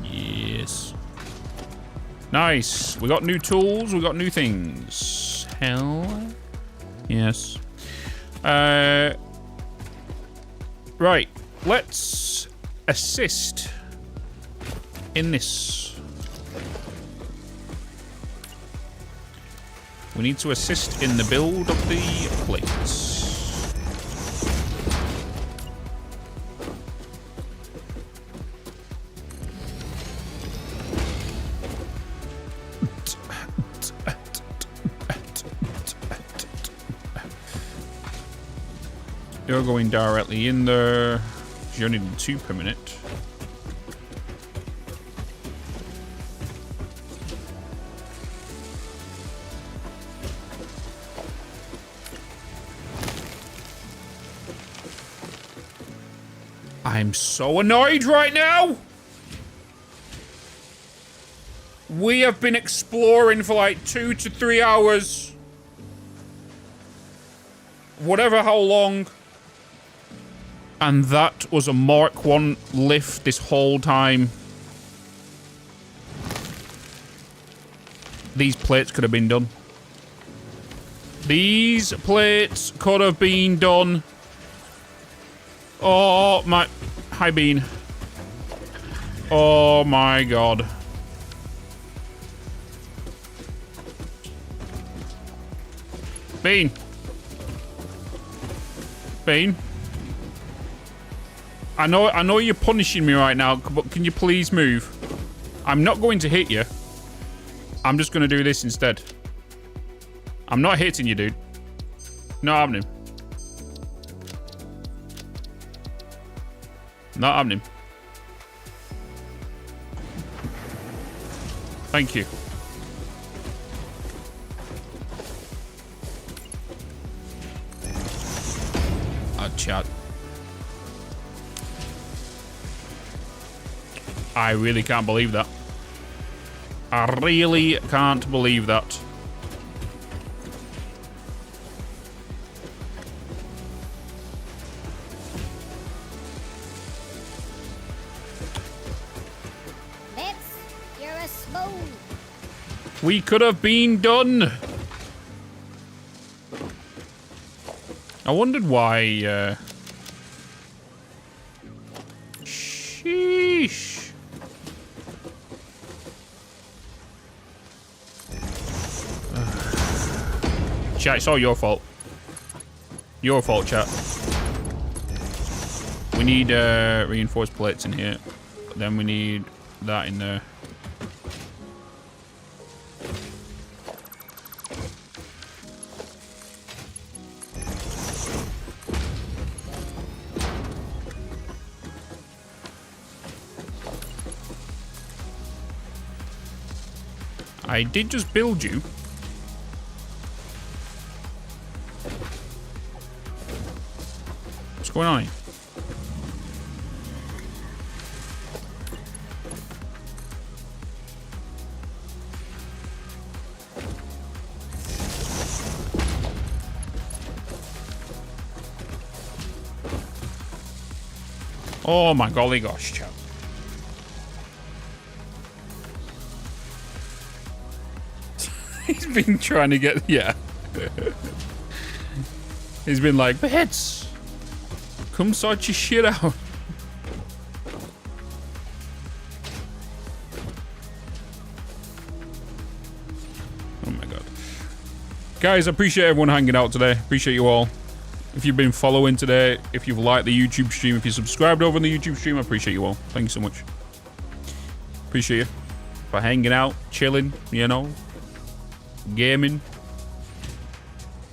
Yes. Nice. We got new tools. We got new things. Hell. Yes. Right. Let's assist in this. We need to assist in the build of the plates. You're going directly in there. You only need 2 per minute. I'm so annoyed right now. We have been exploring for like 2 to 3 hours. Whatever how long. And that was a Mark 1 lift this whole time. These plates could have been done. These plates could have been done. Oh my... Hi, Bean. Oh my god. Bean. Bean. I know you're punishing me right now, but can you please move? I'm not going to hit you. I'm just going to do this instead. I'm not hitting you, dude. Not happening. Not happening. Thank you. chat. I really can't believe that. I really can't believe that. Bitz, you're a spoon. We could have been done. I wondered why, sheesh. Chat, it's all your fault. Your fault, chat. We need, reinforced plates in here. Then we need that in there. I did just build you. What's going on here? Oh my golly gosh, chap. He's been trying to get, yeah. He's been like, Bitz, come sort your shit out. Oh my god. Guys, I appreciate everyone hanging out today. Appreciate you all. If you've been following today, if you've liked the YouTube stream, if you subscribed over on the YouTube stream, I appreciate you all. Thank you so much. Appreciate you for hanging out, chilling, you know. Gaming.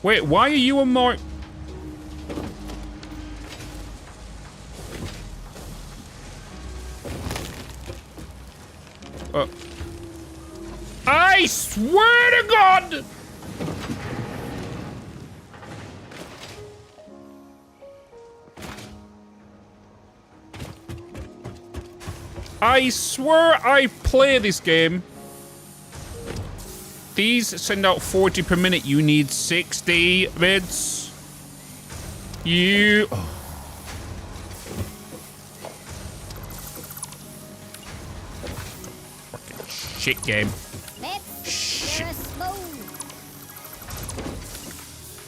Wait, why are you a more... I swear to God! I swear I play this game. These send out 40 per minute. You need 60 bids. You... Oh. Fucking shit game. Bitz, you're a spoon.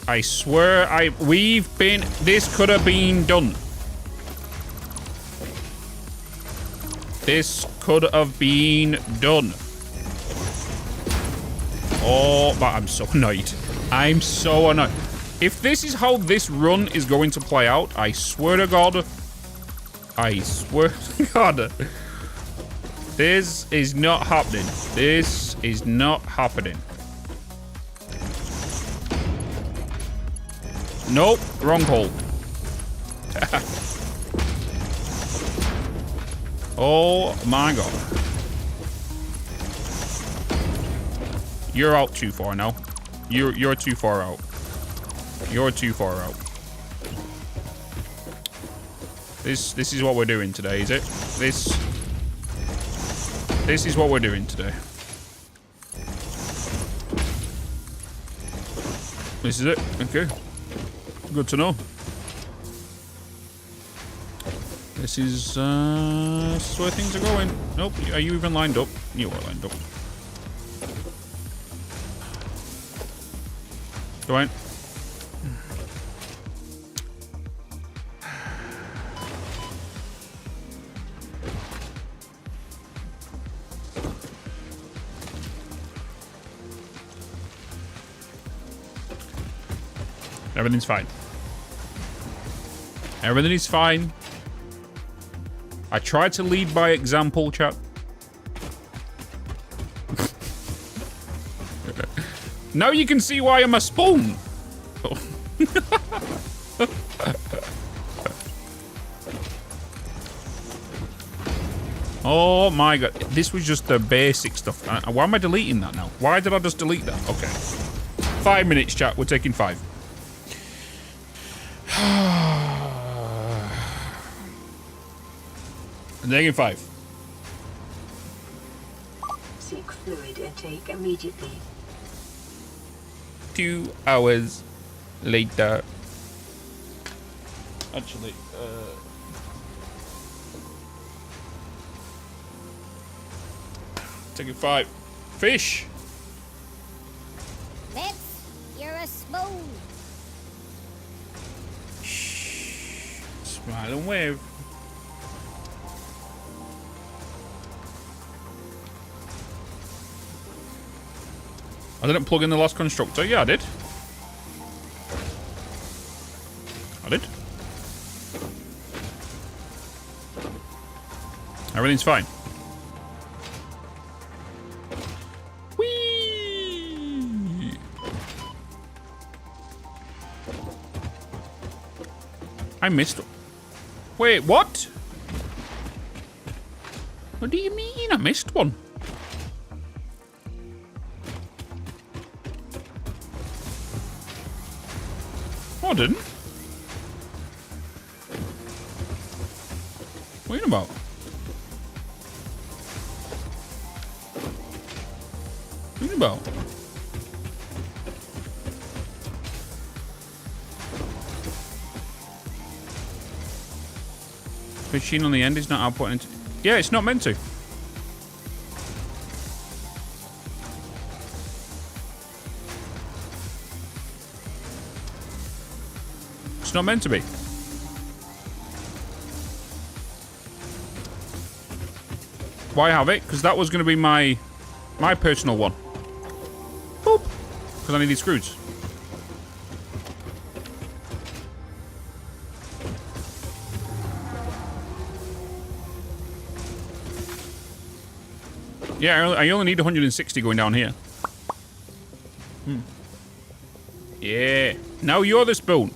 I swear we've been... This could have been done. This could have been done. Oh, but I'm so annoyed. I'm so annoyed. If this is how this run is going to play out, I swear to God. I swear to God. This is not happening. This is not happening. Nope, wrong hole. Oh my God. You're out too far now. You're too far out. You're too far out. This is what we're doing today, is it? This is what we're doing today. This is it. Okay. Good to know. This is where things are going. Nope. Are you even lined up? You are lined up. Go on. Everything's fine. Everything is fine. I tried to lead by example, chat. Now you can see why I'm a spoon. Oh. Oh my God. This was just the basic stuff. Why am I deleting that now? Why did I just delete that? Okay. 5 minutes, chat. We're taking 5. Negative 5. Seek fluid intake immediately. 2 hours later. Actually, taking 5. Fish. Bitz, you're a spoon. Smile and wave. I didn't plug in the last constructor. Yeah, I did. I did. Everything's fine. Whee! I missed. Wait, what? What do you mean I missed one? I didn't. What are you about? What are you about? Machine on the end is not outputting into... Yeah, it's not meant to. It's not meant to be. Why have it? Because that was going to be my personal one. Boop. Because I need these screws. Yeah, I only need 160 going down here. Yeah. Now you're the spoon.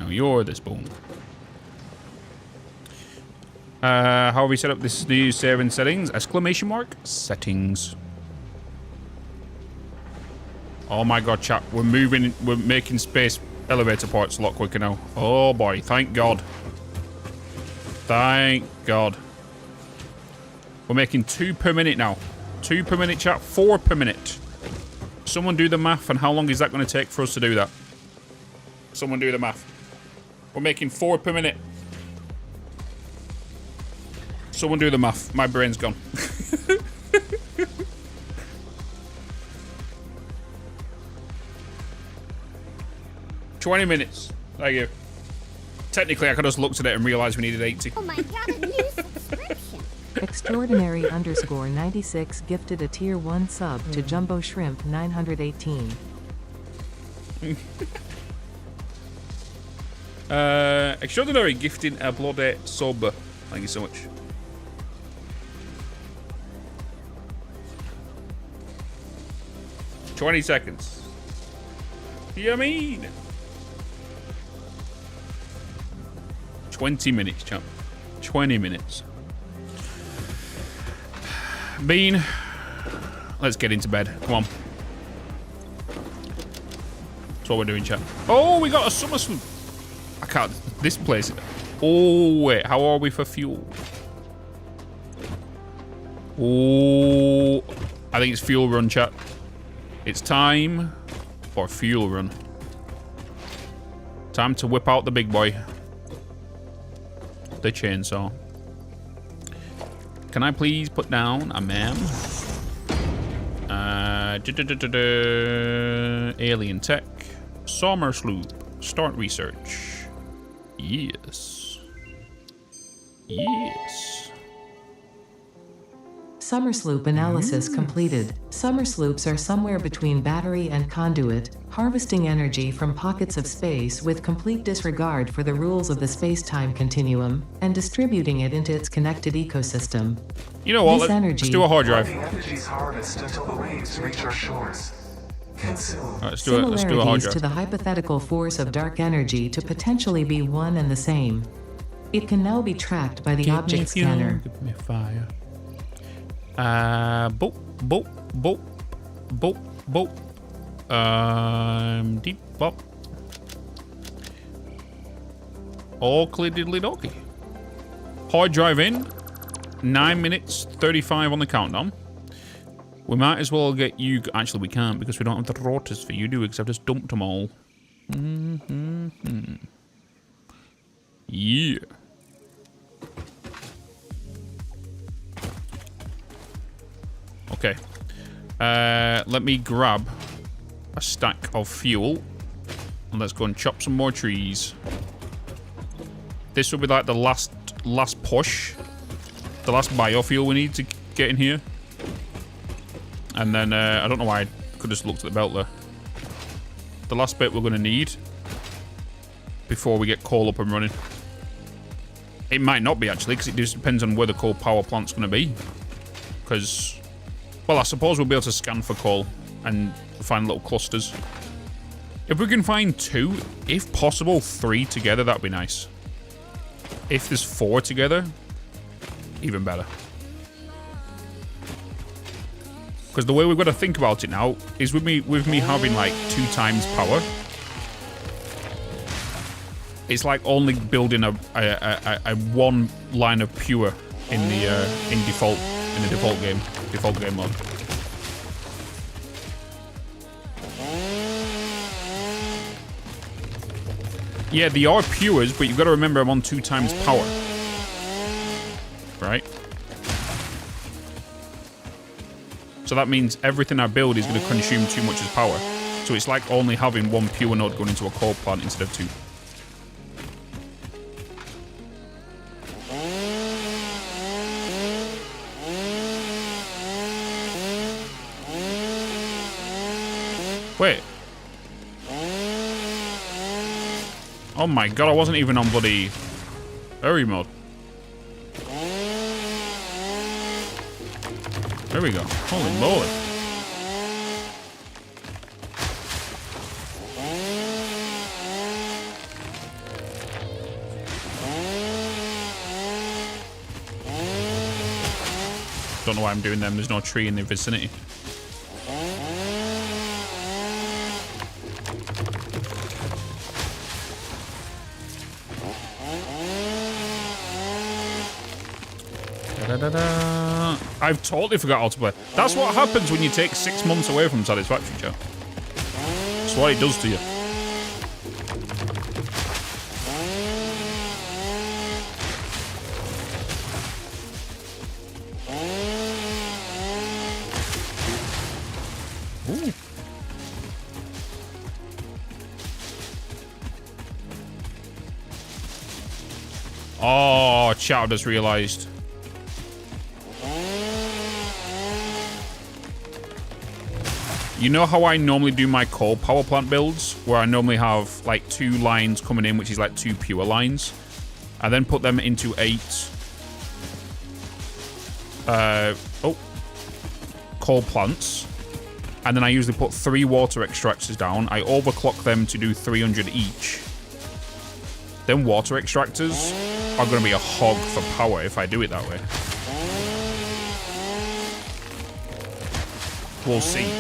You're the spoon. How have we set up this new saving settings? Exclamation mark settings. Oh my god, chat. We're making space elevator parts a lot quicker now. Oh boy, thank god. Thank god. We're making 2 per minute now. 2 per minute, chat. 4 per minute. Someone do the math, and how long is that going to take for us to do that? Someone do the math. We're making 4 per minute. Someone do the math. My brain's gone. $20 minutes. Thank you. Technically, I could have just looked at it and realised we needed 80. Oh my god, a new subscription. Extraordinary _ 96 gifted a tier 1 sub to Jumbo Shrimp 918. Extraordinary gifting a bloody sub. Thank you so much. $20 seconds. What do you mean? 20 minutes, champ. 20 minutes. Bean, let's get into bed. Come on. That's what we're doing, champ. Oh, we got a summer sloop. I can't. This place. Oh, wait. How are we for fuel? Oh, I think it's fuel run, chat. It's time for fuel run. Time to whip out the big boy. The chainsaw. Can I please put down a ma'am? Alien tech. Summer sloop. Start research. Yes. Yes. Summer sloop analysis completed. Summer sloops are somewhere between battery and conduit, harvesting energy from pockets of space with complete disregard for the rules of the space-time continuum, and distributing it into its connected ecosystem. You know what? This Let's do a hard drive. The effigies harvest until the waves reach our shores. Consume. All right, let's do a hard Similarities drive. to the hypothetical force of dark energy to potentially be one and the same. It can now be tracked by the object scanner. Give me fire. Boop, boop, boop, boop, boop. Deep bop. Oakley diddly dokie. Hard drive in. 9 minutes 35 on the countdown. We might as well get you... Actually, we can't because we don't have the rotors for you, do we? Because I've just dumped them all. Yeah. Okay. Let me grab a stack of fuel. And let's go and chop some more trees. This will be like the last push. The last biofuel we need to get in here. And then, I don't know why I could have just looked at the belt there. The last bit we're going to need before we get coal up and running. It might not be, actually, because it just depends on where the coal power plant's going to be. Because, well, I suppose we'll be able to scan for coal and find little clusters. If we can find 2, if possible 3 together, that'd be nice. If there's 4 together, even better. Because the way we've got to think about it now is with me having like 2 times power. It's like only building a 1 line of pure in the default game mode. Yeah, they are pures, but you've got to remember I'm on 2 times power. Right? So that means everything I build is going to consume too much as power. So it's like only having 1 pure node going into a coal plant instead of 2. Wait. Oh my god, I wasn't even on bloody hurry mode. There we go. Holy moly. Don't know why I'm doing them. There's no tree in the vicinity. I've totally forgot how to play. That's what happens when you take 6 months away from Satisfactory, Joe. That's what it does to you. Ooh. Oh, chat, I just realised. You know how I normally do my coal power plant builds? Where I normally have like 2 lines coming in, which is like 2 pure lines. I then put them into 8 coal plants. And then I usually put 3 water extractors down. I overclock them to do 300 each. Then water extractors are going to be a hog for power if I do it that way. We'll see.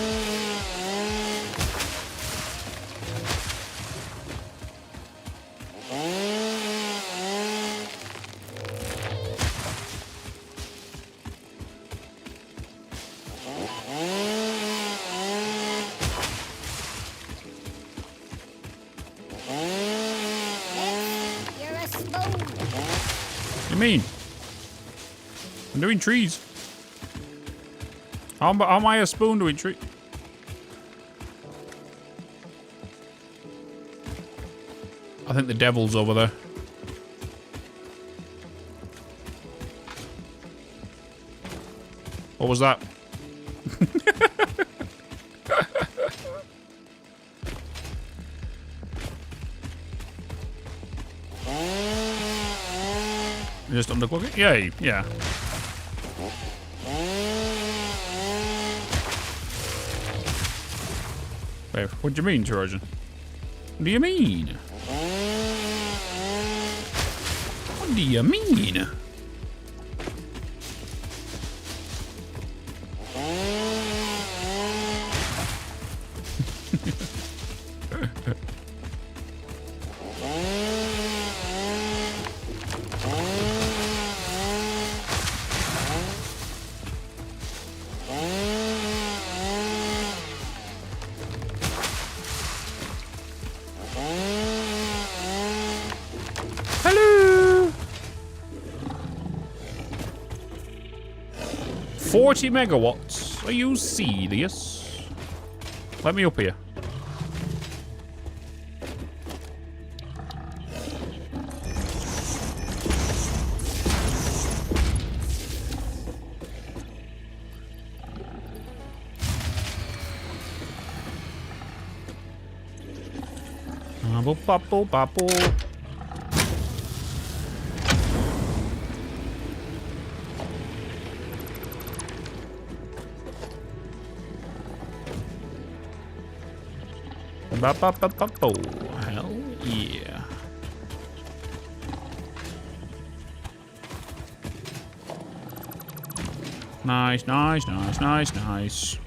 Mean? I'm doing trees. How am I a spoon doing tree? I think the devil's over there. What was that? Just underclock it? Yay, yeah. Wait, what do you mean, Trojan? What do you mean? What do you mean? 40 megawatts. Are you serious? Let me up here. Bubble, bubble. Hell yeah. Nice, nice, nice, nice, nice.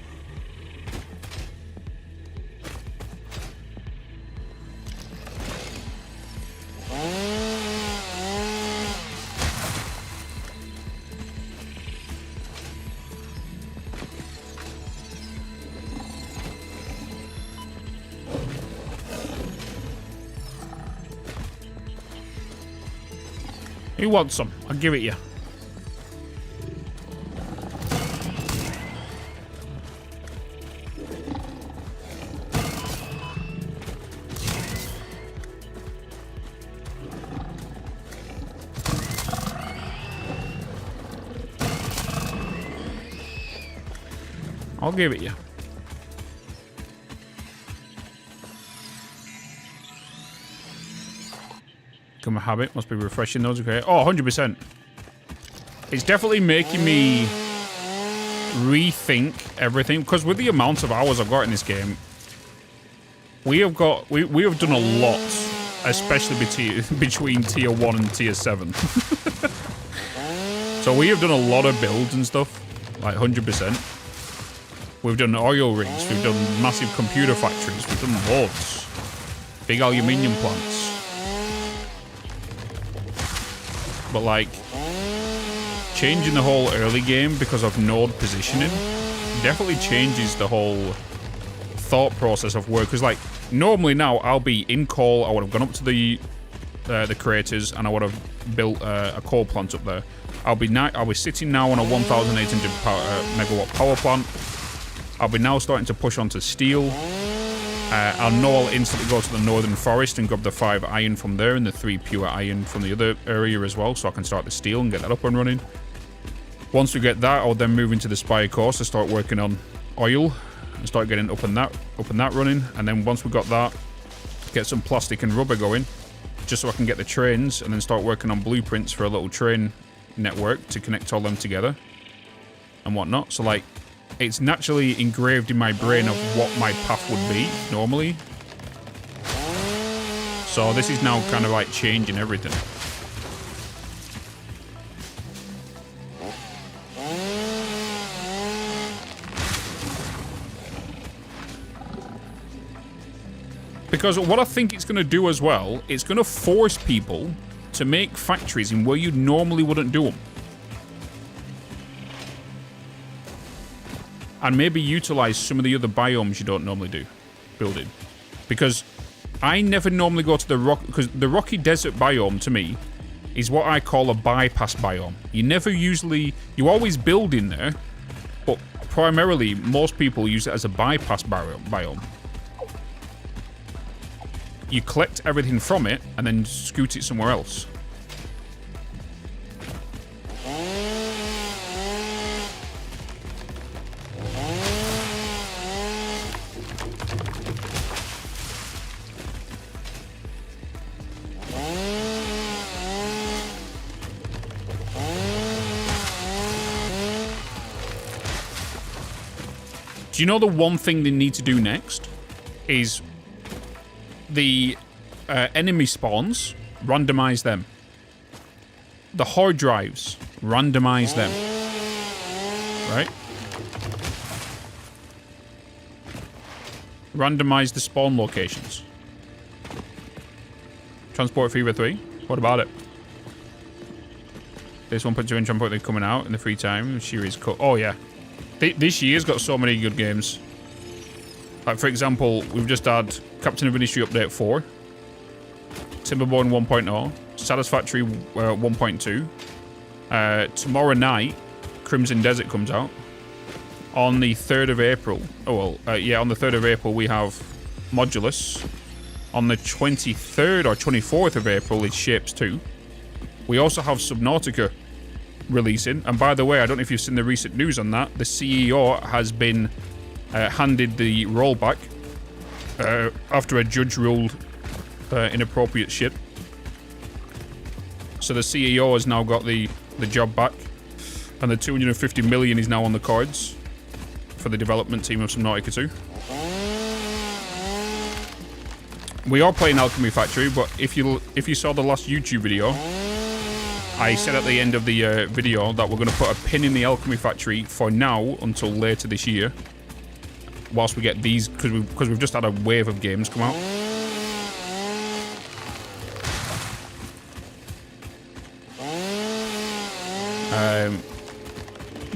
You want some? I'll give it you. I'll give it you. Become a habit. Must be refreshing those. Okay. Oh, 100%. It's definitely making me rethink everything. Because with the amount of hours I've got in this game, we have done a lot. Especially between tier 1 and tier 7. So we have done a lot of builds and stuff. Like 100%. We've done oil rigs. We've done massive computer factories. We've done loads. Big aluminium plants. But like, changing the whole early game because of node positioning definitely changes the whole thought process of work. Because like, normally now I'll be in coal, I would have gone up to the craters and I would have built a coal plant up there. I'll be sitting now on a 1,800 megawatt power plant. I'll be now starting to push onto steel. I'll know I'll instantly go to the northern forest and grab the 5 iron from there and the 3 pure iron from the other area as well, so I can start the steel and get that up and running. Once we get that, I'll then move into the Spire Coast to start working on oil and start getting up and that running. And then once we got that, get some plastic and rubber going, just so I can get the trains and then start working on blueprints for a little train network to connect all them together and whatnot. So like, it's naturally engraved in my brain of what my path would be normally. So this is now kind of like changing everything. Because what I think it's going to do as well, it's going to force people to make factories in where you normally wouldn't do them. And maybe utilize some of the other biomes you don't normally do building. Because I never normally go to the rock, because the rocky desert biome to me is what I call a bypass biome. You always build in there, but primarily most people use it as a bypass biome. You collect everything from it and then scoot it somewhere else. Do you know the one thing they need to do next is the enemy spawns, randomize them. The hard drives, randomize them. Right? Randomize the spawn locations. Transport Fever 3. What about it? This 1.2 inch transport coming out in the free time. Series cut. Oh yeah. This year's got so many good games. Like, for example, we've just had Captain of Industry Update 4, Timberborn 1.0, Satisfactory 1.2. Tomorrow night, Crimson Desert comes out. On the 3rd of April. Oh, well, yeah, on the 3rd of April, we have Modulus. On the 23rd or 24th of April is Shapes 2. We also have Subnautica releasing. And by the way, I don't know if you've seen the recent news on that. The CEO has been handed the rollback after a judge ruled inappropriate shit. So the CEO has now got the job back. And the 250 million is now on the cards for the development team of Subnautica 2. We are playing Alchemy Factory, but if you saw the last YouTube video, I said at the end of the video that we're going to put a pin in the Alchemy Factory for now until later this year, whilst we get these, because we've just had a wave of games come out.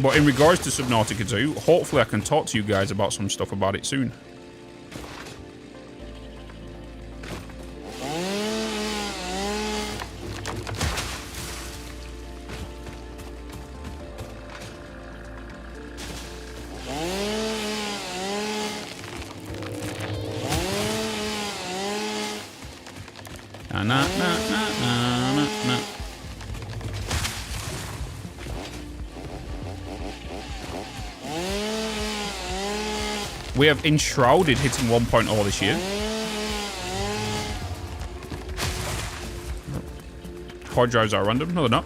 But in regards to Subnautica 2, hopefully I can talk to you guys about some stuff about it soon. We have Enshrouded hitting 1.0 this year. Hard drives are random. No, they're not.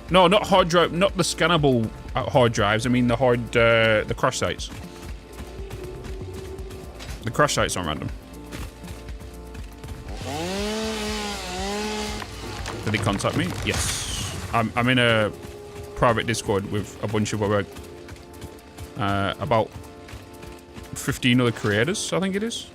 No, not hard drive. Not the scannable hard drives. I mean the the crash sites. The crash sites are random. Did they contact me? Yes. I'm in a private Discord with a bunch of other about 15 other creators, I think it is.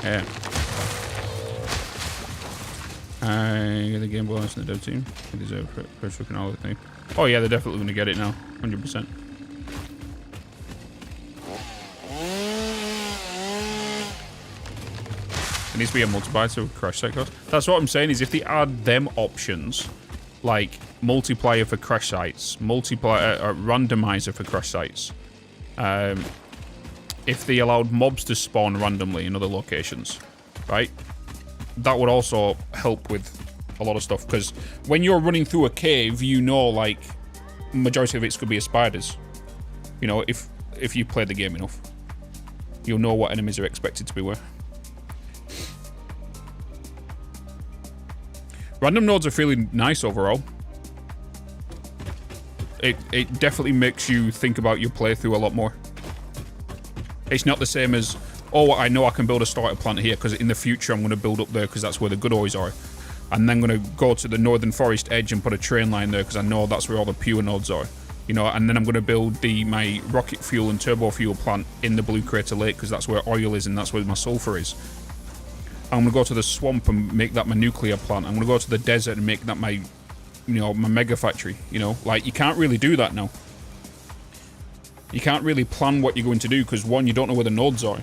Yeah. I get the game bonus in the dev team. They deserve first looking all the thing. Oh yeah, they're definitely going to get it now. 100%. It needs to be a multiplier to crash site cost. That's what I'm saying, is if they add them options, like multiplier for crash sites, multiplier, randomizer for crash sites, if they allowed mobs to spawn randomly in other locations, right? That would also help with a lot of stuff, because when you're running through a cave, you know, like, majority of it's could be spiders. You know, if you play the game enough, you'll know what enemies are expected to be where. Random nodes are fairly nice overall. It definitely makes you think about your playthrough a lot more. It's not the same as, oh, I know I can build a starter plant here because in the future I'm going to build up there because that's where the good oils are. And then going to go to the northern forest edge and put a train line there because I know that's where all the pure nodes are. You know, and then I'm going to build my rocket fuel and turbo fuel plant in the Blue Crater Lake because that's where oil is and that's where my sulfur is. I'm going to go to the swamp and make that my nuclear plant. I'm going to go to the desert and make that my, you know, my mega factory, you know. Like, you can't really do that now. You can't really plan what you're going to do because, one, you don't know where the nodes are.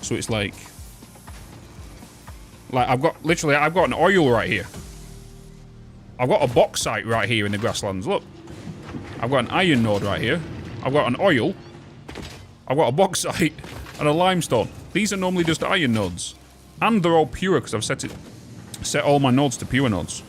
So it's like I've got an oil right here. I've got a bauxite right here in the grasslands. Look. I've got an iron node right here. I've got an oil. I've got a bauxite and a limestone. These are normally just iron nodes. And they're all pure because I've set all my nodes to pure nodes.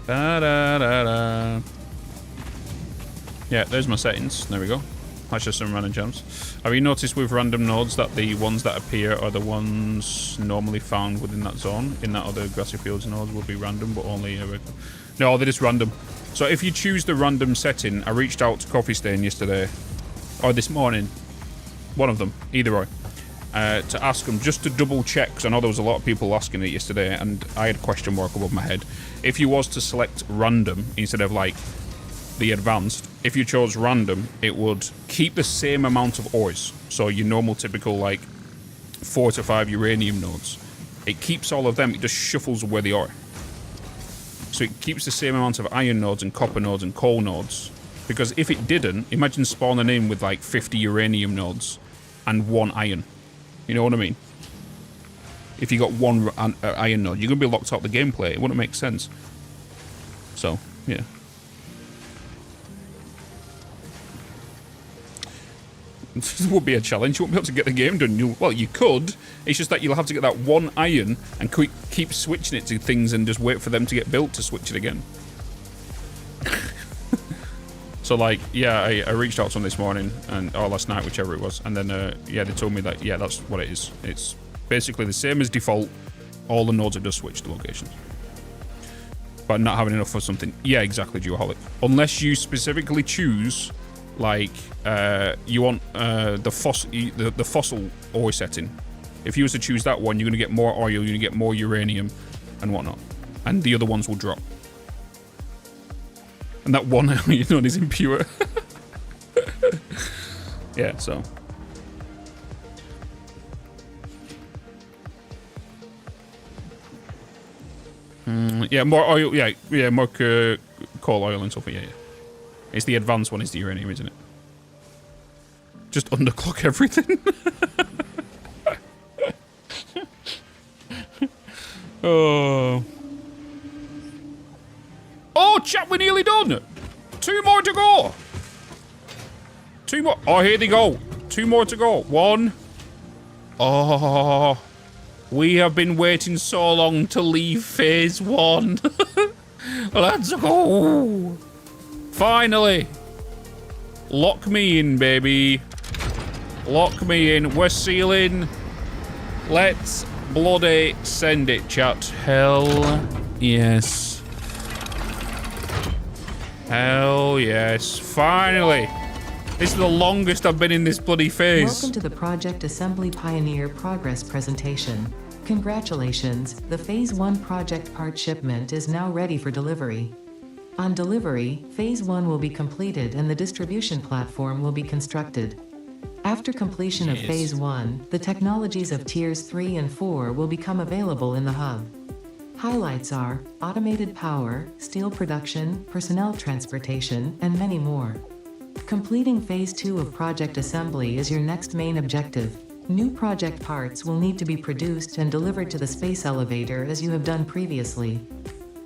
Da-da-da-da. Yeah, there's my settings. There we go. That's just some random gems. Have you noticed with random nodes that the ones that appear are the ones normally found within that zone? In that other grassy fields nodes will be random, but only... No, they're just random. So if you choose the random setting, I reached out to Coffee Stain yesterday, or this morning, one of them, either or, to ask them just to double check, because I know there was a lot of people asking it yesterday, and I had a question mark above my head. If you was to select random instead of like the advanced, if you chose random, it would keep the same amount of ores. So your normal, typical, like, 4 to 5 uranium nodes. It keeps all of them, it just shuffles where they are. So it keeps the same amount of iron nodes and copper nodes and coal nodes. Because if it didn't, imagine spawning in with like 50 uranium nodes and 1 iron. You know what I mean? If you got 1 iron node, you're going to be locked out the gameplay. It wouldn't make sense. So, yeah. This would be a challenge. You won't be able to get the game done. Well, you could. It's just that you'll have to get that 1 iron and keep switching it to things and just wait for them to get built to switch it again. So, like, yeah, I reached out to them this morning, or last night, whichever it was, and then, yeah, they told me that, yeah, that's what it is. It's basically the same as default. All the nodes have just switched locations. But not having enough for something. Yeah, exactly, Duoholic. Unless you specifically choose, like, you want the fossil ore setting. If you was to choose that one, you're going to get more oil, you're going to get more uranium, and whatnot. And the other ones will drop. And that 1 iron node is impure. Yeah, so. Yeah, more oil. Yeah, more coal, oil, and stuff. Yeah. It's the advanced one, is the uranium, isn't it? Just underclock everything. Oh. Oh, chat, we're nearly done. 2 more to go. 2 more. Oh, here they go. 2 more to go. 1. Oh. We have been waiting so long to leave phase 1. Let's go. Finally. Lock me in, baby. Lock me in. We're sealing. Let's bloody send it, chat. Hell yes. Hell yes. Finally. This is the longest I've been in this bloody phase. Welcome to the Project Assembly Pioneer Progress presentation. Congratulations, the Phase 1 project part shipment is now ready for delivery. On delivery, Phase 1 will be completed and the distribution platform will be constructed. After completion of Phase 1, the technologies of Tiers 3 and 4 will become available in the hub. Highlights are automated power, steel production, personnel transportation, and many more. Completing Phase 2 of Project Assembly is your next main objective. New project parts will need to be produced and delivered to the space elevator as you have done previously.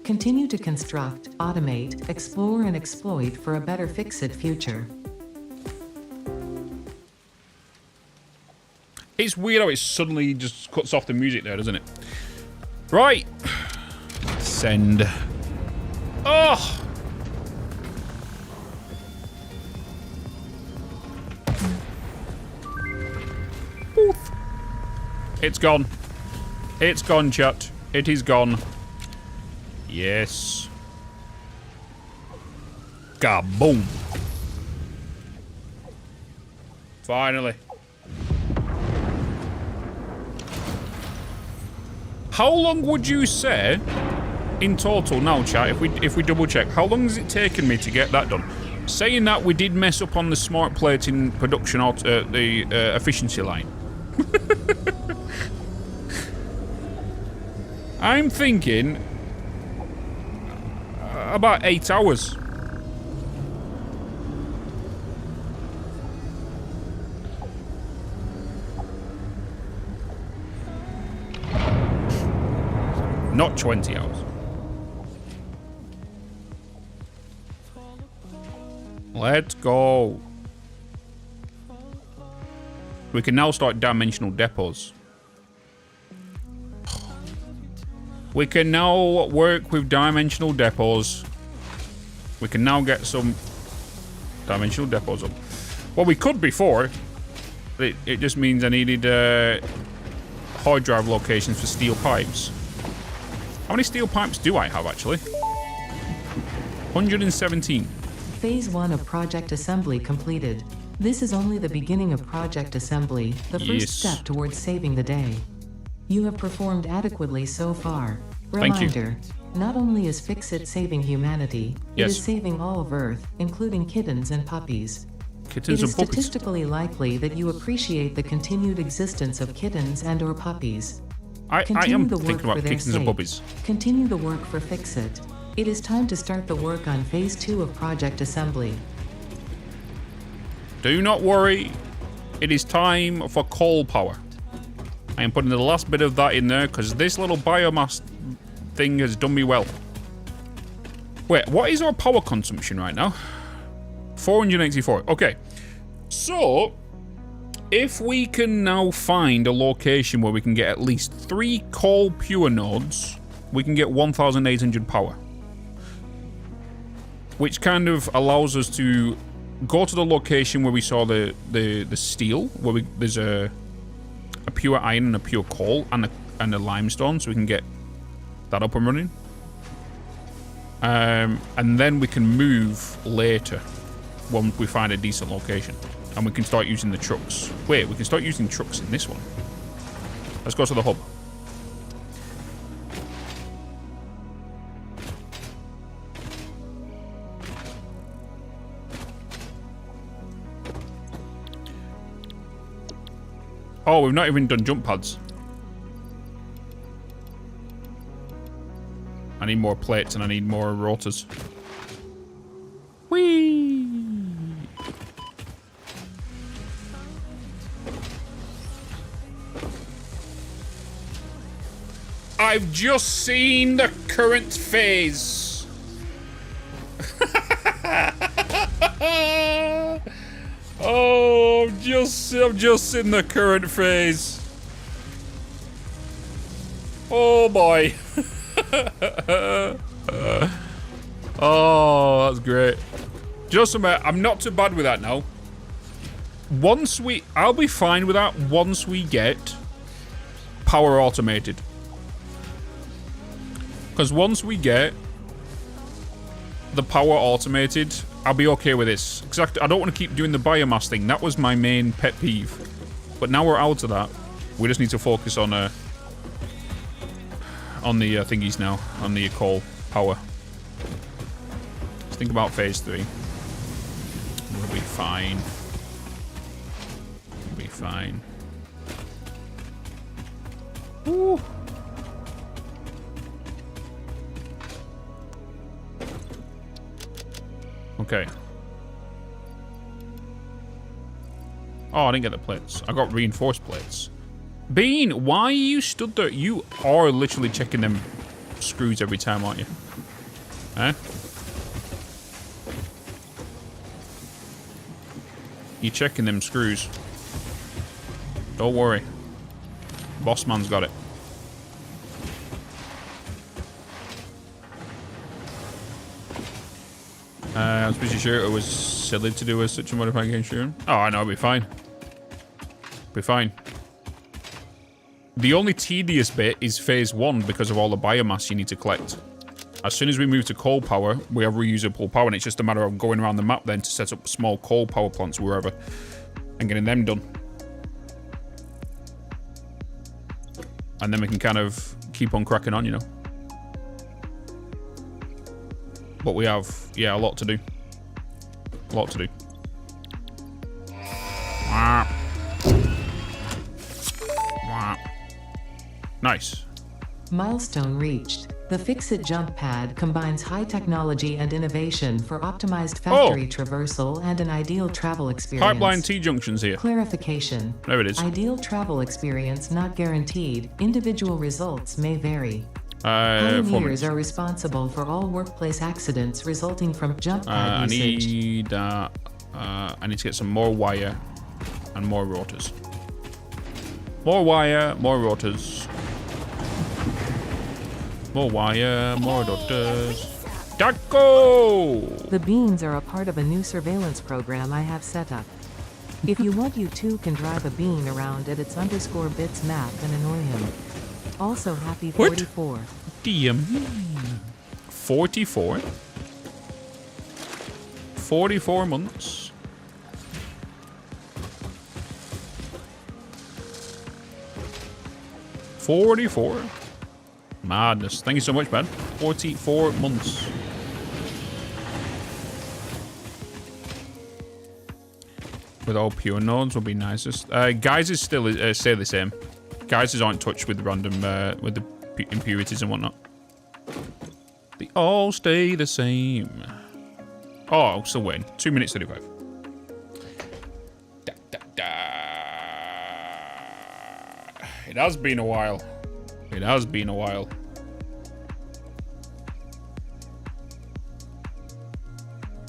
Continue to construct, automate, explore, and exploit for a better fix-it future. It's weird how it suddenly just cuts off the music there, doesn't it? Right. Send. Oh! Oof. It's gone. It's gone, chat. It is gone. Yes. Kaboom. Finally. How long would you say in total now, chat, if we double check, how long has it taken me to get that done? Saying that, we did mess up on the smart plating production, the efficiency line. I'm thinking about 8 hours. Not 20 hours. Let's go. We can now start dimensional depots. We can now work with dimensional depots. We can now get some dimensional depots up. Well, we could before. It just means I needed hard drive locations for steel pipes. How many steel pipes do I have, actually? 117. Phase 1 of Project Assembly completed. This is only the beginning of Project Assembly, the first step towards saving the day. You have performed adequately so far. Thank you. Reminder, not only is Fix-It saving humanity, Yes. it is saving all of Earth, including kittens and puppies. Kittens It and is puppies. statistically likely that you appreciate the continued existence of kittens and/or puppies. I Continue am the work thinking about for their kittens and sake. puppies. Continue the work for Fix-It. It is time to start the work on Phase 2 of Project Assembly. Do not worry. It is time for coal power. I am putting the last bit of that in there because this little biomass thing has done me well. Wait, what is our power consumption right now? 484. Okay. So, if we can now find a location where we can get at least 3 coal pure nodes, we can get 1,800 power. Which kind of allows us to go to the location where we saw the steel, where there's a pure iron and a pure coal and a limestone, so we can get that up and running. And then we can move later when we find a decent location. And we can start using the trucks. Wait, we can start using trucks in this one. Let's go to the hub. Oh, we've not even done jump pads. I need more plates and I need more rotors. Whee! I've just seen the current phase. Oh, I'm just in the current phase. Oh boy. Oh, that's great. Just a minute, I'm not too bad with that now. I'll be fine with that once we get power automated. Because once we get the power automated, I'll be okay with this. Exactly. I don't want to keep doing the biomass thing. That was my main pet peeve. But now we're out of that. We just need to focus on the thingies now, on the coal power. Let's think about phase 3. We'll be fine. We'll be fine. Woo. Okay. Oh, I didn't get the plates. I got reinforced plates. Bean, why are you stood there? You are literally checking them screws every time, aren't you? Huh? You're checking them screws. Don't worry. Boss man's got it. I was pretty sure it was silly to do such a modification. Oh, I know, it'll be fine. Be fine. The only tedious bit is phase 1 because of all the biomass you need to collect. As soon as we move to coal power, we have reusable power, and it's just a matter of going around the map then to set up small coal power plants wherever and getting them done. And then we can kind of keep on cracking on, you know. But we have, yeah, a lot to do. A lot to do. Nice. Milestone reached. The Fix-It jump pad combines high technology and innovation for optimized factory traversal and an ideal travel experience. Pipeline T-junctions here. Clarification. There it is. Ideal travel experience not guaranteed. Individual results may vary. 4 Pioneers minutes. are responsible for all workplace accidents resulting from jump pad usage. I need to get some more wire and more rotors. More wire, more rotors. More wire, more rotors. Taco! The beans are a part of a new surveillance program I have set up. If you want, you too can drive a bean around at its _Bitz map and annoy him. Also, happy 44. What do you mean? 44? 44 months. Madness. Thank you so much, man. 44 months. With all pure nodes would be nicest. Geysers still stay the same. Geysers aren't touched with random, with the impurities and whatnot. They all stay the same. Oh, I'll still win. 2 minutes 35. Da, da, da. It has been a while. It has been a while.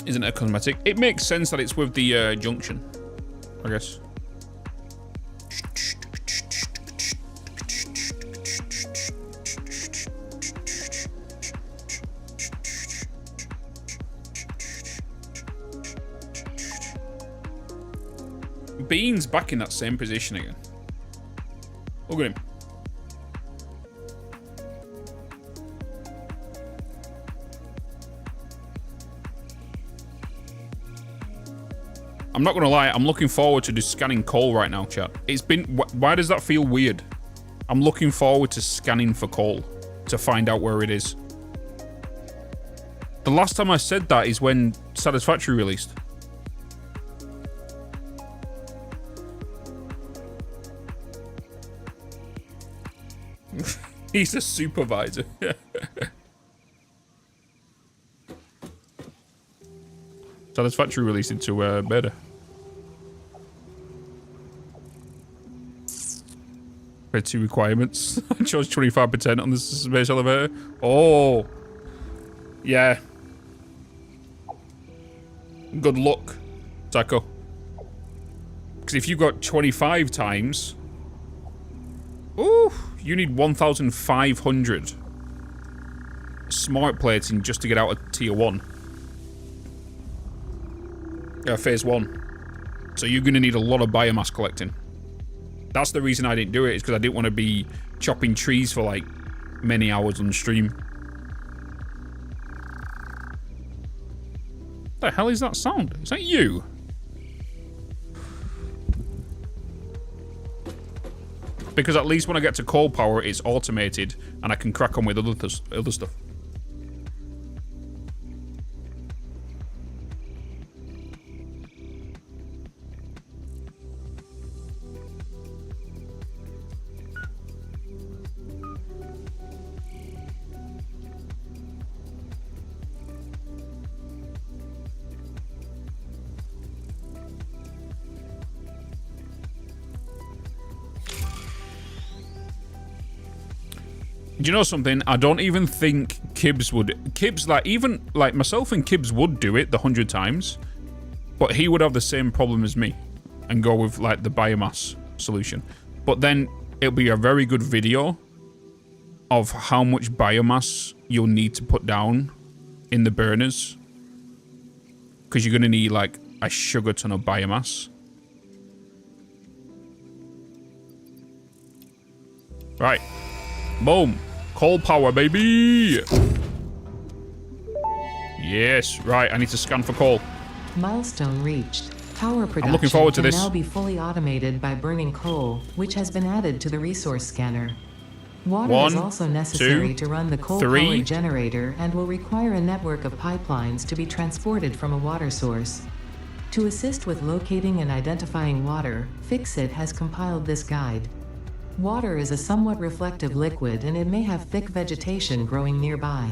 Isn't it a cosmetic? It makes sense that it's with the junction, I guess. Bean's back in that same position again. Look at him. I'm not gonna lie, I'm looking forward to just scanning coal right now, chat. It's been... Why does that feel weird? I'm looking forward to scanning for coal to find out where it is. The last time I said that is when Satisfactory released. He's a supervisor. Satisfactory released into beta. Red 2 requirements. I chose 25% on the space elevator. Oh. Yeah. Good luck, Taco. Because if you got 25 times... Ooh, you need 1,500 smart plating just to get out of tier 1. Phase 1. So you're going to need a lot of biomass collecting. That's the reason I didn't do it, is because I didn't want to be chopping trees for like many hours on stream. What the hell is that sound? Is that you? Because at least when I get to coal power, it's automated and I can crack on with other stuff. Do you know something? I don't even think Kibbs would... Kibbs, like, even, like, myself and Kibbs would do it the 100 times, but he would have the same problem as me and go with, like, the biomass solution. But then it'll be a very good video of how much biomass you'll need to put down in the burners, because you're going to need, like, a sugar ton of biomass. Right. Boom. Coal power, baby! Yes, right, I need to scan for coal. Milestone reached. Power production I'm looking forward to can this. now be fully automated by burning coal, which has been added to the resource scanner. Water is also necessary to run the coal-powered generator and will require a network of pipelines to be transported from a water source. To assist with locating and identifying water, Fixit has compiled this guide. Water is a somewhat reflective liquid and it may have thick vegetation growing nearby.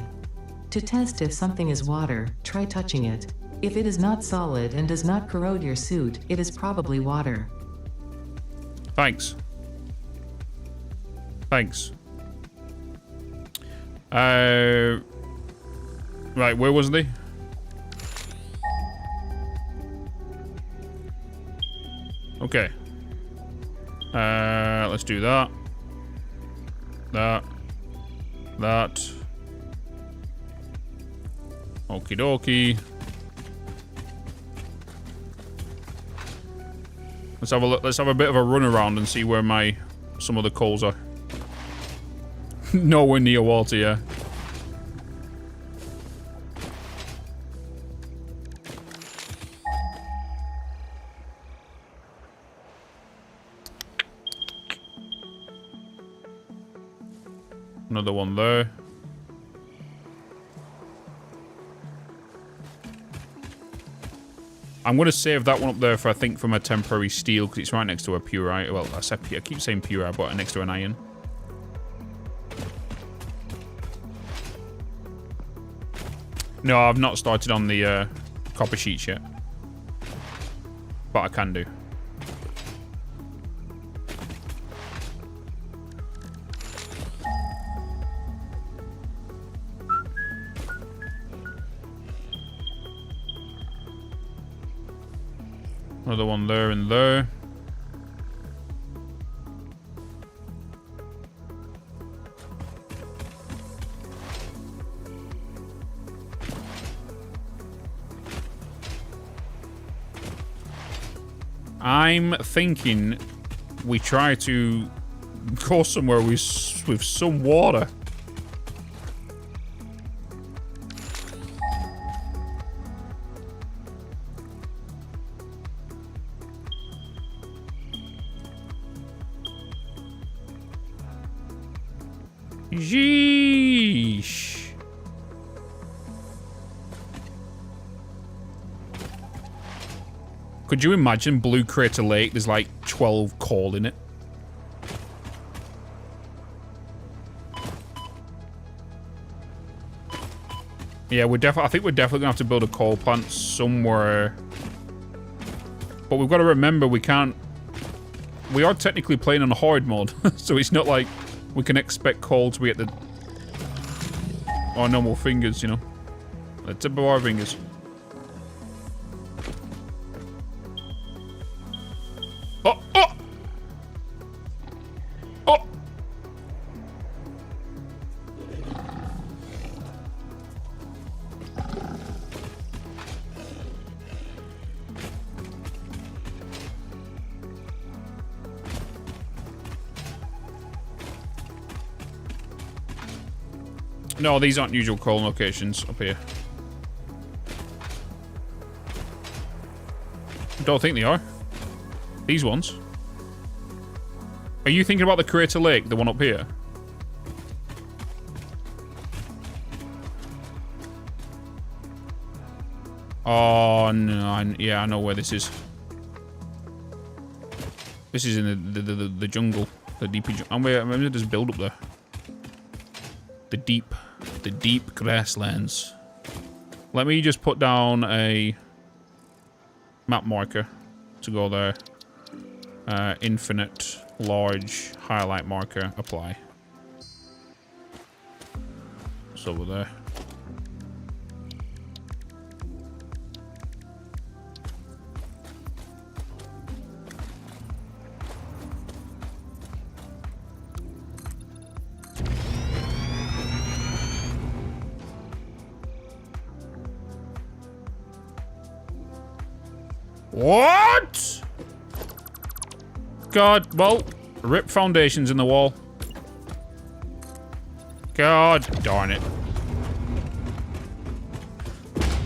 To test if something is water, try touching it. If it is not solid and does not corrode your suit, it is probably water. Thanks. Thanks. Right, where was they? Okay. Let's do that. That. Okie dokie. Let's have a look. Let's have a bit of a run around and see where some of the coals are. Nowhere near water, yeah. Another one there. I'm going to save that one up there for, I think, from a temporary steel, because it's right next to a pure iron. Well, I keep saying pure iron, but next to an iron. No, I've not started on the copper sheets yet. But I can do. Another one there and there. I'm thinking we try to go somewhere with some water. Yeesh. Could you imagine Blue Crater Lake? There's like 12 coal in it. Yeah, I think we're definitely gonna have to build a coal plant somewhere. But we've got to remember we are technically playing on hard mode, so it's not like we can expect coal to be at our normal fingers, you know. The tip of our fingers. Oh! Oh! Oh! No, these aren't usual coal locations up here. Don't think they are. These ones. Are you thinking about the Crater Lake, the one up here? Oh, no. Yeah, I know where this is. This is in the jungle. The deep jungle. And maybe there's build up there. The deep grasslands. Let me just put down a map marker to go there. Infinite large highlight marker, apply. It's over there. What? God, well, rip foundations in the wall. God darn it.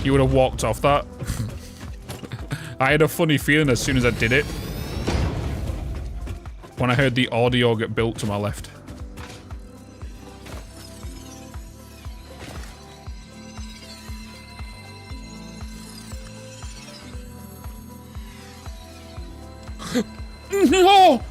You would have walked off that. I had a funny feeling as soon as I did it. When I heard the audio get built to my left. No!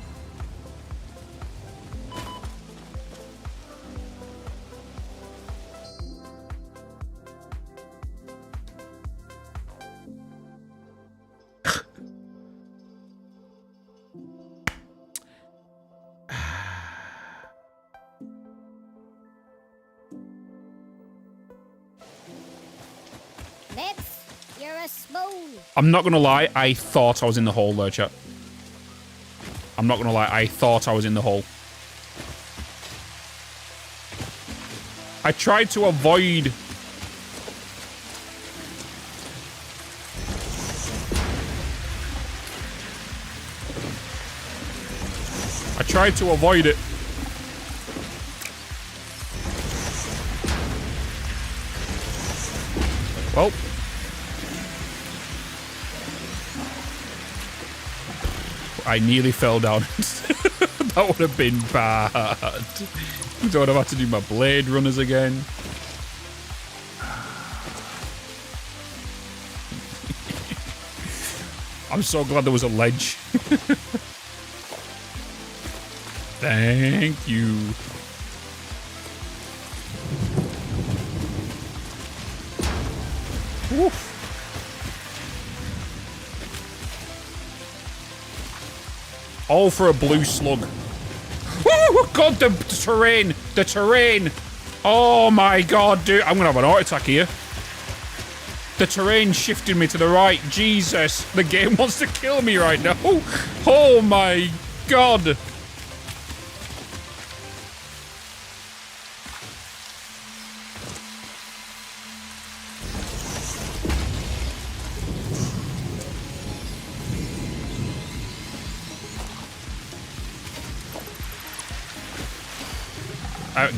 Bitz, you're a spoon. I'm not gonna lie, I thought I was in the hole there, chat. I'm not gonna lie, I thought I was in the hole. I tried to avoid... I tried to avoid it. Well. I nearly fell down. That would have been bad. Don't have to do my blade runners again. I'm so glad there was a ledge. Thank you. Oof. All for a blue slug. Oh god, the terrain! The terrain! Oh my god, dude. I'm gonna have an heart attack here. The terrain shifted me to the right. Jesus. The game wants to kill me right now. Oh my god.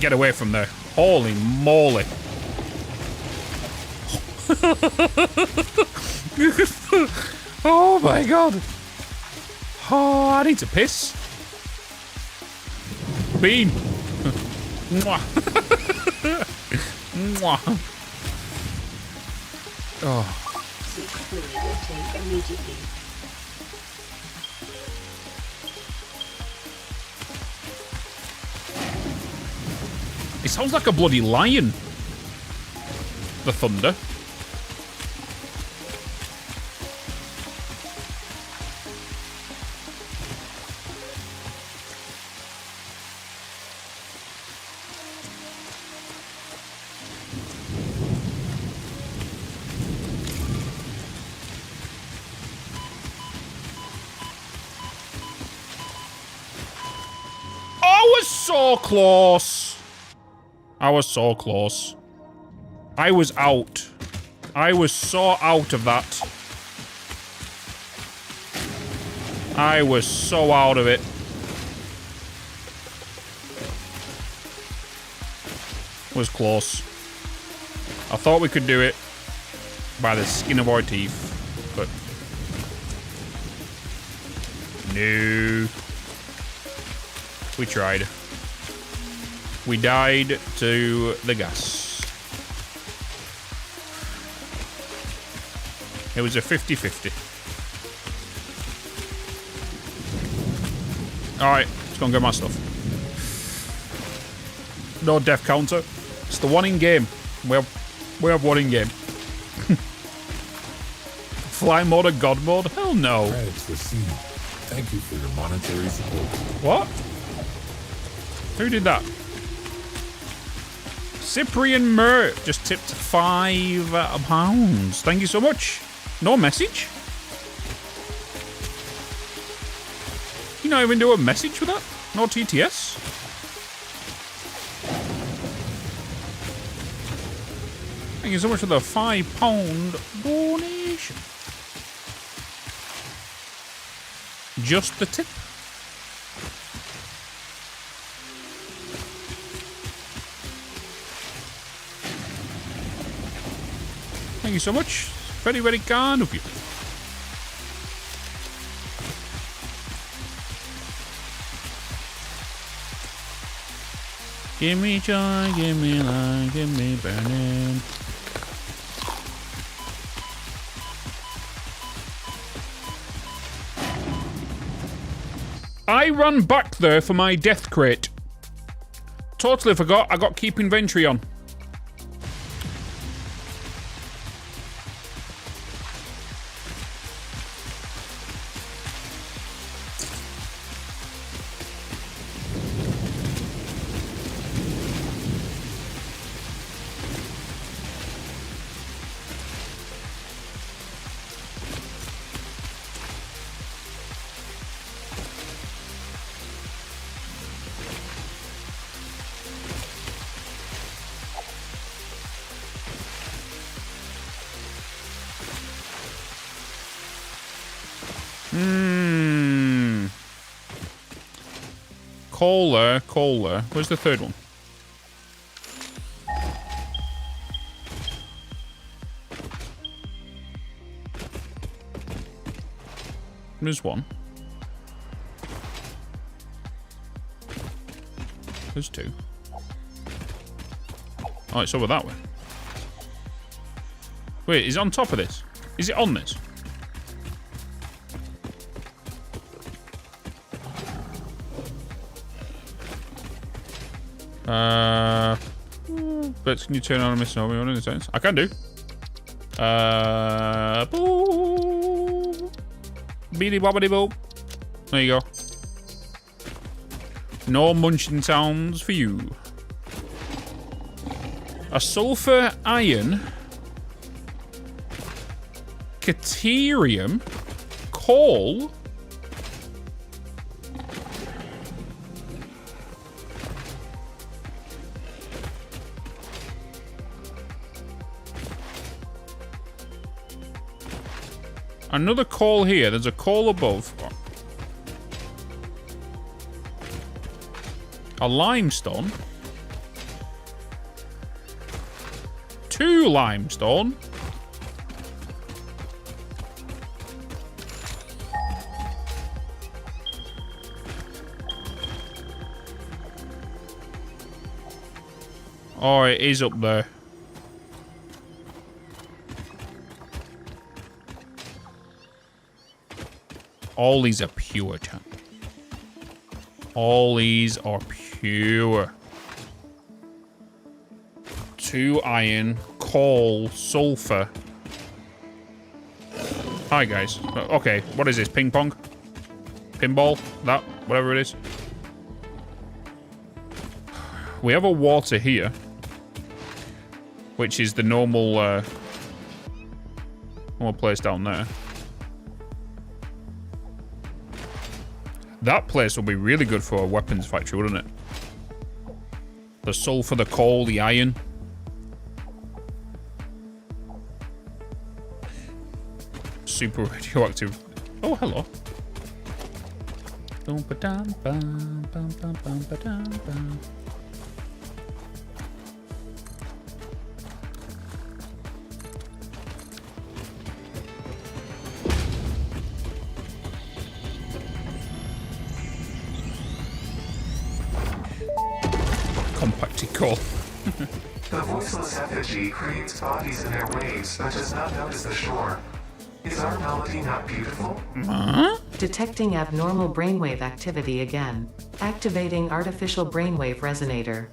Get away from there. Holy moly. Oh my god. Oh, I need to piss. Bean. Mwah. Mwah. Oh. Seek fluid intake immediately. It sounds like a bloody lion. The thunder. I was so close. I was so close. I was out. I was so out of that. I was so out of it. Was close. I thought we could do it by the skin of our teeth, but no. We tried. We died to the gas. It was a 50-50. Alright, let's go and get my stuff. No death counter. It's the one in game. We have one in game. Fly mode or god mode? Hell no. Credits received. Thank you for your monetary support. What? Who did that? Cyprian Mert just tipped £5. Thank you so much. No message? You not even do a message with that? No TTS? Thank you so much for the £5 donation. Just the tip. Thank you so much. Very, very kind of you. Give me joy, give me life, give me burning. I ran back there for my death crate. Totally forgot I got keep inventory on. Kohler. Where's the third one? There's one. There's 2. Oh, it's over that way. Wait, is it on top of this? Is it on this? But can you turn on a missing over in a sense? I can do. Boo. Beady bobbity boo. There you go. No munching sounds for you. A sulfur iron. Caterium. Coal. Another coal here. There's a coal above. A limestone. 2 limestone. Oh, it is up there. All these are pure, chat. All these are pure. 2 iron, coal, sulfur. Hi, guys. Okay, what is this? Ping pong? Pinball? That? Whatever it is. We have a water here. Which is the normal place down there. That place will be really good for a weapons factory, wouldn't it? The sulfur, the coal, the iron. Super radioactive. Oh, hello. Compactical. The voiceless effigy creates bodies in airwaves, but does not notice the shore. Is our melody not beautiful? Detecting abnormal brainwave activity again. Activating artificial brainwave resonator.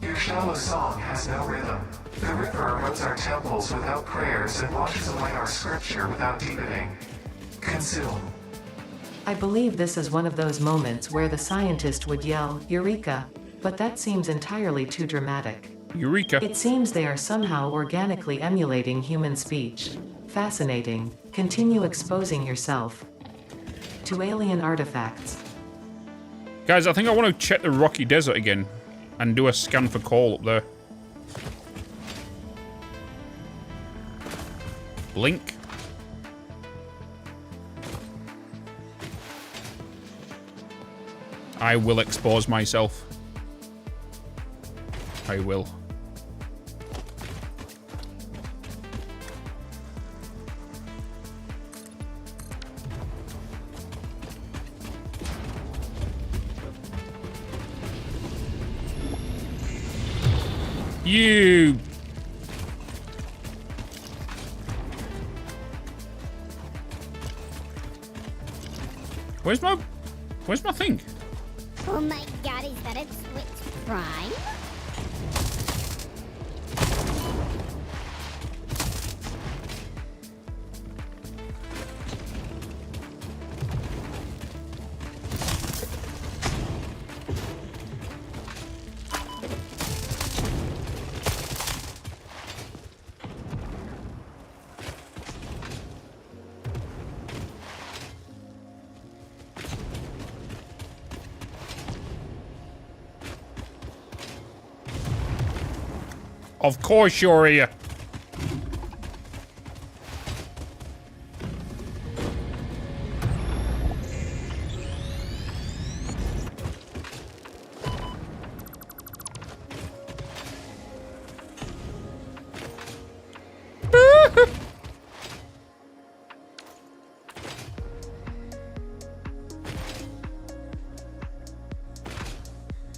Your shallow song has no rhythm. The river erodes our temples without prayers and washes away our scripture without deepening. Consume. I believe this is one of those moments where the scientist would yell, Eureka! But that seems entirely too dramatic. Eureka. It seems they are somehow organically emulating human speech. Fascinating. Continue exposing yourself to alien artifacts. Guys, I think I want to check the rocky desert again and do a scan for coal up there. Blink. I will expose myself. I will. You. Where's my thing? Oh my god, is that a Twitch Prime? Of course you're here.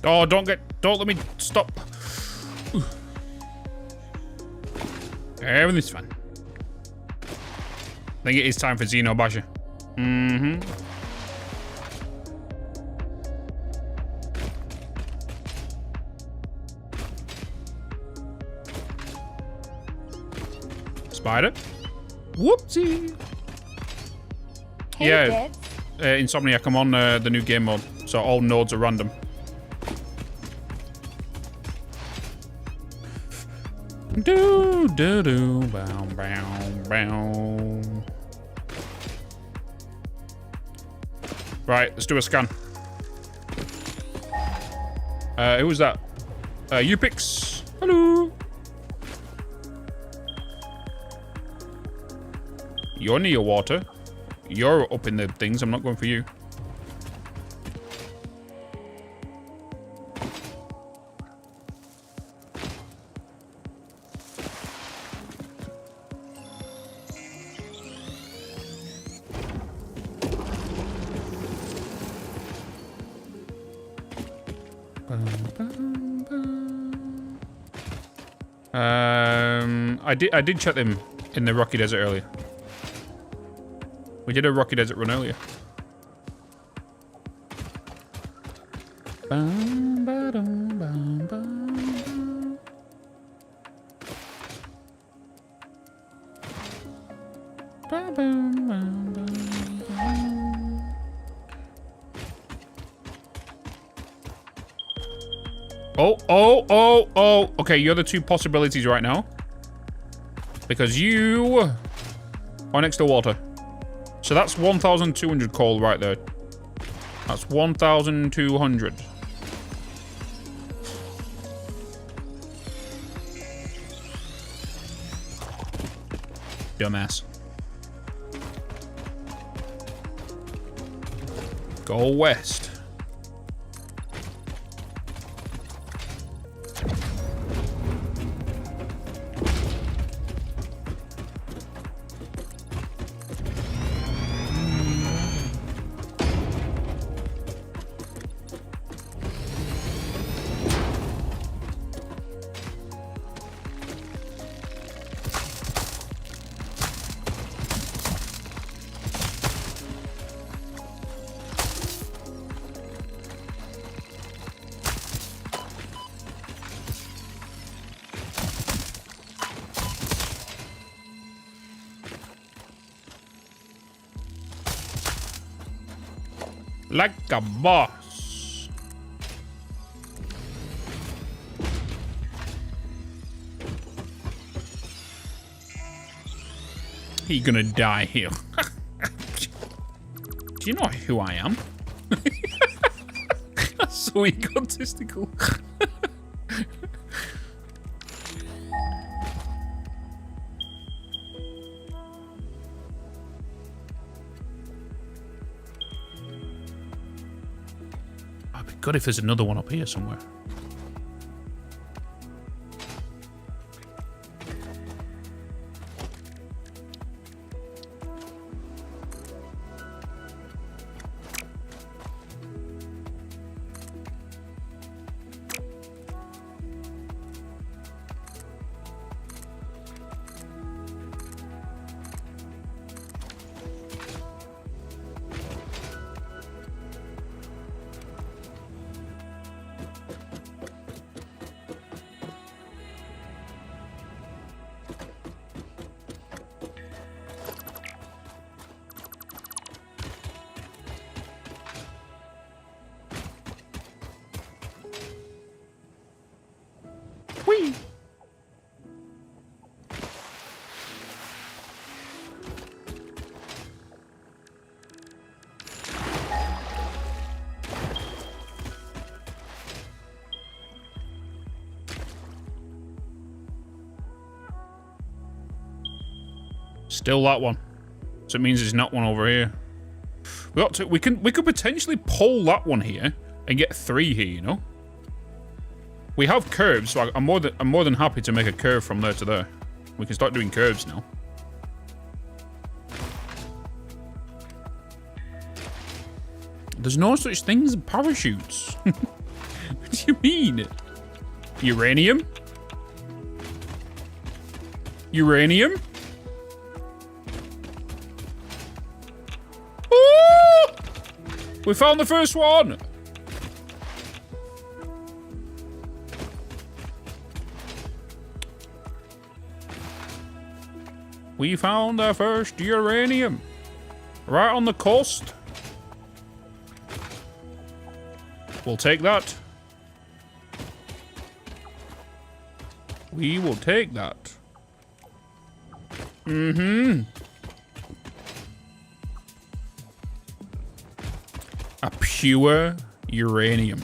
Oh, don't let me stop. Everything's fine. I think it is time for Xeno Basher. Mm-hmm. Spider. Whoopsie. Hey, Yeah. Bitz. Insomniac, I'm on the new game mode, so all nodes are random. Do do do bow bow bow. Right, let's do a scan. Who was that? Upix. Hello. You're near water. You're up in the things. I'm not going for you. I did check them in the Rocky Desert earlier. We did a Rocky Desert run earlier. Oh. Okay, you're the two possibilities right now. Because you are next to water. So that's 1,200 coal right there. That's 1,200. Dumbass. Go west. Like a boss. He gonna die here. Do you know who I am? That's so egotistical. God, if there's another one up here somewhere. Whee! Still that one. So it means there's not one over here. We could potentially pull that one here and get 3 here, you know? We have curves, so I'm more than happy to make a curve from there to there. We can start doing curves now. There's no such thing as parachutes. do you mean? Uranium? Uranium? Ooh! We found the first one! We found our first uranium. Right on the coast. We'll take that. We will take that. Mm-hmm. A pure uranium.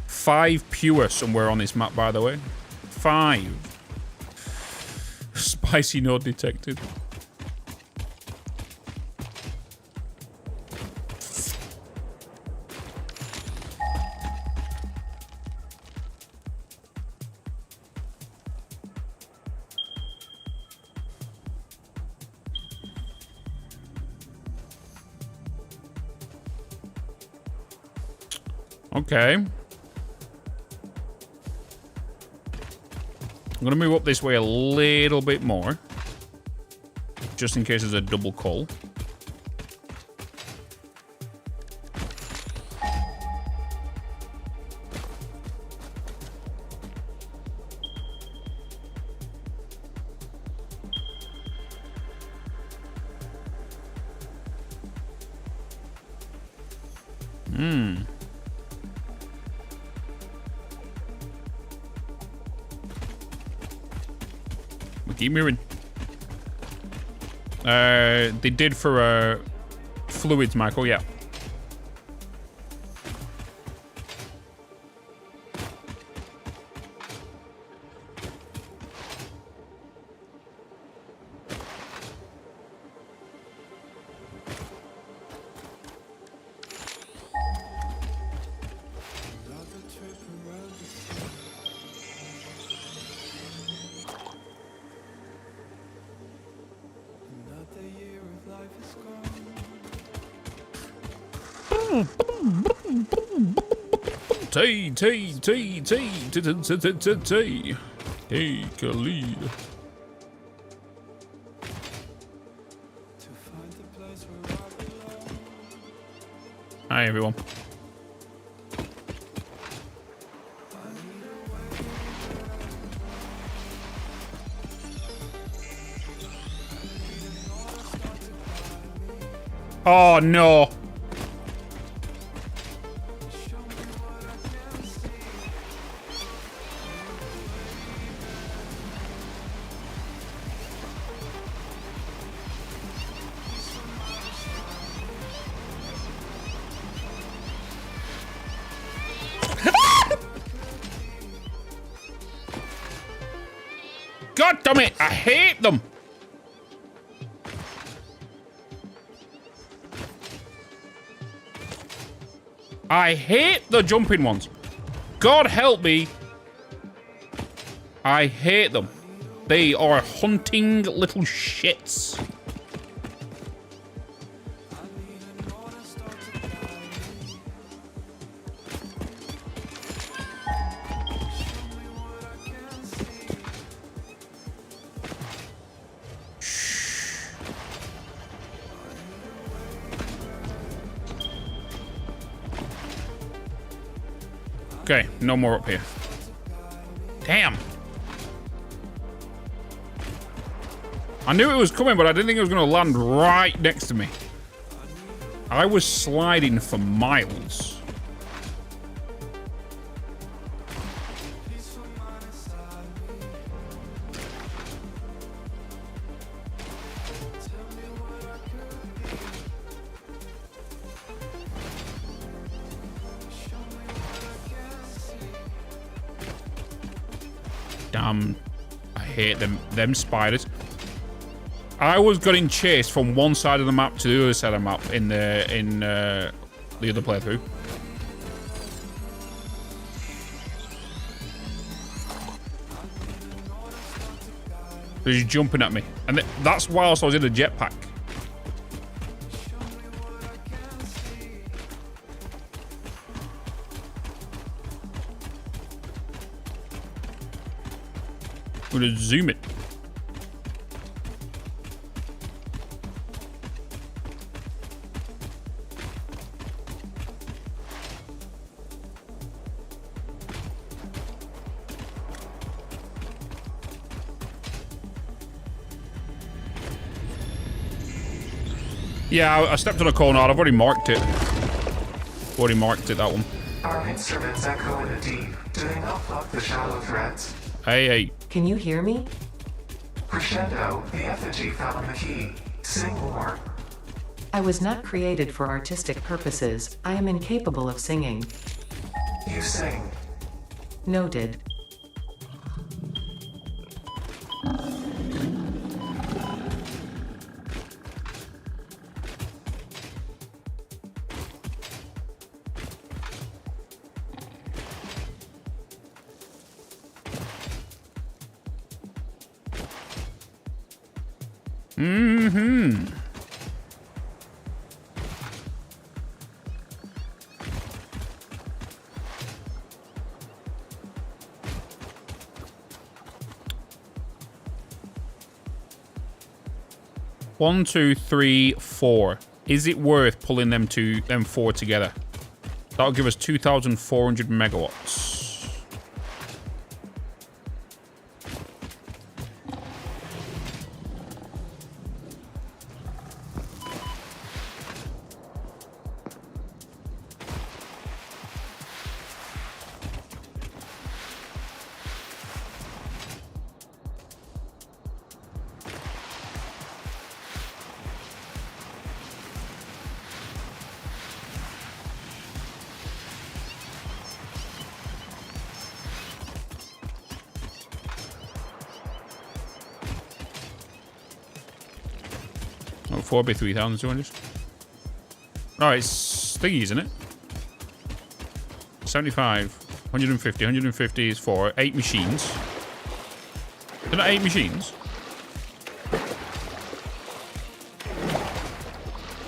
5 pure somewhere on this map, by the way. 5. Spicy node detected. Okay. I'm gonna move up this way a little bit more. Just in case there's a double call. Keep moving. They did for fluids, Michael, yeah. Take a lead. Hi, everyone. Oh, no. God damn it, I hate them. I hate the jumping ones. God help me. I hate them. They are hunting little shits. Okay, no more up here. Damn. I knew it was coming, but I didn't think it was going to land right next to me. I was sliding for miles. Damn, I hate them spiders. I was getting chased from one side of the map to the other side of the map in the other playthrough. They're just jumping at me, and that's whilst I was in a jetpack. We'll just zoom it. Yeah, I stepped on a corner. I've already marked it. Already marked it, that one. Our instruments echo in the deep. Do they not pluck the shallow threads? Hey. Can you hear me? Crescendo, the effigy found the key. Sing more. I was not created for artistic purposes. I am incapable of singing. You sing. Noted. Mm-hmm. One, two, three, four. Is it worth pulling them four together? That'll give us 2,400 megawatts. Oh, 4 by 3,200. Oh, it's thingy, isn't it? 75, 150, 150 is 4. 8 machines. They're not 8 machines?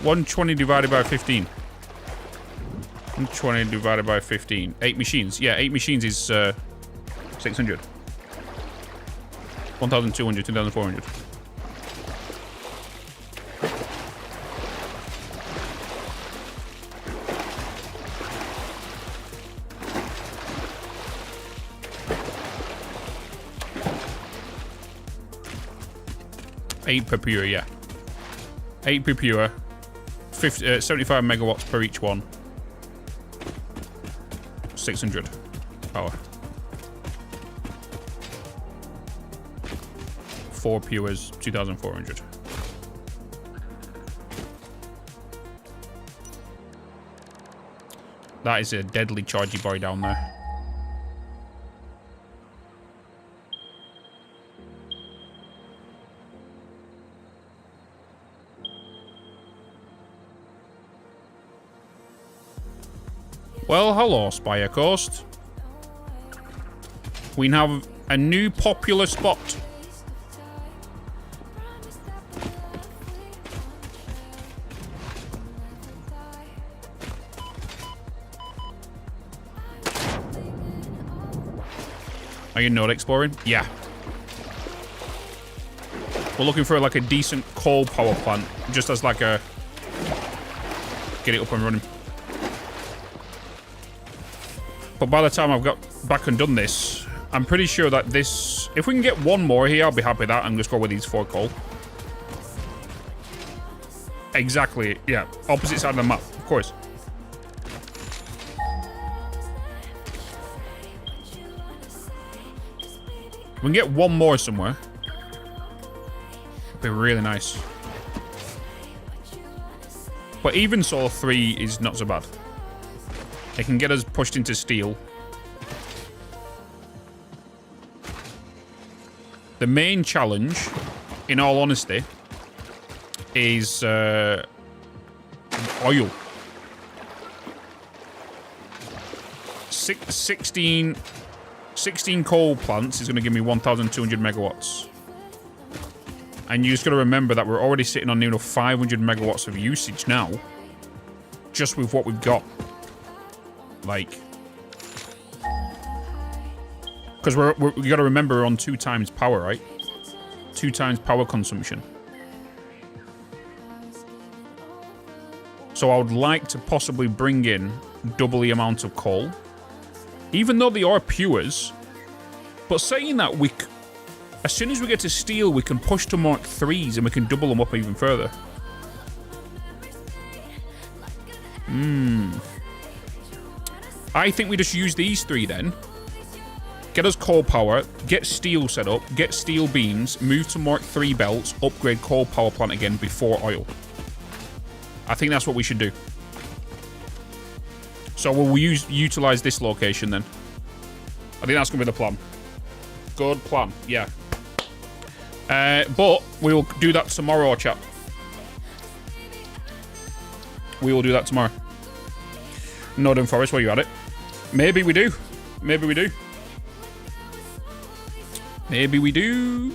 120 divided by 15. 120 divided by 15. 8 machines. Yeah, 8 machines is 600. 1,200, 2,400. Eight per pure, yeah. 8 per pure. 75 megawatts per each one. 600 power. 4 pures, 2,400. That is a deadly chargy boy down there. Well, hello, Spire Coast. We now have a new popular spot. Are you not exploring? Yeah. We're looking for like a decent coal power plant, just as like a... get it up and running. But by the time I've got back and done this, I'm pretty sure that this... if we can get one more here, I'll be happy with that and just go with these 4 coal. Exactly, yeah. Opposite side of the map, of course. We can get one more somewhere. It'd be really nice. But even so, 3 is not so bad. It can get us pushed into steel. The main challenge, in all honesty, is oil. 16 coal plants is going to give me 1,200 megawatts. And you just got to remember that we're already sitting on nearly 500 megawatts of usage now. Just with what we've got. Like... Because we got to remember we're on 2 times power, right? 2 times power consumption. So I would like to possibly bring in double the amount of coal. Even though they are pures. But saying that, as soon as we get to steel, we can push to Mark 3s and we can double them up even further. I think we just use these 3 then. Get us coal power, get steel set up, get steel beams, move to Mark 3 belts, upgrade coal power plant again before oil. I think that's what we should do. So we'll utilize this location then. I think that's going to be the plan. Good plan, yeah. But we will do that tomorrow, chat. We will do that tomorrow. Northern Forest, where you at it? Maybe we do. Maybe we do. Maybe we do.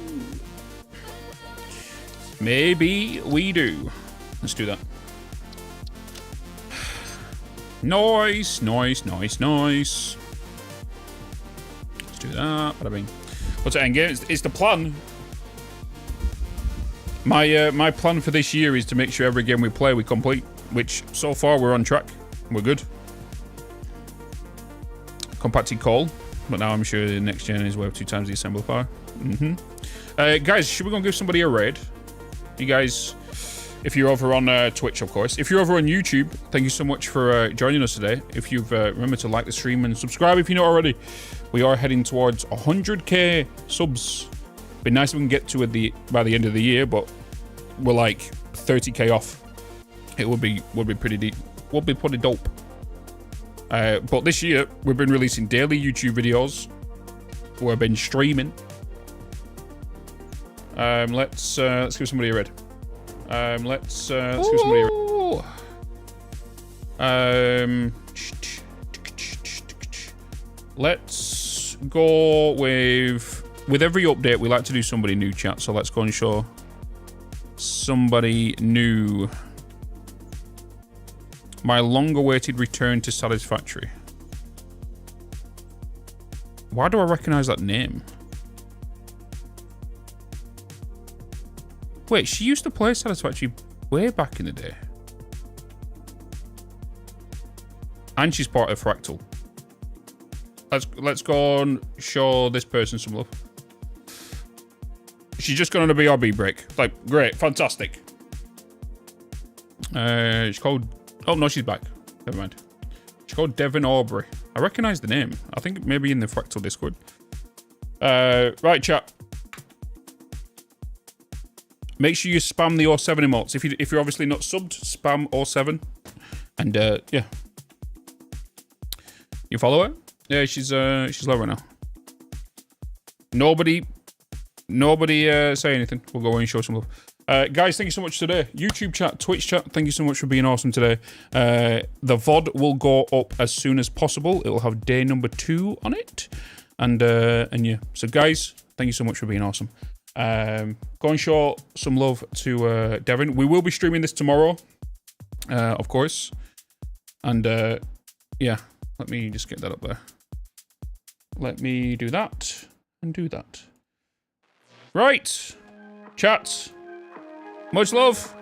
Maybe we do. Let's do that. Nice, nice, nice, nice. Let's do that. Bada bing. What's the end game? It's the plan. My plan for this year is to make sure every game we play we complete, which so far we're on track. We're good. Compacted coal, but now I'm sure the next gen is worth 2 times the assembly power. Guys, should we go and give somebody a raid? You guys, if you're over on Twitch, of course. If you're over on YouTube, thank you so much for joining us today. If you've remember to like the stream and subscribe if you're not already. We are heading towards 100k subs. Be nice if we can get to it by the end of the year, but we're like 30k off. It would be pretty deep. Would be pretty dope. But this year we've been releasing daily YouTube videos. We've been streaming. Let's give somebody a raid. Let's give somebody a raid. Let's go with every update we like to do somebody new, chat. So let's go and show somebody new. My long-awaited return to Satisfactory. Why do I recognize that name? Wait, she used to play Satisfactory way back in the day. And she's part of Fractal. Let's go and show this person some love. She's just gone on a BRB break. Like, great, fantastic. She's called... Oh, no, she's back. Never mind. She's called Devin Aubrey. I recognize the name. I think maybe in the Fractal Discord. Right, chat. Make sure you spam the 07 emotes. If you're obviously not subbed, spam 07. And, yeah. You follow her? Yeah, she's low right now. Nobody say anything. We'll go away and show some love. Guys, thank you so much today. YouTube chat, Twitch chat, thank you so much for being awesome today. The VOD will go up as soon as possible. It will have day number 2 on it. And yeah. So guys, thank you so much for being awesome. Go and show some love to Devin. We will be streaming this tomorrow, of course. And yeah, let me just get that up there. Let me do that and do that. Right, chats. Much love.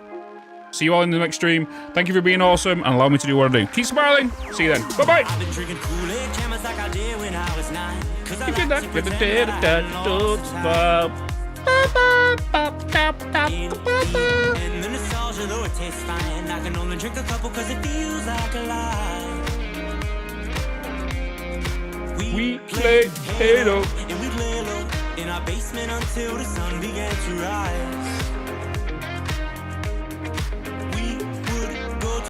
See you all in the next stream. Thank you for being awesome and allow me to do what I do. Keep smiling. See you then. Bye-bye. I've been drinking Kool-Aid cameras like I did when I was 9. 'Cause I You did that. like With the to dead, and the nostalgia, though it tastes fine, I can only drink a couple 'cause it feels like a lie. We played Halo. And we lay low in our basement until the sun began to rise.